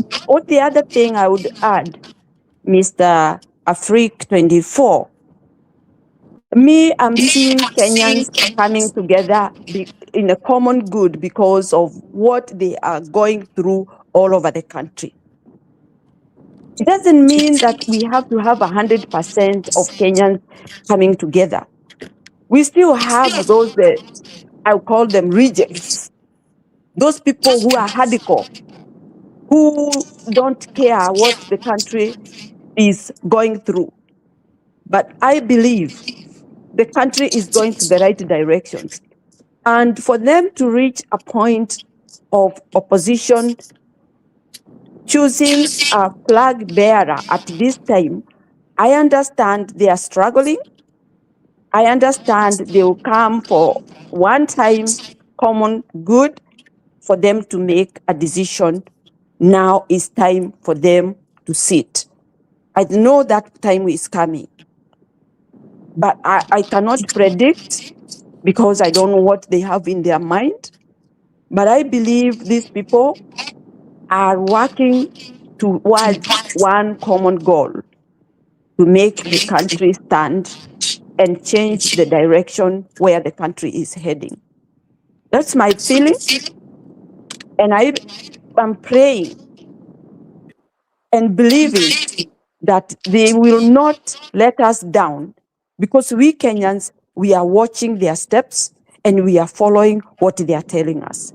the other thing I would add, Mr. Afrique 24, I'm seeing Kenyans coming together in a common good because of what they are going through all over the country. It doesn't mean that we have to have 100% of Kenyans coming together. We still have those, I'll call them rejects, those people who are hardcore, who don't care what the country is going through. But I believe the country is going to the right directions. And for them to reach a point of opposition choosing a flag bearer at this time, I understand they are struggling. I understand they will come for one time common good for them to make a decision. Now is time for them to sit. I know that time is coming, but I cannot predict because I don't know what they have in their mind. But I believe these people are working towards one common goal, to make the country stand and change the direction where the country is heading. That's my feeling. And I am praying and believing that they will not let us down, because we Kenyans, we are watching their steps and we are following what they are telling us.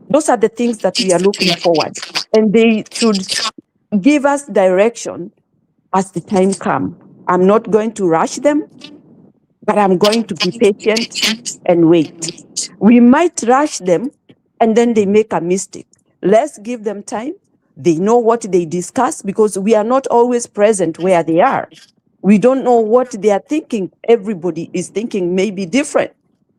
Those are the things that we are looking forward, and they should give us direction as the time comes. I'm not going to rush them, but I'm going to be patient and wait. We might rush them and then they make a mistake. Let's give them time. They know what they discuss, because we are not always present where they are. We don't know what they are thinking. Everybody is thinking maybe different.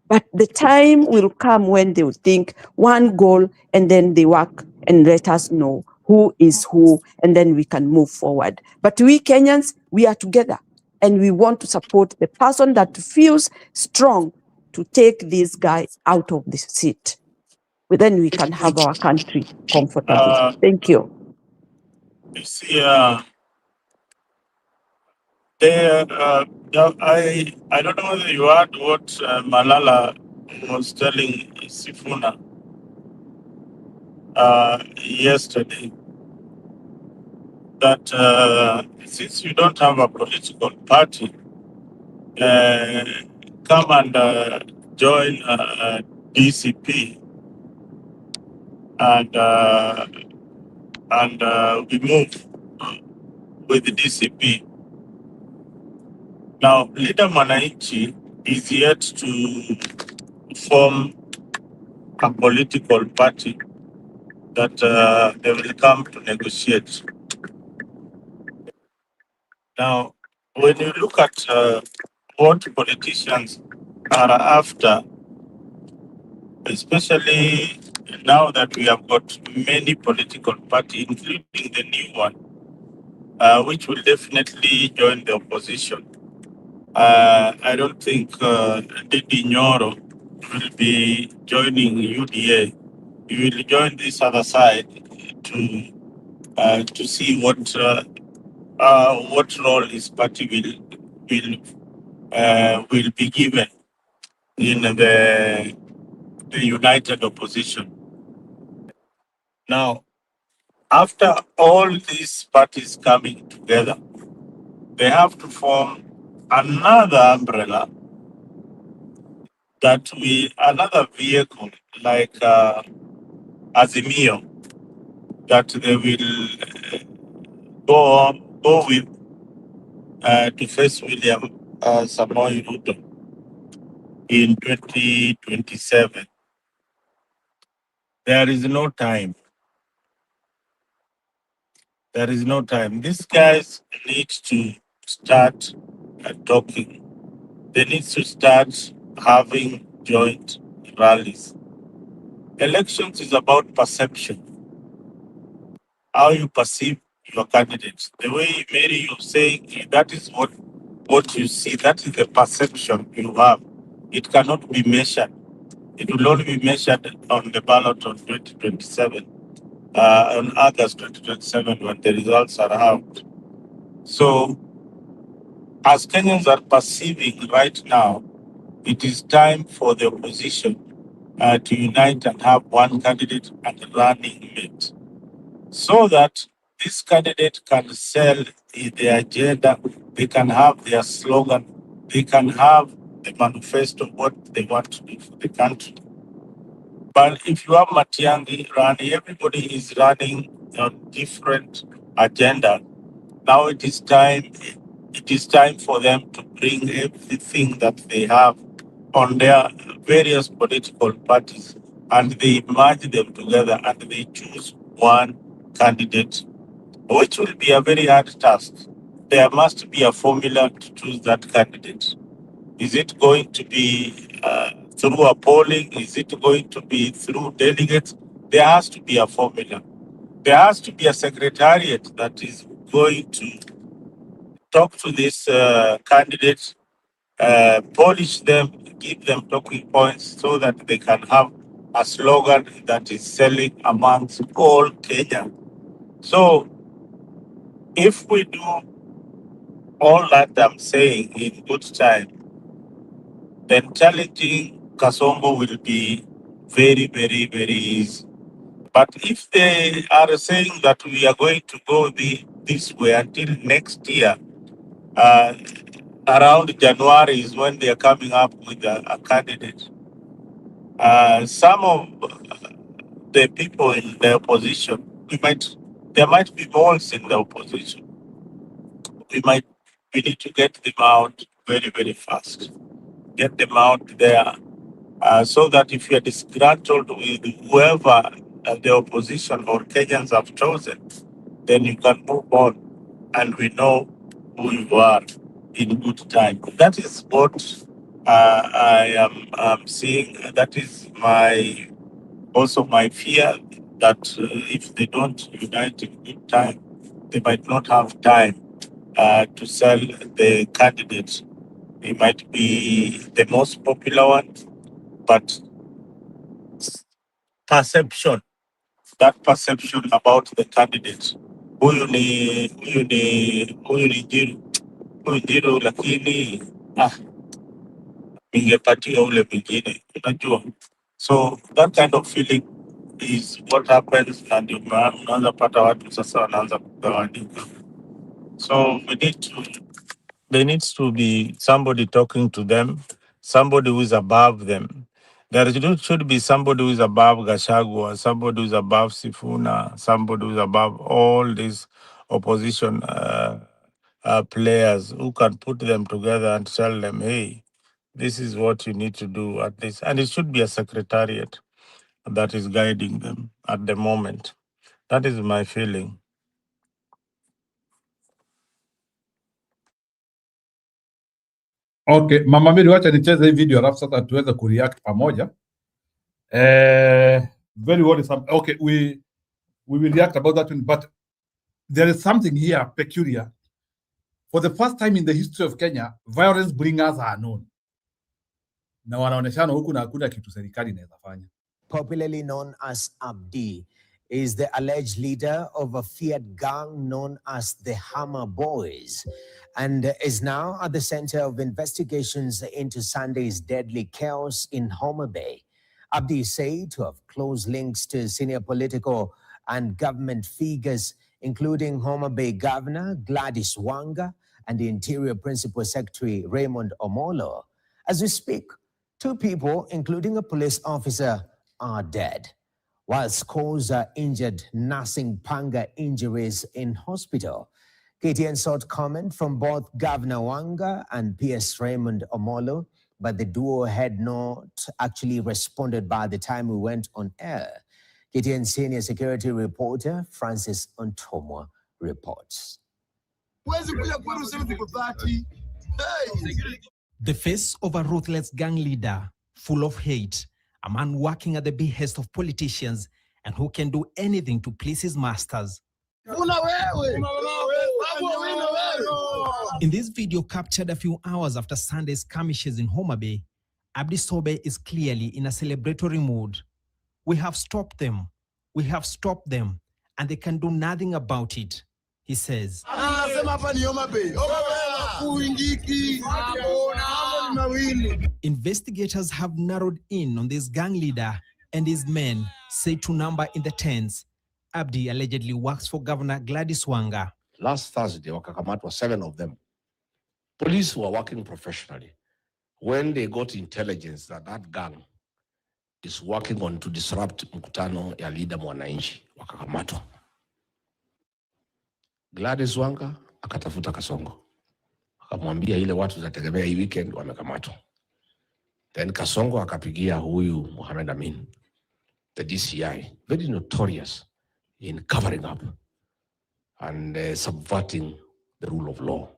But the time will come when they will think one goal, and then they work and let us know who is who, and then we can move forward. But we Kenyans, we are together, and we want to support the person that feels strong to take this guy out of the seat. then we can have our country comfortably. Thank you. You see, I don't know whether you heard what Malala was telling Sifuna yesterday, that since you don't have a political party, come and join DCP and we move with the DCP. Now, Leader Mwananchi is yet to form a political party that they will come to negotiate. Now, when you look at what politicians are after, especially now that we have got many political parties, including the new one, which will definitely join the opposition. I don't think Didi Nyoro will be joining UDA. He will join this other side to see what role his party will be given in the united opposition. Now, after all these parties coming together, they have to form another umbrella another vehicle like Azimio that they will go with to face William Samoei Ruto in 2027. There is no time. There is no time. These guys need to start talking. They need to start having joint rallies. Elections is about perception. How you perceive your candidates. The way Mary you're saying that is what you see. That is the perception you have. It cannot be measured. It will only be measured on the ballot on 2027, on August 2027 when the results are out. So, as Kenyans are perceiving right now, it is time for the opposition to unite and have one candidate and a running mate, so that this candidate can sell their agenda, they can have their slogan, they can have the manifesto, what they want to do for the country. But if you have Matiang'i running, everybody is running on different agenda. Now it is time for them to bring everything that they have on their various political parties and they merge them together and they choose one candidate, which will be a very hard task. There must be a formula to choose that candidate. Is it going to be through a polling? Is it going to be through delegates? There has to be a formula. There has to be a secretariat that is going to talk to these candidates, polish them, give them talking points so that they can have a slogan that is selling amongst all Kenya. So if we do all that I'm saying in good time, then challenging Kasongo will be very, very, very easy. But if they are saying that we are going to go this way until next year, around January is when they are coming up with a candidate. Some of the people in the opposition, there might be voices in the opposition. We need to get them out very, very fast. Get them out there so that if you are disgruntled with whoever the opposition or Kenyans have chosen, then you can move on and we know who you are in good time. That is what I am seeing. That is also my fear that if they don't unite in good time, they might not have time to sell the candidates. It might be the most popular one, but perception, that perception about the candidate. Huyu ni Nyiro, lakini ningepatia ule mwingine, unajua. So that kind of feeling is what happens, na ndio unaanza pata watu sasa wanaanza kugawanyika. So there needs to be somebody talking to them, somebody who is above them. There should be somebody who is above Gachagua, somebody who is above Sifuna, somebody who is above all these opposition players who can put them together and tell them, hey, this is what you need to do at this. And it should be a secretariat that is guiding them at the moment. That is my feeling. Okay, Mama Mary, wacha nicheze hii video alafu sasa tuweze kureact pamoja. Very worrisome. Okay, we will react about that one, but there is something here peculiar. For the first time in the history of Kenya, violence bringers are known. Na wanaoneshana huku na hakuna kitu serikali inaweza fanya. Popularly known as Abdi, is the alleged leader of a feared gang known as the Hammer Boys, and is now at the center of investigations into Sunday's deadly chaos in Homa Bay. Abdi is said to have close links to senior political and government figures, including Homa Bay Governor Gladys Wanga and the Interior Principal Secretary Raymond Omolo. As we speak, 2 people, including a police officer, are dead, while scores are injured, nursing panga injuries in hospital. KTN sought comment from both Governor Wanga and PS Raymond Omolo, but the duo had not actually responded by the time we went on air. KTN senior security reporter Francis Ontomwa reports. The face of a ruthless gang leader, full of hate, a man working at the behest of politicians and who can do anything to please his masters. In this video captured a few hours after Sunday's skirmishes in Homa Bay, Abdi Sobe is clearly in a celebratory mood. We have stopped them, and they can do nothing about it, he says. Investigators have narrowed in on this gang leader and his men, said to number in the tens. Abdi allegedly works for Governor Gladys Wanga. Last Thursday, wakakamatwa 7 of them. Police were working professionally. When they got intelligence that that gang is working on to disrupt mkutano ya leader mwananchi, wakakamatwa. Gladys Wanga akatafuta Kasongo. Akamwambia ile watu zategemea hii weekend wamekamatwa. Then Kasongo akapigia huyu Mohamed Amin, the DCI, very notorious in covering up and subverting the rule of law.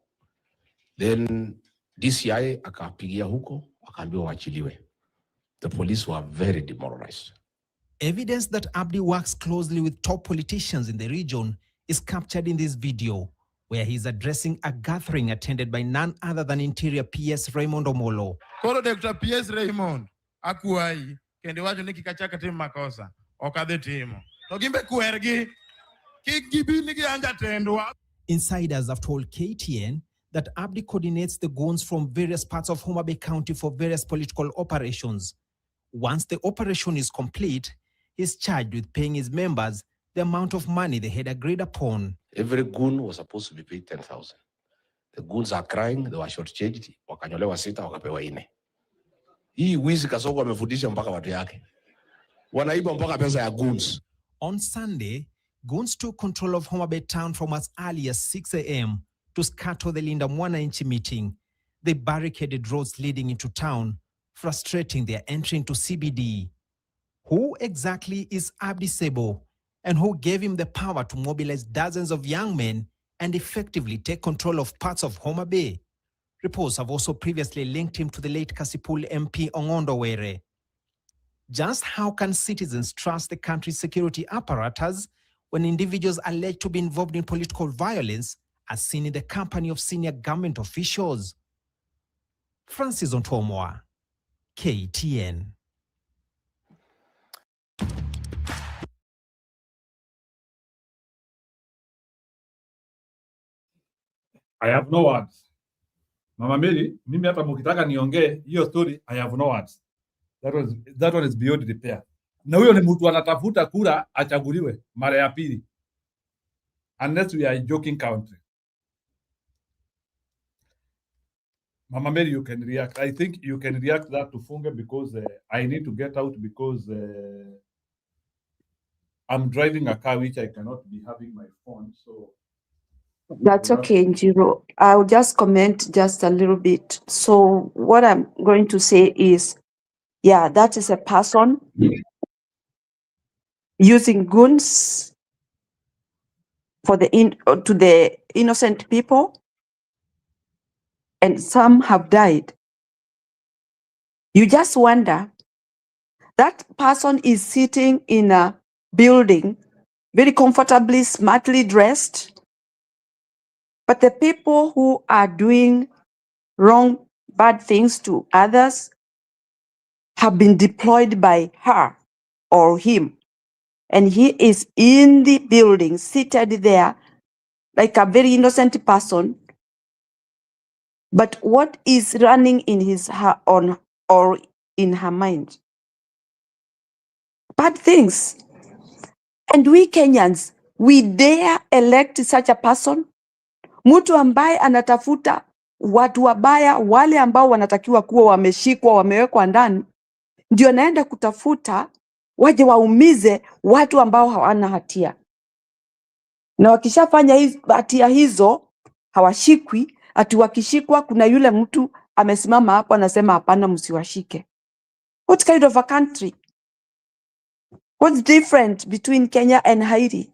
Then DCI akapigia huko, akaambiwa waachiliwe. The police were very demoralized. Evidence that Abdi works closely with top politicians in the region is captured in this video, where he's addressing a gathering attended by none other than Interior PS Raymond Omolo. Koro Dr. PS Raymond, akuai, kende wajo niki kachaka timu makosa, okade timu. Togimbe kuergi, kikibi niki anja tendwa. Insiders have told KTN that Abdi coordinates the goons from various parts of Homa Bay County for various political operations. Once the operation is complete, he's charged with paying his members the amount of money they had agreed upon. Every goon was supposed to be paid 10,000. The goons are crying, they were shortchanged, wakanyolewa 6, wakapewa 4. Hii wizi Kasongo amefundisha mpaka watu yake. Wanaiba mpaka pesa ya goons. On Sunday, goons took control of Homa Bay town from as early as 6 a.m. to scatter the Linda Mwananchi meeting. They barricaded roads leading into town, frustrating their entry into CBD. Who exactly is Abdi Sebo, and who gave him the power to mobilize dozens of young men and effectively take control of parts of Homa Bay? Reports have also previously linked him to the late Kasipul MP Ongondo Were. Just how can citizens trust the country's security apparatus when individuals alleged to be involved in political violence are seen in the company of senior government officials? Francis Ontomwa, KTN. I have no words. Mama Mary, mimi hata mkitaka niongee hiyo story, I have no words. That one is beyond repair. Na huyo ni mtu anatafuta kura achaguliwe mara ya pili. Unless we are a joking country. Mama Mary, you can react. I think you can react that to Funge because I need to get out because I'm driving a car which I cannot be having my phone. So That's okay, Nyiro. I'll just comment just a little bit. So what I'm going to say is, yeah, that is a person using guns for to the innocent people, and some have died. You just wonder, that person is sitting in a building, very comfortably, smartly dressed, but the people who are doing wrong, bad things to others have been deployed by her or him. And he is in the building, seated there like a very innocent person. But what is running in or in her mind? Bad things. And we Kenyans, we dare elect such a person? Mtu ambaye anatafuta watu wabaya, wale ambao wanatakiwa kuwa wameshikwa, wamewekwa ndani, ndio anaenda kutafuta waje waumize watu ambao hawana hatia. Na wakishafanya hatia hizo hawashikwi, ati wakishikwa kuna yule mtu amesimama hapo anasema hapana, msiwashike. What kind of a country? What's different between Kenya and Haiti?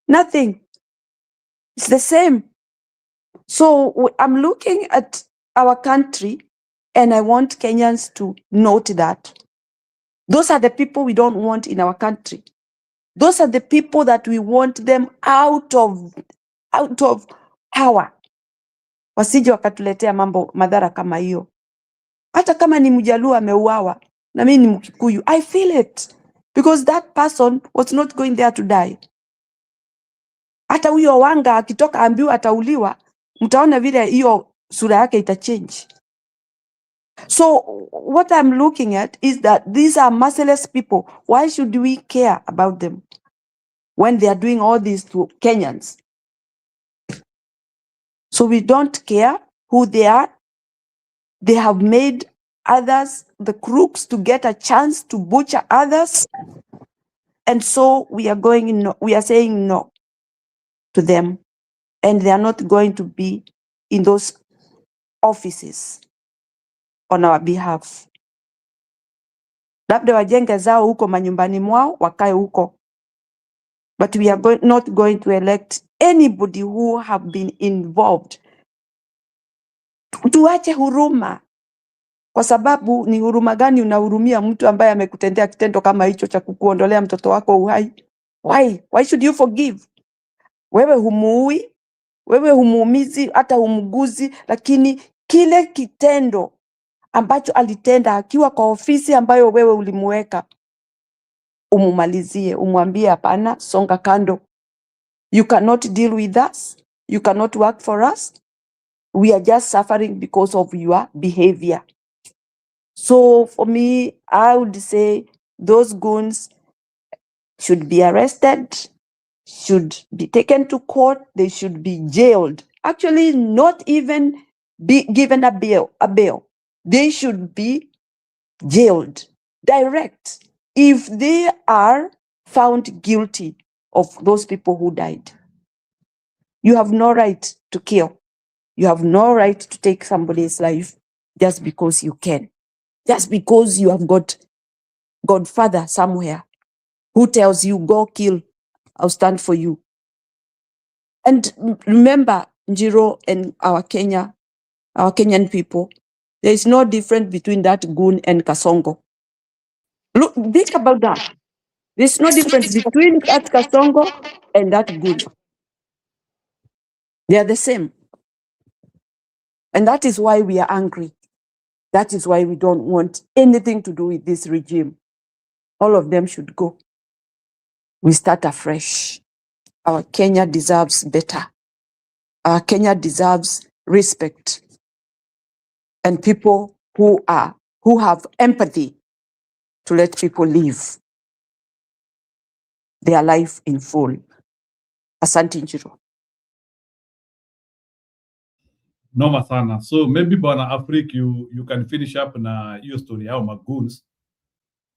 Nothing. It's the same. So I'm looking at our country and I want Kenyans to note that those are the people we don't want in our country. Those are the people that we want them out of power. Wasije wakatuletea madhara kama hiyo. Hata kama ni Mjaluo ameuawa na mimi ni Mkikuyu, I feel it because that person was not going there to die. Hata huyo Wanga akitoka ambiwa atauliwa, mtaona vile hiyo sura yake itachange. So what I'm looking at is that these are merciless people. Why should we care about them when they are doing all this to Kenyans? So we don't care who they are. They have made others the crooks to get a chance to butcher others. And so we are saying no to them. And they are not going to be in those offices on our behalf. Labda wajenge zao huko manyumbani mwao, wakae huko. But we are not going to elect anybody who have been involved. Tuache huruma. Kwa sababu ni huruma gani unahurumia mtu ambaye amekutendea kitendo kama hicho cha kukuondolea mtoto wako uhai? Why should you forgive? Wewe humuui, wewe humuumizi, hata humguzi, lakini kile kitendo ambacho alitenda akiwa kwa ofisi ambayo wewe ulimuweka, umumalizie, umwambie hapana, songa kando. You cannot deal with us. You cannot work for us. We are just suffering because of your behavior. So for me, I would say those goons should be arrested, should be taken to court, they should be jailed. Actually, not even be given a bail. They should be jailed direct if they are found guilty of those people who died. You have no right to kill. You have no right to take somebody's life just because you can. Just because you have got Godfather somewhere who tells you, go kill, I'll stand for you. And remember, Nyiro and our Kenyan people, there is no difference between that goon and Kasongo. Look, think about that. There's no difference between that Kasongo and that goon. They are the same. And that is why we are angry. That is why we don't want anything to do with this regime. All of them should go. We start afresh. Our Kenya deserves better. Kenya deserves respect and people who have empathy to let people live their life in full. Asante Nyiro. Noma sana. So maybe Bwana Afrik, you can finish up na hiyo story yao magoons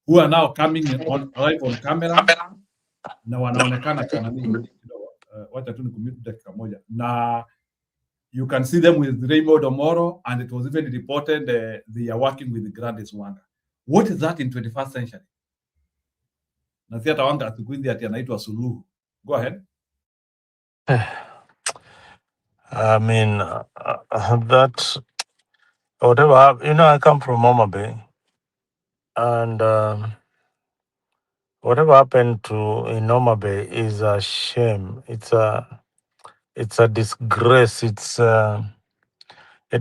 who are now coming live on camera na wanaonekana kana nini kidogo. Wacha tu nikumute dakika moja. Na you can see them with Raymond Omoro, and it was even reported they are working with Gladys Wanga. What is that in 21st century? Na si hata Wanga siku hizi ati anaitwa Suluhu. Go ahead. I mean, that, whatever, I come from Homa Bay, and whatever happened in Homa Bay is a shame. It's a disgrace. It's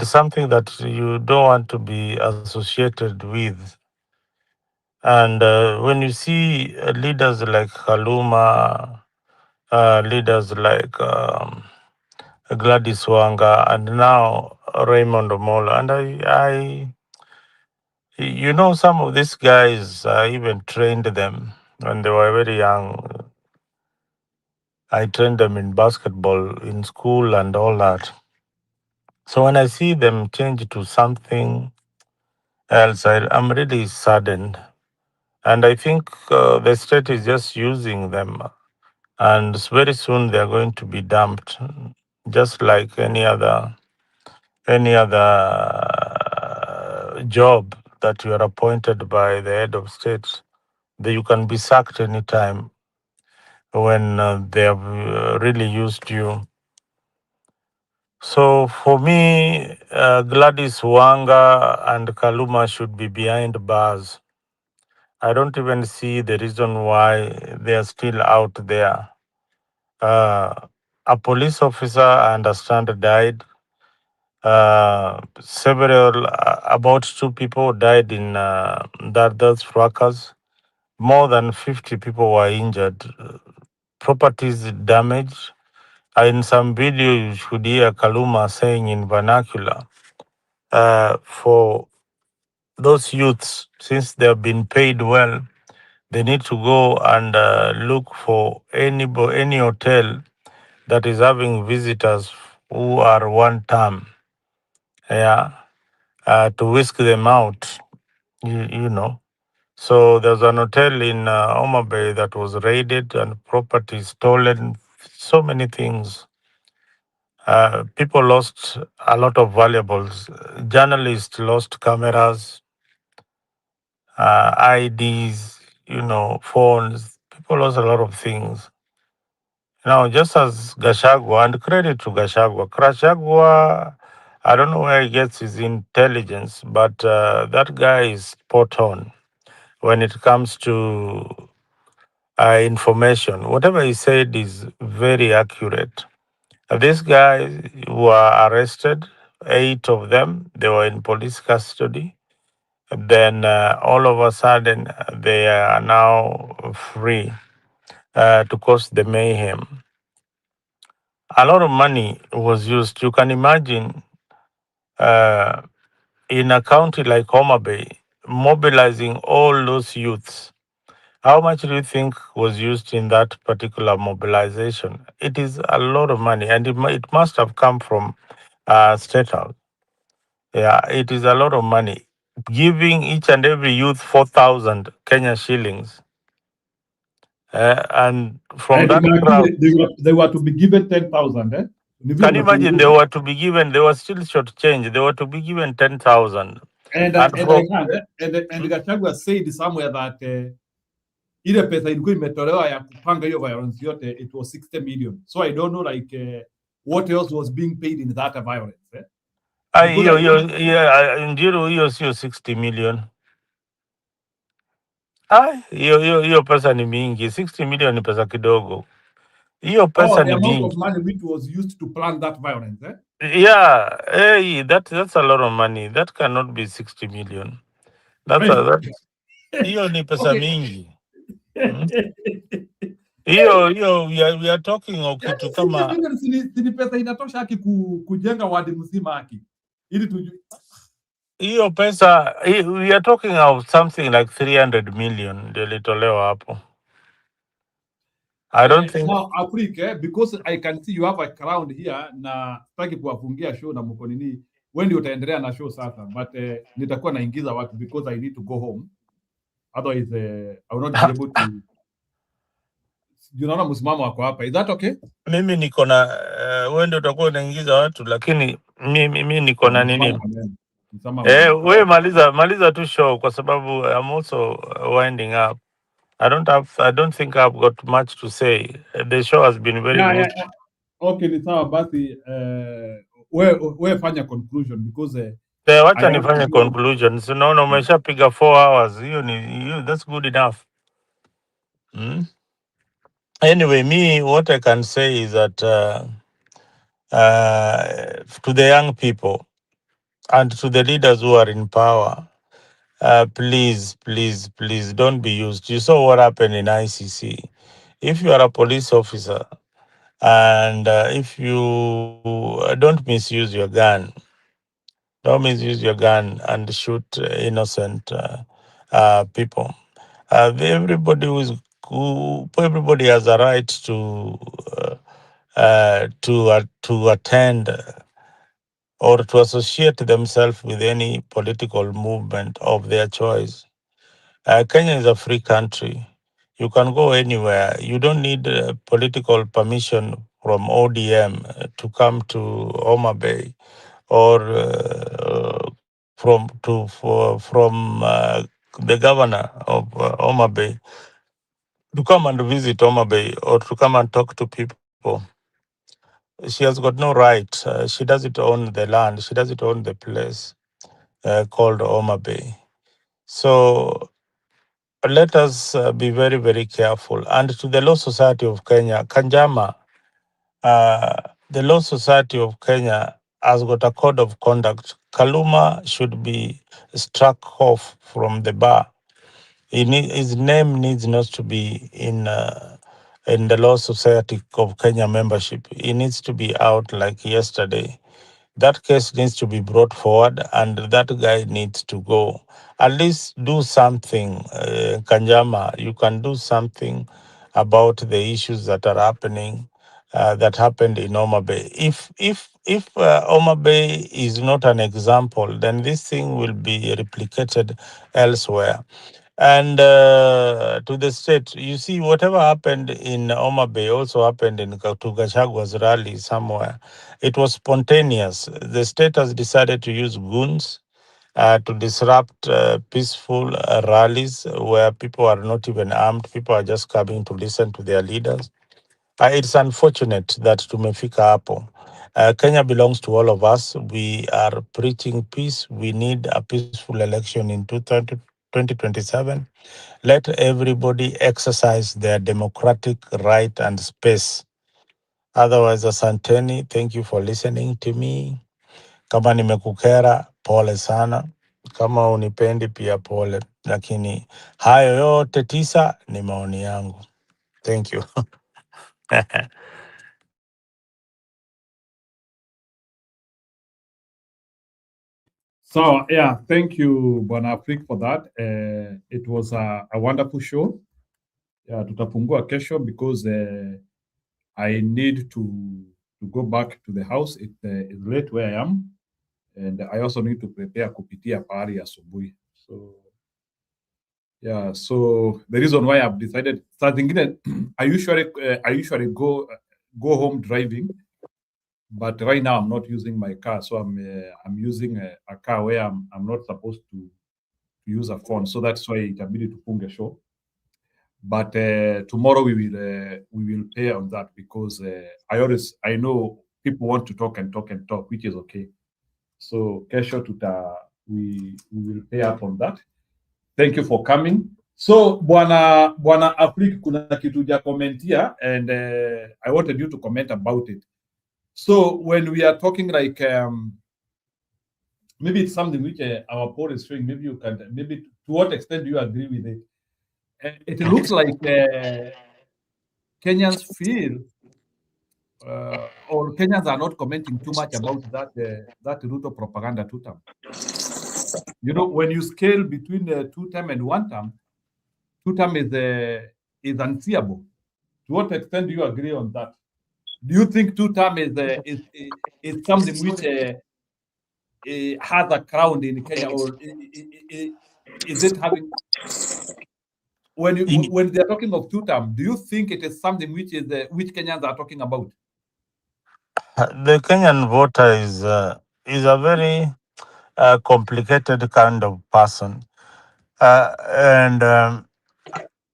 something that you don't want to be associated with. And when you see leaders like Kaluma, leaders like Gladys Wanga, and now Raymond Omola, and some of these guys, I even trained them when they were very young. I trained them in basketball in school and all that. So when I see them change to something else, I'm really saddened. And I think the state is just using them. And very soon they're going to be dumped, just like any other job that you are appointed by the head of state. That you can be sacked anytime when they have really used you. So for me, Gladys Wanga and Kaluma should be behind bars. I don't even see the reason why they are still out there. A police officer, I understand, died. About 2 people died in those fracas. More than 50 people were injured. Properties damaged. In some video, you should hear Kaluma saying in vernacular, for those youths, since they have been paid well, they need to go and look for any hotel that is having visitors who are one term, to whisk them out, you know. So there's an hotel in Homa Bay that was raided and property stolen, so many things. People lost a lot of valuables. Journalists lost cameras, IDs, phones. People lost a lot of things. Now, just as Gashagwa, and credit to Gashagwa, I don't know where he gets his intelligence, but that guy is spot on when it comes to information. Whatever he said is very accurate. These guys were arrested, 8 of them. They were in police custody. Then all of a sudden, they are now free to cause the mayhem. A lot of money was used. You can imagine in a county like Homa Bay, mobilizing all those youths. How much do you think was used in that particular mobilization? It is a lot of money, and it must have come from State House. Yeah, it is a lot of money. Giving each and every youth 4,000 Kenya shillings. And from And that crowd, they were to be given 10,000. can you imagine they were to be given, they were still short change, they were to be given 10,000. And Gachagua said somewhere that ile pesa ilikuwa imetolewa ya kupanga hiyo violence yote, it was 60 million. So I don't know what else was being paid in that violence. Hiyo sio 60 million. Hiyo pesa ni mingi. 60 million ni pesa kidogo. Hiyo pesa the ni amount mingi. of money which was used to plan that violence. Yeah, that's a lot of money. That cannot be 60 million. Hiyo ni pesa mingi. We are talking of kitu kama 60 million si pesa inatosha haki kujenga wadi mzima haki ili tujue. Hiyo pesa, we are talking of something like 300 million ndio ilitolewa hapo. I don't think Now Africa, because I can see you have a crowd here na sitaki kuwafungia show na mko nini, wewe ndio utaendelea na show sasa, but nitakuwa naingiza watu because I need to go home, otherwise I will not be able to. Unaona msimamo wako hapa, is that okay? mimi niko na wewe ndio utakuwa unaingiza watu, lakini mimi niko na nini. Wewe maliza tu show kwa sababu I'm also winding up. I don't think I've got much to say. The show has been very good. Yeah. Okay, ni sawa basi, wewe fanya conclusion because wacha nifanye conclusion. So naona umeshapiga 4 hours. That's good enough. Anyway, what I can say is that to the young people and to the leaders who are in power, please don't be used. You saw what happened in ICC. If you are a police officer and if you don't misuse your gun, and shoot innocent people. Everybody has a right to attend or to associate themselves with any political movement of their choice. Kenya is a free country. You can go anywhere. You don't need political permission from ODM to come to Homa Bay or from the governor of Homa Bay to come and visit Homa Bay or to come and talk to people. She has got no right. She doesn't own the land. She doesn't own the place called Homa Bay. So let us be very, very careful. And to the Law Society of Kenya, Kanjama, the Law Society of Kenya has got a code of conduct. Kaluma should be struck off from the bar. His name needs not to be in the Law Society of Kenya membership. He needs to be out like yesterday. That case needs to be brought forward and that guy needs to go. At least do something, Kanjama. You can do something about the issues that are happening, that happened in Homa Bay. If Homa Bay is not an example, then this thing will be replicated elsewhere. And to the state, you see, whatever happened in Homa Bay also happened in Gachagwa's rally somewhere. It was spontaneous. The state has decided to use goons to disrupt peaceful rallies where people are not even armed. People are just coming to listen to their leaders. It's unfortunate that tumefika hapo. Kenya belongs to all of us. We are preaching peace. We need a peaceful election in 2027. Let everybody exercise their democratic right and space. Otherwise, asanteni, thank you for listening to me. Kama nimekukera, pole sana. Kama unipendi pia pole. Lakini hayo yote 9 ni maoni yangu. Thank you. So yeah, thank you Bwana Afrik for that. It was a wonderful show. Yeah, tutafungua kesho because I need to go back to the house. It is late where I am, and I also need to prepare kupitia pahali asubuhi. So yeah, so the reason why I've decided saa zingine I usually go home driving, but right now I'm not using my car, so I'm using a car where I'm not supposed to use a phone, so that's why itabidi tufunge show. But tomorrow we will pay on that because I know people want to talk, which is okay. So kesho we will pay up on that. Thank you for coming. So Bwana Afrik, kuna kitu ja commentia and I wanted you to comment about it. So when we are talking like maybe it's something which our poll is showing, maybe you can, maybe to what extent do you agree with it? It looks like Kenyans feel or Kenyans are not commenting too much about that Ruto propaganda 2-term. You know, when you scale between the 2-term and 1-term, 2-term is unseeable. To what extent do you agree on that? Do you think 2-term is something which has a crown in Kenya, or is it having? When they're talking of 2-term, do you think it is something which which Kenyans are talking about? The Kenyan voter is a very complicated kind of person, and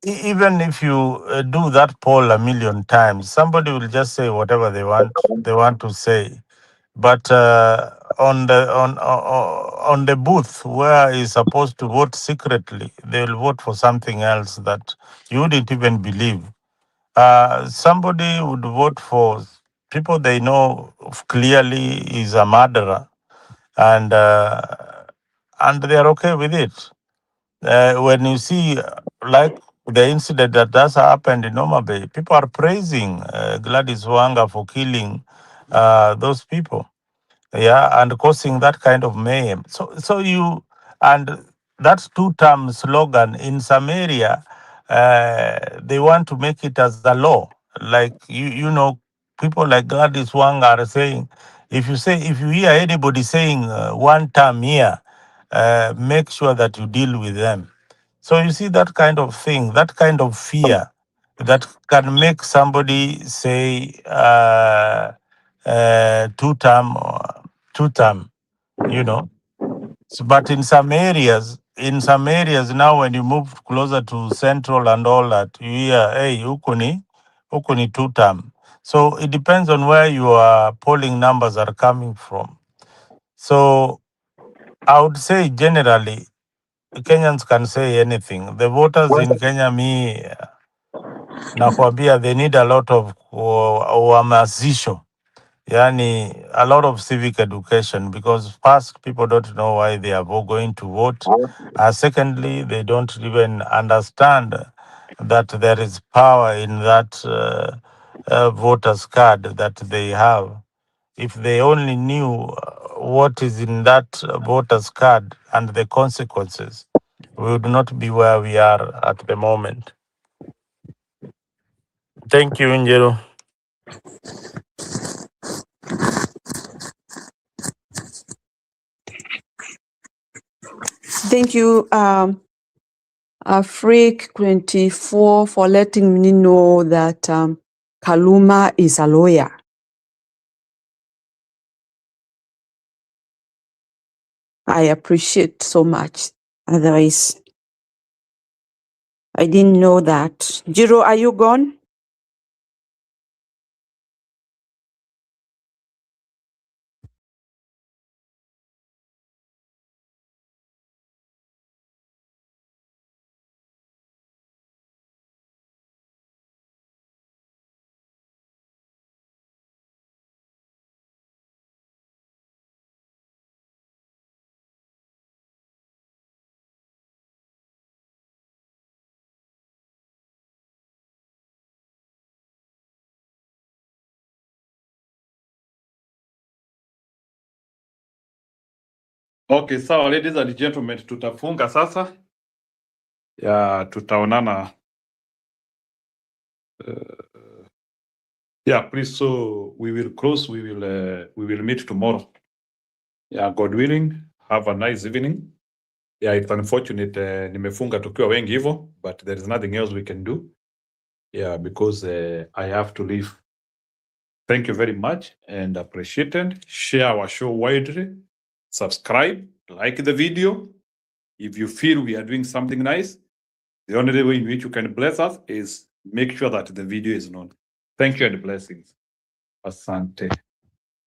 even if you do that poll a million times, somebody will just say whatever they want to say. But on the booth where he's supposed to vote secretly, they will vote for something else that you wouldn't even believe. Somebody would vote for people they know clearly is a murderer, and they are okay with it. When you see like the incident that has happened in Noma Bay, people are praising Gladys Wanga for killing those people, and causing that kind of mayhem. And that's 2-term slogan in some area. They want to make it as the law. Like you know, people like Gladys Wanga are saying, if you hear anybody saying 1-term here, make sure that you deal with them. So you see that kind of thing, that kind of fear that can make somebody say 2-term, you know. But in some areas now, when you move closer to central and all that, you hear, hey, ukuni 2-term. So it depends on where your polling numbers are coming from. So I would say generally, Kenyans can say anything. The voters in Kenya, nakwambia, they need a lot of uhamasisho. Yani, a lot of civic education, because first, people don't know why they are going to vote. Secondly, they don't even understand that there is power in that voter's card that they have. If they only knew what is in that voter's card and the consequences, we would not be where we are at the moment. Thank you, Nyoro. Thank you, Freak 24, for letting me know that Kaluma is a lawyer. I appreciate so much. Otherwise, I didn't know that. Jiro, are you gone? Okay, sawa, ladies and gentlemen, tutafunga sasa. Ya, tutaonana. Yeah, please. So we will close. We will meet tomorrow. Yeah, God willing. Have a nice evening. Yeah, it's unfortunate nimefunga tukiwa wengi hivyo, but there is nothing else we can do. Yeah, because I have to leave. Thank you very much and appreciate it. Share our show widely. Subscribe, like the video. If you feel we are doing something nice, the only way in which you can bless us is make sure that the video is known. Thank you and blessings. Asante.